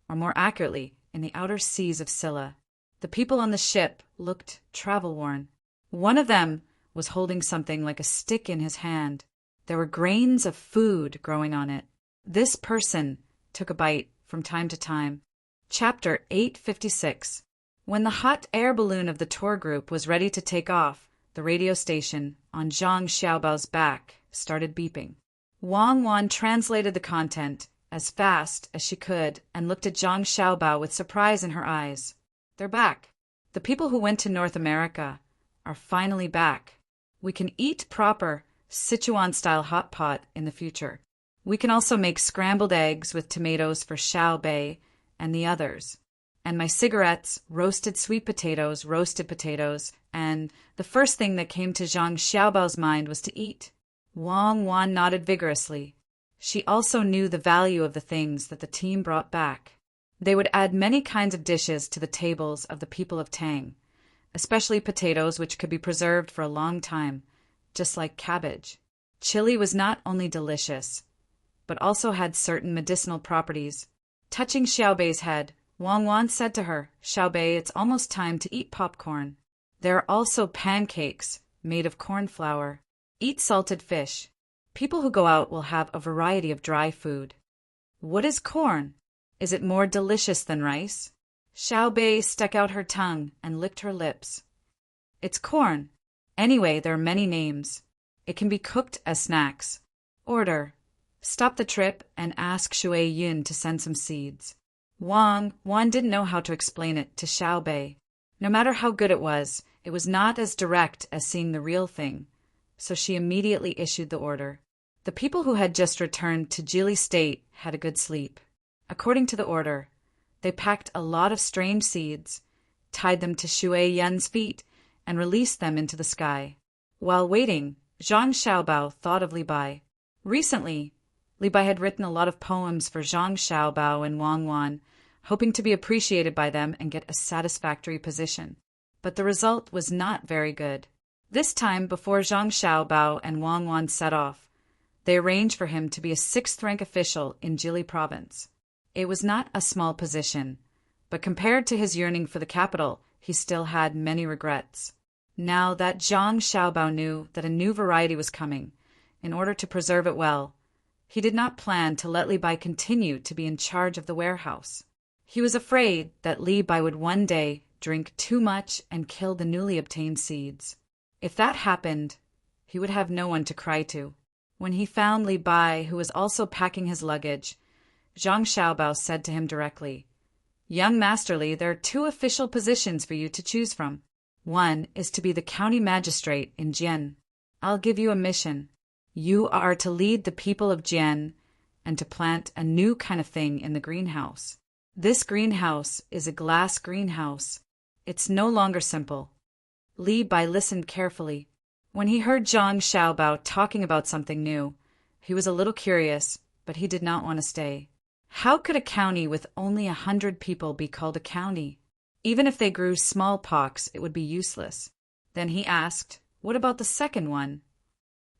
or more accurately, in the outer seas of Silla. The people on the ship looked travel-worn. One of them was holding something like a stick in his hand. There were grains of food growing on it. This person took a bite from time to time. Chapter 856. When the hot air balloon of the tour group was ready to take off, the radio station on Zhang Xiaobao's back started beeping. Wang Wan translated the content as fast as she could and looked at Zhang Xiaobao with surprise in her eyes. They're back. The people who went to North America are finally back. We can eat proper Sichuan-style hot pot in the future. We can also make scrambled eggs with tomatoes for Xiaobei and the others. And my cigarettes, roasted potatoes, and the first thing that came to Zhang Xiaobao's mind was to eat. Wang Wan nodded vigorously. She also knew the value of the things that the team brought back. They would add many kinds of dishes to the tables of the people of Tang, especially potatoes which could be preserved for a long time, just like cabbage. Chili was not only delicious, but also had certain medicinal properties. Touching Xiaobei's head, Wang Wan said to her, "Xiaobei, it's almost time to eat popcorn. There are also pancakes made of corn flour. Eat salted fish. People who go out will have a variety of dry food." "What is corn? Is it more delicious than rice?" Xiaobei stuck out her tongue and licked her lips. "It's corn. Anyway, there are many names. It can be cooked as snacks. Order. Stop the trip and ask Shui Yun to send some seeds." Wang didn't know how to explain it to Xiaobei. No matter how good it was not as direct as seeing the real thing, so she immediately issued the order. The people who had just returned to Jili State had a good sleep. According to the order, they packed a lot of strange seeds, tied them to Shui Yun's feet, and released them into the sky. While waiting, Zhang Xiaobao thought of Li Bai. Recently, Li Bai had written a lot of poems for Zhang Xiaobao and Wang Wan, hoping to be appreciated by them and get a satisfactory position. But the result was not very good. This time, before Zhang Xiaobao and Wang Wan set off, they arranged for him to be a 6th-rank official in Jili province. It was not a small position, but compared to his yearning for the capital, he still had many regrets. Now that Zhang Xiaobao knew that a new variety was coming, in order to preserve it well, he did not plan to let Li Bai continue to be in charge of the warehouse. He was afraid that Li Bai would one day drink too much and kill the newly obtained seeds. If that happened, he would have no one to cry to. When he found Li Bai, who was also packing his luggage, Zhang Xiaobao said to him directly, "Young Master Li, there are 2 official positions for you to choose from. One is to be the county magistrate in Jian. I'll give you a mission. You are to lead the people of Jian and to plant a new kind of thing in the greenhouse. This greenhouse is a glass greenhouse. It's no longer simple." Li Bai listened carefully. When he heard Zhang Xiaobao talking about something new, he was a little curious, but he did not want to stay. How could a county with only 100 people be called a county? Even if they grew smallpox, it would be useless. Then he asked, "What about the second one?"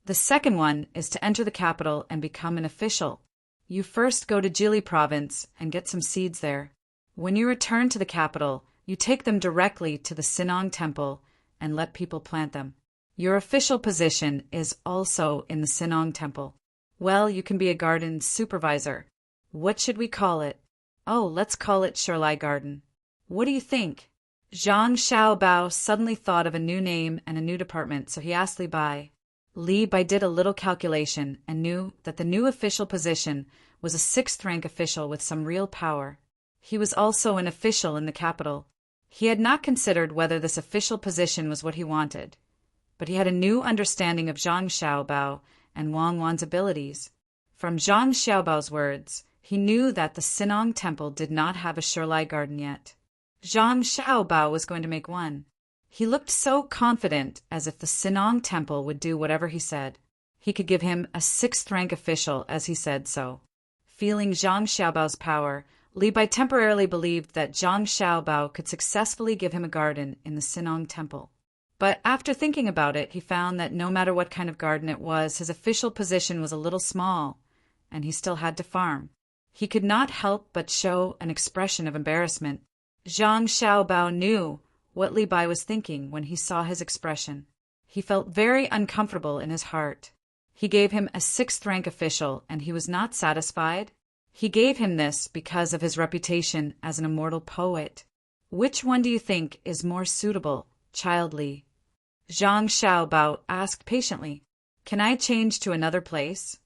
"The second one is to enter the capital and become an official. You first go to Jili province and get some seeds there. When you return to the capital, you take them directly to the Sinong temple and let people plant them. Your official position is also in the Sinong temple. Well, you can be a garden supervisor. What should we call it?" "Oh, let's call it Shirlai Garden." "What do you think?" Zhang Xiaobao suddenly thought of a new name and a new department, so he asked Li Bai. Li Bai did a little calculation and knew that the new official position was a 6th-rank official with some real power. He was also an official in the capital. He had not considered whether this official position was what he wanted, but he had a new understanding of Zhang Xiaobao and Wang Wan's abilities. From Zhang Xiaobao's words, he knew that the Sinong temple did not have a Shirlai garden yet. Zhang Xiaobao was going to make one. He looked so confident, as if the Sinong temple would do whatever he said. He could give him a 6th-rank official, as he said so. Feeling Zhang Xiaobao's power, Li Bai temporarily believed that Zhang Xiaobao could successfully give him a garden in the Sinong temple. But after thinking about it, he found that no matter what kind of garden it was, his official position was a little small, and he still had to farm. He could not help but show an expression of embarrassment. Zhang Xiaobao knew what Li Bai was thinking when he saw his expression. He felt very uncomfortable in his heart. He gave him a 6th-rank official, and he was not satisfied. He gave him this because of his reputation as an immortal poet. "Which one do you think is more suitable, Child Li?" Zhang Xiaobao asked patiently. "Can I change to another place?"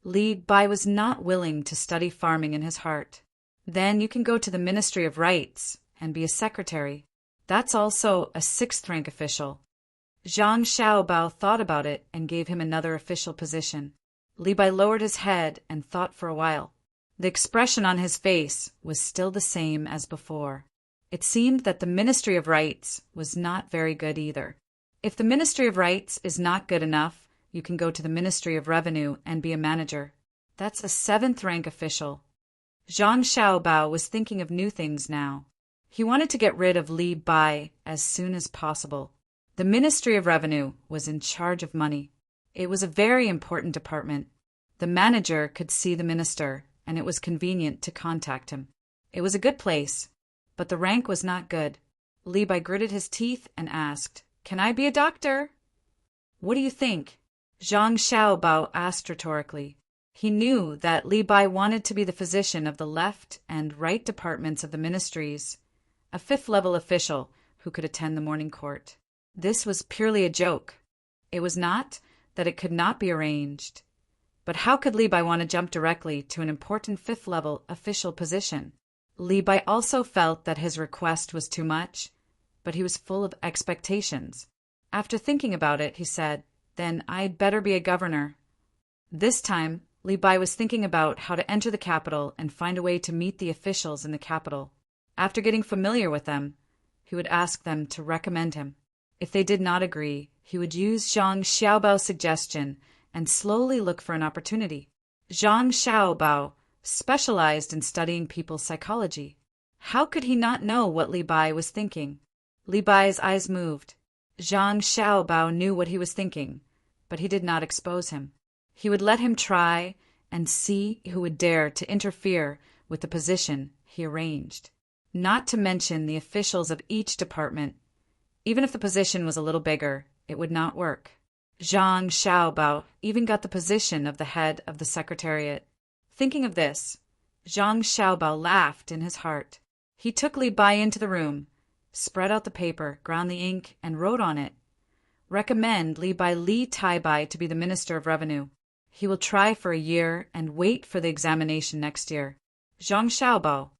Li Bai was not willing to study farming in his heart. "Then you can go to the Ministry of Rights and be a secretary. That's also a 6th-rank official." Zhang Xiaobao thought about it and gave him another official position. Li Bai lowered his head and thought for a while. The expression on his face was still the same as before. It seemed that the Ministry of Rights was not very good either. If the Ministry of Rights is not good enough, you can go to the Ministry of Revenue and be a manager. That's a 7th-rank official. Zhang Xiaobao was thinking of new things now. He wanted to get rid of Li Bai as soon as possible. The Ministry of Revenue was in charge of money. It was a very important department. The manager could see the minister, and it was convenient to contact him. It was a good place, but the rank was not good. Li Bai gritted his teeth and asked, "Can I be a doctor?" "What do you think?" Zhang Xiaobao asked rhetorically. He knew that Li Bai wanted to be the physician of the left and right departments of the ministries, a 5th-level official who could attend the morning court. This was purely a joke. It was not that it could not be arranged. But how could Li Bai want to jump directly to an important 5th-level official position? Li Bai also felt that his request was too much, but he was full of expectations. After thinking about it, he said, "Then I'd better be a governor." This time, Li Bai was thinking about how to enter the capital and find a way to meet the officials in the capital. After getting familiar with them, he would ask them to recommend him. If they did not agree, he would use Zhang Xiaobao's suggestion and slowly look for an opportunity. Zhang Xiaobao specialized in studying people's psychology. How could he not know what Li Bai was thinking? Li Bai's eyes moved. Zhang Xiaobao knew what he was thinking, but he did not expose him. He would let him try and see who would dare to interfere with the position he arranged. Not to mention the officials of each department. Even if the position was a little bigger, it would not work. Zhang Xiaobao even got the position of the head of the secretariat. Thinking of this, Zhang Xiaobao laughed in his heart. He took Li Bai into the room, spread out the paper, ground the ink, and wrote on it, "Recommend Li Bai Li Tai-bai to be the Minister of Revenue. He will try for a year and wait for the examination next year. Zhang Xiaobao."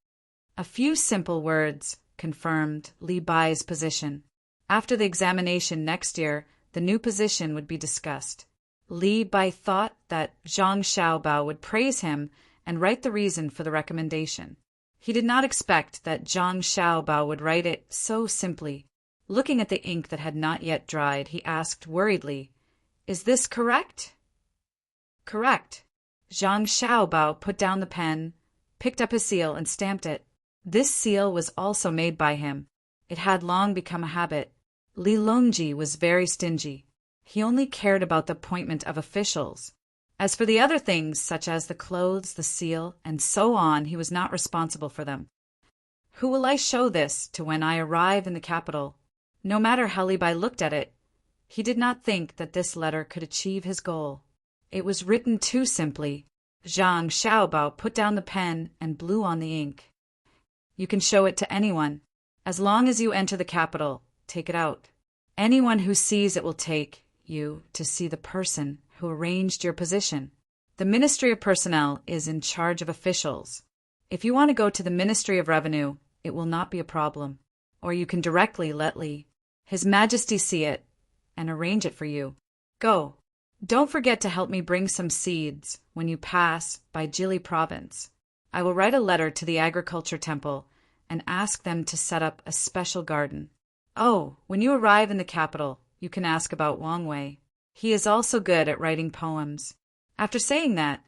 A few simple words confirmed Li Bai's position. After the examination next year, the new position would be discussed. Li Bai thought that Zhang Xiaobao would praise him and write the reason for the recommendation. He did not expect that Zhang Xiaobao would write it so simply. Looking at the ink that had not yet dried, he asked worriedly, "Is this correct?" "Correct." Zhang Xiaobao put down the pen, picked up his seal, and stamped it. This seal was also made by him. It had long become a habit. Li Longji was very stingy. He only cared about the appointment of officials. As for the other things, such as the clothes, the seal, and so on, he was not responsible for them. Who will I show this to when I arrive in the capital? No matter how Li Bai looked at it, he did not think that this letter could achieve his goal. It was written too simply. Zhang Xiaobao put down the pen and blew on the ink. You can show it to anyone. As long as you enter the capital, take it out. Anyone who sees it will take you to see the person who arranged your position. The Ministry of Personnel is in charge of officials. If you want to go to the Ministry of Revenue, it will not be a problem. Or you can directly let His Majesty see it and arrange it for you. Go. Don't forget to help me bring some seeds when you pass by Jili province. I will write a letter to the Agriculture Temple and ask them to set up a special garden. Oh, when you arrive in the capital, you can ask about Wang Wei. He is also good at writing poems. After saying that,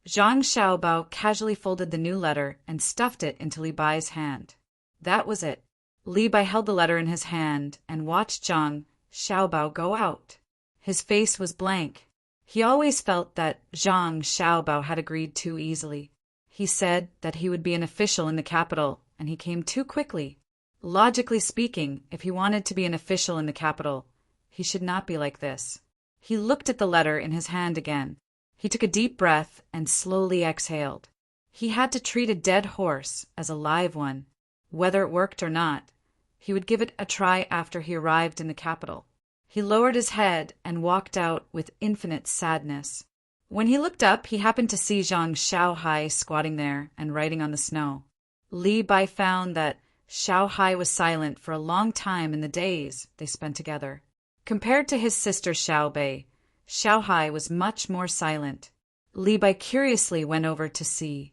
Zhang Xiaobao casually folded the new letter and stuffed it into Li Bai's hand. That was it. Li Bai held the letter in his hand and watched Zhang Xiaobao go out. His face was blank. He always felt that Zhang Xiaobao had agreed too easily. He said that he would be an official in the capital, and he came too quickly. Logically speaking, if he wanted to be an official in the capital, he should not be like this. He looked at the letter in his hand again. He took a deep breath and slowly exhaled. He had to treat a dead horse as a live one. Whether it worked or not, he would give it a try after he arrived in the capital. He lowered his head and walked out with infinite sadness. When he looked up, he happened to see Zhang Xiaohai squatting there and writing on the snow. Li Bai found that Xiaohai was silent for a long time in the days they spent together. Compared to his sister Xiaobei, Xiaohai was much more silent. Li Bai curiously went over to see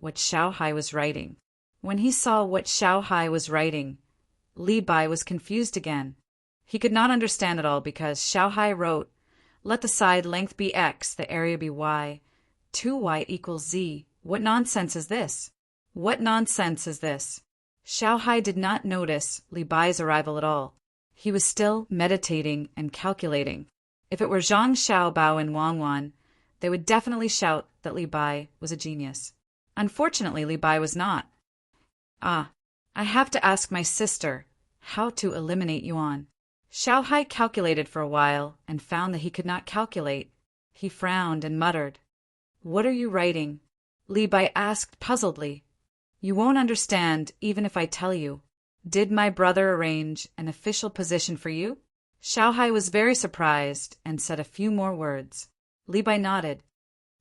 what Xiaohai was writing. When he saw what Xiaohai was writing, Li Bai was confused again. He could not understand it all because Xiaohai wrote, "Let the side length be x, the area be y. 2y equals z. What nonsense is this? What nonsense is this?" Xiaohai did not notice Li Bai's arrival at all. He was still meditating and calculating. If it were Zhang Xiaobao and Wang Wan, they would definitely shout that Li Bai was a genius. Unfortunately, Li Bai was not. I have to ask my sister how to eliminate Yuan. Xiaohai calculated for a while and found that he could not calculate. He frowned and muttered. "What are you writing?" Li Bai asked puzzledly. "You won't understand even if I tell you. Did my brother arrange an official position for you?" Xiaohai was very surprised and said a few more words. Li Bai nodded.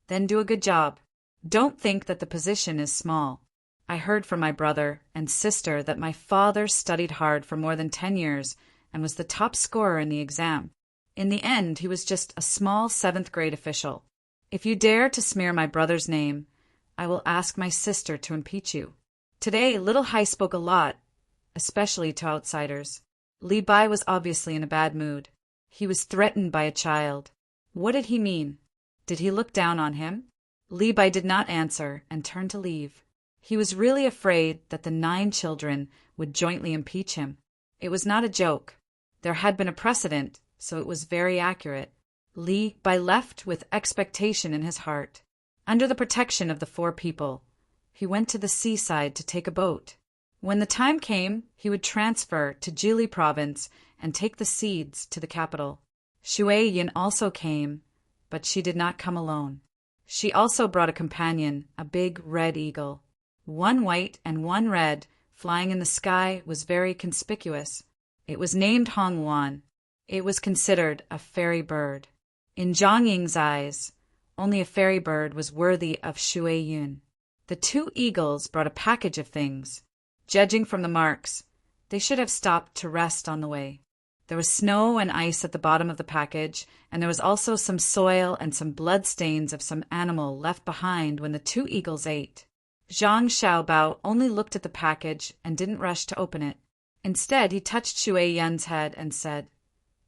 "Then do a good job. Don't think that the position is small. I heard from my brother and sister that my father studied hard for more than 10 years and was the top scorer in the exam. In the end, he was just a small 7th grade official. If you dare to smear my brother's name, I will ask my sister to impeach you." Today, Little Hai spoke a lot, especially to outsiders. Li Bai was obviously in a bad mood. He was threatened by a child. What did he mean? Did he look down on him? Li Bai did not answer and turned to leave. He was really afraid that the 9 children would jointly impeach him. It was not a joke. There had been a precedent, so it was very accurate. Li Bai left with expectation in his heart. Under the protection of the 4 people, he went to the seaside to take a boat. When the time came, he would transfer to Jili province and take the seeds to the capital. Shui Yin also came, but she did not come alone. She also brought a companion, a big red eagle. One white and one red, flying in the sky, was very conspicuous. It was named Hongwan. It was considered a fairy bird. In Zhang Ying's eyes, only a fairy bird was worthy of Shui Yun. The 2 eagles brought a package of things. Judging from the marks, they should have stopped to rest on the way. There was snow and ice at the bottom of the package, and there was also some soil and some blood stains of some animal left behind when the 2 eagles ate. Zhang Xiaobao only looked at the package and didn't rush to open it. Instead, he touched Shui Yun's head and said,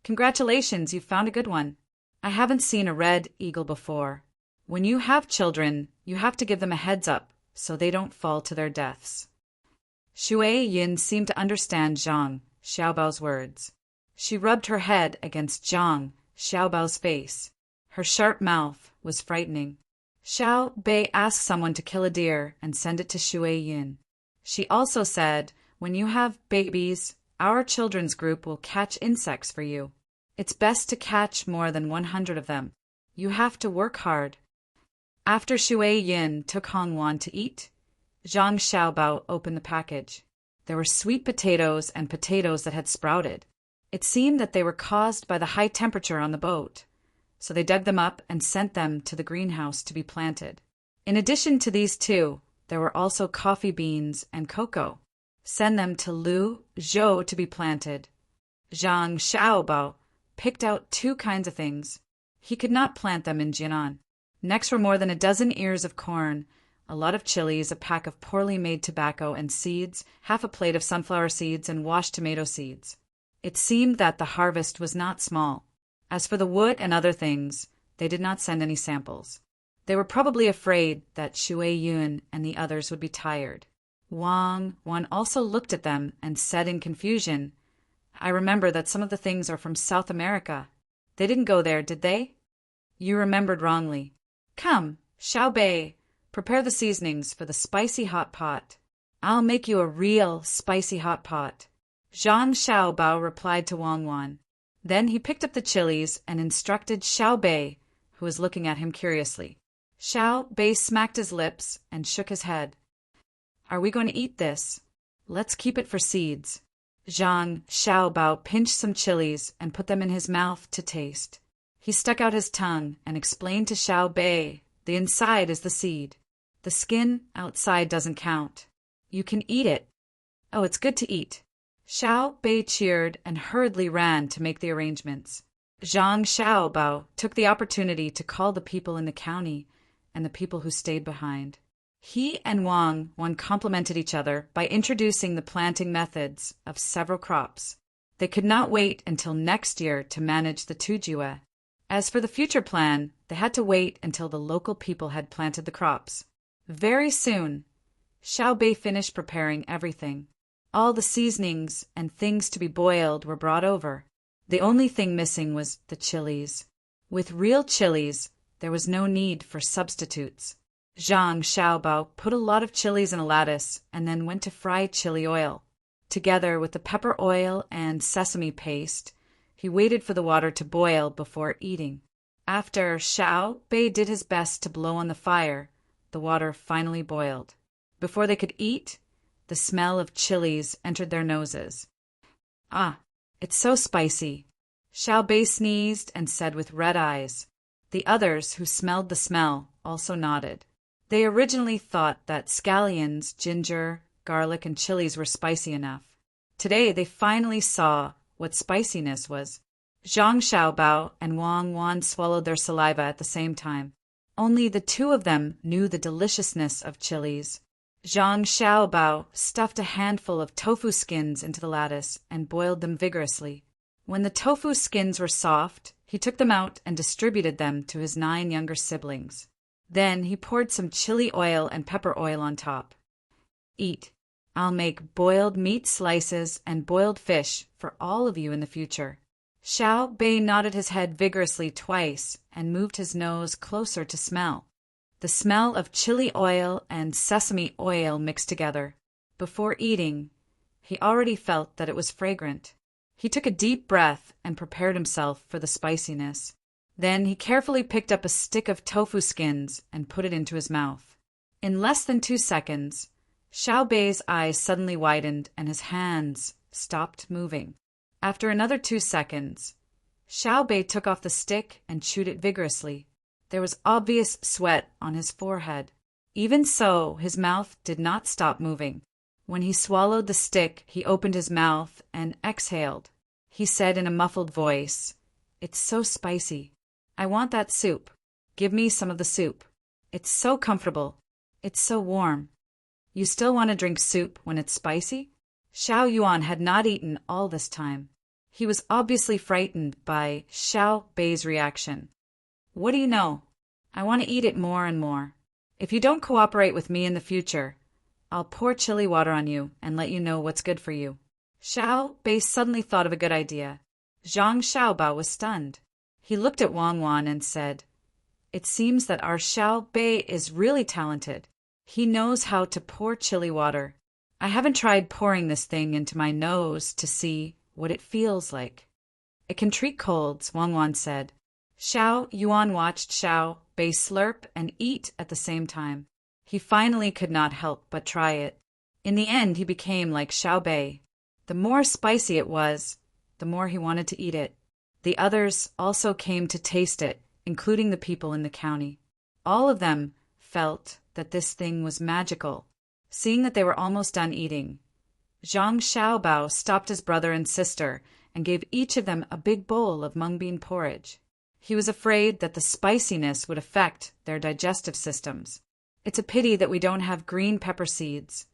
"Congratulations, you've found a good one. I haven't seen a red eagle before. When you have children, you have to give them a heads up so they don't fall to their deaths. Shui Yin seemed to understand Zhang Xiaobao's words. She rubbed her head against Zhang Xiaobao's face. Her sharp mouth was frightening. Xiao Bei asked someone to kill a deer and send it to Shui Yin. She also said, when you have babies, our children's group will catch insects for you. It's best to catch more than 100 of them. You have to work hard. After Shui Yin took Hongwan to eat, Zhang Xiaobao opened the package. There were sweet potatoes and potatoes that had sprouted. It seemed that they were caused by the high temperature on the boat, so they dug them up and sent them to the greenhouse to be planted. In addition to these two, there were also coffee beans and cocoa. Send them to Lu Zhou to be planted. Zhang Xiaobao picked out 2 kinds of things. He could not plant them in Jinan. Next were more than a dozen ears of corn, a lot of chilies, a pack of poorly made tobacco and seeds, half a plate of sunflower seeds, and washed tomato seeds. It seemed that the harvest was not small. As for the wood and other things, they did not send any samples. They were probably afraid that Shui Yun and the others would be tired. Wang Wan also looked at them and said in confusion, I remember that some of the things are from South America. They didn't go there, did they? You remembered wrongly. Come, Xiao Bei, prepare the seasonings for the spicy hot pot. I'll make you a real spicy hot pot. Zhang Xiaobao replied to Wang Wan. Then he picked up the chilies and instructed Xiao Bei, who was looking at him curiously. Xiao Bei smacked his lips and shook his head. Are we going to eat this? Let's keep it for seeds. Zhang Xiaobao pinched some chilies and put them in his mouth to taste. He stuck out his tongue and explained to Xiao Bei, the inside is the seed. The skin outside doesn't count. You can eat it. Oh, it's good to eat. Xiao Bei cheered and hurriedly ran to make the arrangements. Zhang Xiaobao took the opportunity to call the people in the county and the people who stayed behind. He and Wang Wan complimented each other by introducing the planting methods of several crops. They could not wait until next year to manage the Tujue. As for the future plan, they had to wait until the local people had planted the crops. Very soon, Xiao Bei finished preparing everything. All the seasonings and things to be boiled were brought over. The only thing missing was the chilies. With real chilies, there was no need for substitutes. Zhang Xiaobao put a lot of chilies in a lattice and then went to fry chili oil. Together with the pepper oil and sesame paste, he waited for the water to boil before eating. After Xiao Bei did his best to blow on the fire, the water finally boiled. Before they could eat, the smell of chilies entered their noses. Ah, it's so spicy. Xiao Bei sneezed and said with red eyes. The others, who smelled the smell, also nodded. They originally thought that scallions, ginger, garlic, and chilies were spicy enough. Today they finally saw what spiciness was. Zhang Xiaobao and Wang Wan swallowed their saliva at the same time. Only the 2 of them knew the deliciousness of chilies. Zhang Xiaobao stuffed a handful of tofu skins into the lattice and boiled them vigorously. When the tofu skins were soft, he took them out and distributed them to his 9 younger siblings. Then he poured some chili oil and pepper oil on top. Eat. I'll make boiled meat slices and boiled fish for all of you in the future. Xiao Bei nodded his head vigorously twice and moved his nose closer to smell. The smell of chili oil and sesame oil mixed together. Before eating, he already felt that it was fragrant. He took a deep breath and prepared himself for the spiciness. Then he carefully picked up a stick of tofu skins and put it into his mouth. In less than 2 seconds, Xiao Bei's eyes suddenly widened and his hands stopped moving. After another 2 seconds, Xiao Bei took off the stick and chewed it vigorously. There was obvious sweat on his forehead. Even so, his mouth did not stop moving. When he swallowed the stick, he opened his mouth and exhaled. He said in a muffled voice, "It's so spicy. I want that soup. Give me some of the soup. It's so comfortable. It's so warm." You still want to drink soup when it's spicy? Xiao Yuan had not eaten all this time. He was obviously frightened by Xiao Bei's reaction. What do you know? I want to eat it more and more. If you don't cooperate with me in the future, I'll pour chili water on you and let you know what's good for you." Xiao Bei suddenly thought of a good idea. Zhang Xiaobao was stunned. He looked at Wang Wan and said, "It seems that our Xiao Bei is really talented. He knows how to pour chili water. I haven't tried pouring this thing into my nose to see what it feels like." "It can treat colds," Wang Wan said. Xiao Yuan watched Xiao Bei slurp and eat at the same time. He finally could not help but try it. In the end, he became like Xiao Bei. The more spicy it was, the more he wanted to eat it. The others also came to taste it, including the people in the county. All of them felt that this thing was magical. Seeing that they were almost done eating, Zhang Xiaobao stopped his brother and sister and gave each of them a big bowl of mung bean porridge. He was afraid that the spiciness would affect their digestive systems. "It's a pity that we don't have green pepper seeds,"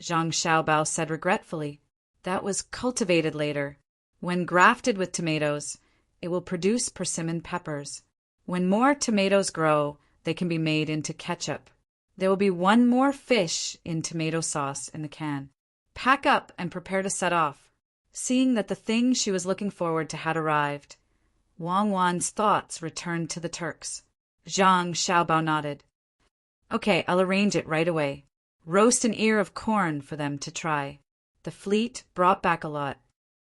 Zhang Xiaobao said regretfully. "That was cultivated later. When grafted with tomatoes, it will produce persimmon peppers. When more tomatoes grow, they can be made into ketchup. There will be one more fish in tomato sauce in the can. Pack up and prepare to set off." Seeing that the thing she was looking forward to had arrived, Wang Wan's thoughts returned to the Turks. Zhang Xiaobao nodded. "Okay, I'll arrange it right away. Roast an ear of corn for them to try." The fleet brought back a lot.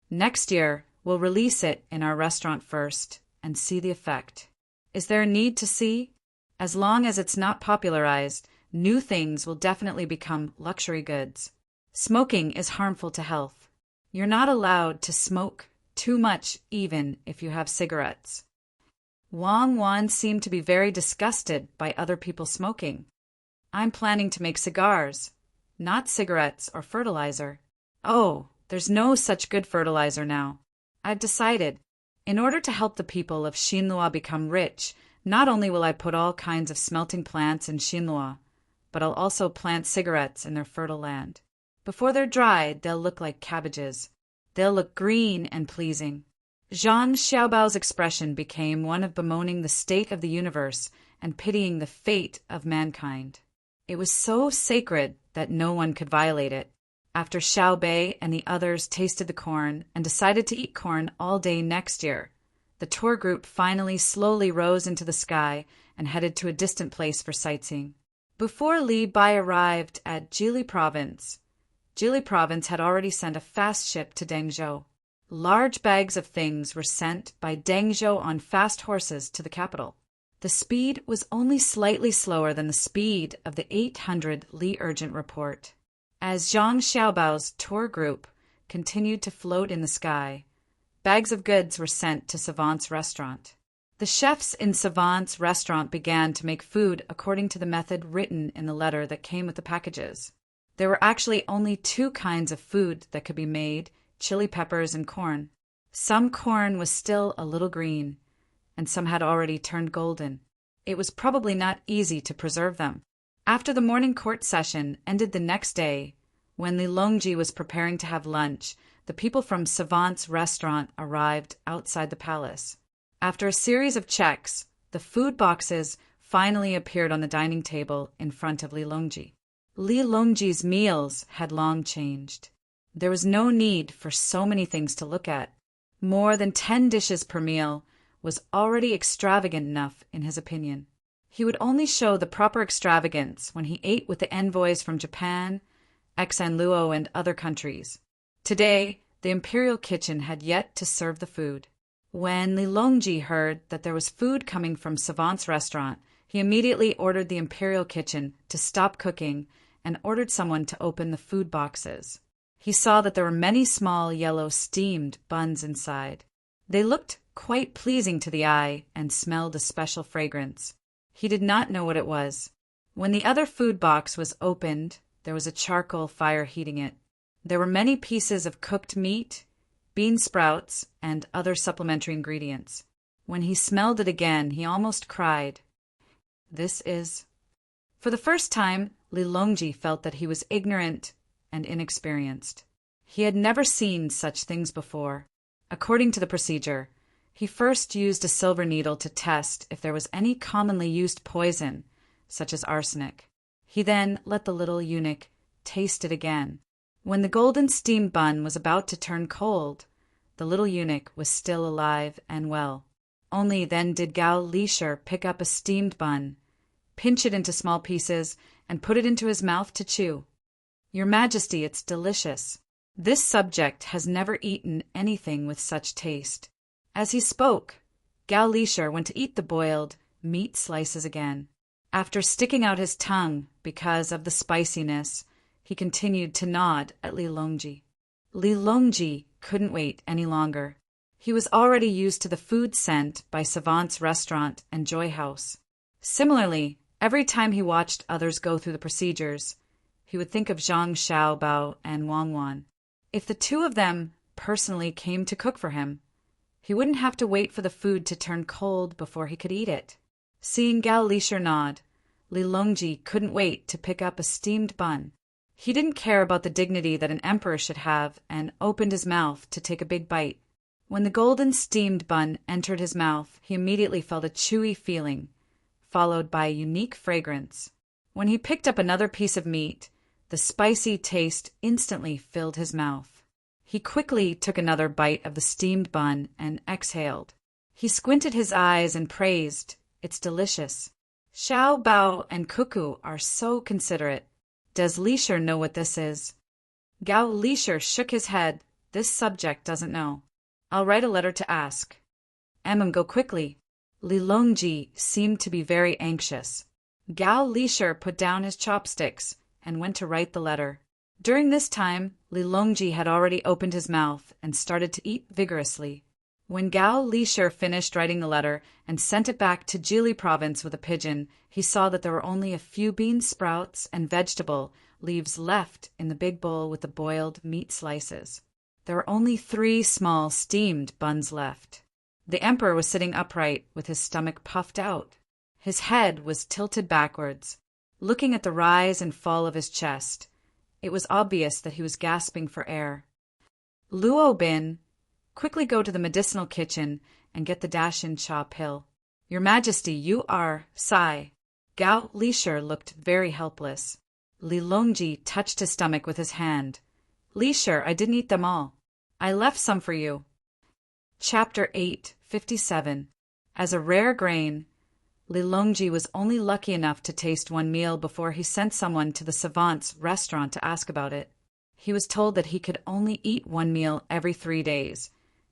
"Next year, we'll release it in our restaurant first and see the effect." "Is there a need to see? As long as it's not popularized, new things will definitely become luxury goods. Smoking is harmful to health. You're not allowed to smoke too much even if you have cigarettes." Wang Wan seemed to be very disgusted by other people smoking. "I'm planning to make cigars, not cigarettes or fertilizer." "Oh, there's no such good fertilizer now. I've decided, in order to help the people of Xinlua become rich, not only will I put all kinds of smelting plants in Xinlua, but I'll also plant cigarettes in their fertile land. Before they're dried, they'll look like cabbages. They'll look green and pleasing." Zhang Xiaobao's expression became one of bemoaning the state of the universe and pitying the fate of mankind. It was so sacred that no one could violate it. After Xiao Bei and the others tasted the corn and decided to eat corn all day next year, the tour group finally slowly rose into the sky and headed to a distant place for sightseeing. Before Li Bai arrived at Jili Province had already sent a fast ship to Dengzhou. Large bags of things were sent by Dengzhou on fast horses to the capital. The speed was only slightly slower than the speed of the 800 Li Urgent report. As Zhang Xiaobao's tour group continued to float in the sky, bags of goods were sent to Savant's restaurant. The chefs in Savant's restaurant began to make food according to the method written in the letter that came with the packages. There were actually only two kinds of food that could be made: chili peppers and corn. Some corn was still a little green, and some had already turned golden. It was probably not easy to preserve them. After the morning court session ended the next day, when Li Longji was preparing to have lunch, the people from Savant's restaurant arrived outside the palace. After a series of checks, the food boxes finally appeared on the dining table in front of Li Longji. Li Longji's meals had long changed. There was no need for so many things to look at. More than 10 dishes per meal was already extravagant enough in his opinion. He would only show the proper extravagance when he ate with the envoys from Japan, Xanluo, and other countries. Today, the imperial kitchen had yet to serve the food. When Li Longji heard that there was food coming from Savant's restaurant, he immediately ordered the imperial kitchen to stop cooking and ordered someone to open the food boxes. He saw that there were many small yellow steamed buns inside. They looked quite pleasing to the eye and smelled a special fragrance. He did not know what it was. When the other food box was opened, there was a charcoal fire heating it. There were many pieces of cooked meat, bean sprouts, and other supplementary ingredients. When he smelled it again, he almost cried. This is... For the first time, Li Longji felt that he was ignorant and inexperienced. He had never seen such things before. According to the procedure, He first used a silver needle to test if there was any commonly used poison, such as arsenic. He then let the little eunuch taste it again. When the golden steamed bun was about to turn cold, the little eunuch was still alive and well. Only then did Gao Lisher pick up a steamed bun, pinch it into small pieces, and put it into his mouth to chew. "Your Majesty, it's delicious. This subject has never eaten anything with such taste." As he spoke, Gao Lisher went to eat the boiled meat slices again. After sticking out his tongue because of the spiciness, he continued to nod at Li Longji. Li Longji couldn't wait any longer. He was already used to the food sent by Savant's restaurant and Joy House. Similarly, every time he watched others go through the procedures, he would think of Zhang Xiaobao and Wang Wan. If the two of them personally came to cook for him, he wouldn't have to wait for the food to turn cold before he could eat it. Seeing Gao Lisher nod, Li Longji couldn't wait to pick up a steamed bun. He didn't care about the dignity that an emperor should have and opened his mouth to take a big bite. When the golden steamed bun entered his mouth, he immediately felt a chewy feeling, followed by a unique fragrance. When he picked up another piece of meat, the spicy taste instantly filled his mouth. He quickly took another bite of the steamed bun and exhaled. He squinted his eyes and praised, "It's delicious. Xiao Bao and Cuckoo are so considerate. Does Lisher know what this is?" Gao Lisher shook his head. "This subject doesn't know. I'll write a letter to ask." Go quickly." Li Longji seemed to be very anxious. Gao Lisher put down his chopsticks and went to write the letter. During this time, Li Longji had already opened his mouth and started to eat vigorously. When Gao Lisher finished writing the letter and sent it back to Jili province with a pigeon, he saw that there were only a few bean sprouts and vegetable leaves left in the big bowl with the boiled meat slices. There were only 3 small steamed buns left. The emperor was sitting upright with his stomach puffed out. His head was tilted backwards, looking at the rise and fall of his chest. It was obvious that he was gasping for air. "Luo Bin, quickly go to the medicinal kitchen and get the Dashin Cha pill." "Your Majesty, you are Sai." Gao Lisher looked very helpless. Li Longji touched his stomach with his hand. "Lisher, I didn't eat them all. I left some for you." Chapter 8:57. As a rare grain, Li Longji was only lucky enough to taste one meal before he sent someone to the savant's restaurant to ask about it. He was told that he could only eat one meal every 3 days,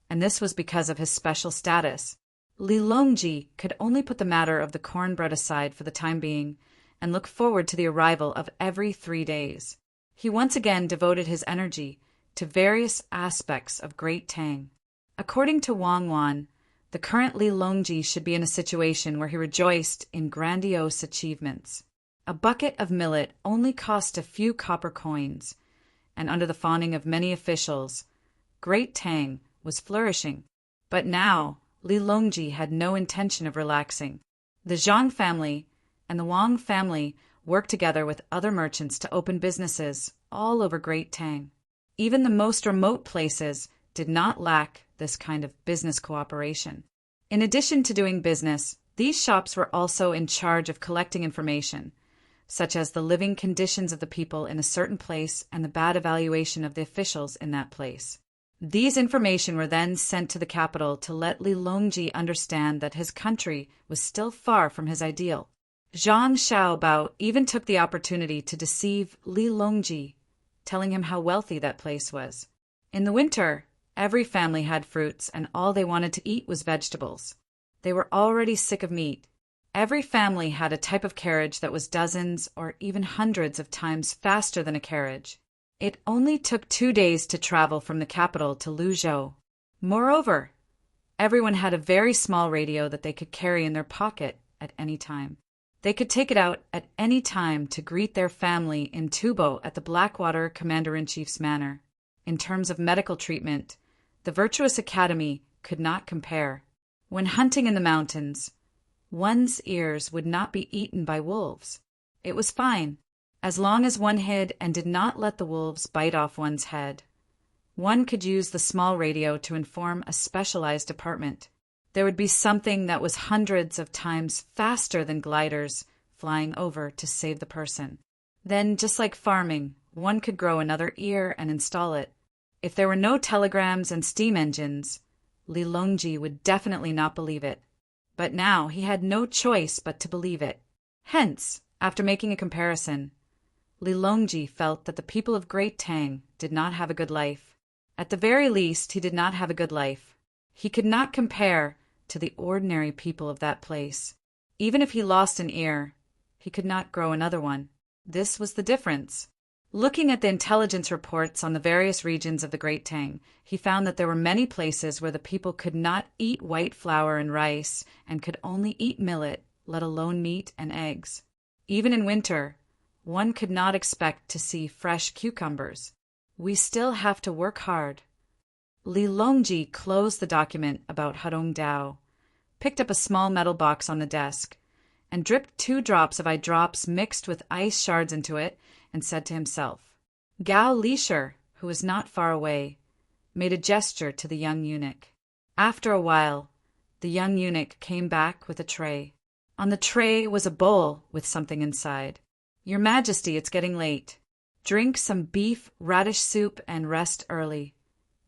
and this was because of his special status. Li Longji could only put the matter of the cornbread aside for the time being and look forward to the arrival of every 3 days. He once again devoted his energy to various aspects of Great Tang. According to Wang Wan, the current Li Longji should be in a situation where he rejoiced in grandiose achievements. A bucket of millet only cost a few copper coins, and under the fawning of many officials, Great Tang was flourishing. But now, Li Longji had no intention of relaxing. The Zhang family and the Wang family worked together with other merchants to open businesses all over Great Tang. Even the most remote places did not lack this kind of business cooperation. In addition to doing business, these shops were also in charge of collecting information, such as the living conditions of the people in a certain place and the bad evaluation of the officials in that place. These information were then sent to the capital to let Li Longji understand that his country was still far from his ideal. Zhang Xiaobao even took the opportunity to deceive Li Longji, telling him how wealthy that place was. In the winter, every family had fruits, and all they wanted to eat was vegetables. They were already sick of meat. Every family had a type of carriage that was dozens or even hundreds of times faster than a carriage. It only took 2 days to travel from the capital to Luzhou. Moreover, everyone had a very small radio that they could carry in their pocket at any time. They could take it out at any time to greet their family in Tubo at the Blackwater Commander-in-Chief's manor. In terms of medical treatment, the Virtuous Academy could not compare. When hunting in the mountains, one's ears would not be eaten by wolves. It was fine, as long as one hid and did not let the wolves bite off one's head. One could use the small radio to inform a specialized department. There would be something that was hundreds of times faster than gliders flying over to save the person. Then, just like farming, one could grow another ear and install it. If there were no telegrams and steam engines, Lilongji would definitely not believe it. But now he had no choice but to believe it. Hence, after making a comparison, Lilongji felt that the people of Great Tang did not have a good life. At the very least, he did not have a good life. He could not compare to the ordinary people of that place. Even if he lost an ear, he could not grow another one. This was the difference. Looking at the intelligence reports on the various regions of the Great Tang, he found that there were many places where the people could not eat white flour and rice and could only eat millet, let alone meat and eggs. Even in winter, one could not expect to see fresh cucumbers. We still have to work hard. Lilongji closed the document about Hadong Dao, picked up a small metal box on the desk, and dripped 2 drops of eye drops mixed with ice shards into it, and said to himself. Gao Lisher, who was not far away, made a gesture to the young eunuch. After a while, the young eunuch came back with a tray. On the tray was a bowl with something inside. Your Majesty, it's getting late. Drink some beef radish soup and rest early,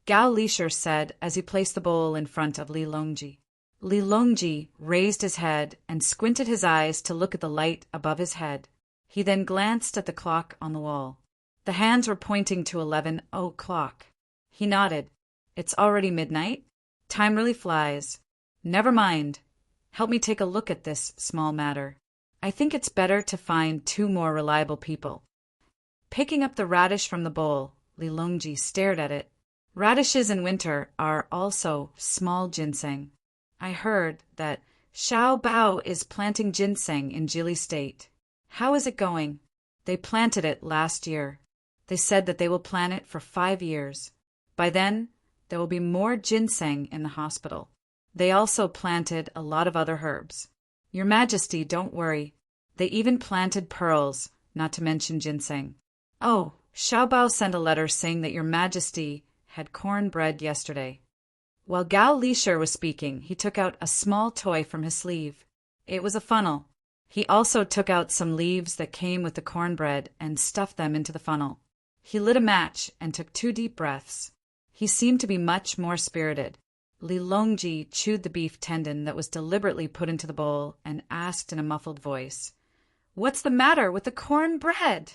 Gao Lisher said as he placed the bowl in front of Lilongji. Lilongji raised his head and squinted his eyes to look at the light above his head. He then glanced at the clock on the wall. The hands were pointing to 11 o'clock. He nodded. It's already midnight? Time really flies. Never mind. Help me take a look at this small matter. I think it's better to find 2 more reliable people. Picking up the radish from the bowl, Lilongji stared at it. Radishes in winter are also small ginseng. I heard that Xiao Bao is planting ginseng in Jili State. How is it going? They planted it last year. They said that they will plant it for 5 years. By then, there will be more ginseng in the hospital. They also planted a lot of other herbs. Your Majesty, don't worry. They even planted pearls, not to mention ginseng. Oh, Xiao Bao sent a letter saying that Your Majesty had cornbread yesterday. While Gao Lisher was speaking, he took out a small toy from his sleeve. It was a funnel. He also took out some leaves that came with the cornbread and stuffed them into the funnel. He lit a match and took 2 deep breaths. He seemed to be much more spirited. Lilongji chewed the beef tendon that was deliberately put into the bowl and asked in a muffled voice, "What's the matter with the cornbread?"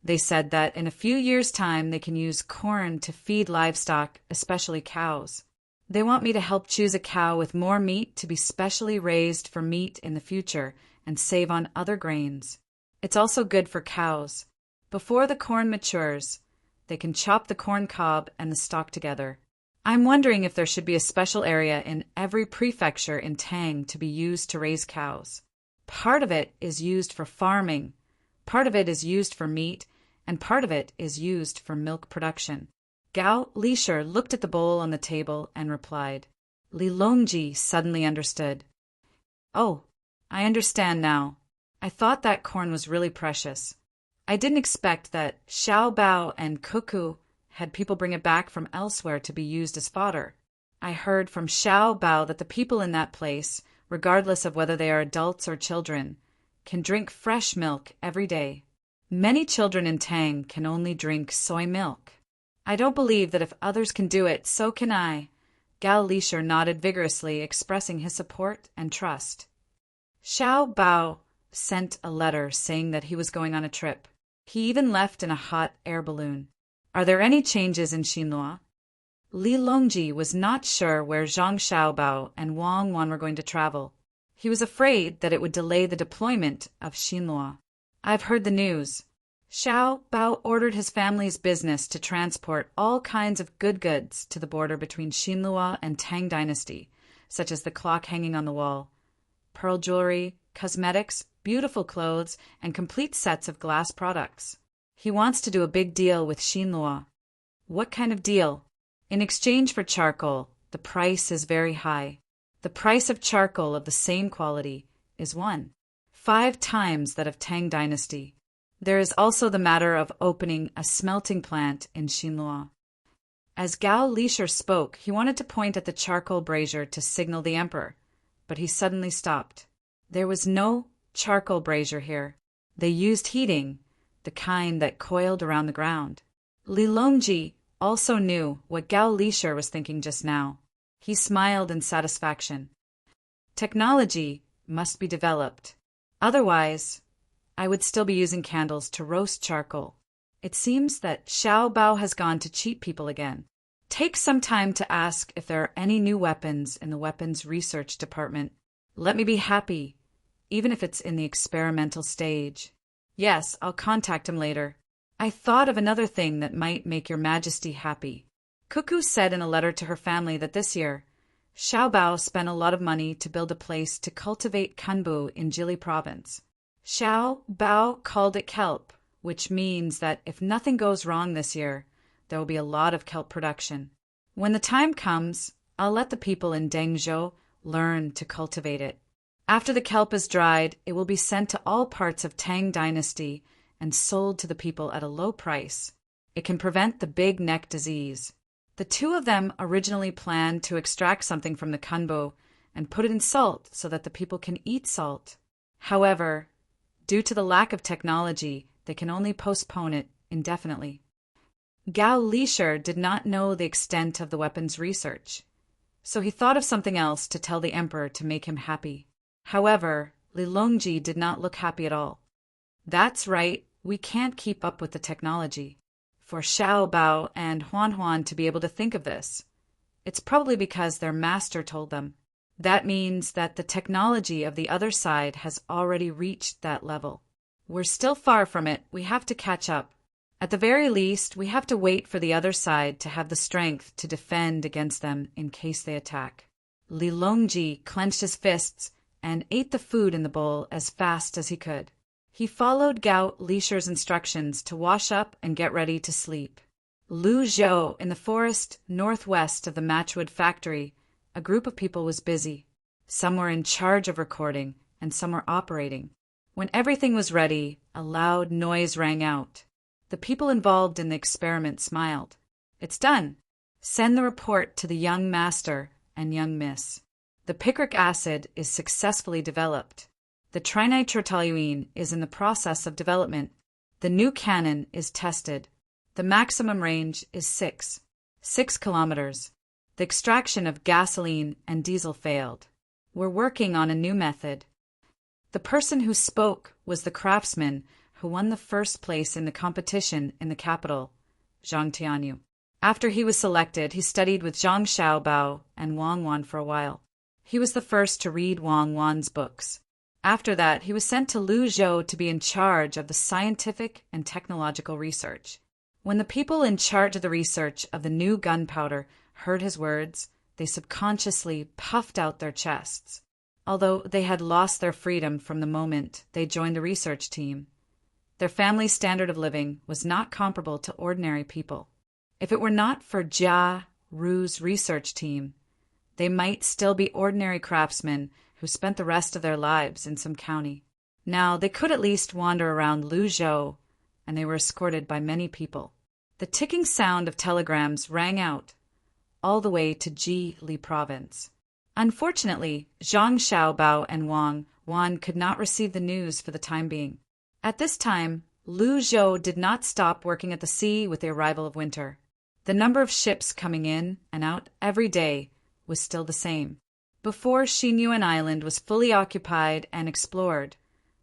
They said that in a few years' time they can use corn to feed livestock, especially cows. They want me to help choose a cow with more meat to be specially raised for meat in the future and save on other grains. It's also good for cows. Before the corn matures, they can chop the corn cob and the stalk together. I'm wondering if there should be a special area in every prefecture in Tang to be used to raise cows. Part of it is used for farming, part of it is used for meat, and part of it is used for milk production. Gao Lisher looked at the bowl on the table and replied. Lilongji suddenly understood. Oh, I understand now. I thought that corn was really precious. I didn't expect that Xiao Bao and Cuckoo had people bring it back from elsewhere to be used as fodder. I heard from Xiao Bao that the people in that place, regardless of whether they are adults or children, can drink fresh milk every day. Many children in Tang can only drink soy milk. I don't believe that if others can do it, so can I. Gao Lisher nodded vigorously, expressing his support and trust. Xiao Bao sent a letter saying that he was going on a trip. He even left in a hot air balloon. Are there any changes in Xinhua? Lilongji was not sure where Zhang Xiaobao and Wang Wan were going to travel. He was afraid that it would delay the deployment of Xinhua. I've heard the news. Xiao Bao ordered his family's business to transport all kinds of good goods to the border between Xinhua and Tang Dynasty, such as the clock hanging on the wall, pearl jewelry, cosmetics, beautiful clothes, and complete sets of glass products. He wants to do a big deal with Xinhua. What kind of deal? In exchange for charcoal, the price is very high. The price of charcoal of the same quality is 5 times that of Tang Dynasty. There is also the matter of opening a smelting plant in Xinhua. As Gao Lisher spoke, he wanted to point at the charcoal brazier to signal the emperor, but he suddenly stopped. There was no charcoal brazier here. They used heating, the kind that coiled around the ground. Li Longji also knew what Gao Lisher was thinking just now. He smiled in satisfaction. Technology must be developed. Otherwise, I would still be using candles to roast charcoal. It seems that Xiao Bao has gone to cheat people again. Take some time to ask if there are any new weapons in the weapons research department. Let me be happy, even if it's in the experimental stage. Yes, I'll contact him later. I thought of another thing that might make your majesty happy. Cuckoo said in a letter to her family that this year, Xiao Bao spent a lot of money to build a place to cultivate kanbu in Jili province. Xiao Bao called it kelp, which means that if nothing goes wrong this year, there will be a lot of kelp production. When the time comes, I'll let the people in Dengzhou learn to cultivate it. After the kelp is dried, it will be sent to all parts of Tang dynasty and sold to the people at a low price. It can prevent the big neck disease. The two of them originally planned to extract something from the kanbo and put it in salt so that the people can eat salt. However, due to the lack of technology, they can only postpone it indefinitely. Gao Lisher did not know the extent of the weapons research, so he thought of something else to tell the emperor to make him happy. However, Li Longji did not look happy at all. That's right, we can't keep up with the technology. For Xiao Bao and Huan Huan to be able to think of this, it's probably because their master told them. That means that the technology of the other side has already reached that level. We're still far from it. We have to catch up. At the very least, we have to wait for the other side to have the strength to defend against them in case they attack. Li Longji clenched his fists and ate the food in the bowl as fast as he could. He followed Gao Lisher's instructions to wash up and get ready to sleep. Lu Zhou, in the forest northwest of the matchwood factory, a group of people was busy. Some were in charge of recording, and some were operating. When everything was ready, a loud noise rang out. The people involved in the experiment smiled. It's done. Send the report to the young master and young miss. The picric acid is successfully developed. The trinitrotoluene is in the process of development. The new cannon is tested. The maximum range is 6 kilometers. The extraction of gasoline and diesel failed. We're working on a new method. The person who spoke was the craftsman who won the first place in the competition in the capital, Zhang Tianyu. After he was selected, he studied with Zhang Xiaobao and Wang Wan for a while. He was the first to read Wang Wan's books. After that, he was sent to Lu Zhou to be in charge of the scientific and technological research. When the people in charge of the research of the new gunpowder heard his words, they subconsciously puffed out their chests. Although they had lost their freedom from the moment they joined the research team, their family standard of living was not comparable to ordinary people. If it were not for Jia Ru's research team, they might still be ordinary craftsmen who spent the rest of their lives in some county. Now they could at least wander around Lu Zhou, and they were escorted by many people. The ticking sound of telegrams rang out all the way to Jili province. Unfortunately, Zhang Xiaobao and Wang Wan could not receive the news for the time being. At this time, Lu Zhou did not stop working at the sea with the arrival of winter. The number of ships coming in and out every day was still the same. Before Xinyuan Island was fully occupied and explored,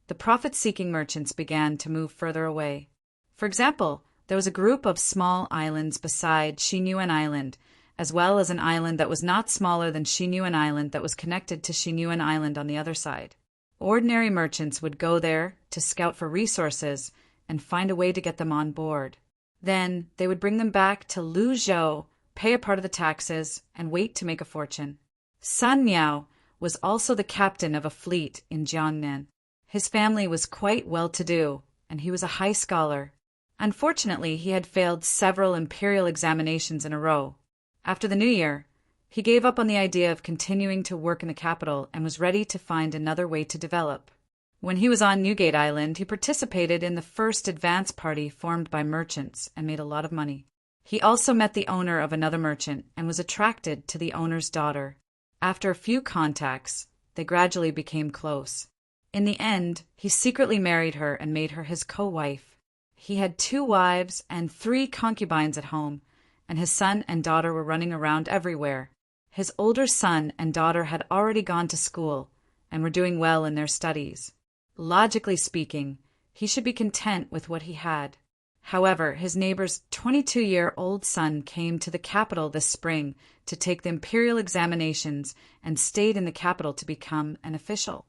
the profit-seeking merchants began to move further away. For example, there was a group of small islands beside Xinyuan Island, as well as an island that was not smaller than Xinyuan Island that was connected to Xinyuan Island on the other side. Ordinary merchants would go there to scout for resources and find a way to get them on board. Then they would bring them back to Lu Zhou, pay a part of the taxes, and wait to make a fortune. Sun Miao was also the captain of a fleet in Jiangnan. His family was quite well-to-do, and he was a high scholar. Unfortunately, he had failed several imperial examinations in a row. After the new year, he gave up on the idea of continuing to work in the capital and was ready to find another way to develop. When he was on Newgate Island, he participated in the first advance party formed by merchants and made a lot of money. He also met the owner of another merchant and was attracted to the owner's daughter. After a few contacts, they gradually became close. In the end, he secretly married her and made her his co-wife. He had 2 wives and 3 concubines at home, and his son and daughter were running around everywhere. His older son and daughter had already gone to school and were doing well in their studies. Logically speaking, he should be content with what he had. However, his neighbor's 22-year-old son came to the capital this spring to take the imperial examinations and stayed in the capital to become an official.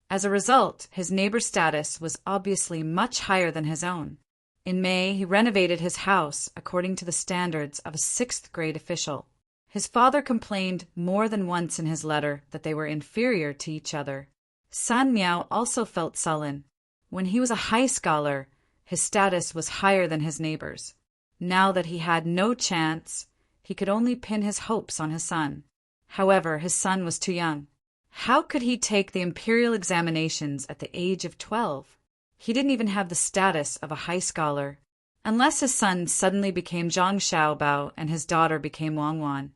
As a result, his neighbor's status was obviously much higher than his own. In May, he renovated his house according to the standards of a 6th-grade official. His father complained more than once in his letter that they were inferior to each other. San Miao also felt sullen. When he was a high scholar, his status was higher than his neighbor's. Now that he had no chance, he could only pin his hopes on his son. However, his son was too young. How could he take the imperial examinations at the age of 12? He didn't even have the status of a high scholar. Unless his son suddenly became Zhang Xiaobao and his daughter became Wang Wan,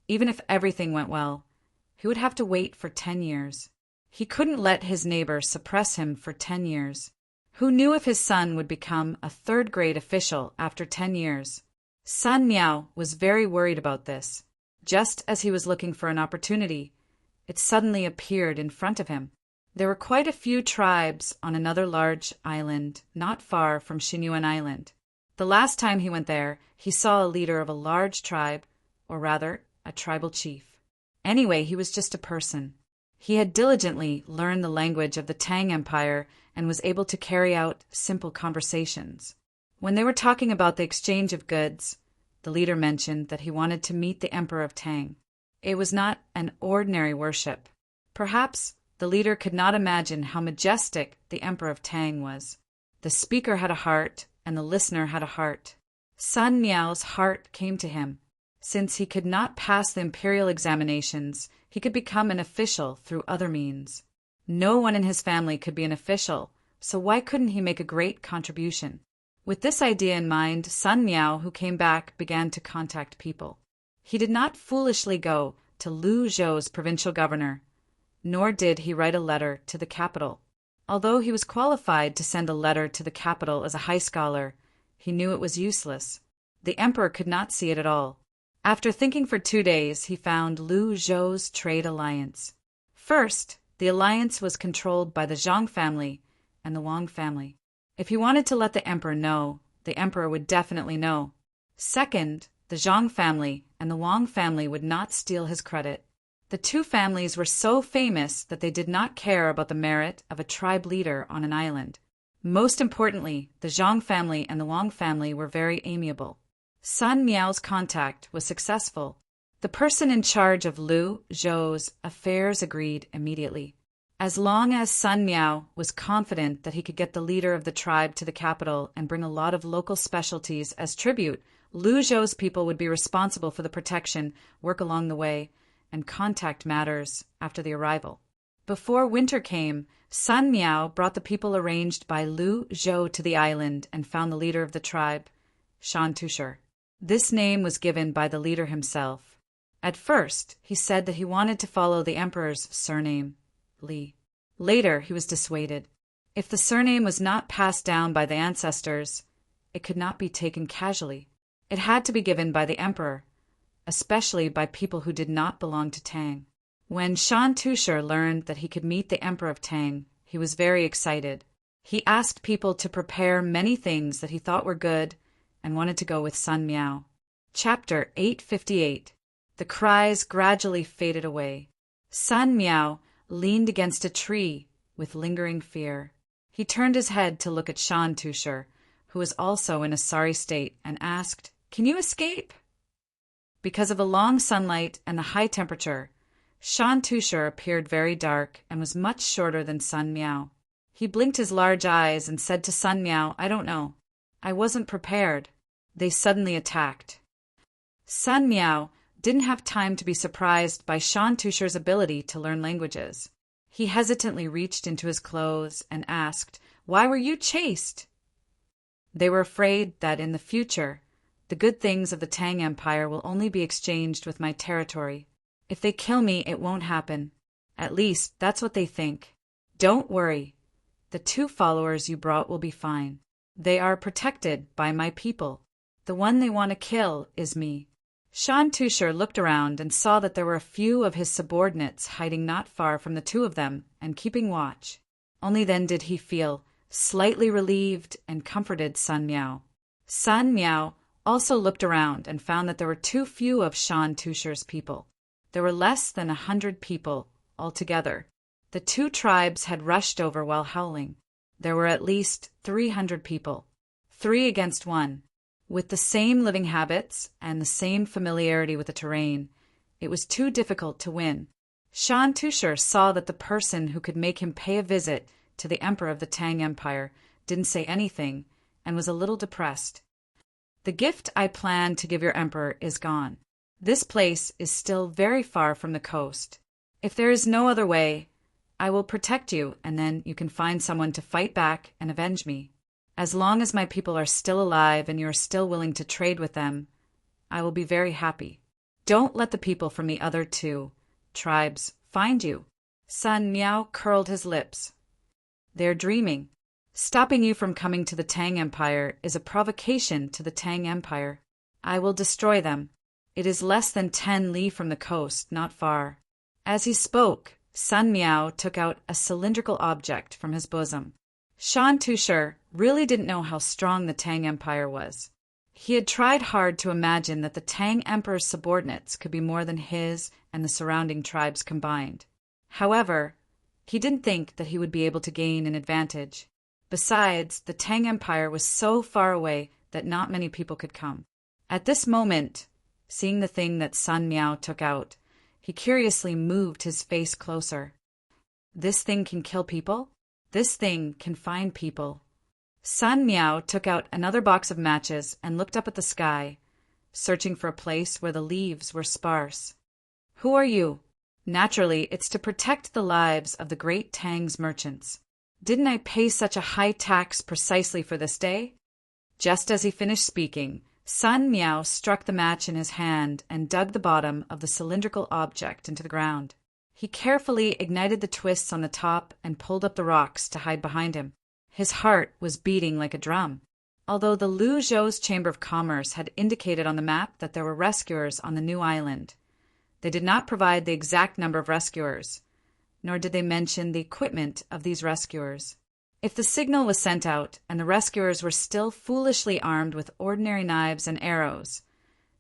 even if everything went well, he would have to wait for 10 years. He couldn't let his neighbor suppress him for 10 years. Who knew if his son would become a 3rd-grade official after 10 years? San Miao was very worried about this. Just as he was looking for an opportunity, it suddenly appeared in front of him. There were quite a few tribes on another large island not far from Xinyuan Island. The last time he went there, he saw a leader of a large tribe, or rather, a tribal chief. Anyway, he was just a person. He had diligently learned the language of the Tang Empire and was able to carry out simple conversations. When they were talking about the exchange of goods, the leader mentioned that he wanted to meet the Emperor of Tang. It was not an ordinary worship. Perhaps the leader could not imagine how majestic the Emperor of Tang was. The speaker had a heart, and the listener had a heart. San Miao's heart came to him. Since he could not pass the imperial examinations, he could become an official through other means. No one in his family could be an official, so why couldn't he make a great contribution? With this idea in mind, San Miao, who came back, began to contact people. He did not foolishly go to Lu Zhou's provincial governor, nor did he write a letter to the capital. Although he was qualified to send a letter to the capital as a high scholar, he knew it was useless. The emperor could not see it at all. After thinking for 2 days, he found Lu Zhou's trade alliance. First, the alliance was controlled by the Zhang family and the Wang family. If he wanted to let the emperor know, the emperor would definitely know. Second, the Zhang family and the Wang family would not steal his credit. The 2 families were so famous that they did not care about the merit of a tribe leader on an island. Most importantly, the Zhang family and the Wang family were very amiable. San Miao's contact was successful. The person in charge of Lu Zhou's affairs agreed immediately. As long as San Miao was confident that he could get the leader of the tribe to the capital and bring a lot of local specialties as tribute, Lu Zhou's people would be responsible for the protection, work along the way, and contact matters after the arrival. Before winter came, San Miao brought the people arranged by Lu Zhou to the island and found the leader of the tribe, Shan Tushar. This name was given by the leader himself. At first, he said that he wanted to follow the emperor's surname, Li. Later, he was dissuaded. If the surname was not passed down by the ancestors, it could not be taken casually. It had to be given by the emperor, especially by people who did not belong to Tang. When Shan Tushar learned that he could meet the emperor of Tang, he was very excited. He asked people to prepare many things that he thought were good and wanted to go with San Miao. Chapter 858. The cries gradually faded away. San Miao leaned against a tree with lingering fear. He turned his head to look at Shan Tushar, who was also in a sorry state, and asked, "Can you escape?" Because of the long sunlight and the high temperature, Shan Tushar appeared very dark and was much shorter than San Miao. He blinked his large eyes and said to San Miao, "I don't know. I wasn't prepared." They suddenly attacked. San Miao didn't have time to be surprised by Shan Tushar's ability to learn languages. He hesitantly reached into his clothes and asked, "Why were you chased?" They were afraid that in the future, The good things of the Tang Empire will only be exchanged with my territory. If they kill me, it won't happen. At least, that's what they think. Don't worry. The 2 followers you brought will be fine. They are protected by my people. The one they want to kill is me. Shan Tushar looked around and saw that there were a few of his subordinates hiding not far from the 2 of them and keeping watch. Only then did he feel slightly relieved and comforted Sun Miao. Sun Miao also looked around and found that there were too few of Shan Tushar's people. There were less than 100 people altogether. The 2 tribes had rushed over while howling. There were at least 300 people, 3 against 1. With the same living habits and the same familiarity with the terrain, it was too difficult to win. Shan Tushar saw that the person who could make him pay a visit to the emperor of the Tang Empire didn't say anything and was a little depressed. The gift I planned to give your emperor is gone. This place is still very far from the coast. If there is no other way, I will protect you, and then you can find someone to fight back and avenge me. As long as my people are still alive and you are still willing to trade with them, I will be very happy. Don't let the people from the other 2 tribes find you. Sun Miao curled his lips. They're dreaming. Stopping you from coming to the Tang Empire is a provocation to the Tang Empire. I will destroy them. It is less than 10 li from the coast, not far. As he spoke, Sun Miao took out a cylindrical object from his bosom. Shan Tushar really didn't know how strong the Tang Empire was. He had tried hard to imagine that the Tang Emperor's subordinates could be more than his and the surrounding tribes combined. However, he didn't think that he would be able to gain an advantage. Besides, the Tang Empire was so far away that not many people could come. At this moment, seeing the thing that Sun Miao took out, he curiously moved his face closer. This thing can kill people? This thing can find people. Sun Miao took out another box of matches and looked up at the sky, searching for a place where the leaves were sparse. Who are you? Naturally, it's to protect the lives of the great Tang's merchants. Didn't I pay such a high tax precisely for this day? Just as he finished speaking, Sun Miao struck the match in his hand and dug the bottom of the cylindrical object into the ground. He carefully ignited the twists on the top and pulled up the rocks to hide behind him. His heart was beating like a drum. Although the Lu Zhou's Chamber of Commerce had indicated on the map that there were rescuers on the new island, they did not provide the exact number of rescuers, nor did they mention the equipment of these rescuers. If the signal was sent out and the rescuers were still foolishly armed with ordinary knives and arrows,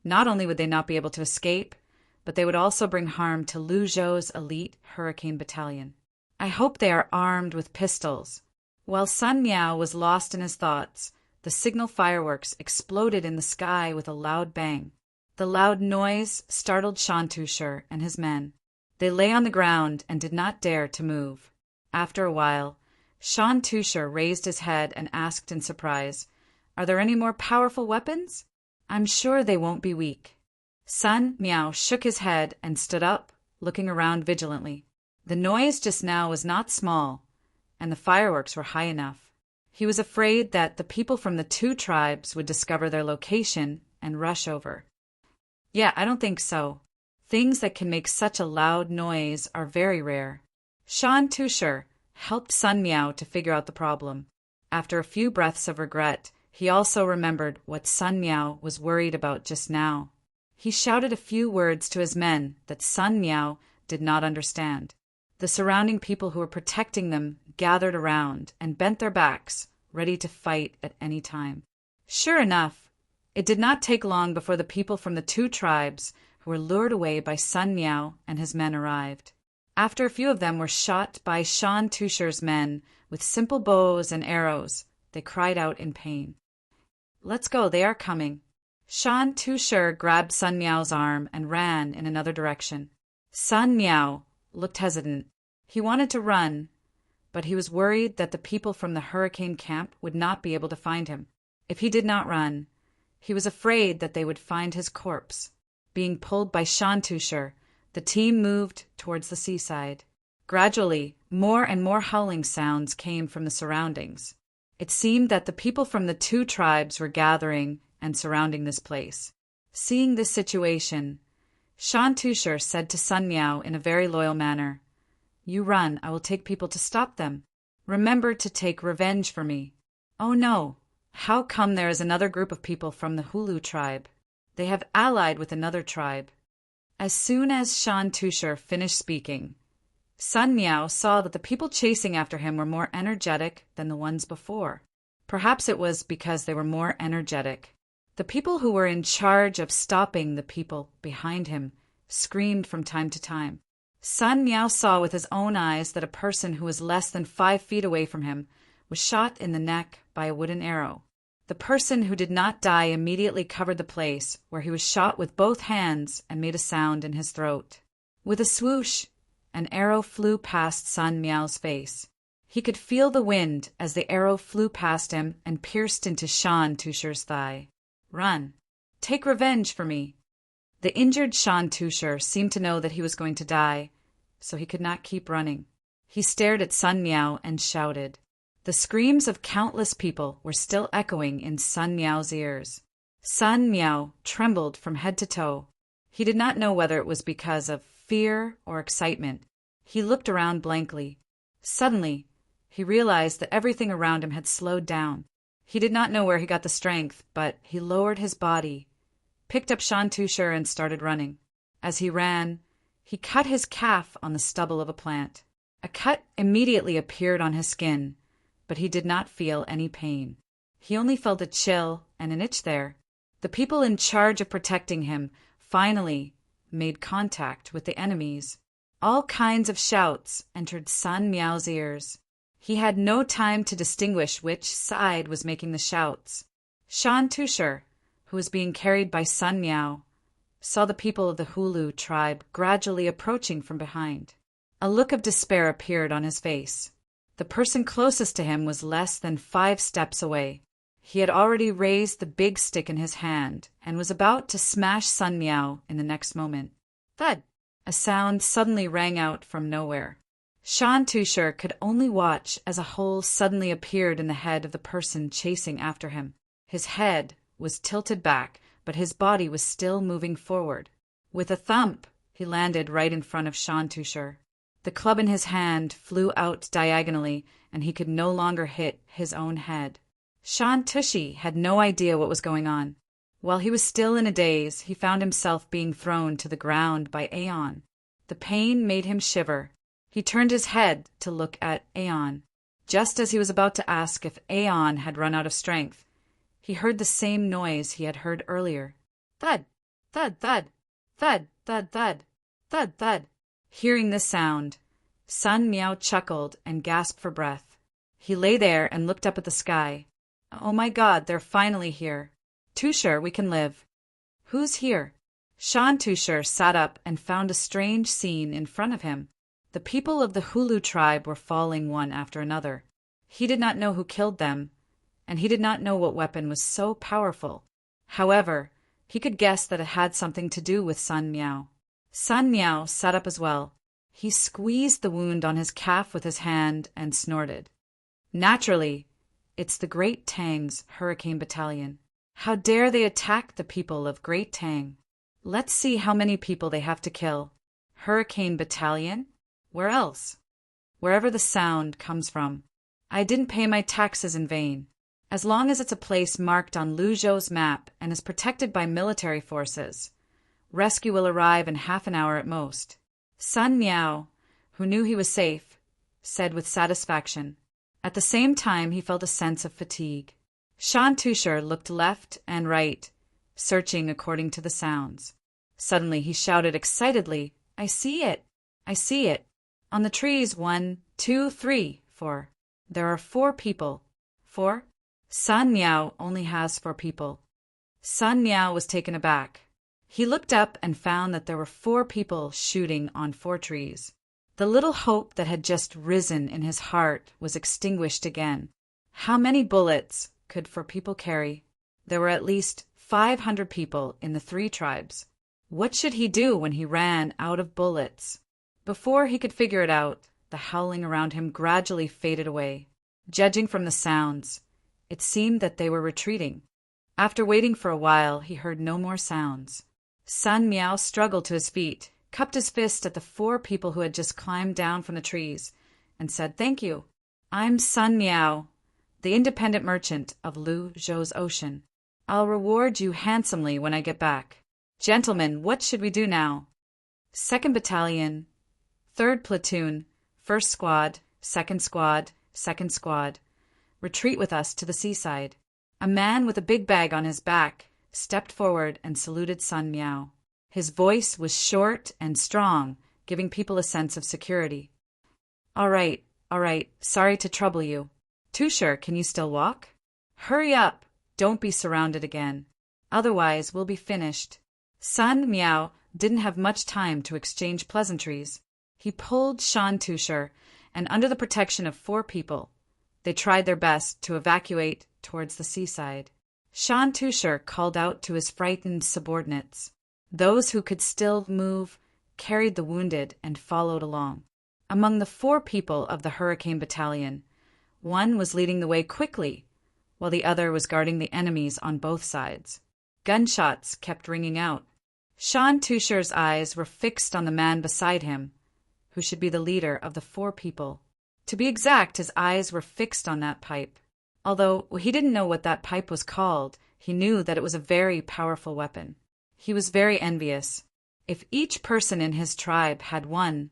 not only would they not be able to escape, but they would also bring harm to Lu Zhou's elite hurricane battalion. I hope they are armed with pistols. While Sun Miao was lost in his thoughts, the signal fireworks exploded in the sky with a loud bang. The loud noise startled Shan Tushar and his men. They lay on the ground and did not dare to move. After a while, Shan Tushar raised his head and asked in surprise, "Are there any more powerful weapons? I'm sure they won't be weak." Sun Miao shook his head and stood up, looking around vigilantly. The noise just now was not small, and the fireworks were high enough. He was afraid that the people from the 2 tribes would discover their location and rush over. Yeah, I don't think so. Things that can make such a loud noise are very rare. Shan Tushar helped Sun Miao to figure out the problem. After a few breaths of regret, he also remembered what Sun Miao was worried about just now. He shouted a few words to his men that Sun Miao did not understand. The surrounding people who were protecting them gathered around and bent their backs, ready to fight at any time. Sure enough, it did not take long before the people from the 2 tribes who were lured away by Sun Miao and his men arrived. After a few of them were shot by Shan Tushar's men with simple bows and arrows, they cried out in pain. "Let's go, they are coming." Shan Tushar grabbed Sun Miao's arm and ran in another direction. Sun Miao looked hesitant. He wanted to run, but he was worried that the people from the hurricane camp would not be able to find him. If he did not run, he was afraid that they would find his corpse. Being pulled by Shan Tushar, the team moved towards the seaside. Gradually, more and more howling sounds came from the surroundings. It seemed that the people from the 2 tribes were gathering and surrounding this place. Seeing this situation, Shantusher said to Sun Miao in a very loyal manner, "You run, I will take people to stop them. Remember to take revenge for me." "Oh no, how come there is another group of people from the Hulu tribe? They have allied with another tribe." As soon as Shantusher finished speaking, Sun Miao saw that the people chasing after him were more energetic than the ones before. Perhaps it was because they were more energetic. The people who were in charge of stopping the people behind him screamed from time to time. Sun Miao saw with his own eyes that a person who was less than 5 feet away from him was shot in the neck by a wooden arrow. The person who did not die immediately covered the place where he was shot with both hands and made a sound in his throat. With a swoosh, an arrow flew past Sun Miao's face. He could feel the wind as the arrow flew past him and pierced into Shantusher's thigh. "Run. Take revenge for me." The injured Shantusher seemed to know that he was going to die, so he could not keep running. He stared at Sun Miao and shouted. The screams of countless people were still echoing in Sun Miao's ears. Sun Miao trembled from head to toe. He did not know whether it was because of fear or excitement. He looked around blankly. Suddenly, he realized that everything around him had slowed down. He did not know where he got the strength, but he lowered his body, picked up Shantusher and started running. As he ran, he cut his calf on the stubble of a plant. A cut immediately appeared on his skin, but he did not feel any pain. He only felt a chill and an itch there. The people in charge of protecting him finally made contact with the enemies. All kinds of shouts entered Sun Miao's ears. He had no time to distinguish which side was making the shouts. Shantusher, who was being carried by Sun Miao, saw the people of the Hulu tribe gradually approaching from behind. A look of despair appeared on his face. The person closest to him was less than 5 steps away. He had already raised the big stick in his hand and was about to smash Sun Miao in the next moment. Thud! A sound suddenly rang out from nowhere. Shantusher could only watch as a hole suddenly appeared in the head of the person chasing after him. His head was tilted back, but his body was still moving forward. With a thump, he landed right in front of Shantusher. The club in his hand flew out diagonally, and he could no longer hit his own head. Shantusher had no idea what was going on. While he was still in a daze, he found himself being thrown to the ground by Aeon. The pain made him shiver. He turned his head to look at Aeon. Just as he was about to ask if Aeon had run out of strength, he heard the same noise he had heard earlier. Thud! Thud! Thud! Thud! Thud! Thud! Thud! Thud! Hearing this sound, Sun Miao chuckled and gasped for breath. He lay there and looked up at the sky. "Oh my God, they're finally here. Tusher, we can live." "Who's here?" Shantusher sat up and found a strange scene in front of him. The people of the Hulu tribe were falling one after another. He did not know who killed them, and he did not know what weapon was so powerful. However, he could guess that it had something to do with Sun Miao. Sun Miao sat up as well. He squeezed the wound on his calf with his hand and snorted. Naturally, it's the Great Tang's Hurricane Battalion. How dare they attack the people of Great Tang? Let's see how many people they have to kill. Hurricane Battalion? Where else? Wherever the sound comes from. I didn't pay my taxes in vain. As long as it's a place marked on Luzhou's map and is protected by military forces, rescue will arrive in half an hour at most. Sun Miao, who knew he was safe, said with satisfaction. At the same time, he felt a sense of fatigue. Shantusher looked left and right, searching according to the sounds. Suddenly he shouted excitedly, "I see it! I see it! On the trees, 1, 2, 3, 4. There are 4 people. 4? Sun Miao only has 4 people." Sun Miao was taken aback. He looked up and found that there were 4 people shooting on 4 trees. The little hope that had just risen in his heart was extinguished again. How many bullets could 4 people carry? There were at least 500 people in the 3 tribes. What should he do when he ran out of bullets? Before he could figure it out, the howling around him gradually faded away. Judging from the sounds, it seemed that they were retreating. After waiting for a while, he heard no more sounds. Sun Miao struggled to his feet, cupped his fist at the 4 people who had just climbed down from the trees, and said, "Thank you. I'm Sun Miao, the independent merchant of Lu Zhou's ocean. I'll reward you handsomely when I get back. Gentlemen, what should we do now?" 2nd Battalion, 3rd Platoon, 1st Squad, 2nd Squad, 2nd Squad. Retreat with us to the seaside. A man with a big bag on his back stepped forward and saluted Sun Miao. His voice was short and strong, giving people a sense of security. All right. Sorry to trouble you. Tusher, can you still walk? Hurry up. Don't be surrounded again. Otherwise, we'll be finished." Sun Miao didn't have much time to exchange pleasantries. He pulled Shan Tusher, and under the protection of 4 people, they tried their best to evacuate towards the seaside. Shan Tusher called out to his frightened subordinates. Those who could still move carried the wounded and followed along. Among the 4 people of the Hurricane Battalion, one was leading the way quickly, while the other was guarding the enemies on both sides. Gunshots kept ringing out. Shan Tusher's eyes were fixed on the man beside him, who should be the leader of the 4 people. To be exact, his eyes were fixed on that pipe. Although he didn't know what that pipe was called, he knew that it was a very powerful weapon. He was very envious. If each person in his tribe had one,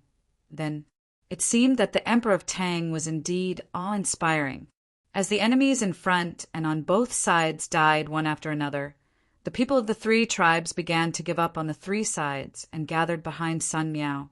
then it seemed that the Emperor of Tang was indeed awe-inspiring. As the enemies in front and on both sides died one after another, the people of the 3 tribes began to give up on the 3 sides and gathered behind Sun Miao,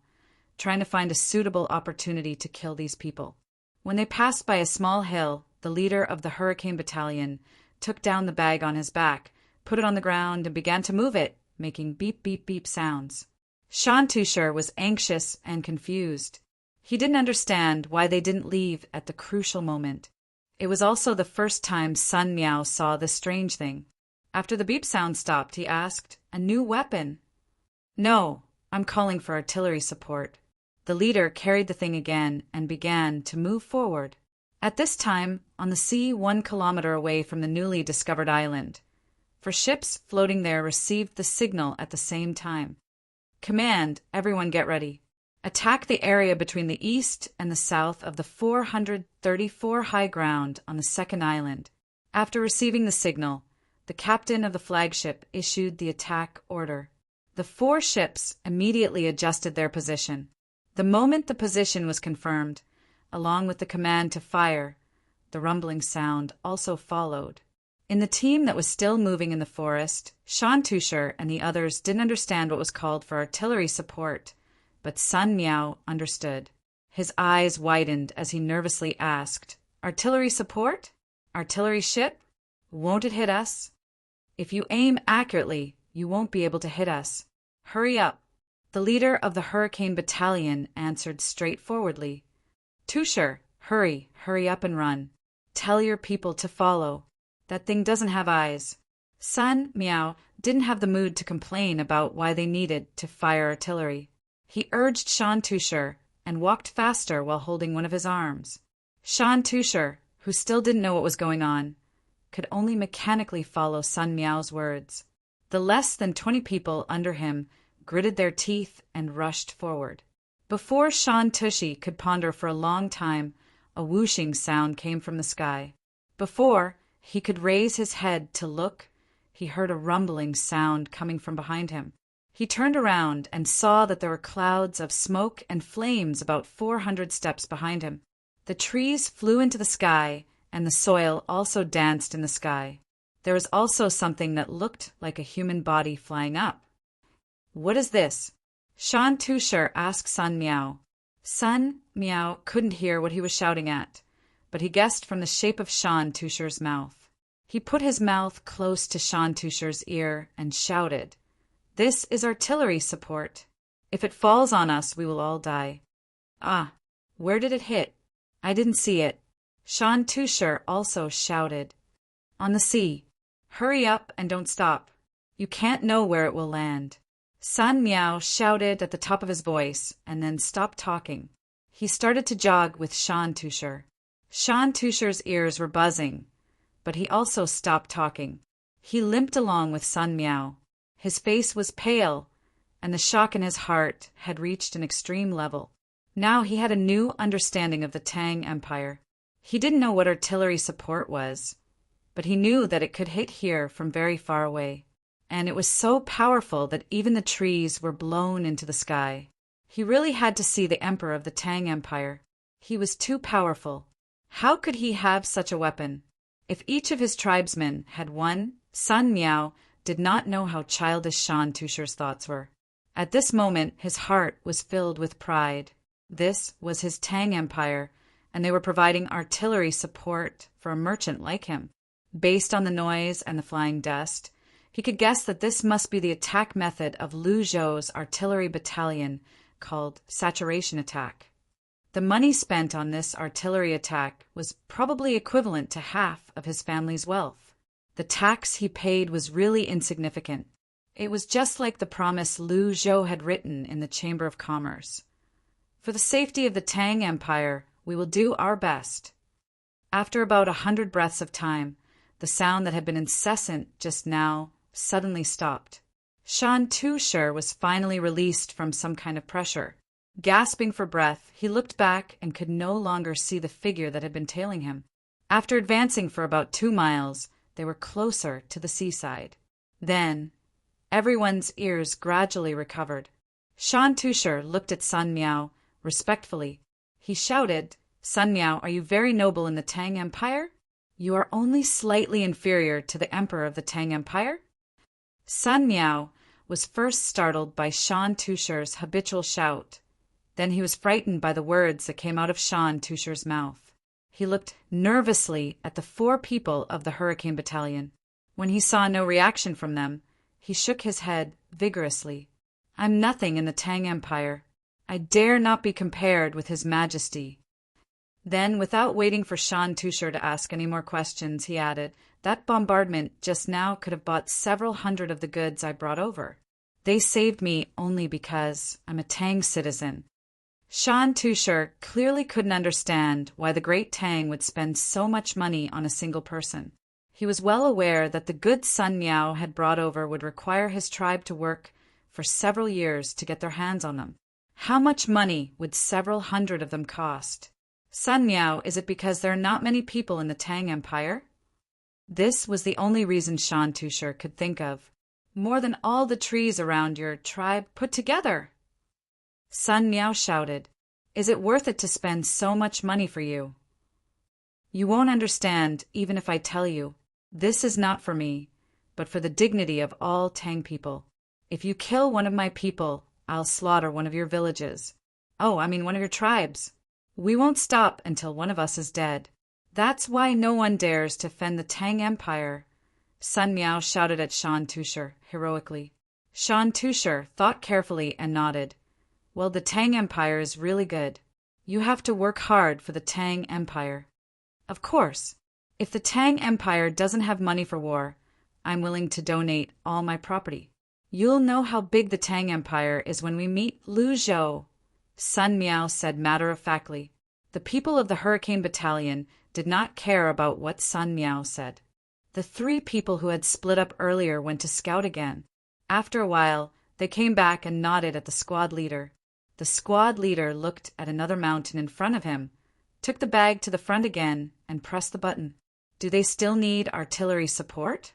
trying to find a suitable opportunity to kill these people. When they passed by a small hill, the leader of the Hurricane Battalion took down the bag on his back, put it on the ground, and began to move it, making beep, beep, beep sounds. Shan Tusher was anxious and confused. He didn't understand why they didn't leave at the crucial moment. It was also the first time Sun Miao saw this strange thing. After the beep sound stopped, he asked, "A new weapon?" "No, I'm calling for artillery support." The leader carried the thing again and began to move forward. At this time, on the sea 1 kilometer away from the newly discovered island, for ships floating there received the signal at the same time. "Command, everyone get ready. Attack the area between the east and the south of the 434 high ground on the 2nd island." After receiving the signal, the captain of the flagship issued the attack order. The 4 ships immediately adjusted their position. The moment the position was confirmed, along with the command to fire, the rumbling sound also followed. In the team that was still moving in the forest, Shan Tusher and the others didn't understand what was called for artillery support, but Sun Miao understood. His eyes widened as he nervously asked, "Artillery support? Artillery ship? Won't it hit us?" "If you aim accurately, you won't be able to hit us. Hurry up." The leader of the Hurricane Battalion answered straightforwardly, "Tusher, hurry up and run. Tell your people to follow. That thing doesn't have eyes." Sun Miao didn't have the mood to complain about why they needed to fire artillery. He urged Shan Tusher and walked faster while holding one of his arms. Shan Tusher, who still didn't know what was going on, could only mechanically follow Sun Miao's words. The less than 20 people under him gritted their teeth and rushed forward. Before Shan Tushy could ponder for a long time, a whooshing sound came from the sky. Before he could raise his head to look, he heard a rumbling sound coming from behind him. He turned around and saw that there were clouds of smoke and flames about 400 steps behind him. The trees flew into the sky, and the soil also danced in the sky. There was also something that looked like a human body flying up. "What is this?" Shan Tusher asked Sun Miao. Sun Miao couldn't hear what he was shouting at, but he guessed from the shape of Shan Tusher's mouth. He put his mouth close to Shan Tusher's ear and shouted, "This is artillery support. If it falls on us, we will all die." "Ah, where did it hit? I didn't see it." Shan Tusher also shouted, "On the sea. Hurry up and don't stop. You can't know where it will land." Sun Miao shouted at the top of his voice and then stopped talking. He started to jog with Shan Tusher. Shan Tusher's ears were buzzing, but he also stopped talking. He limped along with Sun Miao. His face was pale, and the shock in his heart had reached an extreme level. Now he had a new understanding of the Tang Empire. He didn't know what artillery support was, but he knew that it could hit here from very far away. And it was so powerful that even the trees were blown into the sky. He really had to see the emperor of the Tang Empire. He was too powerful. How could he have such a weapon? If each of his tribesmen had one, Sun Miao did not know how childish Shan Tusher's thoughts were. At this moment, his heart was filled with pride. This was his Tang Empire, and they were providing artillery support for a merchant like him. Based on the noise and the flying dust, he could guess that this must be the attack method of Lu Zhou's artillery battalion called saturation attack. The money spent on this artillery attack was probably equivalent to half of his family's wealth. The tax he paid was really insignificant. It was just like the promise Lu Zhou had written in the Chamber of Commerce. For the safety of the Tang Empire, we will do our best. After about 100 breaths of time, the sound that had been incessant just now suddenly stopped. Shan Tusher was finally released from some kind of pressure. Gasping for breath, he looked back and could no longer see the figure that had been tailing him. After advancing for about 2 miles, they were closer to the seaside. Then, everyone's ears gradually recovered. Shan Tusher looked at Sun Miao respectfully. He shouted, "Sun Miao, are you very noble in the Tang Empire? You are only slightly inferior to the emperor of the Tang Empire?" Sun Miao was first startled by Shan Tusher's habitual shout. Then he was frightened by the words that came out of Shan Tusher's mouth. He looked nervously at the 4 people of the Hurricane Battalion. When he saw no reaction from them, he shook his head vigorously. "I'm nothing in the Tang Empire. I dare not be compared with His Majesty." Then, without waiting for Shan Tusher to ask any more questions, he added, "That bombardment just now could have bought several hundred of the goods I brought over. They saved me only because I'm a Tang citizen." Shan Tusher clearly couldn't understand why the great Tang would spend so much money on a single person. He was well aware that the goods Sun Miao had brought over would require his tribe to work for several years to get their hands on them. How much money would several hundred of them cost? "Sun Miao, is it because there are not many people in the Tang Empire?" This was the only reason Shan Tusher could think of. "More than all the trees around your tribe put together." Sun Miao shouted, "Is it worth it to spend so much money for you? You won't understand even if I tell you. This is not for me, but for the dignity of all Tang people. If you kill one of my people, I'll slaughter one of your villages. One of your tribes. We won't stop until one of us is dead. That's why no one dares to defend the Tang Empire." Sun Miao shouted at Shan Tusher heroically. Shan Tusher thought carefully and nodded. "Well, the Tang Empire is really good. You have to work hard for the Tang Empire." "Of course. If the Tang Empire doesn't have money for war, I'm willing to donate all my property. You'll know how big the Tang Empire is when we meet Lu Zhou," Sun Miao said matter-of-factly. The people of the Hurricane Battalion did not care about what Sun Miao said. The 3 people who had split up earlier went to scout again. After a while, they came back and nodded at the squad leader. The squad leader looked at another mountain in front of him, took the bag to the front again, and pressed the button. "Do they still need artillery support?"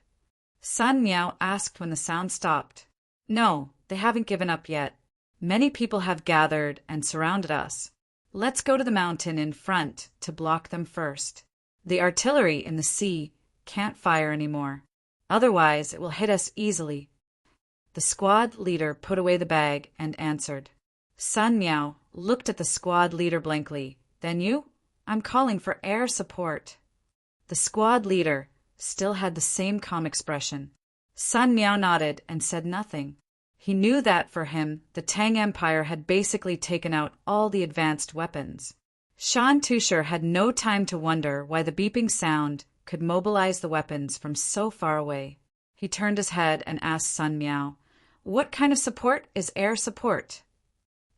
Sun Miao asked when the sound stopped. "No, they haven't given up yet. Many people have gathered and surrounded us. Let's go to the mountain in front to block them first. The artillery in the sea can't fire anymore. Otherwise, it will hit us easily." The squad leader put away the bag and answered. Sun Miao looked at the squad leader blankly. "Then you? I'm calling for air support." The squad leader still had the same calm expression. Sun Miao nodded and said nothing. He knew that for him, the Tang Empire had basically taken out all the advanced weapons. Shan Tusher had no time to wonder why the beeping sound could mobilize the weapons from so far away. He turned his head and asked Sun Miao, "What kind of support is air support?"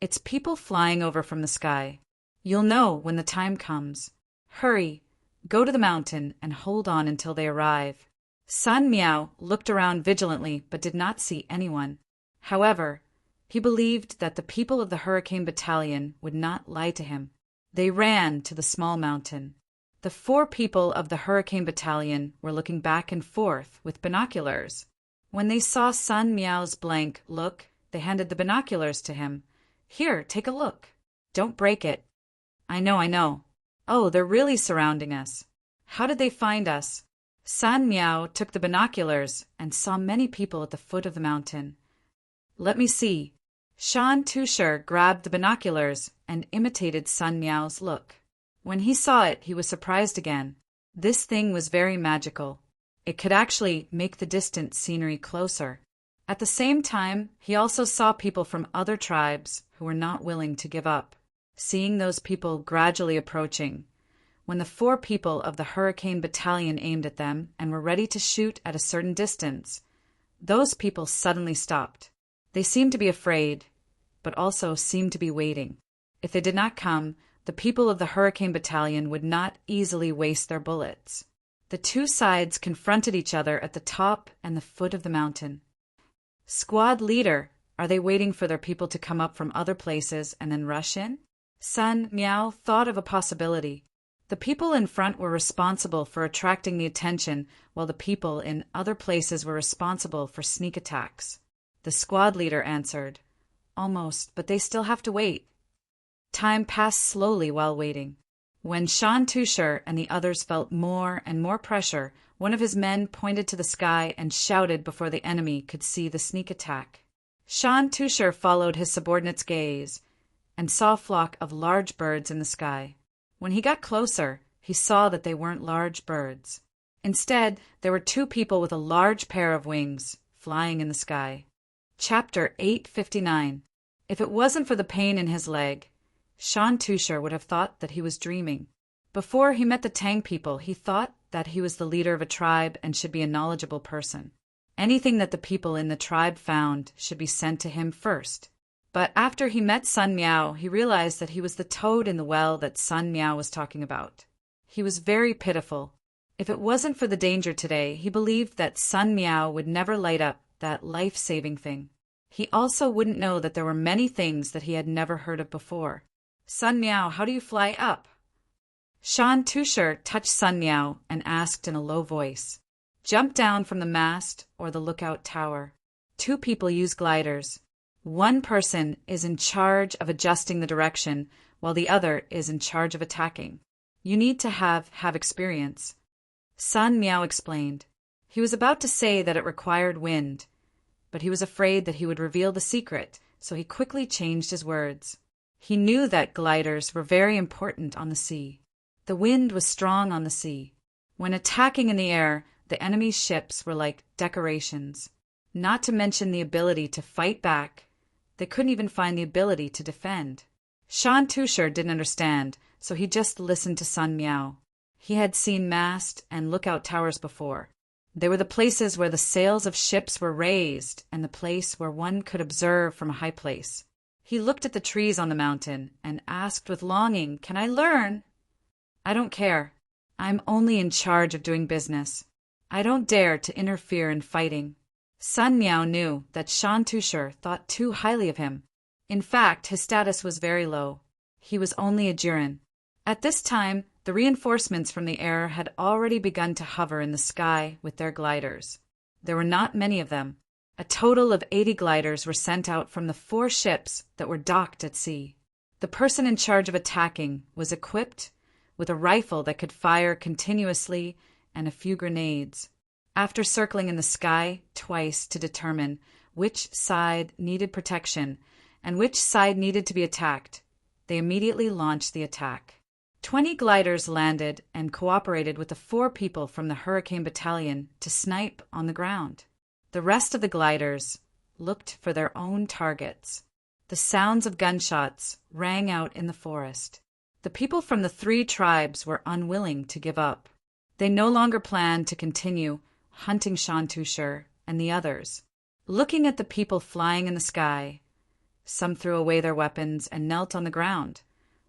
"It's people flying over from the sky. You'll know when the time comes. Hurry, go to the mountain and hold on until they arrive." Sun Miao looked around vigilantly but did not see anyone. However, he believed that the people of the Hurricane Battalion would not lie to him. They ran to the small mountain. The 4 people of the Hurricane Battalion were looking back and forth with binoculars. When they saw Sun Miao's blank look, they handed the binoculars to him. "Here, take a look. Don't break it." I know. Oh, they're really surrounding us. How did they find us?" Sun Miao took the binoculars and saw many people at the foot of the mountain. "Let me see." Shan Tushar grabbed the binoculars and imitated Sun Miao's look. When he saw it, he was surprised again. This thing was very magical. It could actually make the distant scenery closer. At the same time, he also saw people from other tribes who were not willing to give up. Seeing those people gradually approaching, when the 4 people of the Hurricane Battalion aimed at them and were ready to shoot at a certain distance, those people suddenly stopped. They seemed to be afraid, but also seemed to be waiting. If they did not come, the people of the Hurricane Battalion would not easily waste their bullets. The 2 sides confronted each other at the top and the foot of the mountain. "Squad leader, are they waiting for their people to come up from other places and then rush in?" Sun Miao thought of a possibility. The people in front were responsible for attracting the attention, while the people in other places were responsible for sneak attacks. The squad leader answered, "Almost, but they still have to wait." Time passed slowly while waiting. When Shan Tushar and the others felt more and more pressure, one of his men pointed to the sky and shouted before the enemy could see the sneak attack. Shan Tushar followed his subordinate's gaze and saw a flock of large birds in the sky. When he got closer, he saw that they weren't large birds. Instead, there were 2 people with a large pair of wings flying in the sky. Chapter 859. If it wasn't for the pain in his leg, Shan Tushar would have thought that he was dreaming. Before he met the Tang people, he thought that he was the leader of a tribe and should be a knowledgeable person. Anything that the people in the tribe found should be sent to him first. But after he met Sun Miao, he realized that he was the toad in the well that Sun Miao was talking about. He was very pitiful. If it wasn't for the danger today, he believed that Sun Miao would never light up that life-saving thing. He also wouldn't know that there were many things that he had never heard of before. "Sun Miao, how do you fly up?" Shan Tushar touched Sun Miao and asked in a low voice, "Jump down from the mast or the lookout tower." 2 people use gliders. One person is in charge of adjusting the direction, while the other is in charge of attacking. You need to have experience. Sun Miao explained. He was about to say that it required wind, but he was afraid that he would reveal the secret, so he quickly changed his words. He knew that gliders were very important on the sea. The wind was strong on the sea. When attacking in the air, the enemy's ships were like decorations. Not to mention the ability to fight back, they couldn't even find the ability to defend. Shan Tushar didn't understand, so he just listened to Sun Miao. He had seen mast and lookout towers before. They were the places where the sails of ships were raised and the place where one could observe from a high place. He looked at the trees on the mountain and asked with longing, "Can I learn?" "I don't care. I'm only in charge of doing business. I don't dare to interfere in fighting." Sun Miao knew that Shan Tushar thought too highly of him. In fact, his status was very low. He was only a Jiren. At this time, the reinforcements from the air had already begun to hover in the sky with their gliders. There were not many of them. A total of 80 gliders were sent out from the 4 ships that were docked at sea. The person in charge of attacking was equipped with a rifle that could fire continuously and a few grenades. After circling in the sky twice to determine which side needed protection and which side needed to be attacked, they immediately launched the attack. 20 gliders landed and cooperated with the 4 people from the Hurricane Battalion to snipe on the ground. The rest of the gliders looked for their own targets. The sounds of gunshots rang out in the forest. The people from the 3 tribes were unwilling to give up. They no longer planned to continue hunting Shan Tushar and the others. Looking at the people flying in the sky, some threw away their weapons and knelt on the ground,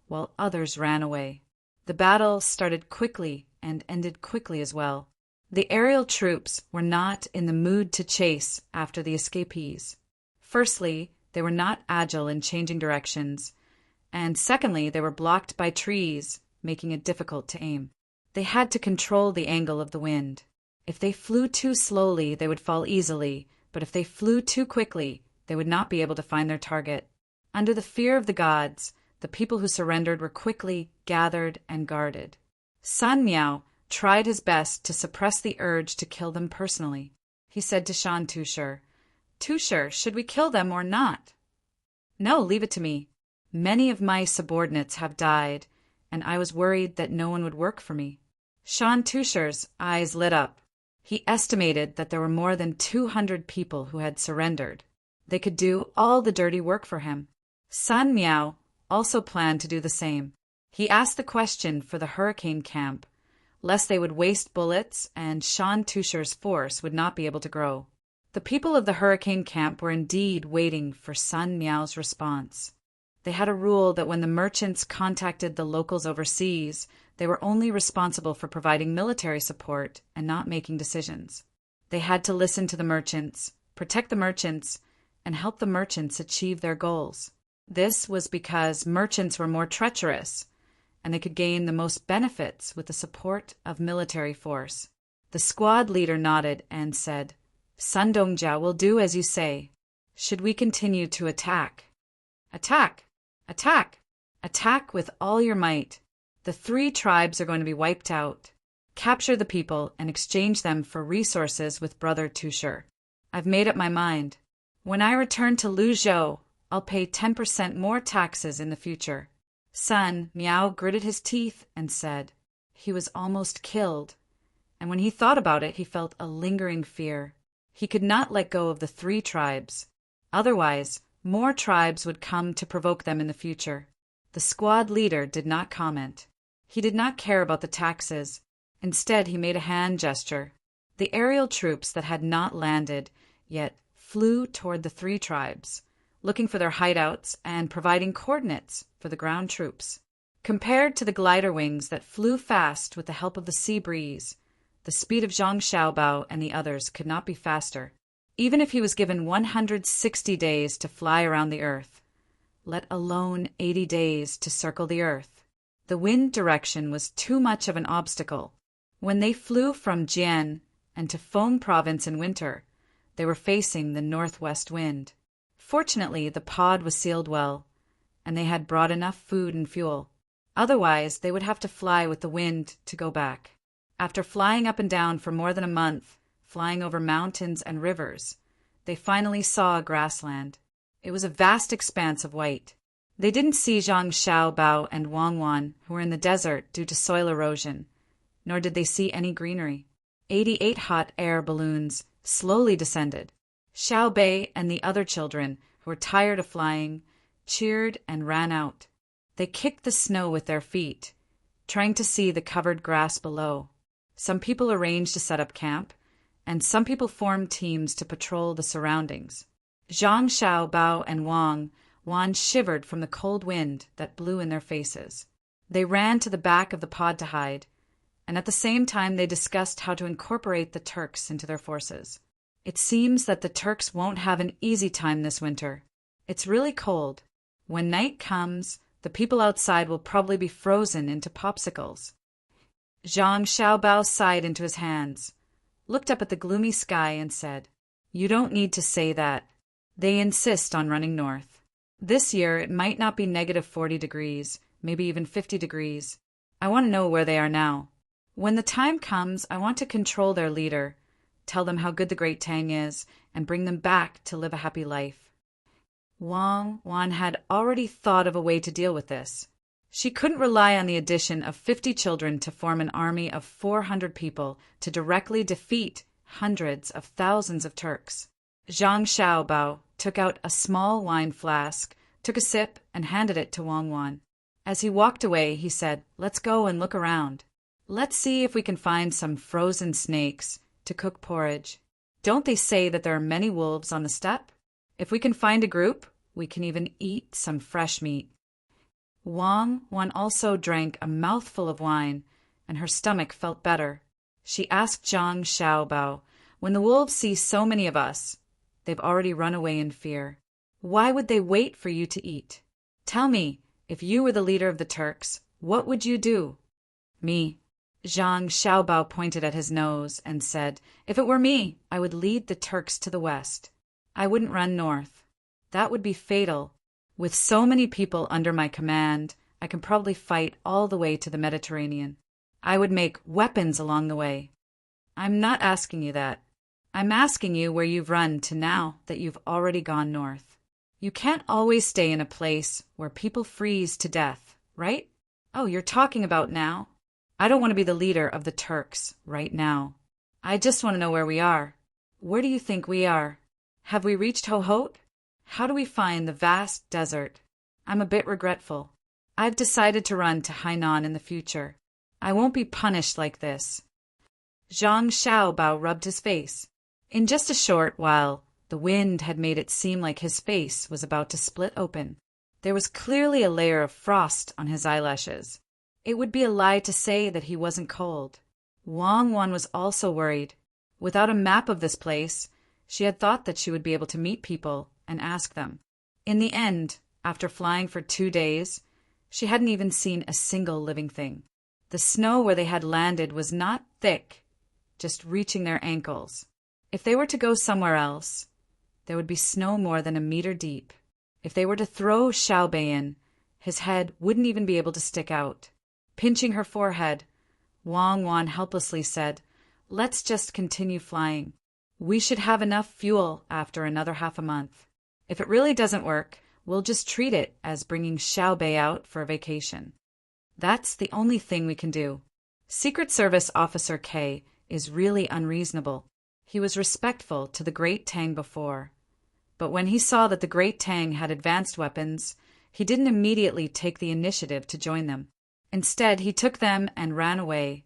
while others ran away. The battle started quickly and ended quickly as well. The aerial troops were not in the mood to chase after the escapees. Firstly, they were not agile in changing directions, and secondly, they were blocked by trees, making it difficult to aim. They had to control the angle of the wind. If they flew too slowly, they would fall easily, but if they flew too quickly, they would not be able to find their target. Under the fear of the gods, the people who surrendered were quickly gathered and guarded. Sun Miao tried his best to suppress the urge to kill them personally. He said to Shan Tushar, "Tushar, should we kill them or not?" "No, leave it to me. Many of my subordinates have died, and I was worried that no one would work for me." Shan Tushar's eyes lit up. He estimated that there were more than 200 people who had surrendered. They could do all the dirty work for him. Sun Miao also planned to do the same. He asked the question for the hurricane camp, lest they would waste bullets and Shan Tushar's force would not be able to grow. The people of the hurricane camp were indeed waiting for Sun Miao's response. They had a rule that when the merchants contacted the locals overseas, they were only responsible for providing military support and not making decisions. They had to listen to the merchants, protect the merchants, and help the merchants achieve their goals. This was because merchants were more treacherous, and they could gain the most benefits with the support of military force. The squad leader nodded and said, "Sun Dongjia will do as you say. Should we continue to attack?" "Attack! Attack! Attack with all your might. The 3 tribes are going to be wiped out. Capture the people and exchange them for resources with Brother Tushar. I've made up my mind. When I return to Luzhou, I'll pay 10% more taxes in the future." Sun Miao gritted his teeth and said he was almost killed, and when he thought about it, he felt a lingering fear. He could not let go of the 3 tribes. Otherwise, more tribes would come to provoke them in the future. The squad leader did not comment. He did not care about the taxes. Instead, he made a hand gesture. The aerial troops that had not landed yet flew toward the 3 tribes, looking for their hideouts and providing coordinates for the ground troops. Compared to the glider wings that flew fast with the help of the sea breeze, the speed of Zhang Xiaobao and the others could not be faster. Even if he was given 160 days to fly around the Earth, let alone 80 days to circle the Earth, the wind direction was too much of an obstacle. When they flew from Jian and to Feng province in winter, they were facing the northwest wind. Fortunately, the pod was sealed well, and they had brought enough food and fuel. Otherwise, they would have to fly with the wind to go back. After flying up and down for more than a month, flying over mountains and rivers, they finally saw a grassland. It was a vast expanse of white. They didn't see Zhang Xiaobao and Wang Wan, who were in the desert due to soil erosion, nor did they see any greenery. 88 hot air balloons slowly descended. Xiao Bei and the other children, who were tired of flying, cheered and ran out. They kicked the snow with their feet, trying to see the covered grass below. Some people arranged to set up camp, and some people formed teams to patrol the surroundings. Zhang Xiaobao and Wang Wan shivered from the cold wind that blew in their faces. They ran to the back of the pod to hide, and at the same time they discussed how to incorporate the Turks into their forces. It seems that the Turks won't have an easy time this winter. It's really cold. When night comes, the people outside will probably be frozen into popsicles. Zhang Xiaobao sighed into his hands, looked up at the gloomy sky and said, "You don't need to say that. They insist on running north. This year it might not be -40 degrees, maybe even 50 degrees. I want to know where they are now. When the time comes, I want to control their leader, tell them how good the great Tang is, and bring them back to live a happy life." Wang Wan had already thought of a way to deal with this. She couldn't rely on the addition of 50 children to form an army of 400 people to directly defeat hundreds of thousands of Turks. Zhang Xiaobao took out a small wine flask, took a sip, and handed it to Wang Wan. As he walked away, he said, "Let's go and look around. Let's see if we can find some frozen snakes to cook porridge. Don't they say that there are many wolves on the steppe? If we can find a group, we can even eat some fresh meat." Wang Wan also drank a mouthful of wine, and her stomach felt better. She asked Zhang Xiaobao. When the wolves see so many of us, they've already run away in fear. Why would they wait for you to eat? Tell me, if you were the leader of the Turks, what would you do? Me. Zhang Xiaobao pointed at his nose and said, if it were me, I would lead the Turks to the west. I wouldn't run north. That would be fatal. With so many people under my command, I can probably fight all the way to the Mediterranean. I would make weapons along the way. I'm not asking you that. I'm asking you where you've run to now that you've already gone north. You can't always stay in a place where people freeze to death, right? Oh, you're talking about now? I don't want to be the leader of the Turks right now. I just want to know where we are. Where do you think we are? Have we reached Hohhot? How do we find the vast desert? I'm a bit regretful. I've decided to run to Hainan in the future. I won't be punished like this. Zhang Xiaobao rubbed his face. In just a short while, the wind had made it seem like his face was about to split open. There was clearly a layer of frost on his eyelashes. It would be a lie to say that he wasn't cold. Wang Wan was also worried. Without a map of this place, she had thought that she would be able to meet people and ask them. In the end, after flying for 2 days, she hadn't even seen a single living thing. The snow where they had landed was not thick, just reaching their ankles. If they were to go somewhere else, there would be snow more than a meter deep. If they were to throw Xiaobei in, his head wouldn't even be able to stick out. Pinching her forehead, Wang Wan helplessly said, let's just continue flying. We should have enough fuel after another half a month. If it really doesn't work, we'll just treat it as bringing Xiaobei out for a vacation. That's the only thing we can do. Secret Service Officer K is really unreasonable. He was respectful to the Great Tang before, but when he saw that the Great Tang had advanced weapons, he didn't immediately take the initiative to join them. Instead, he took them and ran away,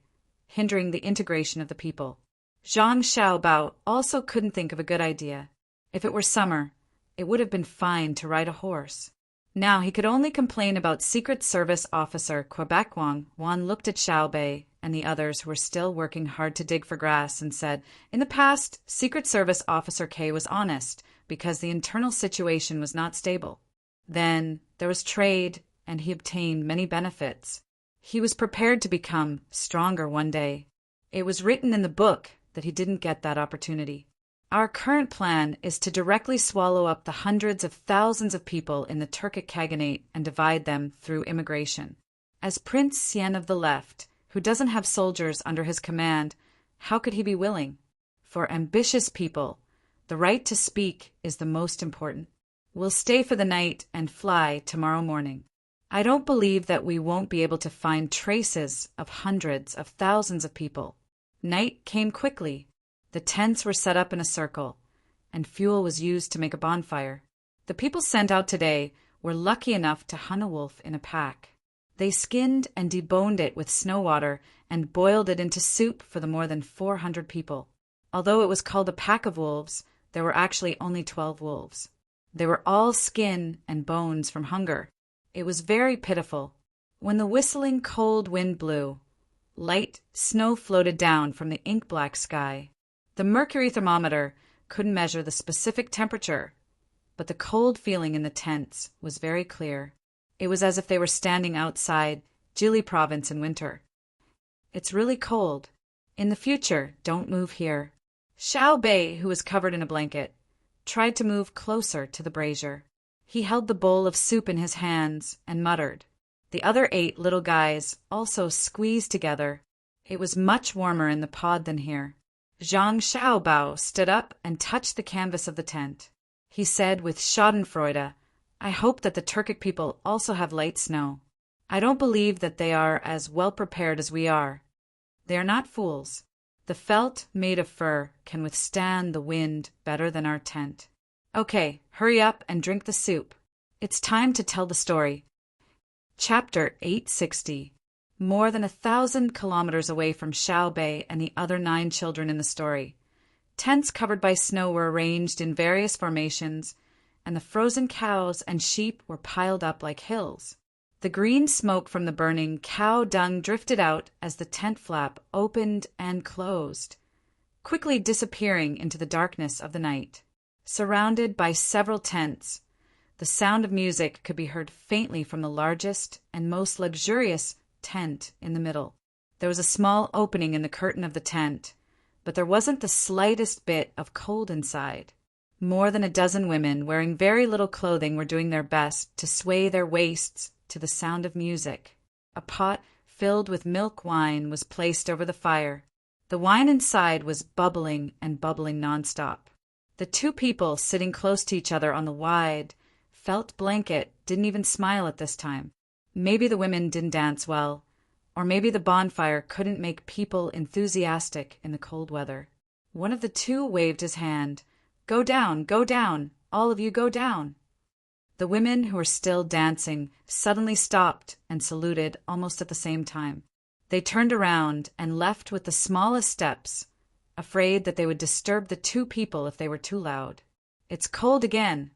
hindering the integration of the people. Zhang Xiaobao also couldn't think of a good idea. If it were summer, it would have been fine to ride a horse. Now he could only complain about Secret Service Officer Quebec Wang. Wan looked at Xiaobei and the others who were still working hard to dig for grass and said, in the past, Secret Service Officer K was honest because the internal situation was not stable. Then there was trade, and he obtained many benefits. He was prepared to become stronger one day. It was written in the book that he didn't get that opportunity. Our current plan is to directly swallow up the hundreds of thousands of people in the Turkic Khaganate and divide them through immigration. As Prince Xian of the Left, who doesn't have soldiers under his command, how could he be willing? For ambitious people, the right to speak is the most important. We'll stay for the night and fly tomorrow morning. I don't believe that we won't be able to find traces of hundreds of thousands of people. Night came quickly. The tents were set up in a circle, and fuel was used to make a bonfire. The people sent out today were lucky enough to hunt a wolf in a pack. They skinned and deboned it with snow water and boiled it into soup for the more than 400 people. Although it was called a pack of wolves, there were actually only 12 wolves. They were all skin and bones from hunger. It was very pitiful. When the whistling cold wind blew, light snow floated down from the ink-black sky. The mercury thermometer couldn't measure the specific temperature, but the cold feeling in the tents was very clear. It was as if they were standing outside Jili province in winter. It's really cold. In the future, don't move here. Xiaobei, who was covered in a blanket, tried to move closer to the brazier. He held the bowl of soup in his hands and muttered. The other 8 little guys also squeezed together. It was much warmer in the pod than here. Zhang Xiaobao stood up and touched the canvas of the tent. He said with schadenfreude, I hope that the Turkic people also have light snow. I don't believe that they are as well prepared as we are. They are not fools. The felt made of fur can withstand the wind better than our tent. Okay, hurry up and drink the soup. It's time to tell the story. Chapter 860. More than 1,000 kilometers away from Xiaobei and the other 9 children in the story. Tents covered by snow were arranged in various formations, and the frozen cows and sheep were piled up like hills. The green smoke from the burning cow dung drifted out as the tent flap opened and closed, quickly disappearing into the darkness of the night. Surrounded by several tents, the sound of music could be heard faintly from the largest and most luxurious tent in the middle. There was a small opening in the curtain of the tent, but there wasn't the slightest bit of cold inside. More than a dozen women wearing very little clothing were doing their best to sway their waists to the sound of music. A pot filled with milk wine was placed over the fire. The wine inside was bubbling and bubbling nonstop. The two people sitting close to each other on the wide felt blanket didn't even smile at this time. Maybe the women didn't dance well, or maybe the bonfire couldn't make people enthusiastic in the cold weather. One of the two waved his hand. Go down, all of you go down. The women who were still dancing suddenly stopped and saluted almost at the same time. They turned around and left with the smallest steps, afraid that they would disturb the two people if they were too loud. It's cold again.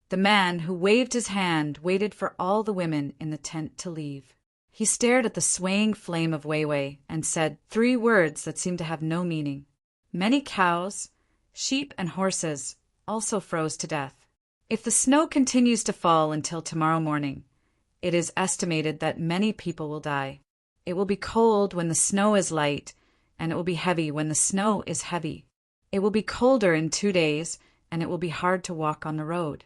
The man who waved his hand waited for all the women in the tent to leave. He stared at the swaying flame of Weiwei and said 3 words that seemed to have no meaning. Many cows, sheep, and horses also froze to death. If the snow continues to fall until tomorrow morning, it is estimated that many people will die. It will be cold when the snow is light, and it will be heavy when the snow is heavy. It will be colder in 2 days, and it will be hard to walk on the road.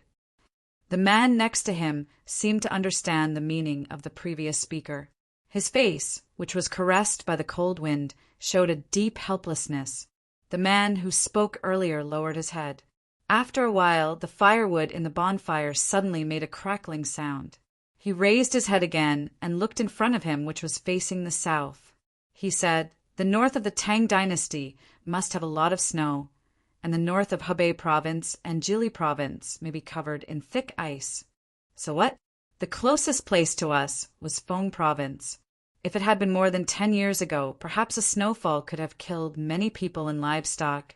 The man next to him seemed to understand the meaning of the previous speaker. His face, which was caressed by the cold wind, showed a deep helplessness. The man who spoke earlier lowered his head. After a while, the firewood in the bonfire suddenly made a crackling sound. He raised his head again and looked in front of him, which was facing the south. He said, "The north of the Tang dynasty must have a lot of snow, and the north of Hebei province and Jili province may be covered in thick ice." So what? The closest place to us was Feng province. If it had been more than 10 years ago, perhaps a snowfall could have killed many people and livestock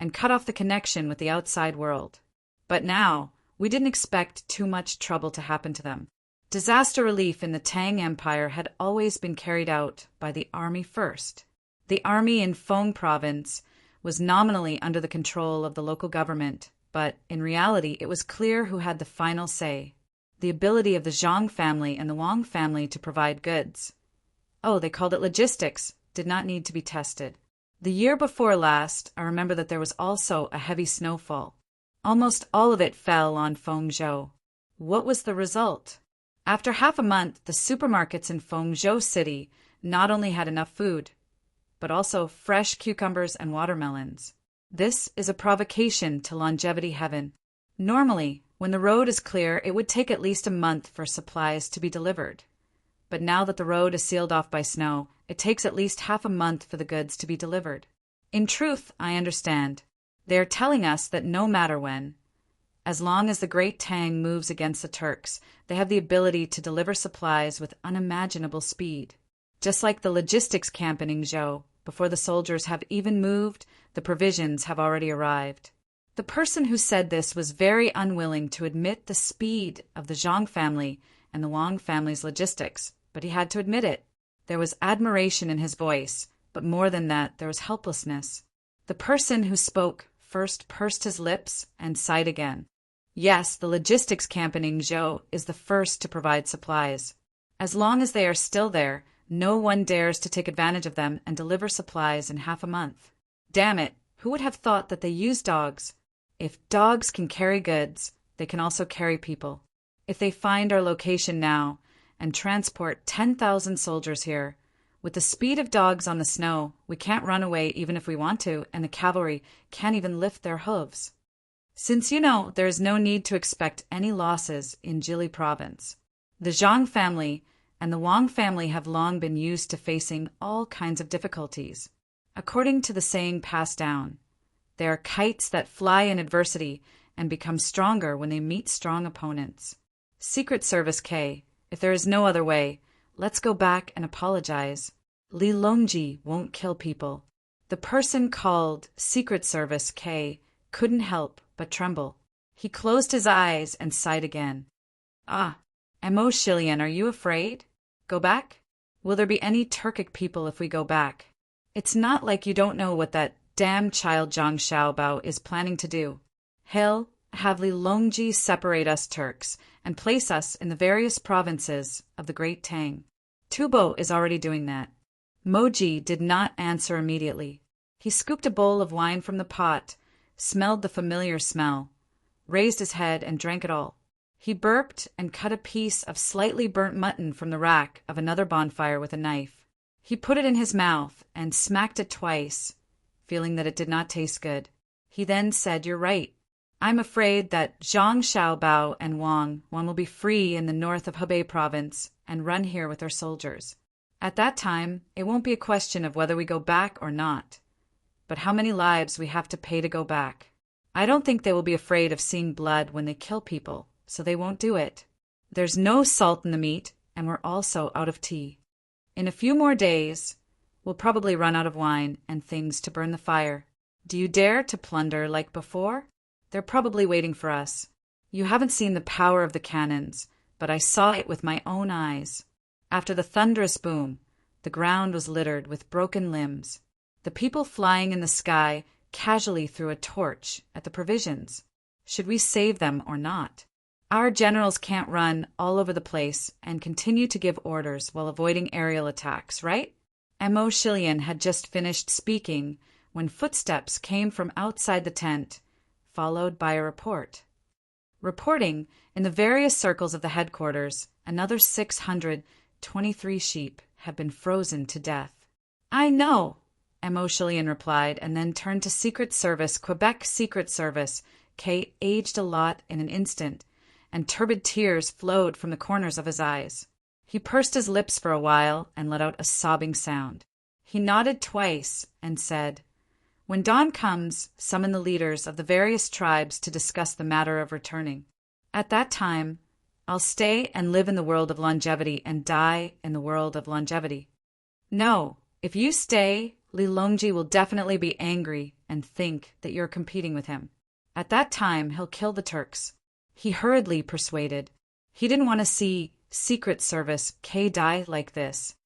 and cut off the connection with the outside world. But now, we didn't expect too much trouble to happen to them. Disaster relief in the Tang Empire had always been carried out by the army first. The army in Feng province was nominally under the control of the local government, but in reality it was clear who had the final say: the ability of the Zhang family and the Wang family to provide goods. Oh, they called it logistics, did not need to be tested. The year before last, I remember that there was also a heavy snowfall. Almost all of it fell on Fengzhou. What was the result? After half a month, the supermarkets in Fengzhou City not only had enough food, but also fresh cucumbers and watermelons. This is a provocation to longevity heaven. Normally, when the road is clear, it would take at least a month for supplies to be delivered. But now that the road is sealed off by snow, it takes at least half a month for the goods to be delivered. In truth, I understand. They are telling us that no matter when, as long as the Great Tang moves against the Turks, they have the ability to deliver supplies with unimaginable speed. Just like the logistics camp in Yingzhou, before the soldiers have even moved, the provisions have already arrived. The person who said this was very unwilling to admit the speed of the Zhang family and the Wang family's logistics, but he had to admit it. There was admiration in his voice, but more than that, there was helplessness. The person who spoke first pursed his lips and sighed again. Yes, the logistics camp in Yingzhou is the first to provide supplies. As long as they are still there, no one dares to take advantage of them and deliver supplies in half a month. Damn it, who would have thought that they use dogs? If dogs can carry goods, they can also carry people. If they find our location now and transport 10,000 soldiers here, with the speed of dogs on the snow, we can't run away even if we want to, and the cavalry can't even lift their hooves. Since you know there is no need to expect any losses in Jili province, the Zhang family and the Wang family have long been used to facing all kinds of difficulties. According to the saying passed down, they are kites that fly in adversity and become stronger when they meet strong opponents. Secret Service K, if there is no other way, let's go back and apologize. Li Longji won't kill people. The person called Secret Service K couldn't help but tremble. He closed his eyes and sighed again. Ah, Mo Shilian, are you afraid? Go back? Will there be any Turkic people if we go back? It's not like you don't know what that damn child Zhang Xiaobao is planning to do. He'll have Li Longji separate us Turks and place us in the various provinces of the Great Tang. Tubo is already doing that. Moji did not answer immediately. He scooped a bowl of wine from the pot, smelled the familiar smell, raised his head and drank it all. He burped and cut a piece of slightly burnt mutton from the rack of another bonfire with a knife. He put it in his mouth and smacked it twice, feeling that it did not taste good. He then said, "You're right. I'm afraid that Zhang Xiaobao and Wang will be free in the north of Hebei province and run here with their soldiers. At that time, it won't be a question of whether we go back or not, but how many lives we have to pay to go back. I don't think they will be afraid of seeing blood when they kill people, so they won't do it. There's no salt in the meat, and we're also out of tea. In a few more days, we'll probably run out of wine and things to burn the fire. Do you dare to plunder like before? They're probably waiting for us. You haven't seen the power of the cannons, but I saw it with my own eyes. After the thunderous boom, the ground was littered with broken limbs. The people flying in the sky casually threw a torch at the provisions. Should we save them or not? Our generals can't run all over the place and continue to give orders while avoiding aerial attacks, right?" Mo Shilian had just finished speaking when footsteps came from outside the tent, followed by a report. Reporting in the various circles of the headquarters, another 623 sheep have been frozen to death. "I know," Mo Shilian replied, and then turned to Secret Service, Quebec Secret Service. Kay aged a lot in an instant, and turbid tears flowed from the corners of his eyes. He pursed his lips for a while and let out a sobbing sound. He nodded twice and said, "When dawn comes, summon the leaders of the various tribes to discuss the matter of returning. At that time, I'll stay and live in the world of longevity and die in the world of longevity. No, if you stay, Li Longji will definitely be angry and think that you're competing with him. At that time, he'll kill the Turks." He hurriedly persuaded. He didn't want to see Secret Service K die like this.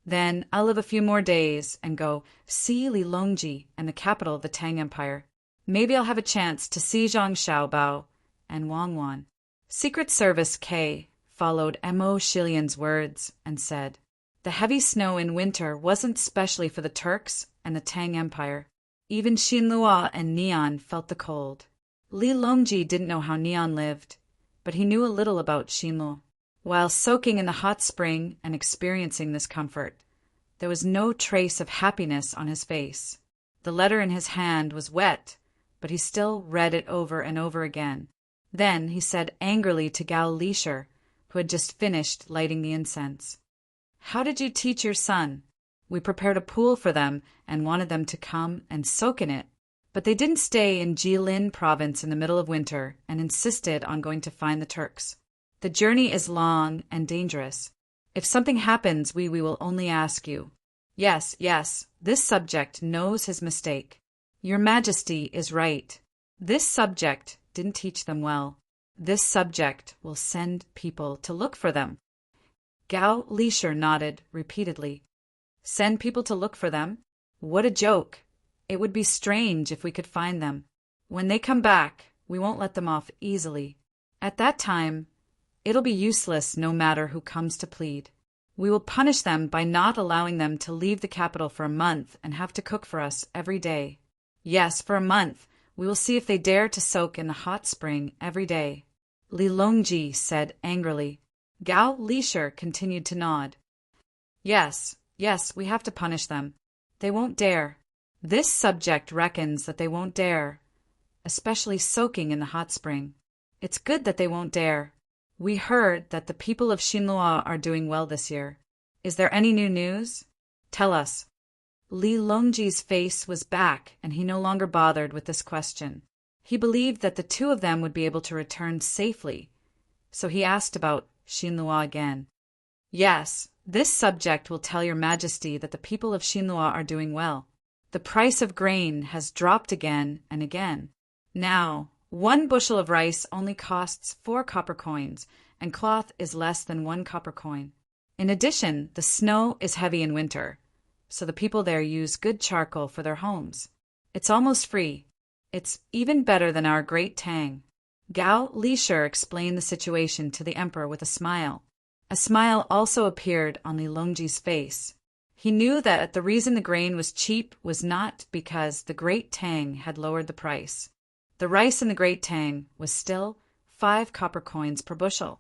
"Then I'll live a few more days and go see Li Longji and the capital of the Tang Empire. Maybe I'll have a chance to see Zhang Xiaobao and Wang Wan." Secret Service K followed Mo Shilian's words and said, "The heavy snow in winter wasn't specially for the Turks and the Tang Empire. Even Xinlua and Neon felt the cold. Li Longji didn't know how Neon lived, but he knew a little about Xinlu. While soaking in the hot spring and experiencing this comfort, there was no trace of happiness on his face. The letter in his hand was wet, but he still read it over and over again. Then he said angrily to Gao Lisher, who had just finished lighting the incense, "How did you teach your son? We prepared a pool for them and wanted them to come and soak in it, but they didn't stay in Jilin province in the middle of winter and insisted on going to find the Turks. The journey is long and dangerous. If something happens, we will only ask you. Yes, this subject knows his mistake. Your Majesty is right. This subject didn't teach them well. This subject will send people to look for them." Gao Lisher nodded repeatedly. "Send people to look for them? What a joke! It would be strange if we could find them. When they come back, we won't let them off easily. At that time, it'll be useless no matter who comes to plead. We will punish them by not allowing them to leave the capital for a month and have to cook for us every day. Yes, for a month. We will see if they dare to soak in the hot spring every day." Li Longji said angrily. Gao Lisher continued to nod. Yes, we have to punish them. They won't dare. This subject reckons that they won't dare, especially soaking in the hot spring. It's good that they won't dare. We heard that the people of Xinlua are doing well this year. Is there any new news? Tell us." Li Longji's face was back, and he no longer bothered with this question. He believed that the two of them would be able to return safely, so he asked about Xinlua again. "Yes, this subject will tell your Majesty that the people of Xinlua are doing well. The price of grain has dropped again and again. Now, 1 bushel of rice only costs 4 copper coins, and cloth is less than 1 copper coin. In addition, the snow is heavy in winter, so the people there use good charcoal for their homes. It's almost free. It's even better than our great Tang. Gao Lisher explained the situation to the emperor with a smile. A smile also appeared on Li Longji's face. He knew that the reason the grain was cheap was not because the great Tang had lowered the price. The rice in the great Tang was still 5 copper coins per bushel.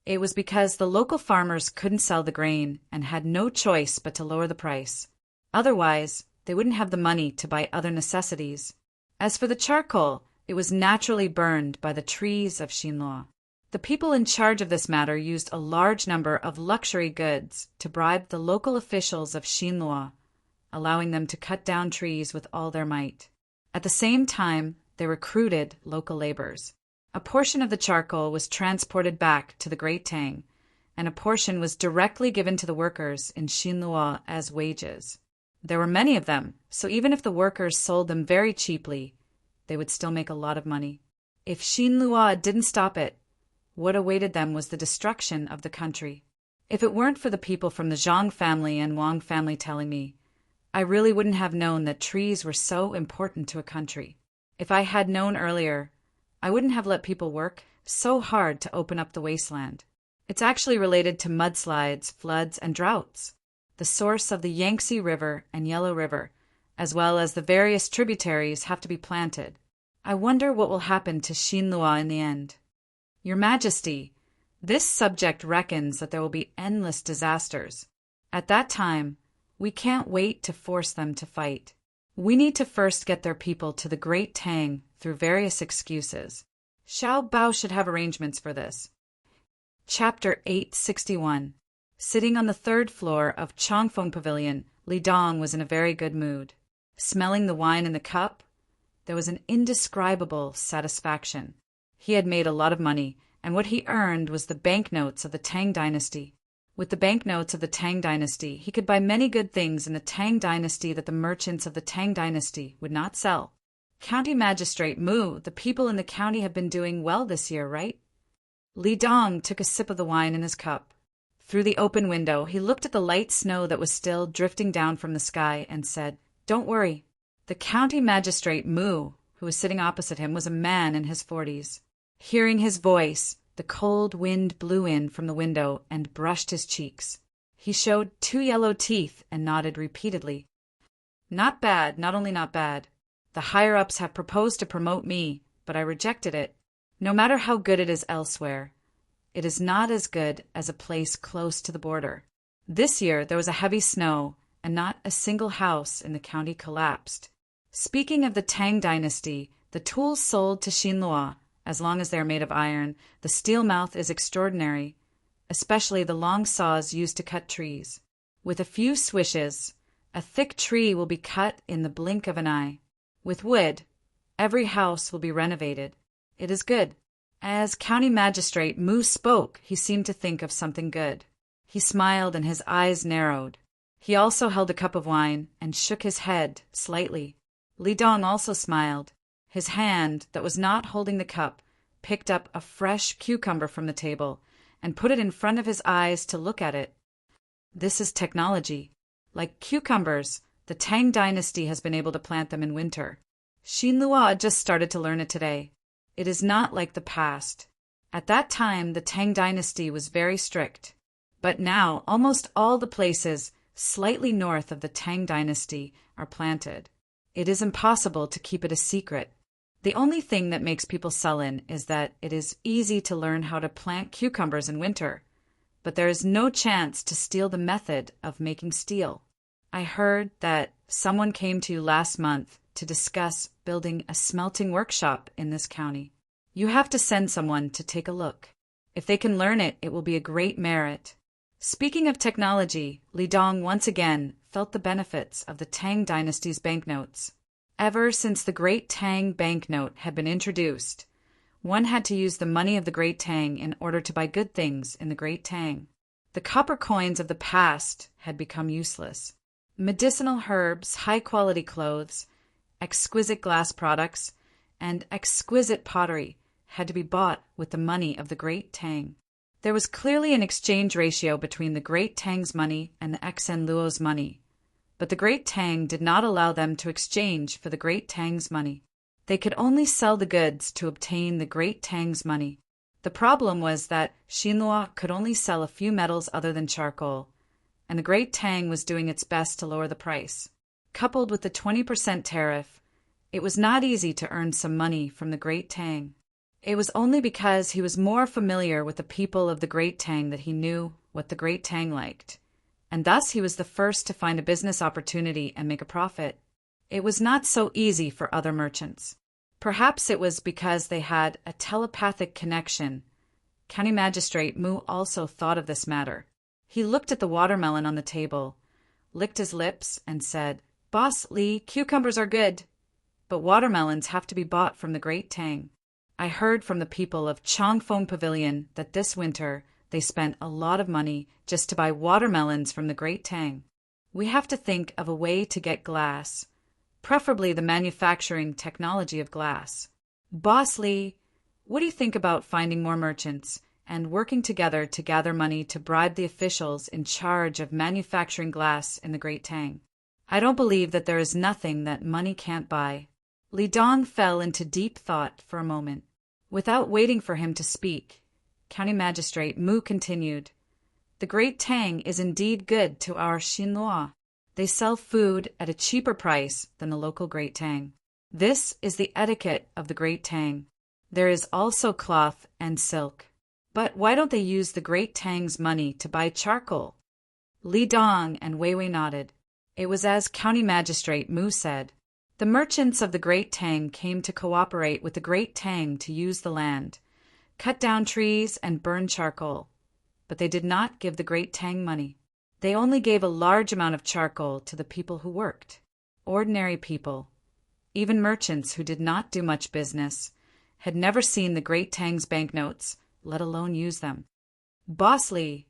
It was because the local farmers couldn't sell the grain and had no choice but to lower the price. Otherwise, they wouldn't have the money to buy other necessities. As for the charcoal, it was naturally burned by the trees of Xinluo. The people in charge of this matter used a large number of luxury goods to bribe the local officials of Xinluo, allowing them to cut down trees with all their might. At the same time, they recruited local laborers. A portion of the charcoal was transported back to the Great Tang, and a portion was directly given to the workers in Xinluo as wages. There were many of them, so even if the workers sold them very cheaply, they would still make a lot of money. If Xinluo didn't stop it, what awaited them was the destruction of the country. If it weren't for the people from the Zhang family and Wang family telling me, I really wouldn't have known that trees were so important to a country. If I had known earlier, I wouldn't have let people work so hard to open up the wasteland. It's actually related to mudslides, floods, and droughts. The source of the Yangtze River and Yellow River, as well as the various tributaries, have to be planted. I wonder what will happen to Xinluo in the end. Your Majesty, this subject reckons that there will be endless disasters. At that time, we can't wait to force them to fight. We need to first get their people to the Great Tang through various excuses. Xiao Bao should have arrangements for this. Chapter 861. Sitting on the 3rd floor of Chongfeng Pavilion, Li Dong was in a very good mood. Smelling the wine in the cup, there was an indescribable satisfaction. He had made a lot of money, and what he earned was the banknotes of the Tang dynasty. With the banknotes of the Tang dynasty, he could buy many good things in the Tang dynasty that the merchants of the Tang dynasty would not sell. County Magistrate Mu, the people in the county have been doing well this year, right? Li Dong took a sip of the wine in his cup. Through the open window, he looked at the light snow that was still drifting down from the sky and said, Don't worry. The County Magistrate Mu, who was sitting opposite him, was a man in his 40s. Hearing his voice, the cold wind blew in from the window and brushed his cheeks. He showed 2 yellow teeth and nodded repeatedly. Not bad, not only not bad. The higher-ups have proposed to promote me, but I rejected it. No matter how good it is elsewhere, it is not as good as a place close to the border. This year there was a heavy snow, and not a single house in the county collapsed. Speaking of the Tang dynasty, the tools sold to Xinluo, as long as they are made of iron, the steel mouth is extraordinary, especially the long saws used to cut trees. With a few swishes, a thick tree will be cut in the blink of an eye. With wood, every house will be renovated. It is good. As County Magistrate Mu spoke, he seemed to think of something good. He smiled and his eyes narrowed. He also held a cup of wine and shook his head slightly. Li Dong also smiled. His hand, that was not holding the cup, picked up a fresh cucumber from the table and put it in front of his eyes to look at it. This is technology. Like cucumbers, the Tang dynasty has been able to plant them in winter. Xinluo just started to learn it today. It is not like the past. At that time, the Tang dynasty was very strict. But now, almost all the places slightly north of the Tang dynasty are planted. It is impossible to keep it a secret. The only thing that makes people sullen is that it is easy to learn how to plant cucumbers in winter, but there is no chance to steal the method of making steel. I heard that someone came to you last month to discuss building a smelting workshop in this county. You have to send someone to take a look. If they can learn it, it will be a great merit. Speaking of technology, Li Dong once again felt the benefits of the Tang dynasty's banknotes. Ever since the Great Tang banknote had been introduced, one had to use the money of the Great Tang in order to buy good things in the Great Tang. The copper coins of the past had become useless. Medicinal herbs, high-quality clothes, exquisite glass products, and exquisite pottery had to be bought with the money of the Great Tang. There was clearly an exchange ratio between the Great Tang's money and the Xen Luo's money, but the Great Tang did not allow them to exchange for the Great Tang's money. They could only sell the goods to obtain the Great Tang's money. The problem was that Xinluo could only sell a few metals other than charcoal, and the Great Tang was doing its best to lower the price. Coupled with the 20% tariff, it was not easy to earn some money from the Great Tang. It was only because he was more familiar with the people of the Great Tang that he knew what the Great Tang liked, and thus he was the first to find a business opportunity and make a profit. It was not so easy for other merchants. Perhaps it was because they had a telepathic connection. County Magistrate Mu also thought of this matter. He looked at the watermelon on the table, licked his lips, and said, "Boss Li, cucumbers are good, but watermelons have to be bought from the Great Tang. I heard from the people of Changfeng Pavilion that this winter they spent a lot of money just to buy watermelons from the Great Tang. We have to think of a way to get glass, preferably the manufacturing technology of glass. Boss Li, what do you think about finding more merchants and working together to gather money to bribe the officials in charge of manufacturing glass in the Great Tang? I don't believe that there is nothing that money can't buy." Li Dong fell into deep thought for a moment. Without waiting for him to speak, County Magistrate Mu continued, "The Great Tang is indeed good to our Xinluo. They sell food at a cheaper price than the local Great Tang. This is the etiquette of the Great Tang. There is also cloth and silk. But why don't they use the Great Tang's money to buy charcoal?" Li Dong and Wei Wei nodded. It was as County Magistrate Mu said. The merchants of the Great Tang came to cooperate with the Great Tang to use the land, cut down trees, and burn charcoal. But they did not give the Great Tang money. They only gave a large amount of charcoal to the people who worked. Ordinary people, even merchants who did not do much business, had never seen the Great Tang's banknotes, let alone use them. "Boss Li,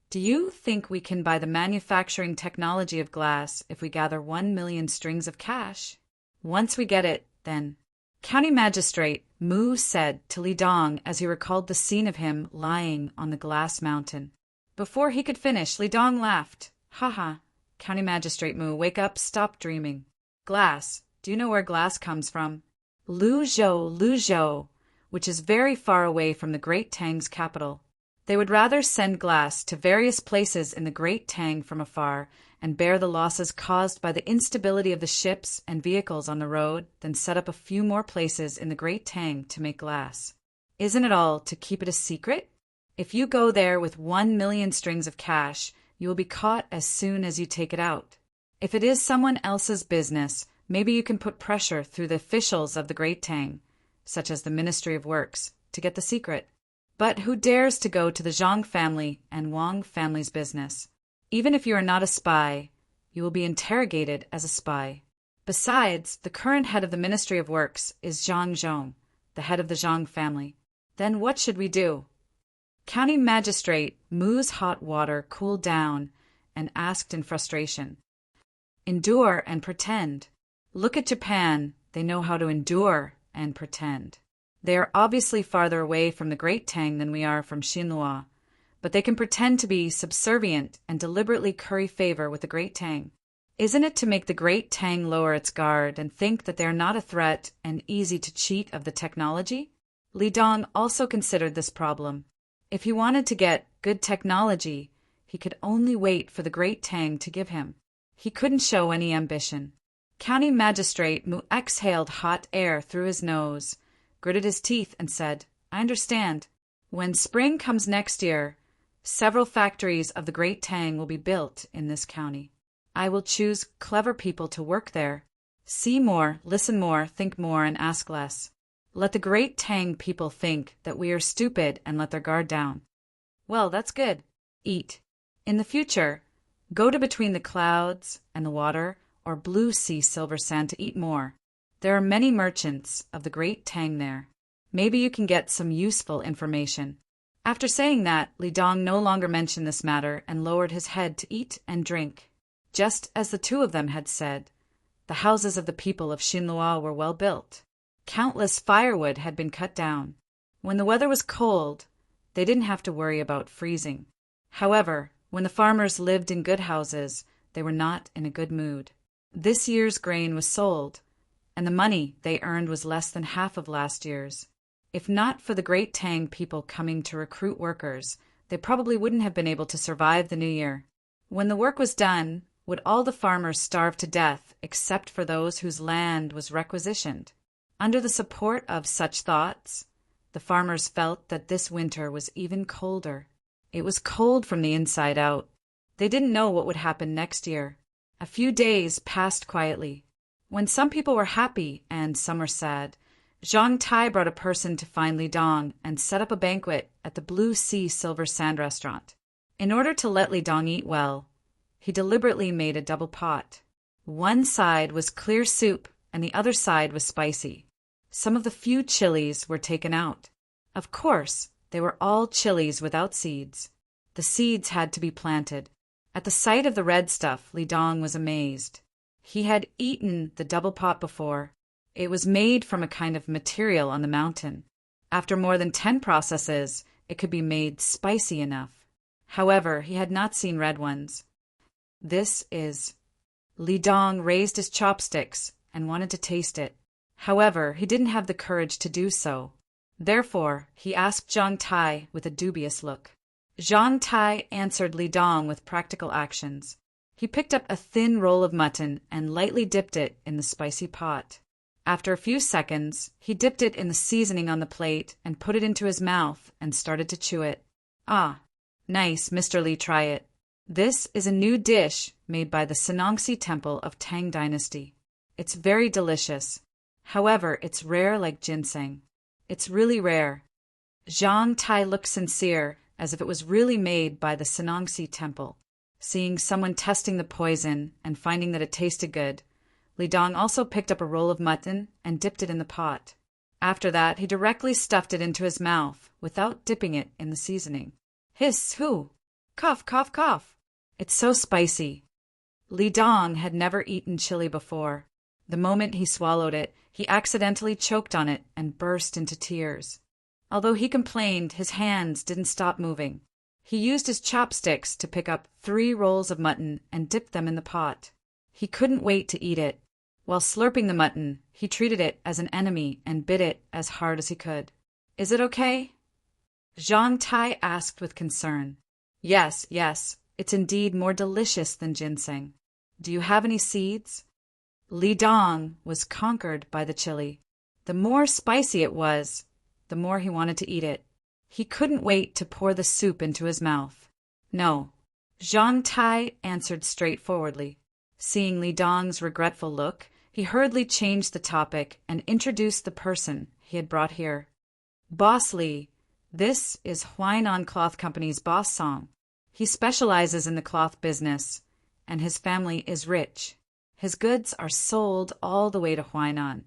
do you think we can buy the manufacturing technology of glass if we gather 1 million strings of cash? Once we get it, then." County Magistrate Mu said to Li Dong as he recalled the scene of him lying on the glass mountain. Before he could finish, Li Dong laughed. "Ha ha, County Magistrate Mu, wake up, stop dreaming. Glass, do you know where glass comes from? Luzhou, which is very far away from the Great Tang's capital. They would rather send glass to various places in the Great Tang from afar and bear the losses caused by the instability of the ships and vehicles on the road than set up a few more places in the Great Tang to make glass. Isn't it all to keep it a secret? If you go there with 1 million strings of cash, you will be caught as soon as you take it out. If it is someone else's business, maybe you can put pressure through the officials of the Great Tang, such as the Ministry of Works, to get the secret. But who dares to go to the Zhang family and Wang family's business? Even if you are not a spy, you will be interrogated as a spy. Besides, the current head of the Ministry of Works is Zhang Zhong, the head of the Zhang family. Then what should we do?" County Magistrate Mu's hot water cooled down and asked in frustration, "Endure and pretend. Look at Japan, they know how to endure and pretend. They are obviously farther away from the Great Tang than we are from Xinluo, but they can pretend to be subservient and deliberately curry favor with the Great Tang. Isn't it to make the Great Tang lower its guard and think that they are not a threat and easy to cheat of the technology?" Li Dong also considered this problem. If he wanted to get good technology, he could only wait for the Great Tang to give him. He couldn't show any ambition. County Magistrate Mu exhaled hot air through his nose, gritted his teeth, and said, "I understand. When spring comes next year, several factories of the Great Tang will be built in this county. I will choose clever people to work there. See more, listen more, think more, and ask less. Let the Great Tang people think that we are stupid and let their guard down. Well, that's good. Eat. In the future, go to between the clouds and the water or blue sea silver sand to eat more. There are many merchants of the Great Tang there. Maybe you can get some useful information." After saying that, Li Dong no longer mentioned this matter and lowered his head to eat and drink. Just as the two of them had said, the houses of the people of Xinluo were well built. Countless firewood had been cut down. When the weather was cold, They didn't have to worry about freezing. However, when the farmers lived in good houses, they were not in a good mood. This year's grain was sold, and the money they earned was less than half of last year's. If not for the great Tang people coming to recruit workers, they probably wouldn't have been able to survive the new year. When the work was done, would all the farmers starve to death except for those whose land was requisitioned? Under the support of such thoughts, the farmers felt that this winter was even colder. It was cold from the inside out. They didn't know what would happen next year. A few days passed quietly. When some people were happy and some were sad, Zhang Tai brought a person to find Li Dong and set up a banquet at the Blue Sea Silver Sand restaurant. In order to let Li Dong eat well, he deliberately made a double pot. One side was clear soup and the other side was spicy. Some of the few chilies were taken out. Of course, they were all chilies without seeds. The seeds had to be planted. At the sight of the red stuff, Li Dong was amazed. He had eaten the double pot before. It was made from a kind of material on the mountain. After more than 10 processes, it could be made spicy enough. However, he had not seen red ones. This is... Li Dong raised his chopsticks and wanted to taste it. However, he didn't have the courage to do so. Therefore, he asked Zhang Tai with a dubious look. Zhang Tai answered Li Dong with practical actions. He picked up a thin roll of mutton and lightly dipped it in the spicy pot. After a few seconds, he dipped it in the seasoning on the plate and put it into his mouth and started to chew it. Ah, nice, Mr. Li, try it. This is a new dish made by the Sanongsi Temple of Tang Dynasty. It's very delicious. However, it's rare like ginseng. It's really rare. Zhang Tai looked sincere, as if it was really made by the Sanongsi Temple. Seeing someone testing the poison and finding that it tasted good, Li Dong also picked up a roll of mutton and dipped it in the pot. After that, he directly stuffed it into his mouth without dipping it in the seasoning. Hiss, hoo! Cough, cough, cough! It's so spicy. Li Dong had never eaten chili before. The moment he swallowed it, he accidentally choked on it and burst into tears. Although he complained, his hands didn't stop moving. He used his chopsticks to pick up 3 rolls of mutton and dip them in the pot. He couldn't wait to eat it. While slurping the mutton, he treated it as an enemy and bit it as hard as he could. Is it okay? Zhang Tai asked with concern. Yes, yes, it's indeed more delicious than ginseng. Do you have any seeds? Li Dong was conquered by the chili. The more spicy it was, the more he wanted to eat it. He couldn't wait to pour the soup into his mouth. No, Zhang Tai answered straightforwardly. Seeing Li Dong's regretful look, he hurriedly changed the topic and introduced the person he had brought here. Boss Li, this is Huainan Cloth Company's boss Song. He specializes in the cloth business, and his family is rich. His goods are sold all the way to Huainan,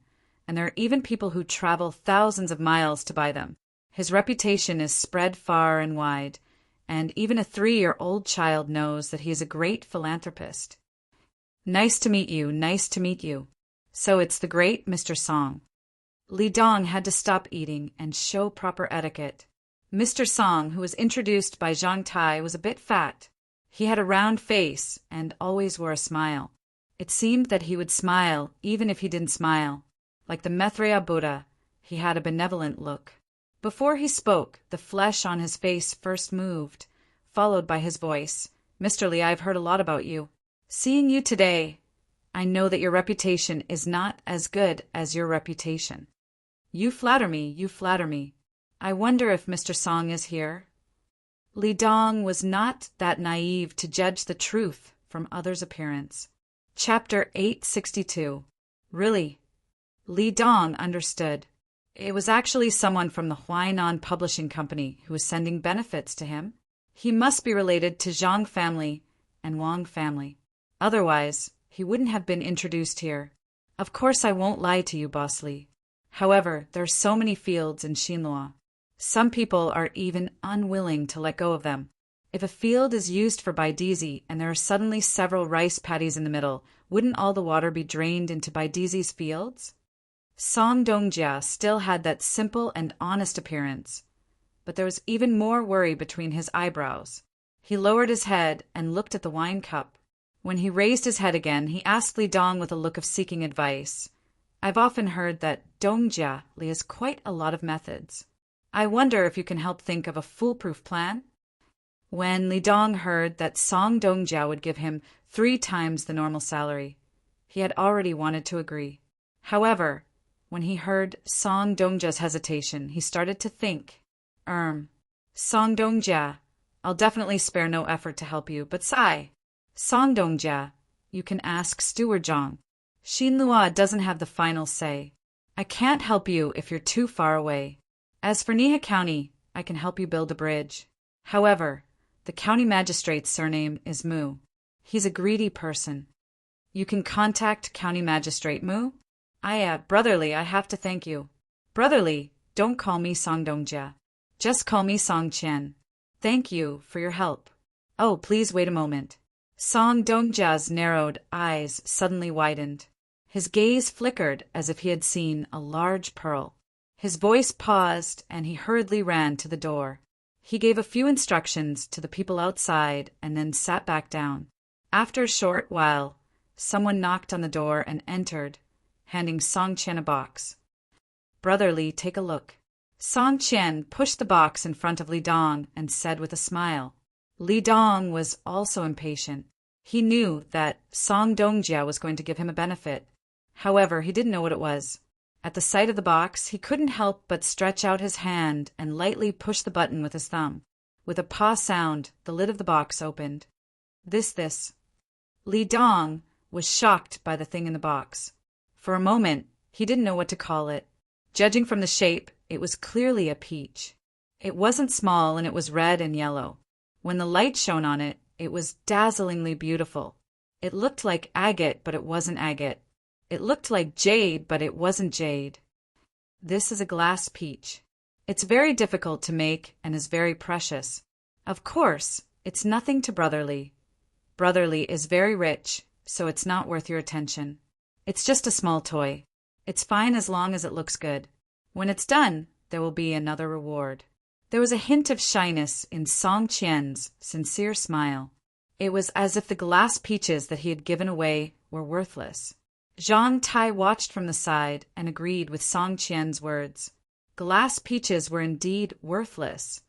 and there are even people who travel thousands of miles to buy them. His reputation is spread far and wide, and even a 3-year-old child knows that he is a great philanthropist. Nice to meet you, nice to meet you. So it's the great Mr. Song. Li Dong had to stop eating and show proper etiquette. Mr. Song, who was introduced by Zhang Tai, was a bit fat. He had a round face and always wore a smile. It seemed that he would smile even if he didn't smile. Like the Maitreya Buddha, he had a benevolent look. Before he spoke, the flesh on his face first moved, followed by his voice. Mr. Li, I've heard a lot about you. Seeing you today, I know that your reputation is not as good as your reputation. You flatter me, you flatter me. I wonder if Mr. Song is here. Li Dong was not that naive to judge the truth from others' appearance. Chapter 862. Really? Li Dong understood. It was actually someone from the Huainan Publishing Company who was sending benefits to him. He must be related to Zhang family and Wang family. Otherwise, he wouldn't have been introduced here. Of course I won't lie to you, Boss Li. However, there are so many fields in Xinhua. Some people are even unwilling to let go of them. If a field is used for Baidizi and there are suddenly several rice paddies in the middle, wouldn't all the water be drained into Baidizi's fields? Song Dongjia still had that simple and honest appearance. but there was even more worry between his eyebrows. He lowered his head and looked at the wine cup. When he raised his head again, he asked Li Dong with a look of seeking advice. I've often heard that Dongjia Li has quite a lot of methods. I wonder if you can help think of a foolproof plan? When Li Dong heard that Song Dongjia would give him 3 times the normal salary, he had already wanted to agree. However, when he heard Song Dongjia's hesitation, he started to think. Song Dongjia, I'll definitely spare no effort to help you, but Song Dongjia, you can ask Steward Zhang. Xinlua doesn't have the final say. I can't help you if you're too far away. As for Niha County, I can help you build a bridge. However, the county magistrate's surname is Mu. He's a greedy person. You can contact County Magistrate Mu. Brotherly, I have to thank you. Brotherly, don't call me Song Dongjia. Just call me Song Qian. Thank you for your help. Oh, please wait a moment. Song Dongjia's narrowed eyes suddenly widened. His gaze flickered as if he had seen a large pearl. His voice paused, and he hurriedly ran to the door. He gave a few instructions to the people outside and then sat back down. After a short while, someone knocked on the door and entered, handing Song Qian a box. Brotherly, take a look. Song Qian pushed the box in front of Li Dong and said with a smile. Li Dong was also impatient. He knew that Song Dongjia was going to give him a benefit. However, he didn't know what it was. At the sight of the box, he couldn't help but stretch out his hand and lightly push the button with his thumb. With a paw sound, the lid of the box opened. This. Li Dong was shocked by the thing in the box. For a moment, he didn't know what to call it. Judging from the shape, it was clearly a peach. It wasn't small, and it was red and yellow. When the light shone on it, it was dazzlingly beautiful. It looked like agate, but it wasn't agate. It looked like jade, but it wasn't jade. This is a glass peach. It's very difficult to make and is very precious. Of course, it's nothing to Brotherly. Brotherly is very rich, so it's not worth your attention. It's just a small toy. It's fine as long as it looks good. When it's done, there will be another reward. There was a hint of shyness in Song Qian's sincere smile. It was as if the glass peaches that he had given away were worthless. Zhang Tai watched from the side and agreed with Song Qian's words. Glass peaches were indeed worthless,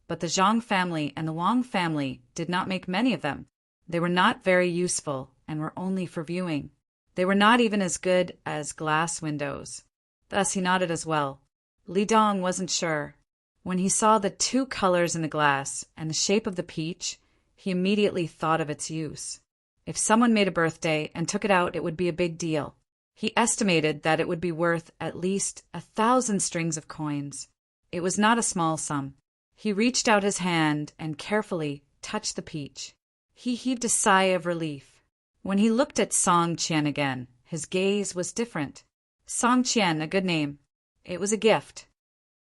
but the Zhang family and the Wang family did not make many of them. They were not very useful and were only for viewing. They were not even as good as glass windows. Thus he nodded as well. Li Dong wasn't sure. When he saw the 2 colors in the glass and the shape of the peach, he immediately thought of its use. If someone made a birthday and took it out, it would be a big deal. He estimated that it would be worth at least 1,000 strings of coins. It was not a small sum. He reached out his hand and carefully touched the peach. He heaved a sigh of relief. When he looked at Song Qian again, his gaze was different. Song Qian, a good name. It was a gift.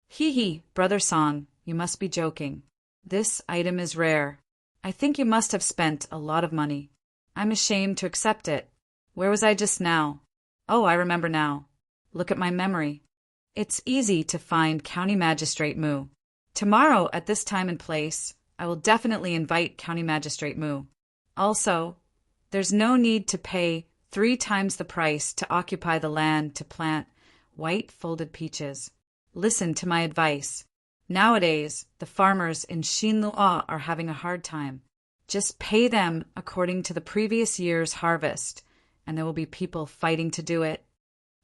Hee, Brother Song, you must be joking. This item is rare. I think you must have spent a lot of money. I'm ashamed to accept it. Where was I just now? Oh, I remember now. Look at my memory. It's easy to find County Magistrate Mu. Tomorrow, at this time and place, I will definitely invite County Magistrate Mu. Also, there's no need to pay 3 times the price to occupy the land to plant white folded peaches. Listen to my advice. Nowadays, the farmers in Xinlua are having a hard time. Just pay them according to the previous year's harvest, and there will be people fighting to do it.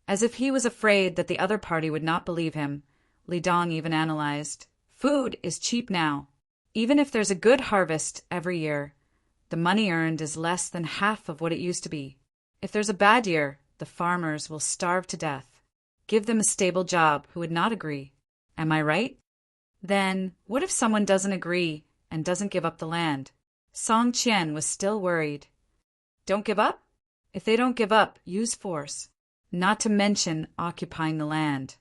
As if he was afraid that the other party would not believe him, Li Dong even analyzed. Food is cheap now. Even if there's a good harvest every year, the money earned is less than half of what it used to be. If there's a bad year, the farmers will starve to death. Give them a stable job who would not agree. Am I right? Then, what if someone doesn't agree and doesn't give up the land? Song Qian was still worried. Don't give up? If they don't give up, use force. Not to mention occupying the land.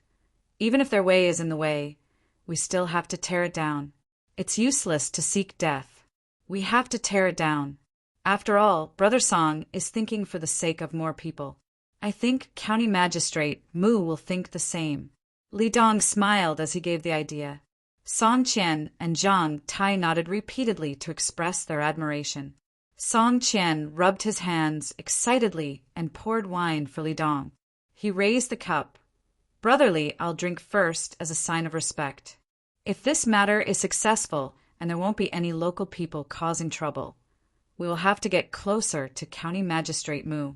Even if their way is in the way, we still have to tear it down. It's useless to seek death. We have to tear it down. After all, Brother Song is thinking for the sake of more people. I think County Magistrate Mu will think the same. Li Dong smiled as he gave the idea. Song Qian and Zhang Tai nodded repeatedly to express their admiration. Song Qian rubbed his hands excitedly and poured wine for Li Dong. He raised the cup. Brotherly, I'll drink first as a sign of respect. If this matter is successful and there won't be any local people causing trouble, we will have to get closer to County Magistrate Mu.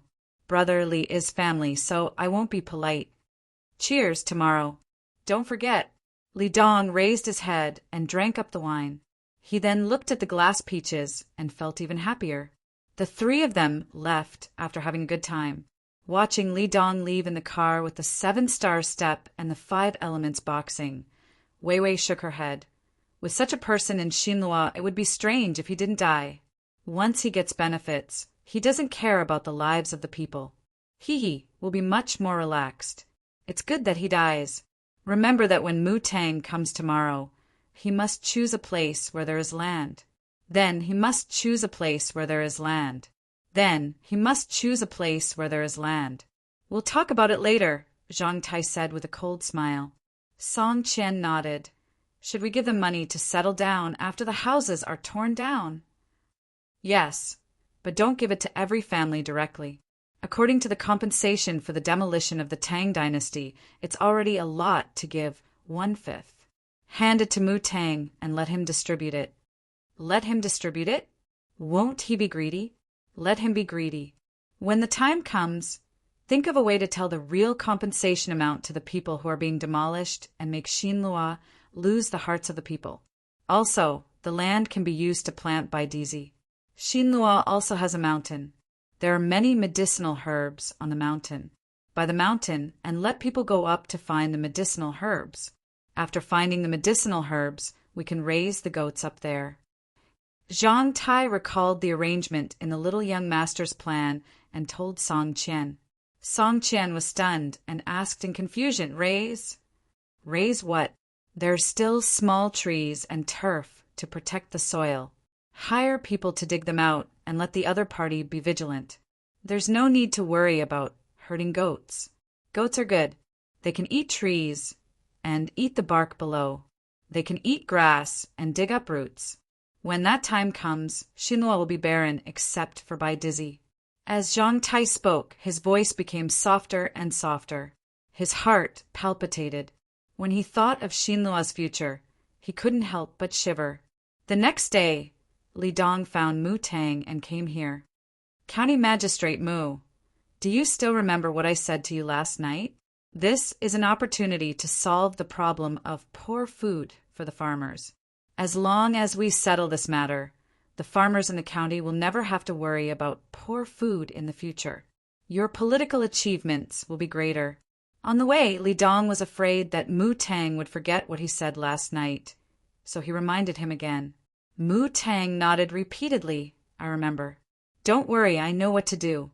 Brotherly is family, so I won't be polite. Cheers tomorrow. Don't forget. Li Dong raised his head and drank up the wine. He then looked at the glass peaches and felt even happier. The three of them left after having a good time. Watching Li Dong leave in the car with the 7-star step and the 5 elements boxing, Wei Wei shook her head. With such a person in Xinlua, it would be strange if he didn't die. Once he gets benefits, he doesn't care about the lives of the people. He will be much more relaxed. It's good that he dies. Remember that when Mu Tang comes tomorrow, he must choose a place where there is land. Then he must choose a place where there is land. Then he must choose a place where there is land. We'll talk about it later, Zhang Tai said with a cold smile. Song Qian nodded. Should we give them money to settle down after the houses are torn down? Yes, but don't give it to every family directly. According to the compensation for the demolition of the Tang dynasty, it's already a lot to give 1/5. Hand it to Mu Tang and let him distribute it. Let him distribute it? Won't he be greedy? Let him be greedy. When the time comes, think of a way to tell the real compensation amount to the people who are being demolished and make Xinlua lose the hearts of the people. Also, the land can be used to plant Baidizi. Xinlua also has a mountain. There are many medicinal herbs on the mountain. By the mountain, and let people go up to find the medicinal herbs. After finding the medicinal herbs, we can raise the goats up there. Zhang Tai recalled the arrangement in the little young master's plan and told Song Qian. Song Qian was stunned and asked in confusion, Raise? Raise what? There are still small trees and turf to protect the soil. Hire people to dig them out and let the other party be vigilant. There's no need to worry about hurting goats. Goats are good. They can eat trees and eat the bark below. They can eat grass and dig up roots. When that time comes, Xinlua will be barren except for Baidizi. As Zhang Tai spoke, his voice became softer and softer. His heart palpitated. When he thought of Xinlua's future, he couldn't help but shiver. The next day, Li Dong found Mu Tang and came here. County Magistrate Mu, do you still remember what I said to you last night? This is an opportunity to solve the problem of poor food for the farmers. As long as we settle this matter, the farmers in the county will never have to worry about poor food in the future. Your political achievements will be greater. On the way, Li Dong was afraid that Mu Tang would forget what he said last night, so he reminded him again. Mu Tang nodded repeatedly, I remember. Don't worry, I know what to do.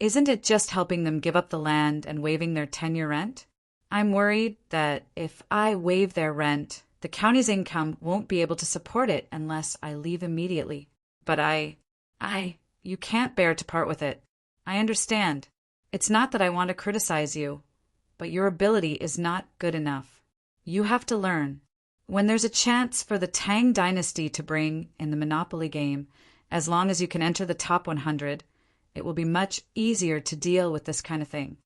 Isn't it just helping them give up the land and waiving their 10-year rent? I'm worried that if I waive their rent, the county's income won't be able to support it unless I leave immediately. But you can't bear to part with it. I understand. It's not that I want to criticize you, but your ability is not good enough. You have to learn. When there's a chance for the Tang dynasty to bring in the Monopoly game, as long as you can enter the top 100, it will be much easier to deal with this kind of thing.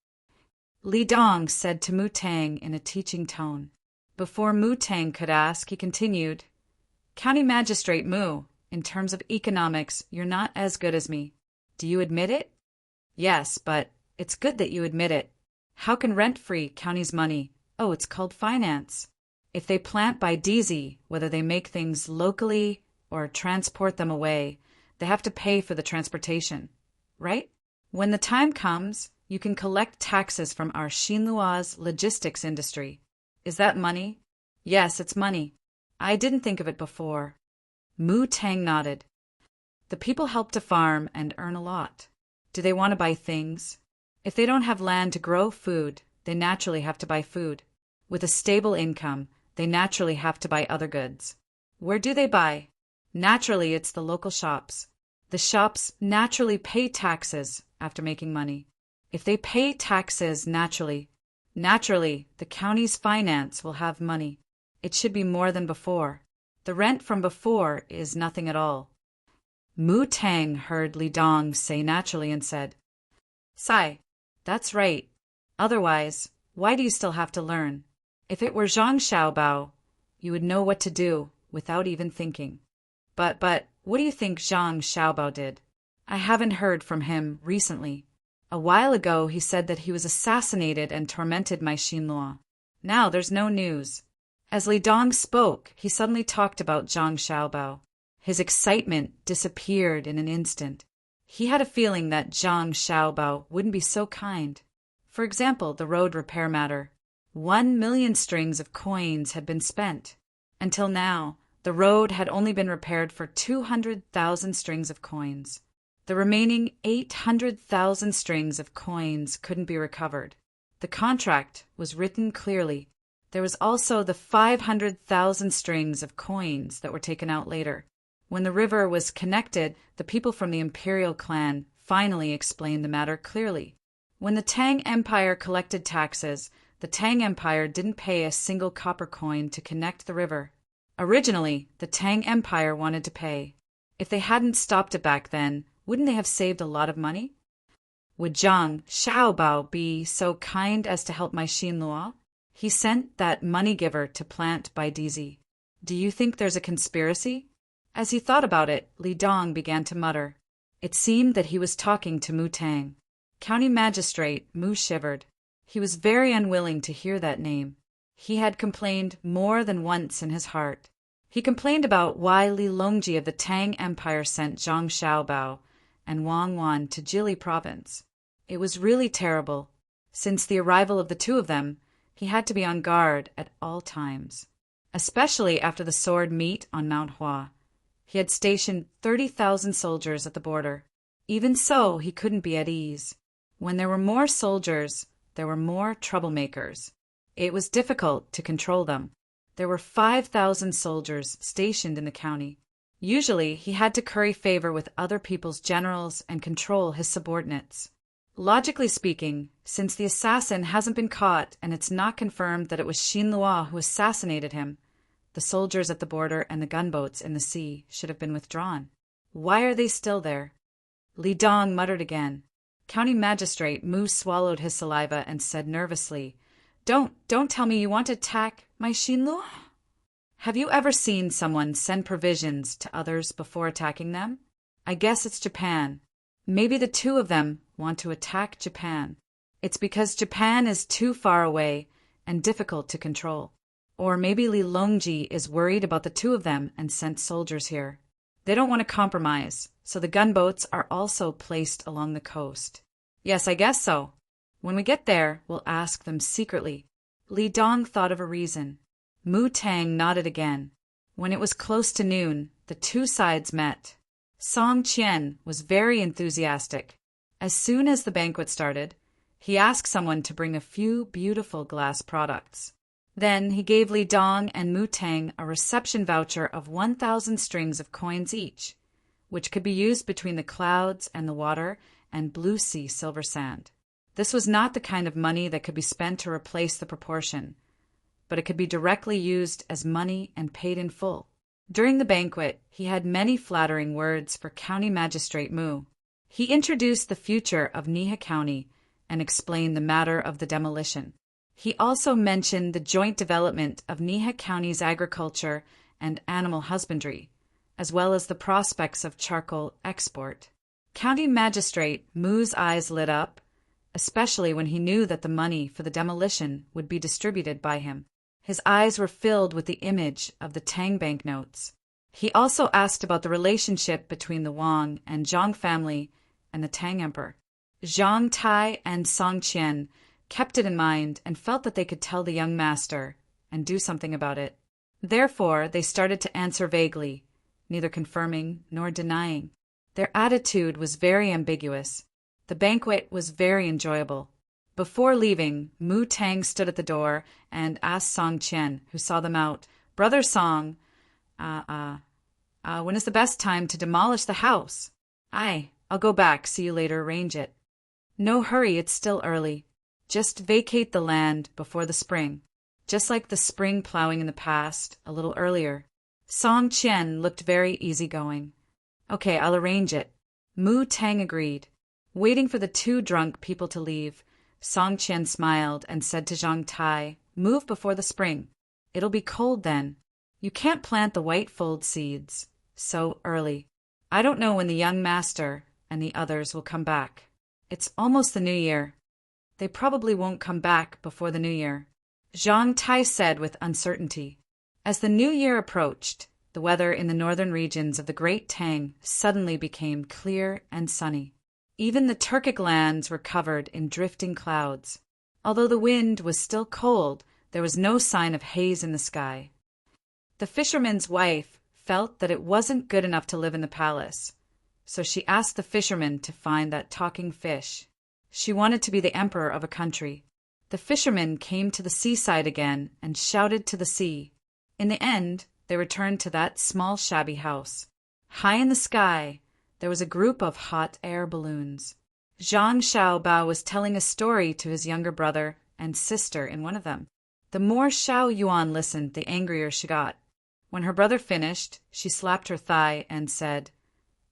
Li Dong said to Mu Tang in a teaching tone. Before Mu Tang could ask, he continued, County Magistrate Mu, in terms of economics, you're not as good as me. Do you admit it? Yes, but it's good that you admit it. How can rent-free county's money? Oh, it's called finance. If they plant Baidizi, whether they make things locally or transport them away, they have to pay for the transportation, right? When the time comes, you can collect taxes from our Xinlua's logistics industry. Is that money? Yes, it's money. I didn't think of it before. Mu Tang nodded. The people help to farm and earn a lot. Do they want to buy things? If they don't have land to grow food, they naturally have to buy food. With a stable income, they naturally have to buy other goods. Where do they buy? Naturally, it's the local shops. The shops naturally pay taxes after making money. If they pay taxes naturally, the county's finance will have money. It should be more than before. The rent from before is nothing at all. Mu Tang heard Li Dong say naturally and said, Sai, that's right. Otherwise, why do you still have to learn? If it were Zhang Xiaobao, you would know what to do without even thinking. But, what do you think Zhang Xiaobao did? I haven't heard from him recently. A while ago he said that he was assassinated and tormented my Xinluo. Now there's no news. As Li Dong spoke, he suddenly talked about Zhang Xiaobao. His excitement disappeared in an instant. He had a feeling that Zhang Xiaobao wouldn't be so kind. For example, the road repair matter. 1,000,000 strings of coins had been spent. Until now, the road had only been repaired for 200,000 strings of coins. The remaining 800,000 strings of coins couldn't be recovered. The contract was written clearly. There was also the 500,000 strings of coins that were taken out later. When the river was connected, the people from the imperial clan finally explained the matter clearly. When the Tang Empire collected taxes, the Tang Empire didn't pay a single copper coin to connect the river. Originally, the Tang Empire wanted to pay. If they hadn't stopped it back then, wouldn't they have saved a lot of money? Would Zhang Xiaobao be so kind as to help my Xinluo? He sent that money giver to plant Baidizi. Do you think there's a conspiracy? As he thought about it, Li Dong began to mutter. It seemed that he was talking to Mu Tang. County Magistrate Mu shivered. He was very unwilling to hear that name. He had complained more than once in his heart. He complained about why Li Longji of the Tang Empire sent Zhang Xiaobao and Wang Wan to Jili province. It was really terrible. Since the arrival of the two of them, he had to be on guard at all times, especially after the sword meet on Mount Hua. He had stationed 30,000 soldiers at the border. Even so, he couldn't be at ease. When there were more soldiers, there were more troublemakers. It was difficult to control them. There were 5,000 soldiers stationed in the county. Usually, he had to curry favor with other people's generals and control his subordinates. Logically speaking, since the assassin hasn't been caught and it's not confirmed that it was Xinluo who assassinated him, the soldiers at the border and the gunboats in the sea should have been withdrawn. Why are they still there? Li Dong muttered again. County Magistrate Mu swallowed his saliva and said nervously, Don't tell me you want to attack my Xinluo? Have you ever seen someone send provisions to others before attacking them? I guess it's Japan. Maybe the two of them want to attack Japan. It's because Japan is too far away and difficult to control. Or maybe Li Longji is worried about the two of them and sent soldiers here. They don't want to compromise, so the gunboats are also placed along the coast. Yes, I guess so. When we get there, we'll ask them secretly. Li Dong thought of a reason. Mu Tang nodded again. When it was close to noon, the two sides met. Song Qian was very enthusiastic. As soon as the banquet started, he asked someone to bring a few beautiful glass products. Then he gave Li Dong and Mu Tang a reception voucher of 1,000 strings of coins each, which could be used between the clouds and the water and blue sea silver sand. This was not the kind of money that could be spent to replace the proportion, but it could be directly used as money and paid in full. During the banquet, he had many flattering words for County Magistrate Mu. He introduced the future of Niha County and explained the matter of the demolition. He also mentioned the joint development of Niha County's agriculture and animal husbandry, as well as the prospects of charcoal export. County Magistrate Mu's eyes lit up, especially when he knew that the money for the demolition would be distributed by him. His eyes were filled with the image of the Tang banknotes. He also asked about the relationship between the Wang and Zhang family and the Tang Emperor. Zhang Tai and Song Qian kept it in mind and felt that they could tell the young master and do something about it. Therefore, they started to answer vaguely, neither confirming nor denying. Their attitude was very ambiguous. The banquet was very enjoyable. Before leaving, Mu Tang stood at the door and asked Song Qian, who saw them out, Brother Song, when is the best time to demolish the house? I'll go back, see you later, arrange it. No hurry, it's still early. Just vacate the land before the spring. just like the spring plowing in the past, a little earlier. Song Qian looked very easygoing. Okay, I'll arrange it. Mu Tang agreed. Waiting for the two drunk people to leave, Song Qian smiled and said to Zhang Tai, "Move before the spring. It'll be cold then. You can't plant the white fold seeds so early. I don't know when the young master and the others will come back. It's almost the new year. They probably won't come back before the new year," Zhang Tai said with uncertainty. As the new year approached, the weather in the northern regions of the Great Tang suddenly became clear and sunny. Even the Turkic lands were covered in drifting clouds. Although the wind was still cold, there was no sign of haze in the sky. The fisherman's wife felt that it wasn't good enough to live in the palace, so she asked the fisherman to find that talking fish. She wanted to be the emperor of a country. The fisherman came to the seaside again and shouted to the sea. In the end, they returned to that small shabby house. High in the sky, there was a group of hot air balloons. Zhang Xiaobao was telling a story to his younger brother and sister in one of them. The more Xiao Yuan listened, the angrier she got. When her brother finished, she slapped her thigh and said,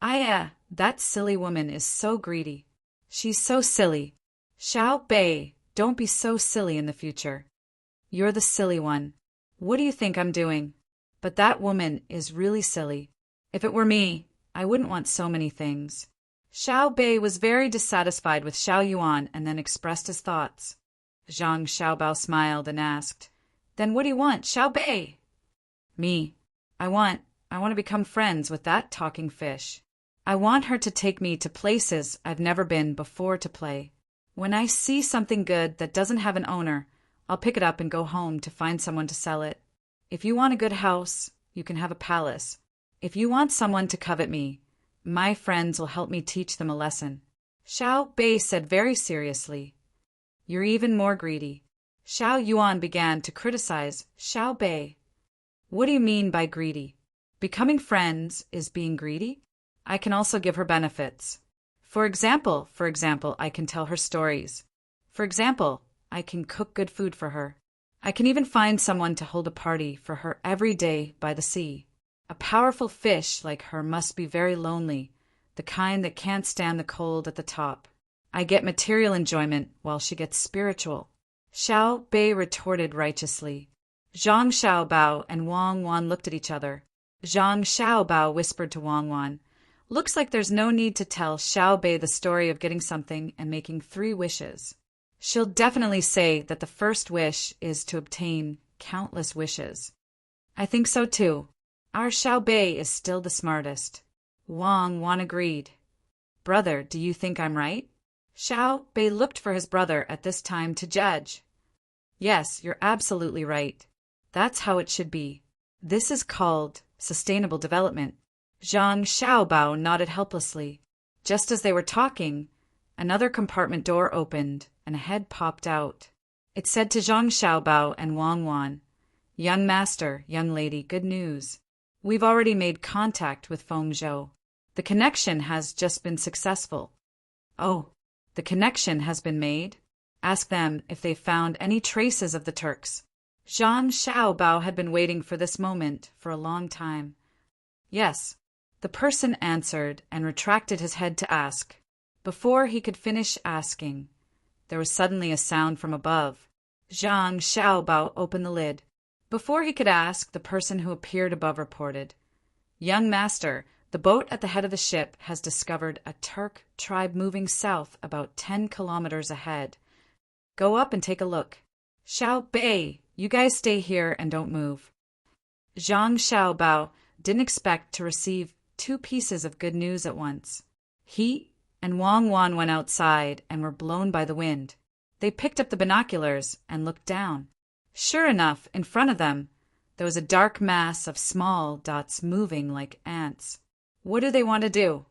that silly woman is so greedy. She's so silly. Xiao Bei, don't be so silly in the future. You're the silly one. What do you think I'm doing? But that woman is really silly. If it were me, I wouldn't want so many things. Xiao Bei was very dissatisfied with Xiao Yuan and then expressed his thoughts. Zhang Xiaobao smiled and asked, "Then what do you want, Xiao Bei?" "Me. I want to become friends with that talking fish. I want her to take me to places I've never been before to play. When I see something good that doesn't have an owner, I'll pick it up and go home to find someone to sell it. If you want a good house, you can have a palace. If you want someone to covet me, my friends will help me teach them a lesson." Xiao Bei said very seriously, "You're even more greedy." Xiao Yuan began to criticize Xiao Bei. "What do you mean by greedy? Becoming friends is being greedy? I can also give her benefits. For example, I can tell her stories. For example, I can cook good food for her. I can even find someone to hold a party for her every day by the sea. A powerful fish like her must be very lonely, the kind that can't stand the cold at the top. I get material enjoyment while she gets spiritual." Xiao Bei retorted righteously. Zhang Xiaobao and Wang Wan looked at each other. Zhang Xiaobao whispered to Wang Wan, "Looks like there's no need to tell Xiao Bei the story of getting something and making 3 wishes. She'll definitely say that the first wish is to obtain countless wishes." "I think so too. Our Xiao Bei is still the smartest." Wang Wan agreed. "Brother, do you think I'm right?" Xiao Bei looked for his brother at this time to judge. "Yes, you're absolutely right. That's how it should be. This is called sustainable development." Zhang Xiaobao nodded helplessly. Just as they were talking, another compartment door opened and a head popped out. It said to Zhang Xiaobao and Wang Wan, "Young master, young lady, good news. We've already made contact with Feng Zhou. The connection has just been successful." "Oh, the connection has been made? Ask them if they've found any traces of the Turks." Zhang Xiaobao had been waiting for this moment for a long time. "Yes," the person answered and retracted his head to ask. Before he could finish asking, there was suddenly a sound from above. Zhang Xiaobao opened the lid. Before he could ask, the person who appeared above reported, "Young master, the boat at the head of the ship has discovered a Turk tribe moving south about 10 kilometers ahead. Go up and take a look. Xiao Bei, you guys stay here and don't move." Zhang Xiaobao didn't expect to receive 2 pieces of good news at once. He and Wang Wan went outside and were blown by the wind. They picked up the binoculars and looked down. Sure enough, in front of them, there was a dark mass of small dots moving like ants. "What do they want to do?"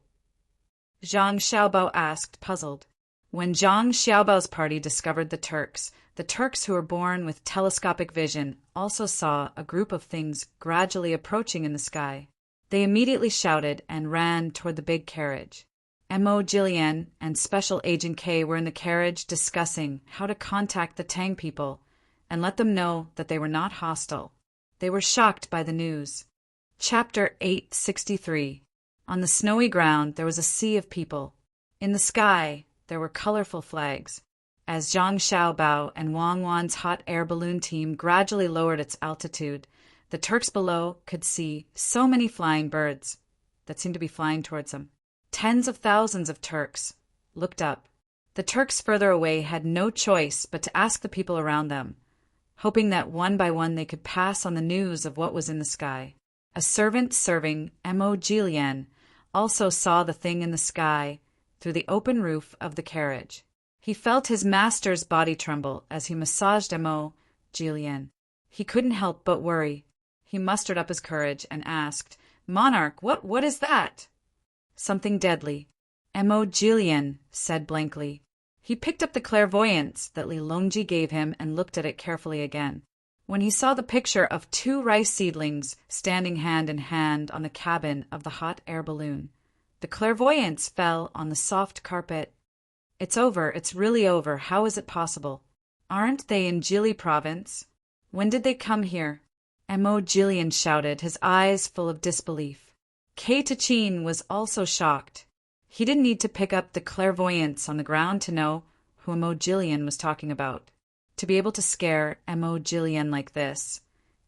Zhang Xiaobao asked, puzzled. When Zhang Xiaobao's party discovered the Turks who were born with telescopic vision also saw a group of things gradually approaching in the sky. They immediately shouted and ran toward the big carriage. Mo Jillian and Special Agent K were in the carriage discussing how to contact the Tang people and let them know that they were not hostile. They were shocked by the news. Chapter 863. On the snowy ground there was a sea of people. In the sky there were colorful flags. As Zhang Xiaobao and Wang Wan's hot air balloon team gradually lowered its altitude, the Turks below could see so many flying birds that seemed to be flying towards them. Tens of thousands of Turks looked up. The Turks further away had no choice but to ask the people around them, hoping that one by one they could pass on the news of what was in the sky. A servant serving Mo Jilian also saw the thing in the sky through the open roof of the carriage. He felt his master's body tremble as he massaged Mo Jilian. He couldn't help but worry. He mustered up his courage and asked, "Monarch, what is that?" "Something deadly," Mo Jilian said blankly. He picked up the clairvoyance that Li Longji gave him and looked at it carefully again. When he saw the picture of 2 rice seedlings standing hand in hand on the cabin of the hot air balloon, the clairvoyance fell on the soft carpet. "It's over, it's really over. How is it possible? Aren't they in Jili province? When did they come here?" Mo Jilian shouted, his eyes full of disbelief. Kei Tachin was also shocked. He didn't need to pick up the clairvoyance on the ground to know who Mo Jilian was talking about. To be able to scare Mo Jilian like this,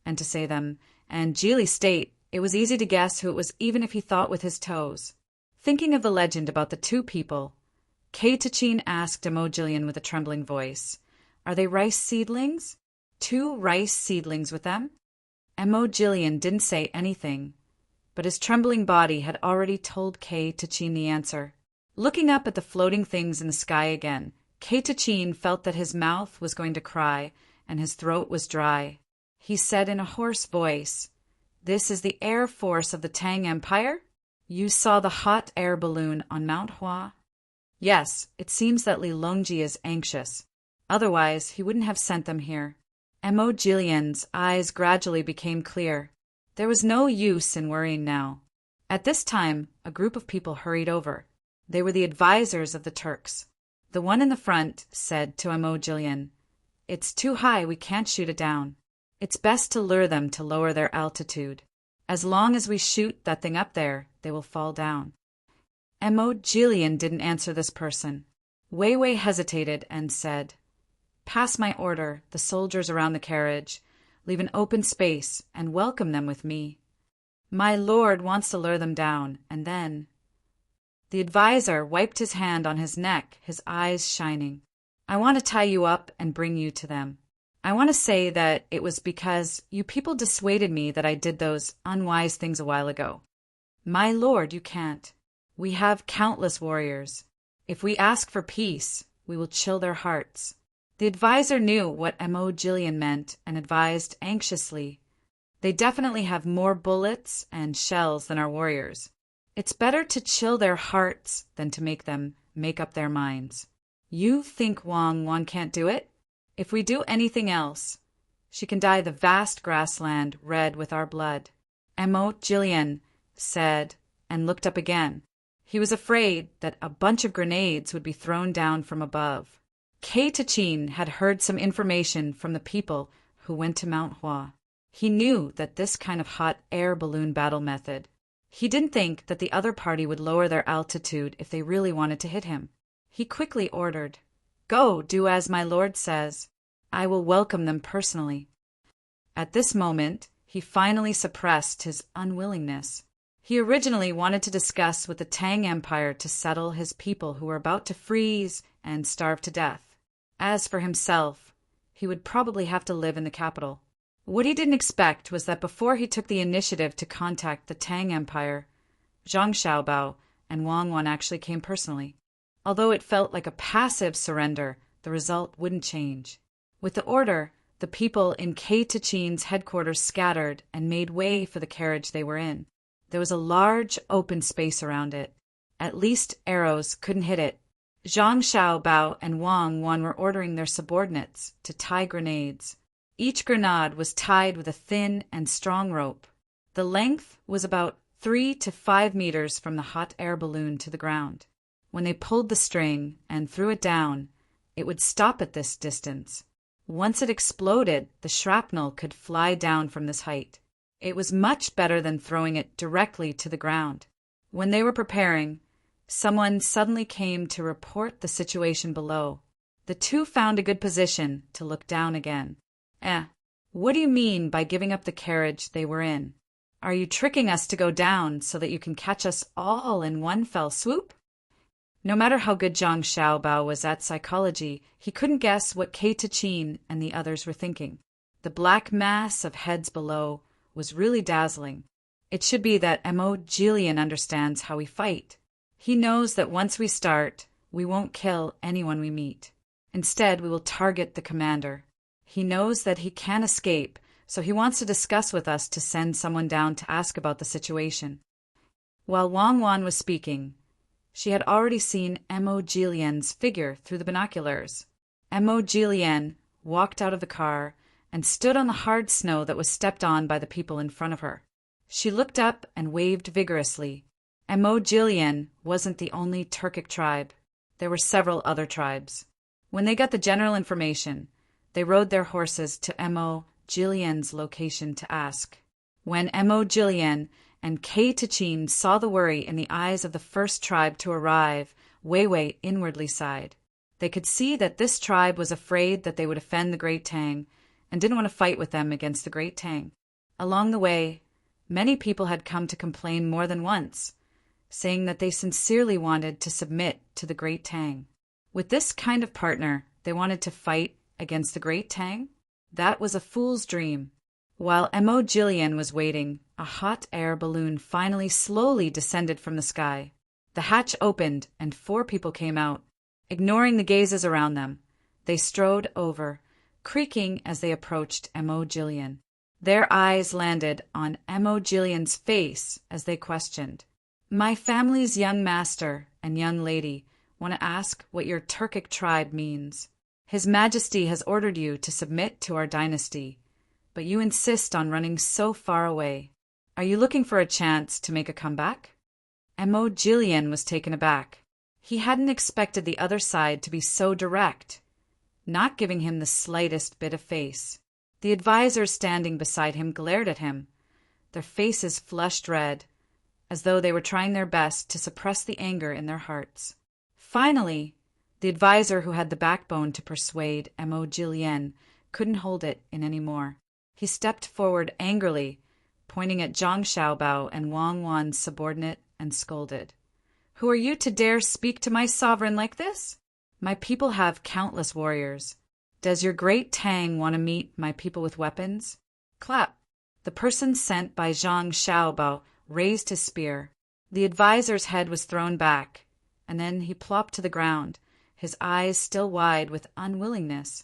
and to say them, and Jili State, it was easy to guess who it was even if he thought with his toes. Thinking of the legend about the 2 people, Kei Tachin asked Mo Jilian with a trembling voice, "Are they rice seedlings? 2 rice seedlings with them?" Mo Jilian didn't say anything, but his trembling body had already told Kei Tachin the answer. Looking up at the floating things in the sky again, Kei Tachin felt that his mouth was going to cry and his throat was dry. He said in a hoarse voice, "This is the air force of the Tang Empire? You saw the hot air balloon on Mount Hua?" "Yes, it seems that Li Longji is anxious. Otherwise, he wouldn't have sent them here." Mo Jilian's eyes gradually became clear. There was no use in worrying now. At this time, a group of people hurried over. They were the advisors of the Turks. The one in the front said to Mo Jilian, "It's too high, we can't shoot it down. It's best to lure them to lower their altitude. As long as we shoot that thing up there, they will fall down." Mo Jilian didn't answer this person. Wei Wei hesitated and said, "Pass my order, the soldiers around the carriage. Leave an open space and welcome them with me. My lord wants to lure them down, and then—" The advisor wiped his hand on his neck, his eyes shining. "I want to tie you up and bring you to them. I want to say that it was because you people dissuaded me that I did those unwise things a while ago. My lord, you can't. We have countless warriors. If we ask for peace, we will chill their hearts." The advisor knew what Mo Jilian meant and advised anxiously. "They definitely have more bullets and shells than our warriors. It's better to chill their hearts than to make them make up their minds. You think Wang Wan can't do it? If we do anything else, she can dye the vast grassland red with our blood." Mo Jilian said and looked up again. He was afraid that a bunch of grenades would be thrown down from above. Kei Tachin had heard some information from the people who went to Mount Hua. He knew that this kind of hot air balloon battle method. He didn't think that the other party would lower their altitude if they really wanted to hit him. He quickly ordered, "Go, do as my lord says. I will welcome them personally." At this moment, he finally suppressed his unwillingness. He originally wanted to discuss with the Tang Empire to settle his people who were about to freeze and starve to death. As for himself, he would probably have to live in the capital. What he didn't expect was that before he took the initiative to contact the Tang Empire, Zhang Xiaobao and Wang Wan actually came personally. Although it felt like a passive surrender, the result wouldn't change. With the order, the people in Kei Tachin's headquarters scattered and made way for the carriage they were in. There was a large open space around it. At least arrows couldn't hit it. Zhang Xiaobao and Wang Wan were ordering their subordinates to tie grenades. Each grenade was tied with a thin and strong rope. The length was about 3 to 5 meters from the hot air balloon to the ground. When they pulled the string and threw it down, it would stop at this distance. Once it exploded, the shrapnel could fly down from this height. It was much better than throwing it directly to the ground. When they were preparing, someone suddenly came to report the situation below. The two found a good position to look down again. What do you mean by giving up the carriage they were in? Are you tricking us to go down so that you can catch us all in one fell swoop? No matter how good Zhang Xiaobao was at psychology, he couldn't guess what Kei Tachin and the others were thinking. The black mass of heads below was really dazzling. It should be that Mo Jillian understands how we fight. He knows that once we start, we won't kill anyone we meet. Instead, we will target the commander. He knows that he can't escape, so he wants to discuss with us to send someone down to ask about the situation. While Wang Wan was speaking, she had already seen Mo Jillian's figure through the binoculars. Mo Jillian walked out of the car and stood on the hard snow that was stepped on by the people in front of her. She looked up and waved vigorously. Mo Jillian wasn't the only Turkic tribe. There were several other tribes. When they got the general information, they rode their horses to Mo Jillian's location to ask. When Mo Jillian and Kei Tachin saw the worry in the eyes of the first tribe to arrive, Wei inwardly sighed. They could see that this tribe was afraid that they would offend the Great Tang and didn't want to fight with them against the Great Tang. Along the way, many people had come to complain more than once, saying that they sincerely wanted to submit to the Great Tang. With this kind of partner, they wanted to fight against the Great Tang? That was a fool's dream. While Mo Jillian was waiting, a hot air balloon finally slowly descended from the sky. The hatch opened and 4 people came out. Ignoring the gazes around them, they strode over, creaking as they approached Mo Jillian. Their eyes landed on Mo Jillian's face as they questioned. My family's young master and young lady want to ask what your Turkic tribe means. His Majesty has ordered you to submit to our dynasty, but you insist on running so far away. Are you looking for a chance to make a comeback? Mo Jillian was taken aback. He hadn't expected the other side to be so direct, not giving him the slightest bit of face. The advisors standing beside him glared at him, their faces flushed red, as though they were trying their best to suppress the anger in their hearts. Finally, the advisor who had the backbone to persuade Mo Jillian couldn't hold it in any more. He stepped forward angrily, pointing at Zhang Xiaobao and Wang Wan's subordinate, and scolded. Who are you to dare speak to my sovereign like this? My people have countless warriors. Does your great Tang want to meet my people with weapons? Clap. The person sent by Zhang Xiaobao raised his spear. The advisor's head was thrown back, and then he plopped to the ground, his eyes still wide with unwillingness.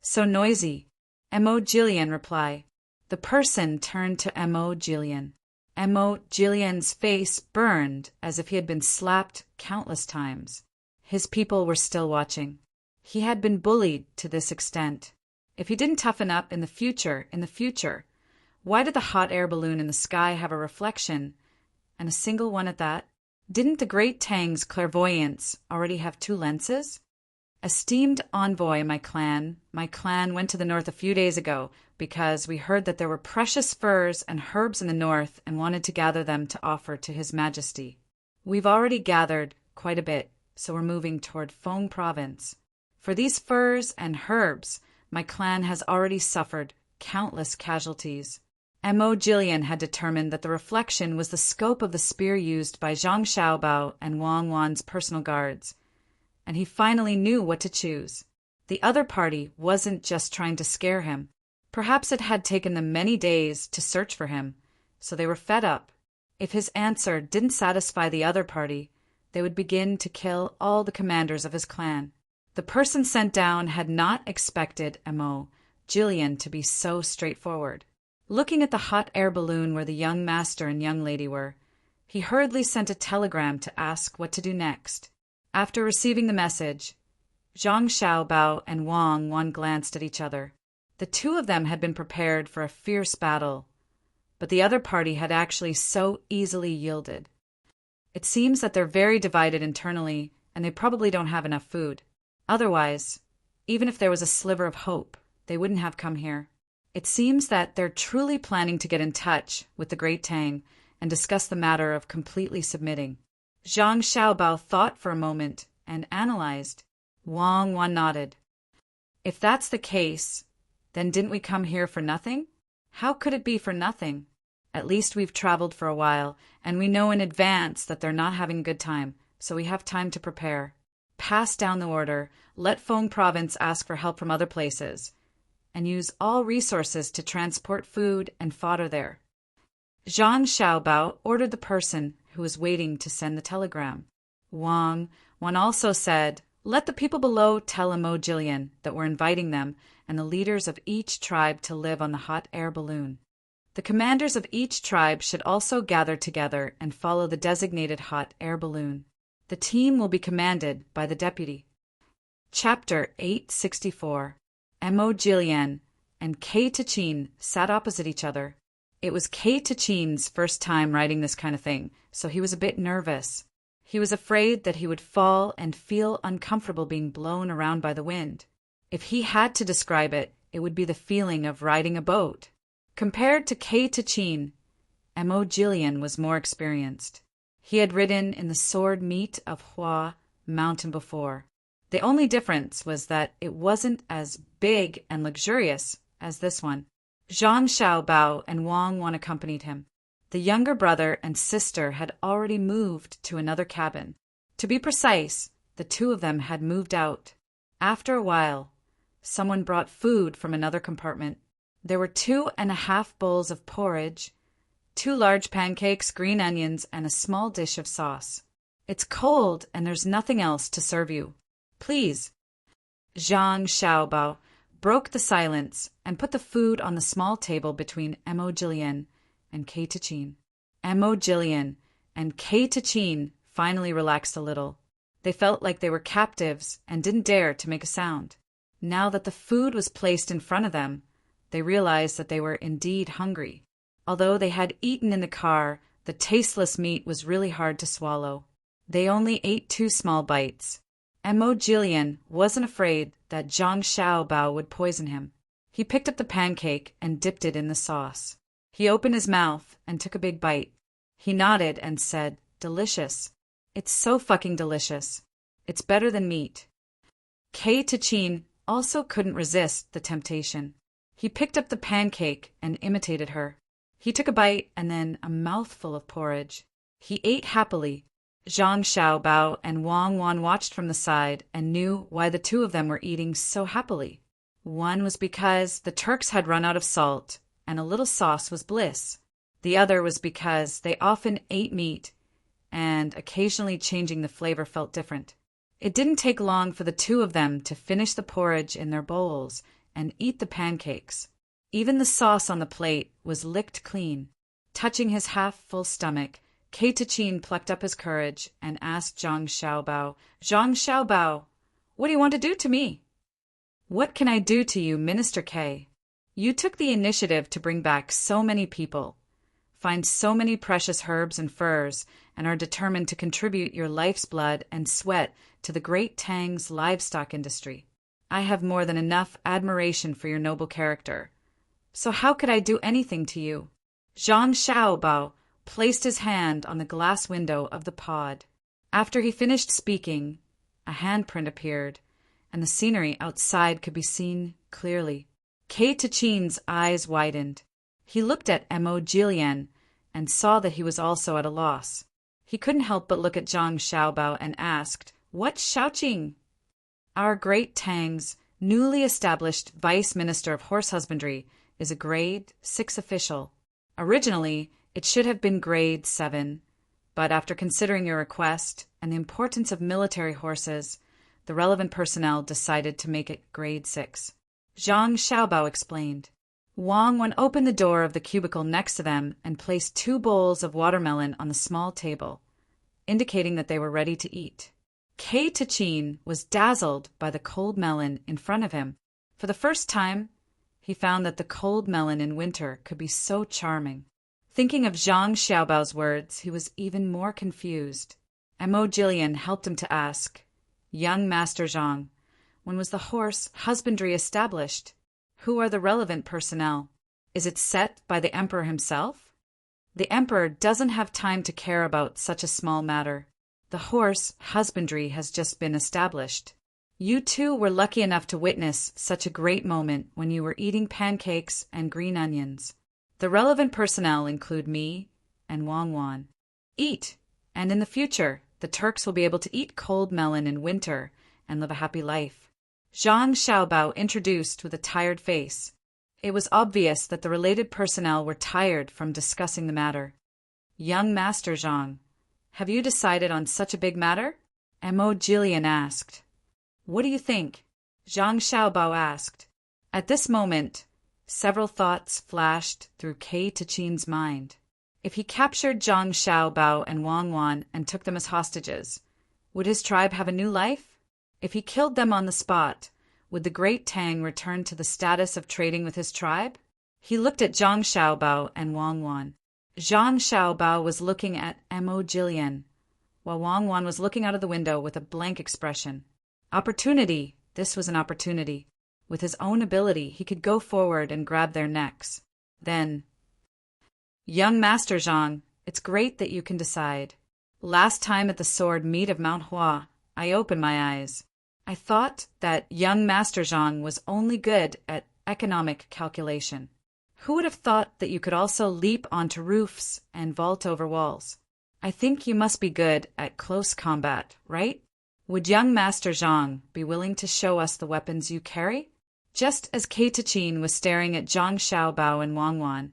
So noisy. Mo Jillian reply. The person turned to Mo Jillian. Mo Jillian's face burned as if he had been slapped countless times. His people were still watching. He had been bullied to this extent. If he didn't toughen up in the future, why did the hot air balloon in the sky have a reflection, and a single one at that? Didn't the Great Tang's clairvoyance already have 2 lenses? Esteemed envoy, my clan went to the north a few days ago because we heard that there were precious furs and herbs in the north and wanted to gather them to offer to His Majesty. We've already gathered quite a bit, so we're moving toward Feng Province. For these furs and herbs, my clan has already suffered countless casualties. Mo Jillian had determined that the reflection was the scope of the spear used by Zhang Xiaobao and Wang Wan's personal guards, and he finally knew what to choose. The other party wasn't just trying to scare him. Perhaps it had taken them many days to search for him, so they were fed up. If his answer didn't satisfy the other party, they would begin to kill all the commanders of his clan. The person sent down had not expected Mo Jillian to be so straightforward. Looking at the hot air balloon where the young master and young lady were, he hurriedly sent a telegram to ask what to do next. After receiving the message, Zhang Xiaobao and Wang Wan glanced at each other. The 2 of them had been prepared for a fierce battle, but the other party had actually so easily yielded. It seems that they're very divided internally, and they probably don't have enough food. Otherwise, even if there was a sliver of hope, they wouldn't have come here. It seems that they're truly planning to get in touch with the great Tang and discuss the matter of completely submitting. Zhang Xiaobao thought for a moment and analyzed. Wang Wan nodded. If that's the case, then didn't we come here for nothing? How could it be for nothing? At least we've traveled for a while, and we know in advance that they're not having a good time, so we have time to prepare. Pass down the order, let Feng Province ask for help from other places, and use all resources to transport food and fodder there. Zhang Xiaobao ordered the person who was waiting to send the telegram. Wang also said, let the people below tell Emo Jillian that we're inviting them and the leaders of each tribe to live on the hot air balloon. The commanders of each tribe should also gather together and follow the designated hot air balloon. The team will be commanded by the deputy. Chapter 864. Emo Jillian and Kei Tachin sat opposite each other. It was Kei Tachin's first time writing this kind of thing, so he was a bit nervous. He was afraid that he would fall and feel uncomfortable being blown around by the wind. If he had to describe it, it would be the feeling of riding a boat. Compared to Kei Tachin, Emo Jillian was more experienced. He had ridden in the sword meet of Hua Mountain before. The only difference was that it wasn't as big and luxurious as this one. Zhang Xiaobao and Wang Wan accompanied him. The younger brother and sister had already moved to another cabin. To be precise, the two of them had moved out. After a while, someone brought food from another compartment. There were 2.5 bowls of porridge, 2 large pancakes, green onions, and a small dish of sauce. It's cold and there's nothing else to serve you. Please. Zhang Xiaobao broke the silence and put the food on the small table between Emo Jillian and Kei Tachin. Emo Jillian and Kei Tachin finally relaxed a little. They felt like they were captives and didn't dare to make a sound. Now that the food was placed in front of them, they realized that they were indeed hungry. Although they had eaten in the car, the tasteless meat was really hard to swallow. They only ate 2 small bites. Emo Jillian wasn't afraid that Zhang Xiaobao would poison him. He picked up the pancake and dipped it in the sauce. He opened his mouth and took a big bite. He nodded and said, delicious. It's so fucking delicious. It's better than meat. Kei Tachin also couldn't resist the temptation. He picked up the pancake and imitated her. He took a bite and then a mouthful of porridge. He ate happily. Zhang Xiaobao and Wang Wan watched from the side and knew why the two of them were eating so happily. One was because the Turks had run out of salt, and a little sauce was bliss. The other was because they often ate meat, and occasionally changing the flavor felt different. It didn't take long for the two of them to finish the porridge in their bowls and eat the pancakes. Even the sauce on the plate was licked clean. Touching his half-full stomach, Kei Tachin plucked up his courage and asked Zhang Xiaobao, Zhang Xiaobao, what do you want to do to me? What can I do to you, Minister Kei? You took the initiative to bring back so many people, find so many precious herbs and furs, and are determined to contribute your life's blood and sweat to the great Tang's livestock industry. I have more than enough admiration for your noble character. So how could I do anything to you? Zhang Xiaobao placed his hand on the glass window of the pod. After he finished speaking, a handprint appeared, and the scenery outside could be seen clearly. Kei Tachin's eyes widened. He looked at Emo Jillian and saw that he was also at a loss. He couldn't help but look at Zhang Xiaobao and asked, What's Shaoqing? Our great Tang's newly established Vice Minister of Horse Husbandry is a Grade 6 official. Originally, it should have been Grade 7, but after considering your request and the importance of military horses, the relevant personnel decided to make it Grade 6. Zhang Xiaobao explained. Wang Wan opened the door of the cubicle next to them and placed 2 bowls of watermelon on the small table, indicating that they were ready to eat. Kei Tachin was dazzled by the cold melon in front of him. For the first time, he found that the cold melon in winter could be so charming. Thinking of Zhang Xiaobao's words, he was even more confused. Emo Jillian helped him to ask, Young Master Zhang, when was the horse husbandry established? Who are the relevant personnel? Is it set by the emperor himself? The emperor doesn't have time to care about such a small matter. The horse husbandry has just been established. You two were lucky enough to witness such a great moment when you were eating pancakes and green onions. The relevant personnel include me and Wang Wan. Eat, and in the future, the Turks will be able to eat cold melon in winter and live a happy life. Zhang Xiaobao introduced with a tired face. It was obvious that the related personnel were tired from discussing the matter. Young Master Zhang, have you decided on such a big matter? Mo Jillian asked. What do you think? Zhang Xiaobao asked. At this moment, several thoughts flashed through Kei Tachin's mind. If he captured Zhang Xiaobao and Wang Wan and took them as hostages, would his tribe have a new life? If he killed them on the spot, would the great Tang return to the status of trading with his tribe? He looked at Zhang Xiaobao and Wang Wan. Zhang Xiaobao was looking at Mo Jillian, while Wang Wan was looking out of the window with a blank expression. Opportunity! This was an opportunity. With his own ability, he could go forward and grab their necks. Then, Young Master Zhang, it's great that you can decide. Last time at the sword meet of Mount Hua, I opened my eyes. I thought that young Master Zhang was only good at economic calculation. Who would have thought that you could also leap onto roofs and vault over walls? I think you must be good at close combat, right? Would young Master Zhang be willing to show us the weapons you carry? Just as Kei Tachin was staring at Zhang Xiaobao and Wang Wan,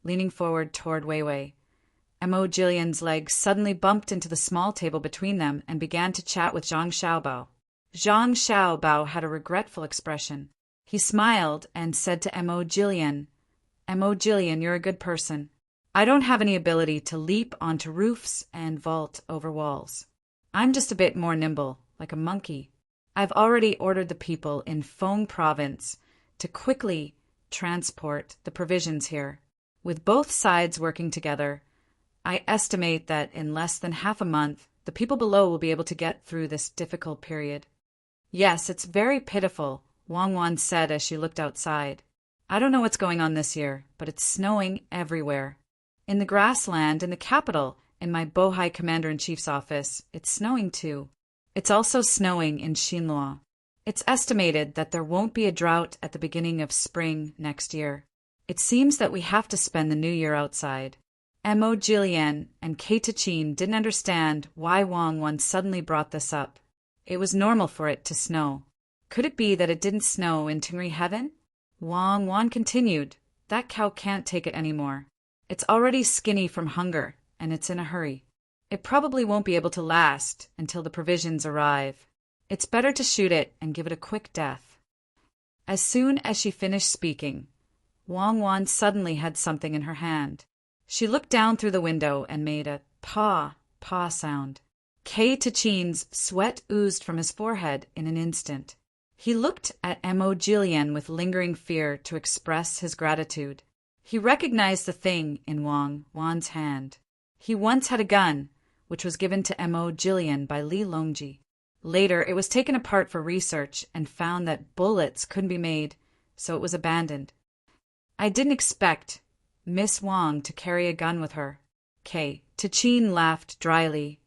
leaning forward toward Wei Wei, Mo Jillian's legs suddenly bumped into the small table between them and began to chat with Zhang Xiaobao. Zhang Xiaobao had a regretful expression. He smiled and said to Mo Jillian, Mo Jillian, you're a good person. I don't have any ability to leap onto roofs and vault over walls. I'm just a bit more nimble, like a monkey. I've already ordered the people in Feng Province to quickly transport the provisions here. With both sides working together, I estimate that in less than half a month, the people below will be able to get through this difficult period. Yes, it's very pitiful, Wang Wan said as she looked outside. I don't know what's going on this year, but it's snowing everywhere. In the grassland, in the capital, in my Bohai Commander-in-Chief's office, it's snowing too. It's also snowing in Xinluo. It's estimated that there won't be a drought at the beginning of spring next year. It seems that we have to spend the new year outside. Mo Jillian and Kei Tachin didn't understand why Wang Wan suddenly brought this up. It was normal for it to snow. Could it be that it didn't snow in Tingri heaven? Wang Wan continued, that cow can't take it anymore. It's already skinny from hunger, and it's in a hurry. It probably won't be able to last until the provisions arrive. It's better to shoot it and give it a quick death. As soon as she finished speaking, Wang Wan suddenly had something in her hand. She looked down through the window and made a paw sound. Kei Tachin's sweat oozed from his forehead in an instant. He looked at Mo Jillian with lingering fear to express his gratitude. He recognized the thing in Wang Wan's hand. He once had a gun, which was given to Mo Jillian by Li Longji. Later, it was taken apart for research and found that bullets couldn't be made, so it was abandoned. I didn't expect Miss Wang to carry a gun with her. Kei Tachin laughed dryly.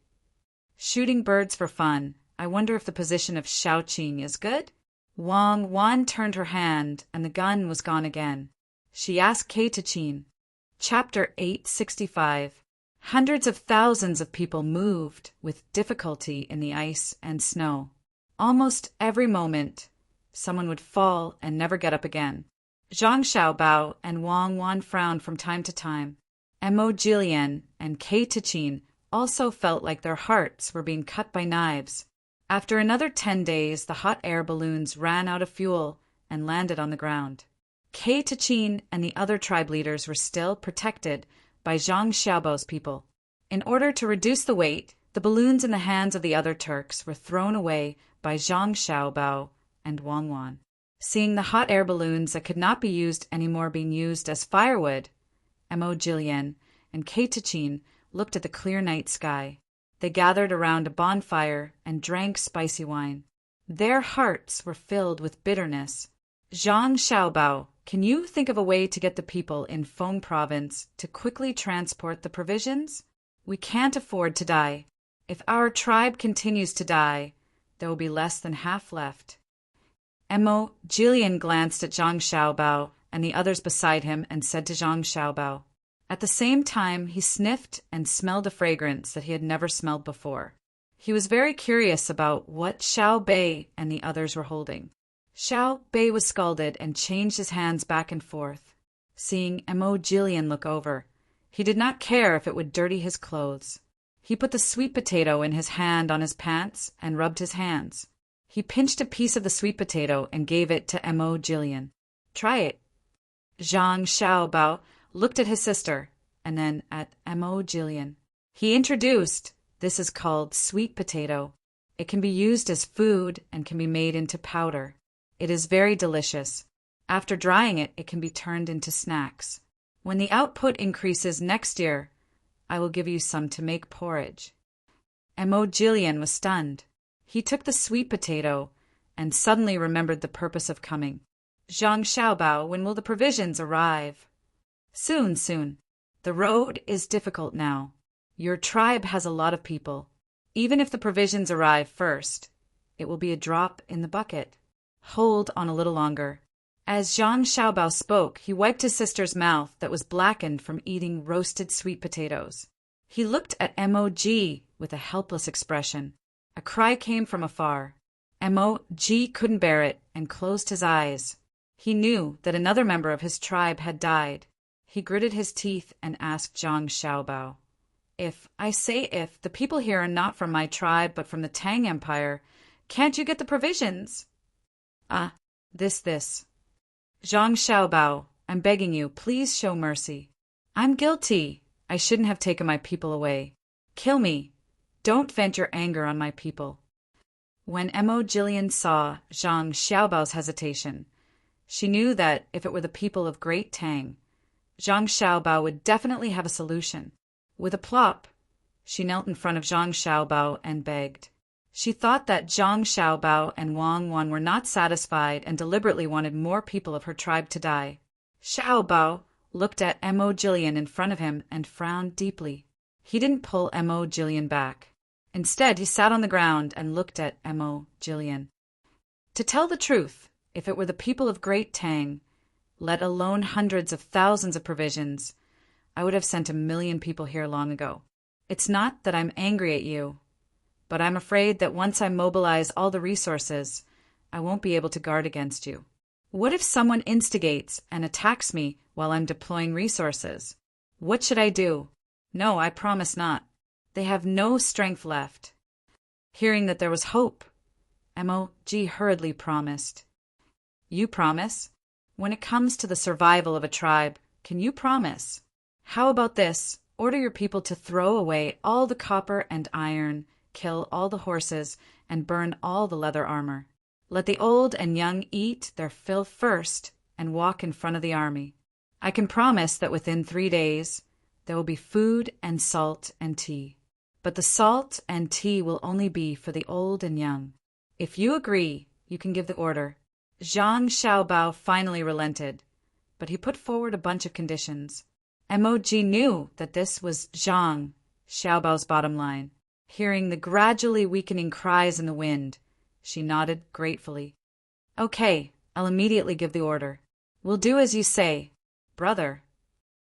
Shooting birds for fun. I wonder if the position of Shaoqing is good? Wang Wan turned her hand, and the gun was gone again. She asked Kei Tachin. Chapter 865. Hundreds of thousands of people moved with difficulty in the ice and snow. Almost every moment, someone would fall and never get up again. Zhang Xiaobao and Wang Wan frowned from time to time. Mo Jillian and Kei Tachin also felt like their hearts were being cut by knives. After another 10 days, the hot air balloons ran out of fuel and landed on the ground. Kei Tachin and the other tribe leaders were still protected by Zhang Xiaobao's people. In order to reduce the weight, the balloons in the hands of the other Turks were thrown away by Zhang Xiaobao and Wang Wan. Seeing the hot air balloons that could not be used anymore being used as firewood, Mo Jillian and Kei Tachin looked at the clear night sky. They gathered around a bonfire and drank spicy wine. Their hearts were filled with bitterness. Zhang Xiaobao, can you think of a way to get the people in Feng province to quickly transport the provisions? We can't afford to die. If our tribe continues to die, there will be less than half left. Emo Jillian glanced at Zhang Xiaobao and the others beside him and said to Zhang Xiaobao. At the same time, he sniffed and smelled a fragrance that he had never smelled before. He was very curious about what Xiao Bei and the others were holding. Xiao Bei was scalded and changed his hands back and forth. Seeing Emo Jillian look over, he did not care if it would dirty his clothes. He put the sweet potato in his hand on his pants and rubbed his hands. He pinched a piece of the sweet potato and gave it to Emo Jillian. Try it. Zhang Xiaobao looked at his sister and then at Emo Jillian. He introduced, this is called sweet potato. It can be used as food and can be made into powder. It is very delicious. After drying it, it can be turned into snacks. When the output increases next year, I will give you some to make porridge. Emo Jillian was stunned. He took the sweet potato and suddenly remembered the purpose of coming. Zhang Xiaobao, when will the provisions arrive? Soon, soon. The road is difficult now. Your tribe has a lot of people. Even if the provisions arrive first, it will be a drop in the bucket. Hold on a little longer. As Zhang Xiaobao spoke, he wiped his sister's mouth that was blackened from eating roasted sweet potatoes. He looked at Mo.G with a helpless expression. A cry came from afar. Mo.G couldn't bear it and closed his eyes. He knew that another member of his tribe had died. He gritted his teeth and asked Zhang Xiaobao, if the people here are not from my tribe but from the Tang Empire, can't you get the provisions? This. Zhang Xiaobao, I'm begging you, please show mercy. I'm guilty. I shouldn't have taken my people away. Kill me. Don't vent your anger on my people. When Emo Jillian saw Zhang Xiaobao's hesitation, she knew that if it were the people of Great Tang, Zhang Xiaobao would definitely have a solution. With a plop, she knelt in front of Zhang Xiaobao and begged. She thought that Zhang Xiaobao and Wang Wan were not satisfied and deliberately wanted more people of her tribe to die. Xiaobao looked at Emo Jillian in front of him and frowned deeply. He didn't pull Emo Jillian back. Instead, he sat on the ground and looked at Emo Jillian. To tell the truth, if it were the people of Great Tang, let alone hundreds of thousands of provisions, I would have sent 1 million people here long ago. It's not that I'm angry at you, but I'm afraid that once I mobilize all the resources, I won't be able to guard against you. What if someone instigates and attacks me while I'm deploying resources? What should I do? No, I promise not. They have no strength left. Hearing that there was hope, Mo.G hurriedly promised. You promise? When it comes to the survival of a tribe, can you promise? How about this? Order your people to throw away all the copper and iron, kill all the horses, and burn all the leather armor. Let the old and young eat their fill first and walk in front of the army. I can promise that within 3 days, there will be food and salt and tea. But the salt and tea will only be for the old and young. If you agree, you can give the order. Zhang Xiaobao finally relented, but he put forward a bunch of conditions. Mo.G knew that this was Zhang Xiaobao's bottom line. Hearing the gradually weakening cries in the wind, she nodded gratefully. Okay, I'll immediately give the order. We'll do as you say, brother.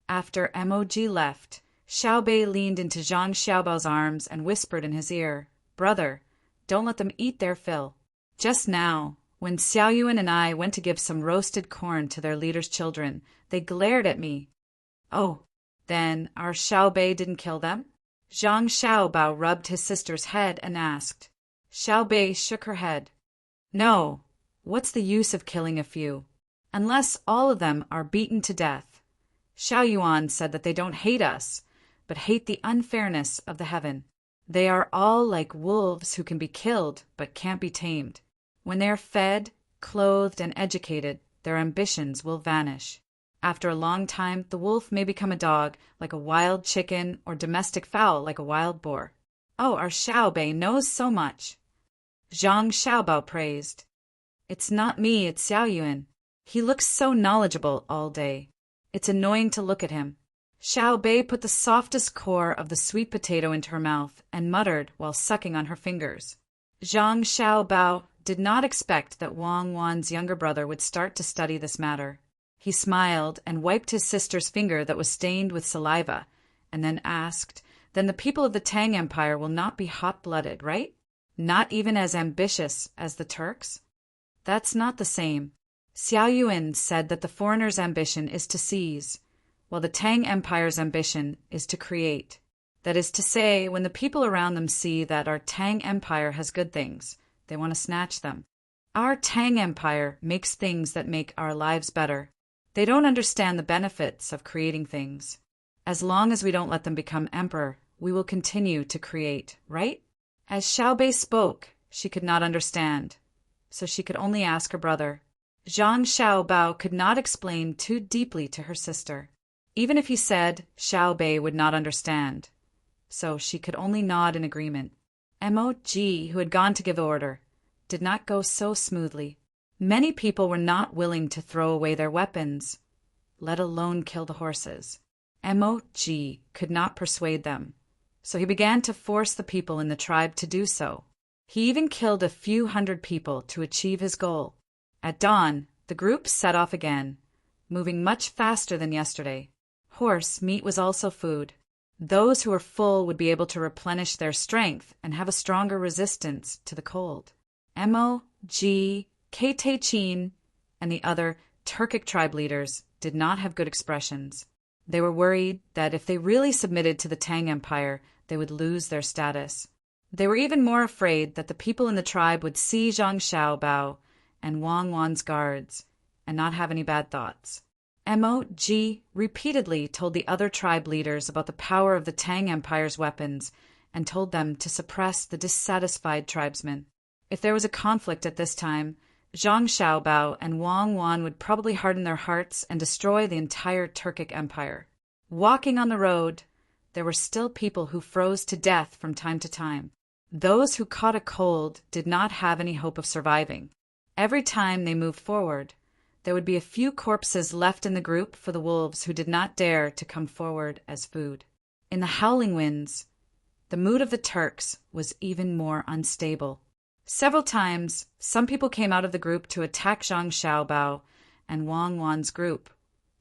After Mo.G left, Xiao Bei leaned into Zhang Xiaobao's arms and whispered in his ear, Brother, don't let them eat their fill. Just now, when Xiao Yuan and I went to give some roasted corn to their leader's children, they glared at me. Oh, then our Xiao Bei didn't kill them? Zhang Xiaobao rubbed his sister's head and asked. Xiao Bei shook her head. No, what's the use of killing a few? Unless all of them are beaten to death. Xiao Yuan said that they don't hate us, but hate the unfairness of the heaven. They are all like wolves who can be killed but can't be tamed. When they are fed, clothed, and educated, their ambitions will vanish. After a long time, the wolf may become a dog, like a wild chicken, or domestic fowl, like a wild boar. Oh, our Xiao Bei knows so much. Zhang Xiaobao praised. It's not me, it's Xiao Yuan. He looks so knowledgeable all day. It's annoying to look at him. Xiao Bei put the softest core of the sweet potato into her mouth and muttered while sucking on her fingers. Zhang Xiaobao did not expect that Wang Wan's younger brother would start to study this matter. He smiled and wiped his sister's finger that was stained with saliva, and then asked, "Then the people of the Tang Empire will not be hot-blooded, right? Not even as ambitious as the Turks?" "That's not the same. Xiao Yuan said that the foreigner's ambition is to seize, while the Tang Empire's ambition is to create. That is to say, when the people around them see that our Tang Empire has good things, they want to snatch them. Our Tang Empire makes things that make our lives better. They don't understand the benefits of creating things. As long as we don't let them become emperor, we will continue to create, right?" As Xiao Bei spoke, she could not understand, so she could only ask her brother. Zhang Xiaobao could not explain too deeply to her sister. Even if he said, Xiao Bei would not understand, so she could only nod in agreement. Mo.G, who had gone to give order, did not go so smoothly. Many people were not willing to throw away their weapons, let alone kill the horses. Mo.G could not persuade them, so he began to force the people in the tribe to do so. He even killed a few hundred people to achieve his goal. At dawn, the group set off again, moving much faster than yesterday. Horse meat was also food. Those who were full would be able to replenish their strength and have a stronger resistance to the cold. Mo.G, Chin, and the other Turkic tribe leaders did not have good expressions. They were worried that if they really submitted to the Tang Empire, they would lose their status. They were even more afraid that the people in the tribe would see Zhang Xiaobao and Wang Wan's guards and not have any bad thoughts. Mo.G repeatedly told the other tribe leaders about the power of the Tang Empire's weapons and told them to suppress the dissatisfied tribesmen. If there was a conflict at this time, Zhang Xiaobao and Wang Wan would probably harden their hearts and destroy the entire Turkic Empire. Walking on the road, there were still people who froze to death from time to time. Those who caught a cold did not have any hope of surviving. Every time they moved forward, there would be a few corpses left in the group for the wolves who did not dare to come forward as food. In the howling winds, the mood of the Turks was even more unstable. Several times, some people came out of the group to attack Zhang Xiaobao and Wang Wan's group,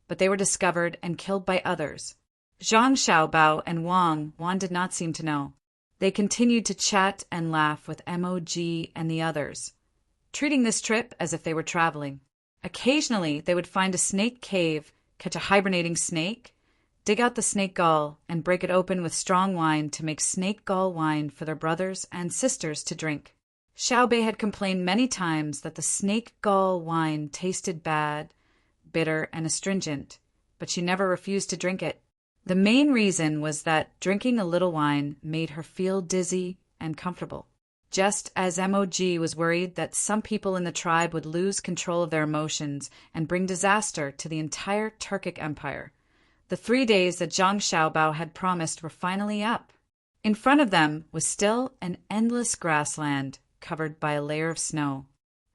but they were discovered and killed by others. Zhang Xiaobao and Wang Wan did not seem to know. They continued to chat and laugh with Mo.G and the others, treating this trip as if they were traveling. Occasionally, they would find a snake cave, catch a hibernating snake, dig out the snake gall, and break it open with strong wine to make snake gall wine for their brothers and sisters to drink. Xiao Bei had complained many times that the snake gall wine tasted bad, bitter, and astringent, but she never refused to drink it. The main reason was that drinking a little wine made her feel dizzy and comfortable. Just as Mo.G was worried that some people in the tribe would lose control of their emotions and bring disaster to the entire Turkic Empire, the 3 days that Zhang Xiaobao had promised were finally up. In front of them was still an endless grassland covered by a layer of snow.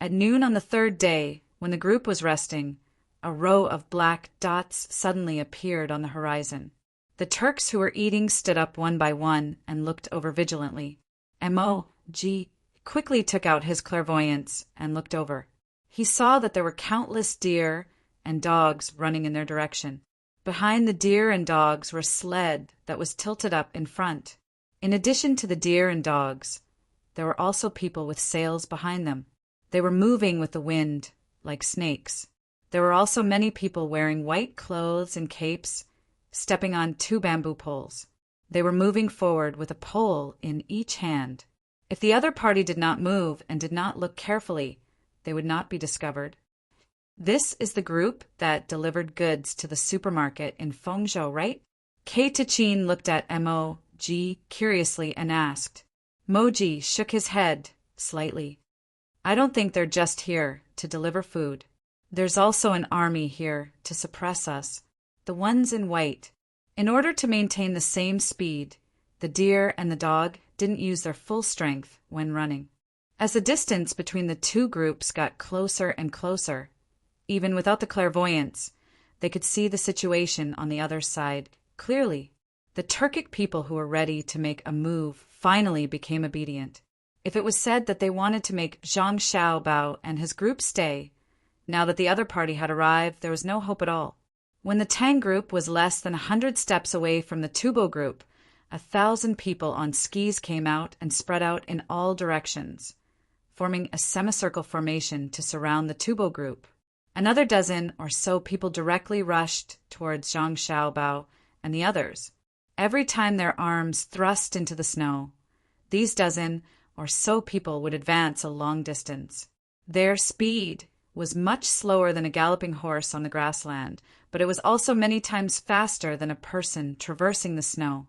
At noon on the 3rd day, when the group was resting, a row of black dots suddenly appeared on the horizon. The Turks who were eating stood up one by one and looked over vigilantly. Mo.G quickly took out his clairvoyance and looked over. He saw that there were countless deer and dogs running in their direction. Behind the deer and dogs were a sled that was tilted up in front. In addition to the deer and dogs, there were also people with sails behind them. They were moving with the wind, like snakes. There were also many people wearing white clothes and capes, stepping on 2 bamboo poles. They were moving forward with a pole in each hand. If the other party did not move and did not look carefully, they would not be discovered. This is the group that delivered goods to the supermarket in Fengzhou, right? Chin looked at Mo.G curiously and asked. Mo.G shook his head slightly. I don't think they're just here to deliver food. There's also an army here to suppress us, the ones in white. In order to maintain the same speed, the deer and the dog didn't use their full strength when running. As the distance between the 2 groups got closer and closer, Even without the clairvoyance, they could see the situation on the other side clearly. The Turkic people who were ready to make a move finally became obedient. If it was said that they wanted to make Zhang Xiaobao and his group stay, now that the other party had arrived, there was no hope at all. When the Tang group was less than 100 steps away from the Tubo group, 1,000 people on skis came out and spread out in all directions, forming a semicircle formation to surround the Tubo group. Another dozen or so people directly rushed towards Zhang Xiaobao and the others, every time their arms thrust into the snow. These dozen or so people would advance a long distance. Their speed was much slower than a galloping horse on the grassland, but it was also many times faster than a person traversing the snow.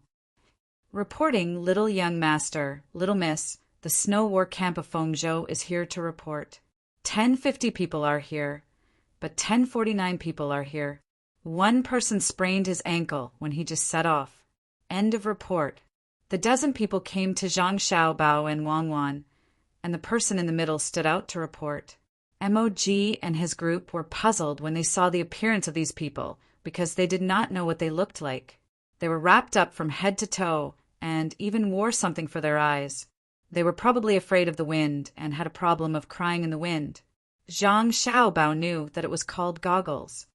Reporting, little young master, little miss, the snow war camp of Fengzhou is here to report. 1050 people are here, but 1049 people are here. One person sprained his ankle when he just set off. End of report. The dozen people came to Zhang Xiaobao and Wang Wan, and the person in the middle stood out to report. MOG and his group were puzzled when they saw the appearance of these people because they did not know what they looked like. They were wrapped up from head to toe and even wore something for their eyes. They were probably afraid of the wind and had a problem of crying in the wind. Zhang Xiaobao knew that it was called goggles.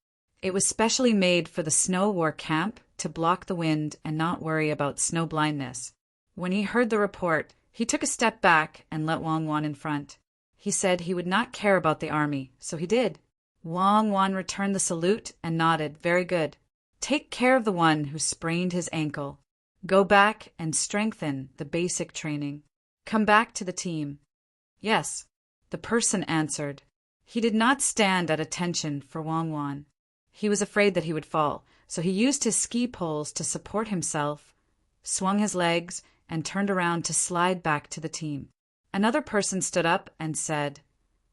It was specially made for the snow war camp to block the wind and not worry about snow blindness. When he heard the report, he took a step back and let Wang Wan in front. He said he would not care about the army, so he did. Wang Wan returned the salute and nodded. Very good. Take care of the one who sprained his ankle. Go back and strengthen the basic training. Come back to the team. Yes, the person answered. He did not stand at attention for Wang Wan. He was afraid that he would fall, so he used his ski poles to support himself, swung his legs, and turned around to slide back to the team. Another person stood up and said,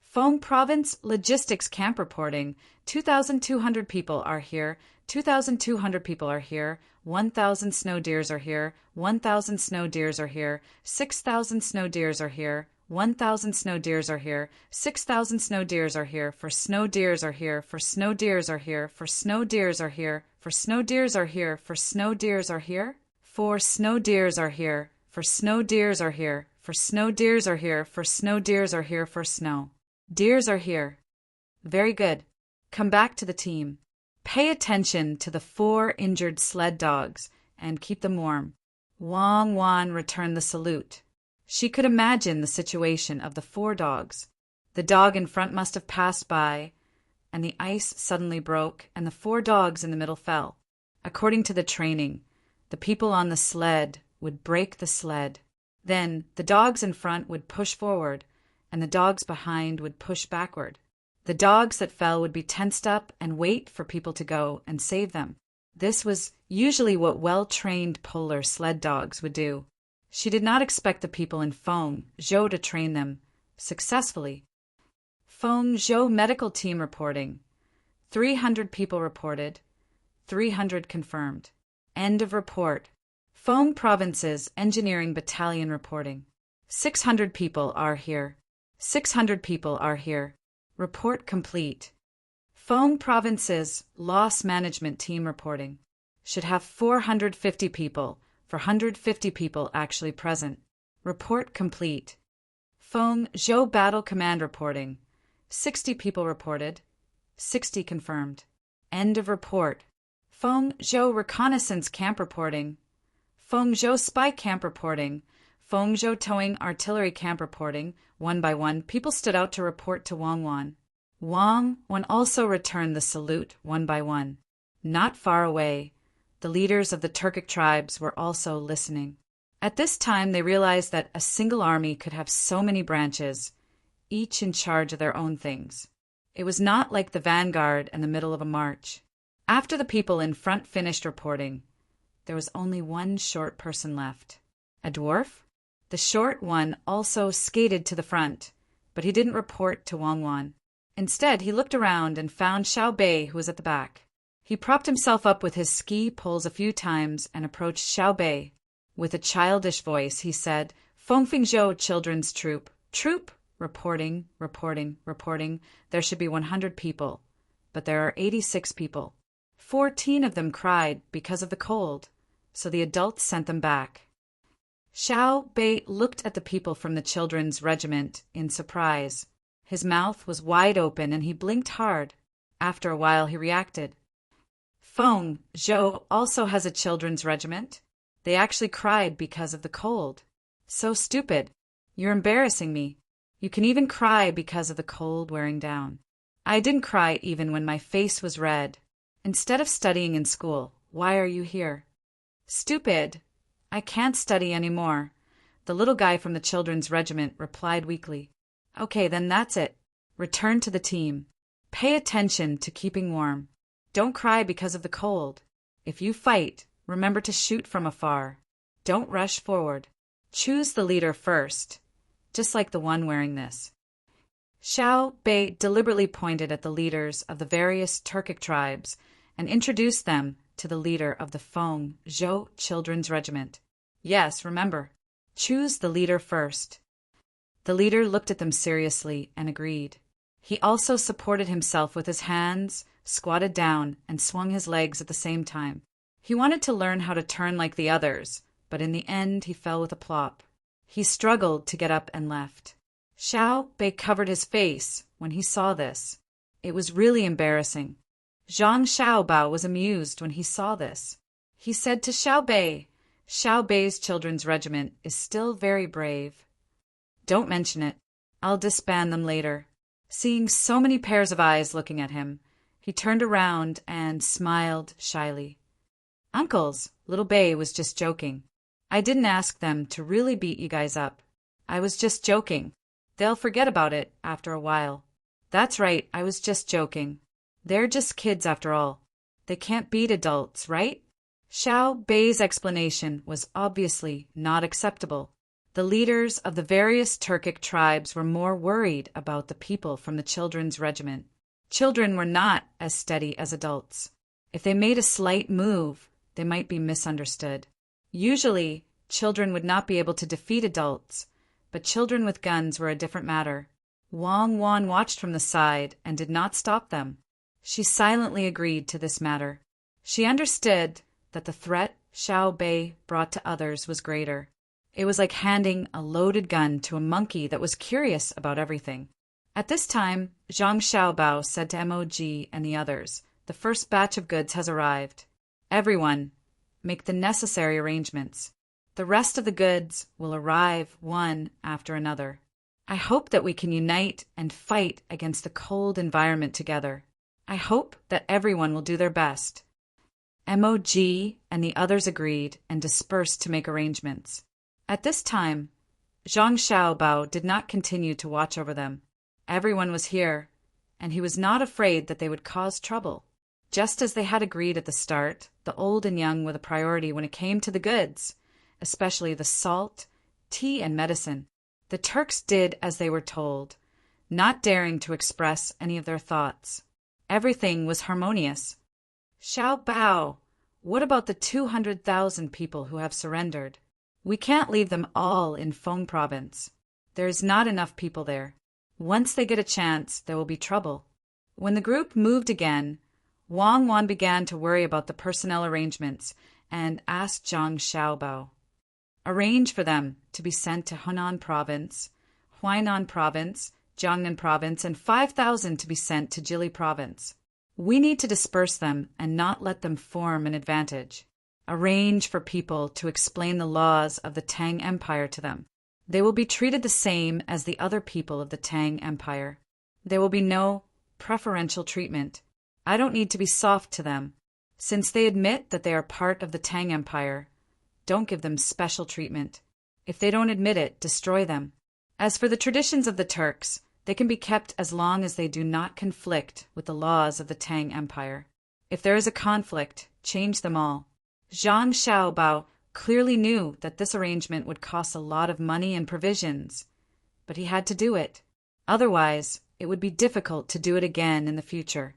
Feng Province Logistics Camp reporting. 2,200 people are here. 2,200 people are here. 1,000 snow deers are here. 1,000 snow deers are here. 6,000 snow deers are here. 1,000 snow deers are here. 6,000 snow deers are here. For snow deers are here. For snow deers are here. For snow deers are here. For snow deers are here. For snow deers are here. For snow deers are here. For snow deers are here. For snow deers are here. For snow deers are here. For snow deers are here. Very good. Come back to the team. Pay attention to the 4 injured sled dogs and keep them warm. Wang Wan returned the salute. She could imagine the situation of the 4 dogs. The dog in front must have passed by, and the ice suddenly broke, and the 4 dogs in the middle fell. According to the training, the people on the sled would break the sled. Then the dogs in front would push forward, and the dogs behind would push backward. The dogs that fell would be tensed up and wait for people to go and save them. This was usually what well-trained polar sled dogs would do. She did not expect the people in Fengzhou to train them successfully. Fengzhou medical team reporting. 300 people reported. 300 confirmed. End of report. Feng Province's Engineering Battalion reporting. 600 people are here. 600 people are here. Report complete. Feng Province's Loss Management Team reporting. Should have 450 people, for 150 people actually present. Report complete. Fengzhou Battle Command reporting. 60 people reported. 60 confirmed. End of report. Fengzhou Reconnaissance Camp reporting. Fengzhou Spy Camp reporting. Fengzhou Towing Artillery Camp reporting. One by one, people stood out to report to Wang Wan. Wang Wan also returned the salute one by one. Not far away, the leaders of the Turkic tribes were also listening. At this time, they realized that a single army could have so many branches, each in charge of their own things. It was not like the vanguard in the middle of a march. After the people in front finished reporting, there was only one short person left. A dwarf? The short one also skated to the front, but he didn't report to Wang Wan. Instead, he looked around and found Xiao Bei, who was at the back. He propped himself up with his ski poles a few times and approached Xiao Bei. With a childish voice, he said, Fengfengzhou Children's Troop. Troop? Reporting. There should be 100 people. but there are 86 people. 14 of them cried because of the cold, so the adults sent them back. Xiao Bei looked at the people from the children's regiment in surprise. His mouth was wide open and he blinked hard. After a while he reacted. Feng Zhou also has a children's regiment. They actually cried because of the cold. So stupid. You're embarrassing me. You can even cry because of the cold wearing down. I didn't cry even when my face was red. Instead of studying in school, why are you here? Stupid. I can't study anymore. The little guy from the children's regiment replied weakly. Okay, then that's it. Return to the team. Pay attention to keeping warm. Don't cry because of the cold. If you fight, remember to shoot from afar. Don't rush forward. Choose the leader first, just like the one wearing this. Xiao Bei deliberately pointed at the leaders of the various Turkic tribes and introduced them to the leader of the Feng Zhou Children's Regiment. Yes, remember, choose the leader first. The leader looked at them seriously and agreed. He also supported himself with his hands, squatted down, and swung his legs at the same time. He wanted to learn how to turn like the others, but in the end he fell with a plop. He struggled to get up and left. Xiao Bei covered his face when he saw this. It was really embarrassing. Zhang Xiaobao was amused when he saw this. He said to Xiao Bei's children's regiment is still very brave. Don't mention it. I'll disband them later. Seeing so many pairs of eyes looking at him, he turned around and smiled shyly. Uncles, little Bei was just joking. I didn't ask them to really beat you guys up. I was just joking. They'll forget about it after a while. That's right, I was just joking. They're just kids after all. They can't beat adults, right? Xiao Bei's explanation was obviously not acceptable. The leaders of the various Turkic tribes were more worried about the people from the children's regiment. Children were not as steady as adults. If they made a slight move, they might be misunderstood. Usually, children would not be able to defeat adults, but children with guns were a different matter. Wang Wan watched from the side and did not stop them. She silently agreed to this matter. She understood that the threat Xiao Bei brought to others was greater. It was like handing a loaded gun to a monkey that was curious about everything. At this time, Zhang Xiaobao said to Mog and the others, "The first batch of goods has arrived. Everyone, make the necessary arrangements. The rest of the goods will arrive one after another. I hope that we can unite and fight against the cold environment together. I hope that everyone will do their best." Mog and the others agreed and dispersed to make arrangements. At this time, Zhang Xiaobao did not continue to watch over them. Everyone was here, and he was not afraid that they would cause trouble. Just as they had agreed at the start, the old and young were the priority when it came to the goods, especially the salt, tea, and medicine. The Turks did as they were told, not daring to express any of their thoughts. Everything was harmonious. Xiao Bao, what about the 200,000 people who have surrendered? We can't leave them all in Feng province. There is not enough people there. Once they get a chance, there will be trouble. When the group moved again, Wang Wan began to worry about the personnel arrangements and asked Zhang Xiaobao. Arrange for them to be sent to Hunan province, Huainan province, Jiangnan province, and 5,000 to be sent to Jili province. We need to disperse them and not let them form an advantage. Arrange for people to explain the laws of the Tang Empire to them. They will be treated the same as the other people of the Tang Empire. There will be no preferential treatment. I don't need to be soft to them. Since they admit that they are part of the Tang Empire, don't give them special treatment. If they don't admit it, destroy them. As for the traditions of the Turks, they can be kept as long as they do not conflict with the laws of the Tang Empire. If there is a conflict, change them all. Zhang Xiaobao clearly knew that this arrangement would cost a lot of money and provisions, but he had to do it. Otherwise, it would be difficult to do it again in the future.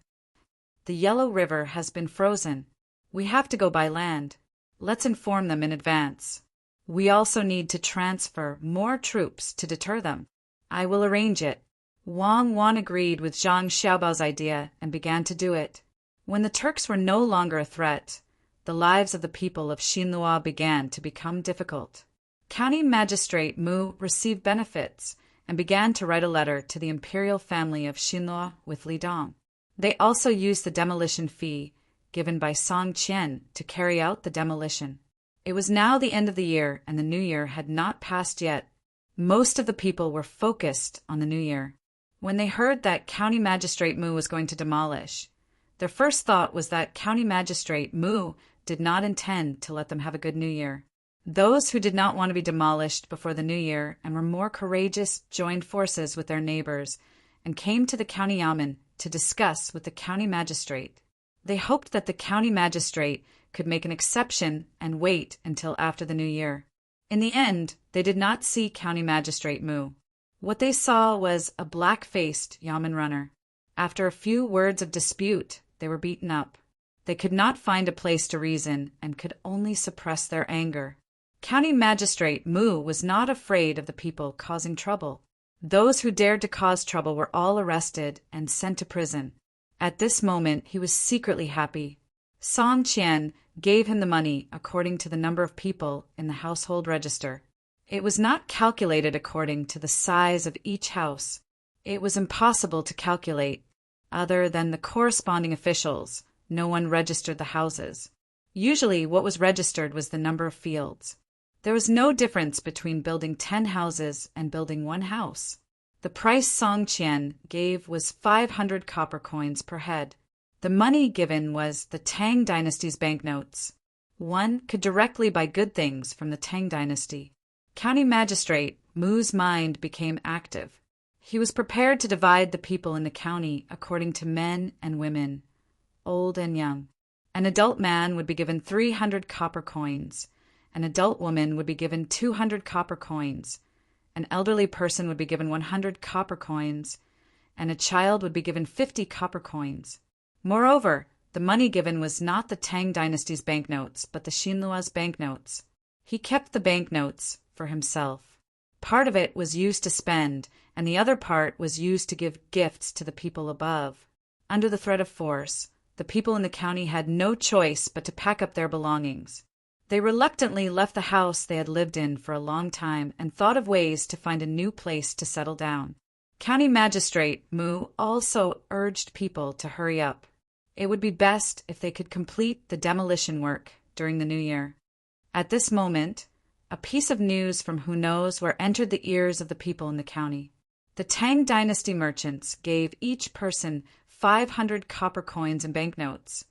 The Yellow River has been frozen. We have to go by land. Let's inform them in advance. We also need to transfer more troops to deter them. I will arrange it. Wang Wan agreed with Zhang Xiaobao's idea and began to do it. When the Turks were no longer a threat, the lives of the people of Xinlua began to become difficult. County Magistrate Mu received benefits and began to write a letter to the imperial family of Xinlua with Li Dong. They also used the demolition fee given by Song Qian to carry out the demolition. It was now the end of the year, and the new year had not passed yet. Most of the people were focused on the new year. When they heard that County Magistrate Mu was going to demolish, their first thought was that County Magistrate Mu did not intend to let them have a good new year. Those who did not want to be demolished before the new year and were more courageous joined forces with their neighbors and came to the county yamen to discuss with the county magistrate. They hoped that the county magistrate could make an exception and wait until after the new year. In the end, they did not see County Magistrate Mu. What they saw was a black-faced yamen runner. After a few words of dispute, they were beaten up. They could not find a place to reason and could only suppress their anger. County Magistrate Mu was not afraid of the people causing trouble. Those who dared to cause trouble were all arrested and sent to prison. At this moment, he was secretly happy. Song Qian gave him the money according to the number of people in the household register. It was not calculated according to the size of each house. It was impossible to calculate. Other than the corresponding officials, no one registered the houses. Usually what was registered was the number of fields. There was no difference between building 10 houses and building one house. The price Song Qian gave was 500 copper coins per head. The money given was the Tang dynasty's banknotes. One could directly buy good things from the Tang dynasty. County Magistrate Mu's mind became active. He was prepared to divide the people in the county according to men and women, old and young. An adult man would be given 300 copper coins. An adult woman would be given 200 copper coins. An elderly person would be given 100 copper coins, and a child would be given 50 copper coins. Moreover, the money given was not the Tang dynasty's banknotes, but the Xinlua's banknotes. He kept the banknotes for himself. Part of it was used to spend, and the other part was used to give gifts to the people above. Under the threat of force, the people in the county had no choice but to pack up their belongings. They reluctantly left the house they had lived in for a long time and thought of ways to find a new place to settle down. County Magistrate Mu also urged people to hurry up. It would be best if they could complete the demolition work during the new year. At this moment, a piece of news from who knows where entered the ears of the people in the county. The Tang dynasty merchants gave each person 500 copper coins and banknotes,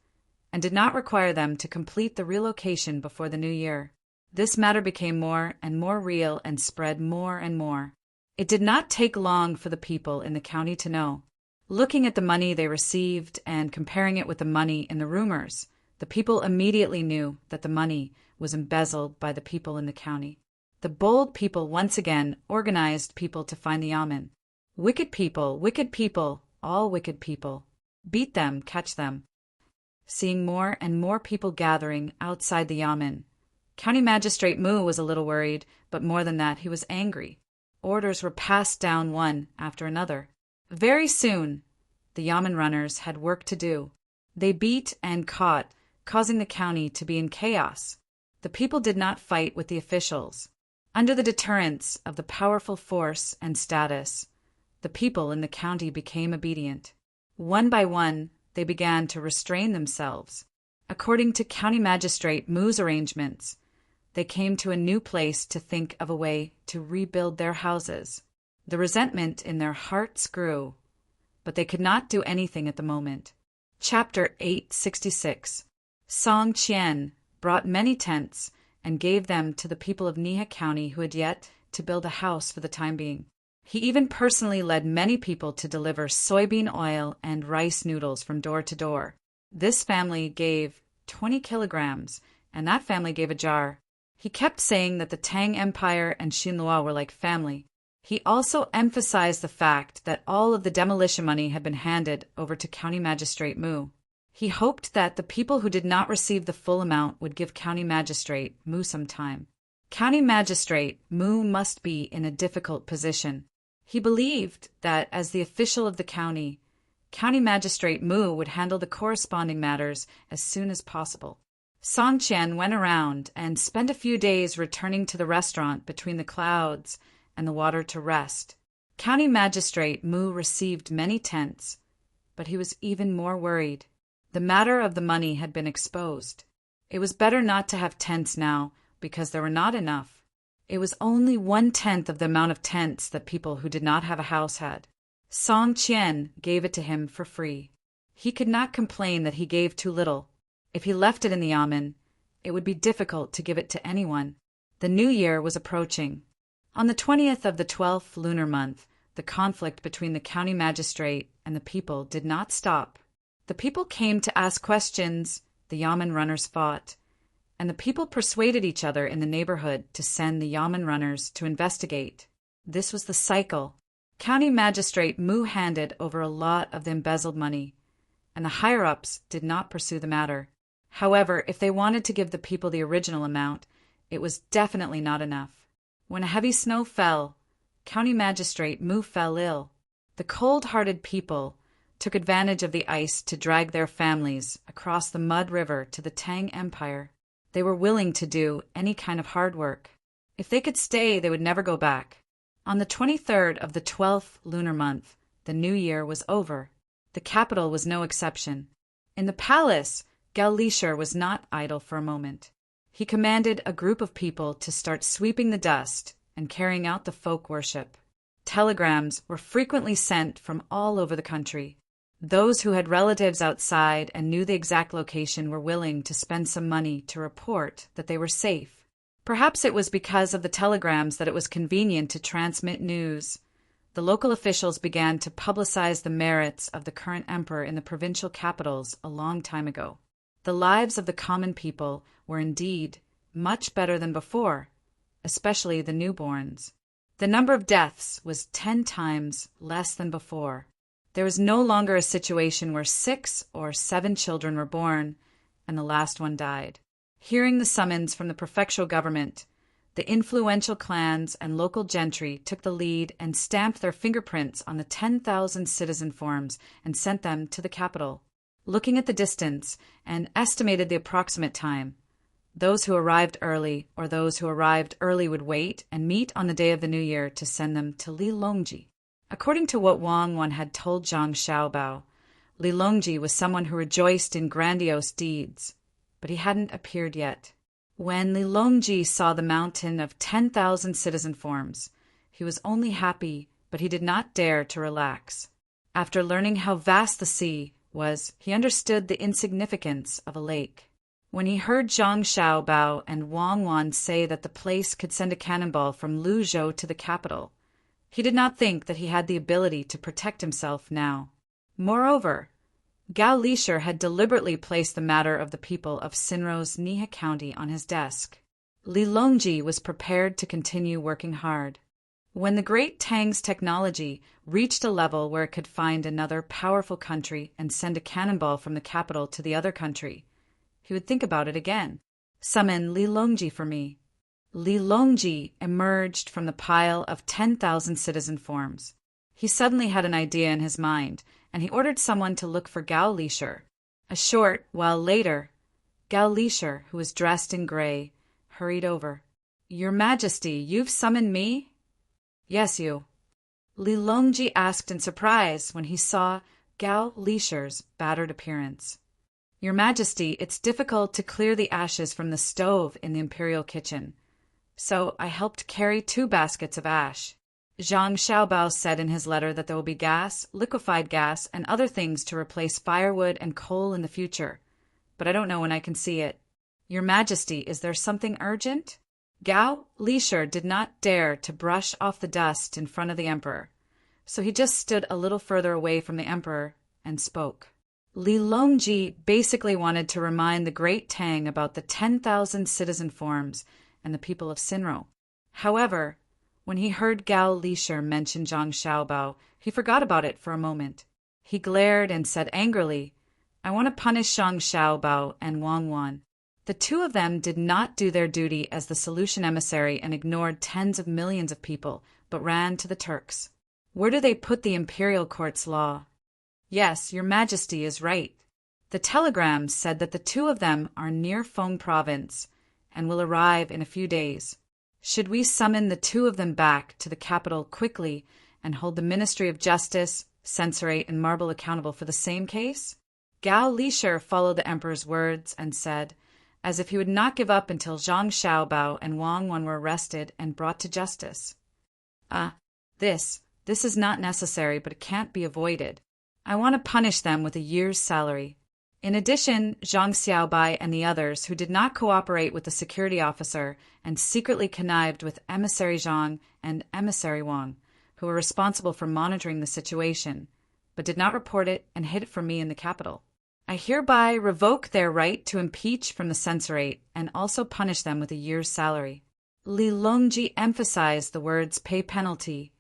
and did not require them to complete the relocation before the new year. This matter became more and more real and spread more and more. It did not take long for the people in the county to know. Looking at the money they received and comparing it with the money in the rumors, the people immediately knew that the money was embezzled by the people in the county. The bold people once again organized people to find the yamen. Wicked people, all wicked people. Beat them, catch them. Seeing more and more people gathering outside the yamen, County Magistrate Mu was a little worried, but more than that, he was angry. Orders were passed down one after another. Very soon, the yamen runners had work to do. They beat and caught, causing the county to be in chaos. The people did not fight with the officials. Under the deterrence of the powerful force and status, the people in the county became obedient. One by one, they began to restrain themselves. According to County Magistrate Mu's arrangements, they came to a new place to think of a way to rebuild their houses. The resentment in their hearts grew, but they could not do anything at the moment. Chapter 866. Song Qian brought many tents and gave them to the people of Niha County who had yet to build a house for the time being. He even personally led many people to deliver soybean oil and rice noodles from door to door. This family gave 20 kilograms, and that family gave a jar. He kept saying that the Tang Empire and Xinlua were like family. He also emphasized the fact that all of the demolition money had been handed over to County Magistrate Mu. He hoped that the people who did not receive the full amount would give County Magistrate Mu some time. County Magistrate Mu must be in a difficult position. He believed that, as the official of the County Magistrate Mu would handle the corresponding matters as soon as possible. Song Qian went around and spent a few days returning to the restaurant between the clouds and the water to rest. County Magistrate Mu received many tents, but he was even more worried. The matter of the money had been exposed. It was better not to have tents now, because there were not enough. It was only 1/10 of the amount of tents that people who did not have a house had. Song Qian gave it to him for free. He could not complain that he gave too little. If he left it in the yamen, it would be difficult to give it to anyone. The new year was approaching. On the 20th of the 12th lunar month, the conflict between the county magistrate and the people did not stop. The people came to ask questions, the yamen runners fought, and the people persuaded each other in the neighborhood to send the yamen runners to investigate. This was the cycle. County Magistrate Mu handed over a lot of the embezzled money, and the higher-ups did not pursue the matter. However, if they wanted to give the people the original amount, it was definitely not enough. When a heavy snow fell, County Magistrate Mu fell ill. The cold-hearted people took advantage of the ice to drag their families across the mud river to the Tang Empire. They were willing to do any kind of hard work. If they could stay, they would never go back. On the 23rd of the 12th lunar month, the new year was over. The capital was no exception. In the palace, Gao Lishur was not idle for a moment. He commanded a group of people to start sweeping the dust and carrying out the folk worship. Telegrams were frequently sent from all over the country. Those who had relatives outside and knew the exact location were willing to spend some money to report that they were safe. Perhaps it was because of the telegrams that it was convenient to transmit news. The local officials began to publicize the merits of the current emperor in the provincial capitals a long time ago. The lives of the common people were indeed much better than before, especially the newborns. The number of deaths was 10 times less than before. There was no longer a situation where 6 or 7 children were born and the last one died. Hearing the summons from the prefectural government, the influential clans and local gentry took the lead and stamped their fingerprints on the 10,000 citizen forms and sent them to the capital. Looking at the distance and estimated the approximate time, those who arrived early or those who arrived early would wait and meet on the day of the new year to send them to Lilongji. According to what Wang Wan had told Zhang Xiaobao, Lilongji was someone who rejoiced in grandiose deeds, but he hadn't appeared yet. When Lilongji saw the mountain of 10,000 citizen forms, he was only happy, but he did not dare to relax. After learning how vast the sea was, he understood the insignificance of a lake. When he heard Zhang Xiaobao and Wang Wan say that the place could send a cannonball from Luzhou to the capital, he did not think that he had the ability to protect himself now. Moreover, Gao Lishur had deliberately placed the matter of the people of Sinro's Nihe County on his desk. Lilongji was prepared to continue working hard. When the great Tang's technology reached a level where it could find another powerful country and send a cannonball from the capital to the other country, he would think about it again. Summon Lilongji for me. Lilongji emerged from the pile of 10,000 citizen forms. He suddenly had an idea in his mind, and he ordered someone to look for Gao Lishur. A short while later, Gao Lishur, who was dressed in gray, hurried over. "Your Majesty, you've summoned me?" "Yes, you." Lilongji asked in surprise when he saw Gao Lishur's battered appearance. "Your Majesty, it's difficult to clear the ashes from the stove in the imperial kitchen, so I helped carry 2 baskets of ash. Zhang Xiaobao said in his letter that there will be gas, liquefied gas, and other things to replace firewood and coal in the future, but I don't know when I can see it. Your Majesty, is there something urgent?" Gao Lishur did not dare to brush off the dust in front of the emperor, so he just stood a little further away from the emperor and spoke. Lilongji basically wanted to remind the great Tang about the 10,000 citizen forms and the people of Sinro. However, when he heard Gao Lishur mention Zhang Xiaobao, he forgot about it for a moment. He glared and said angrily, "I want to punish Zhang Xiaobao and Wang Wan." The 2 of them did not do their duty as the solution emissary and ignored tens of millions of people, but ran to the Turks. Where do they put the imperial court's law? Yes, your majesty is right. The telegram said that the two of them are near Feng province and will arrive in a few days. Should we summon the two of them back to the capital quickly and hold the Ministry of Justice, Censorate, and Marble accountable for the same case? Gao Lisher followed the emperor's words and said, as if he would not give up until Zhang Xiaobao and Wang Wan were arrested and brought to justice. This is not necessary, but it can't be avoided. I want to punish them with a year's salary. In addition, Zhang Xiaobai and the others who did not cooperate with the security officer and secretly connived with Emissary Zhang and Emissary Wang, who were responsible for monitoring the situation, but did not report it and hid it from me in the capital. I hereby revoke their right to impeach from the censorate and also punish them with a year's salary. Li Longji emphasized the words pay penalty,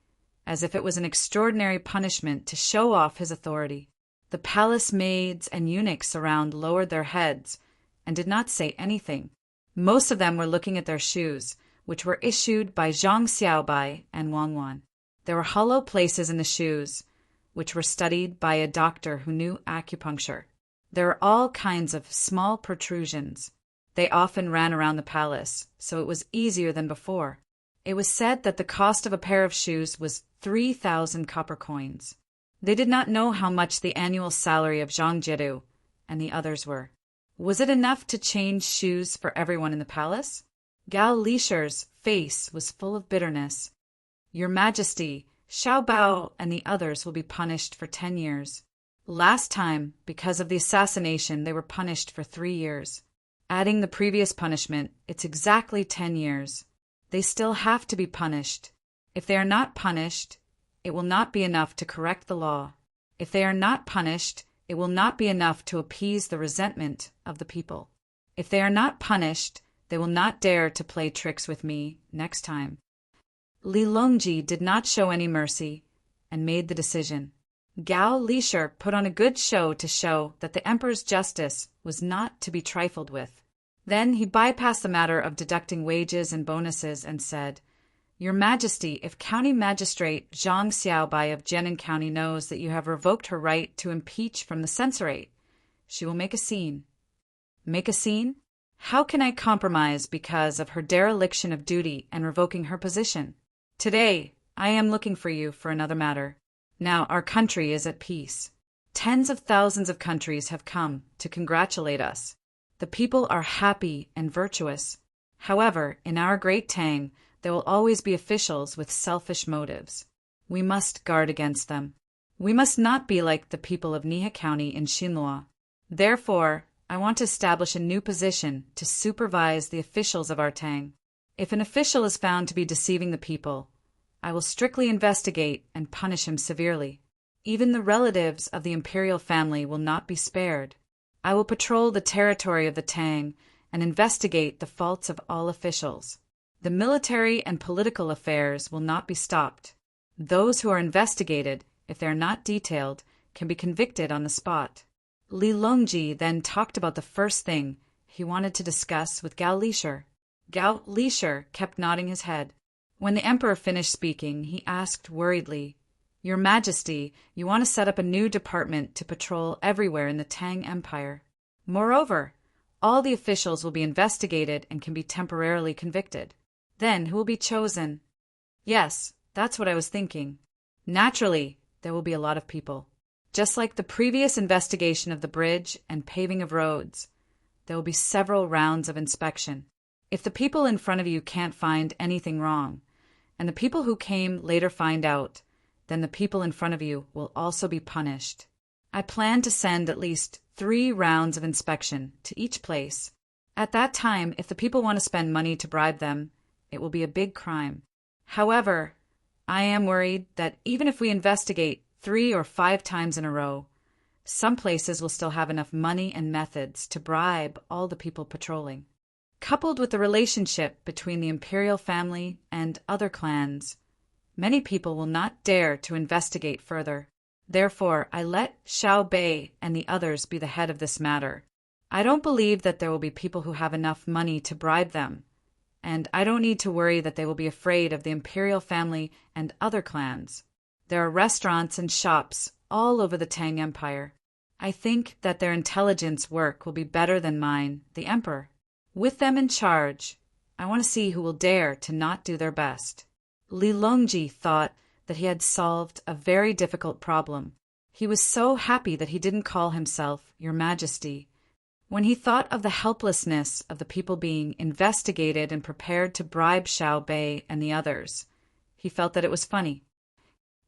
as if it was an extraordinary punishment to show off his authority. The palace maids and eunuchs around lowered their heads and did not say anything. Most of them were looking at their shoes, which were issued by Zhang Xiaobai and Wang Wan. There were hollow places in the shoes, which were studied by a doctor who knew acupuncture. There were all kinds of small protrusions. They often ran around the palace, so it was easier than before. It was said that the cost of a pair of shoes was 3,000 copper coins. They did not know how much the annual salary of Zhang Jiedu and the others were. Was it enough to change shoes for everyone in the palace? Gao Lisher's face was full of bitterness. Your Majesty, Xiao Bao and the others will be punished for 10 years. Last time, because of the assassination, they were punished for 3 years. Adding the previous punishment, it's exactly 10 years. They still have to be punished. If they are not punished, it will not be enough to correct the law. If they are not punished, it will not be enough to appease the resentment of the people. If they are not punished, they will not dare to play tricks with me next time. Li Longji did not show any mercy and made the decision. Gao Lisher put on a good show to show that the emperor's justice was not to be trifled with. Then he bypassed the matter of deducting wages and bonuses and said, Your Majesty, if County Magistrate Zhang Xiaobai of Jianan County knows that you have revoked her right to impeach from the censorate, she will make a scene. Make a scene? How can I compromise because of her dereliction of duty and revoking her position? Today, I am looking for you for another matter. Now our country is at peace. Tens of thousands of countries have come to congratulate us. The people are happy and virtuous. However, in our great Tang, there will always be officials with selfish motives. We must guard against them. We must not be like the people of Nihe County in Xinhua. Therefore, I want to establish a new position to supervise the officials of our Tang. If an official is found to be deceiving the people, I will strictly investigate and punish him severely. Even the relatives of the imperial family will not be spared. I will patrol the territory of the Tang and investigate the faults of all officials. The military and political affairs will not be stopped. Those who are investigated, if they are not detailed, can be convicted on the spot. Li Longji then talked about the first thing he wanted to discuss with Gao Lisher. Gao Lisher kept nodding his head. When the emperor finished speaking, he asked worriedly, Your Majesty, you want to set up a new department to patrol everywhere in the Tang Empire. Moreover, all the officials will be investigated and can be temporarily convicted. Then who will be chosen? Yes, that's what I was thinking. Naturally, there will be a lot of people. Just like the previous investigation of the bridge and paving of roads, there will be several rounds of inspection. If the people in front of you can't find anything wrong, and the people who came later find out, then the people in front of you will also be punished. I plan to send at least 3 rounds of inspection to each place. At that time, if the people want to spend money to bribe them, it will be a big crime. However, I am worried that even if we investigate 3 or 5 times in a row, some places will still have enough money and methods to bribe all the people patrolling. Coupled with the relationship between the imperial family and other clans, many people will not dare to investigate further. Therefore, I let Xiao Bei and the others be the head of this matter. I don't believe that there will be people who have enough money to bribe them, and I don't need to worry that they will be afraid of the imperial family and other clans. There are restaurants and shops all over the Tang Empire. I think that their intelligence work will be better than mine, the Emperor. With them in charge, I want to see who will dare to not do their best. Li Longji thought that he had solved a very difficult problem. He was so happy that he didn't call himself Your Majesty. When he thought of the helplessness of the people being investigated and prepared to bribe Xiao Bei and the others, he felt that it was funny.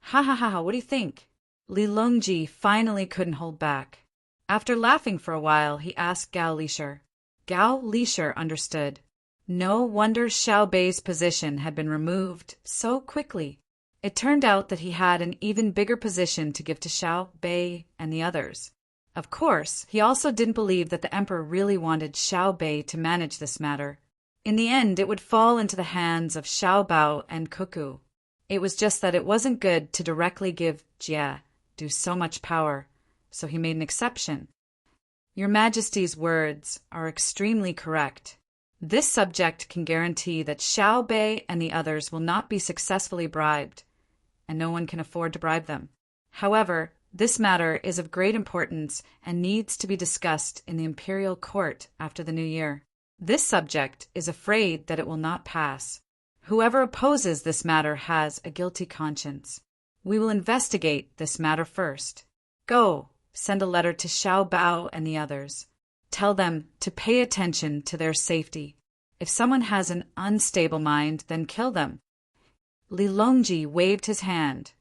Ha ha ha, what do you think? Li Longji finally couldn't hold back. After laughing for a while, he asked Gao Lisher. Gao Lisher understood. No wonder Xiao Bei's position had been removed so quickly. It turned out that he had an even bigger position to give to Xiao Bei and the others. Of course, he also didn't believe that the emperor really wanted Xiao Bei to manage this matter. In the end, it would fall into the hands of Xiao Bao and Cuckoo. It was just that it wasn't good to directly give Jie so much power, so he made an exception. Your Majesty's words are extremely correct. This subject can guarantee that Xiao Bei and the others will not be successfully bribed, and no one can afford to bribe them. However, this matter is of great importance and needs to be discussed in the imperial court after the new year. This subject is afraid that it will not pass. Whoever opposes this matter has a guilty conscience. We will investigate this matter first. Go, send a letter to Xiao Bao and the others. Tell them to pay attention to their safety. If someone has an unstable mind, then kill them. Li Longji waved his hand,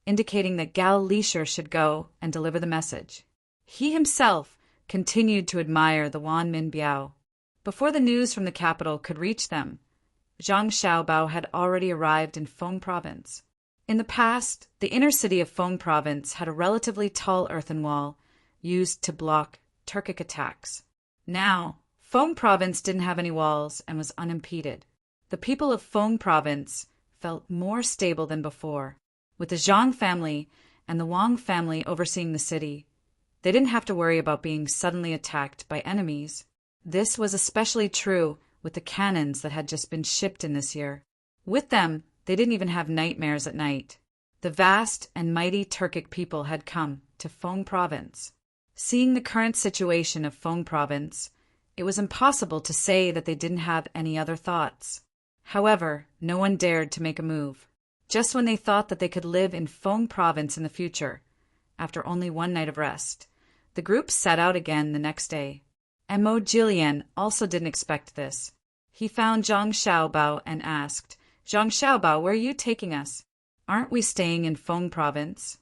indicating that Gao Lisher should go and deliver the message. He himself continued to admire the Wan Min Biao. Before the news from the capital could reach them, Zhang Xiaobao had already arrived in Feng Province. In the past, the inner city of Feng Province had a relatively tall earthen wall used to block Turkic attacks. Now, Feng Province didn't have any walls and was unimpeded. The people of Feng Province felt more stable than before. With the Zhang family and the Wang family overseeing the city, they didn't have to worry about being suddenly attacked by enemies. This was especially true with the cannons that had just been shipped in this year. With them, they didn't even have nightmares at night. The vast and mighty Turkic people had come to Feng Province. Seeing the current situation of Feng Province, it was impossible to say that they didn't have any other thoughts. However, no one dared to make a move. Just when they thought that they could live in Feng Province in the future, after only one night of rest, the group set out again the next day. Mo Jilian also didn't expect this. He found Zhang Xiaobao and asked, Zhang Xiaobao, where are you taking us? Aren't we staying in Feng Province?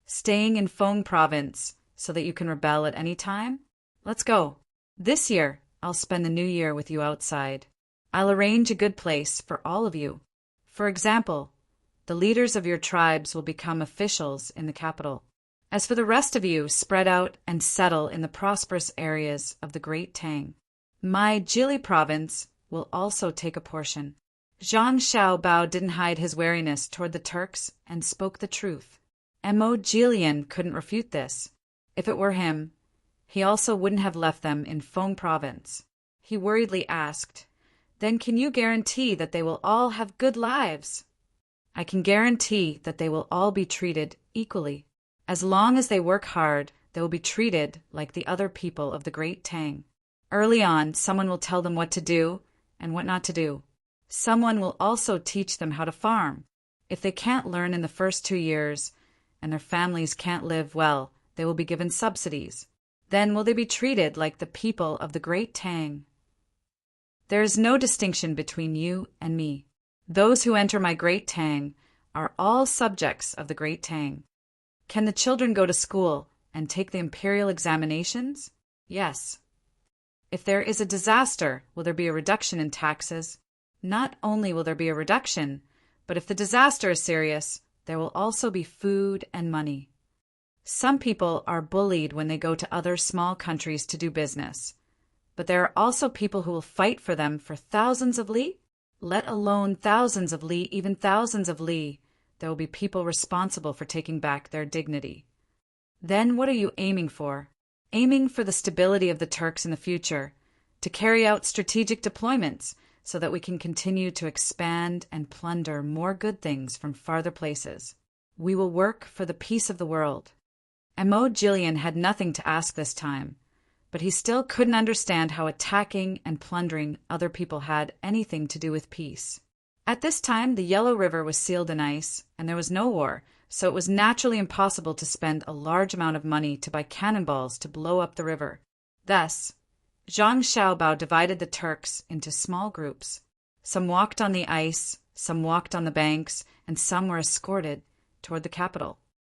Staying in Feng Province so that you can rebel at any time? Let's go. This year, I'll spend the new year with you outside. I'll arrange a good place for all of you. For example, the leaders of your tribes will become officials in the capital. As for the rest of you, spread out and settle in the prosperous areas of the Great Tang. My Jili province will also take a portion. Zhang Xiaobao didn't hide his wariness toward the Turks and spoke the truth. Mo Jilian couldn't refute this. If it were him, he also wouldn't have left them in Feng Province. He worriedly asked, Then can you guarantee that they will all have good lives? I can guarantee that they will all be treated equally. As long as they work hard, they will be treated like the other people of the Great Tang. Early on, someone will tell them what to do and what not to do. Someone will also teach them how to farm. If they can't learn in the first 2 years, and their families can't live well, they will be given subsidies. Then will they be treated like the people of the Great Tang? There is no distinction between you and me. Those who enter my Great Tang are all subjects of the Great Tang. Can the children go to school and take the imperial examinations? Yes. If there is a disaster, will there be a reduction in taxes? Not only will there be a reduction, but if the disaster is serious, there will also be food and money. Some people are bullied when they go to other small countries to do business, but there are also people who will fight for them for thousands of li, let alone thousands of li, even thousands of li. There will be people responsible for taking back their dignity. Then what are you aiming for? Aiming for the stability of the Turks in the future, to carry out strategic deployments so that we can continue to expand and plunder more good things from farther places. We will work for the peace of the world. And Mo Jillian had nothing to ask this time, but he still couldn't understand how attacking and plundering other people had anything to do with peace. At this time, the Yellow River was sealed in ice, and there was no war, so it was naturally impossible to spend a large amount of money to buy cannonballs to blow up the river. Thus, Zhang Xiaobao divided the Turks into small groups. Some walked on the ice, some walked on the banks, and some were escorted toward the capital.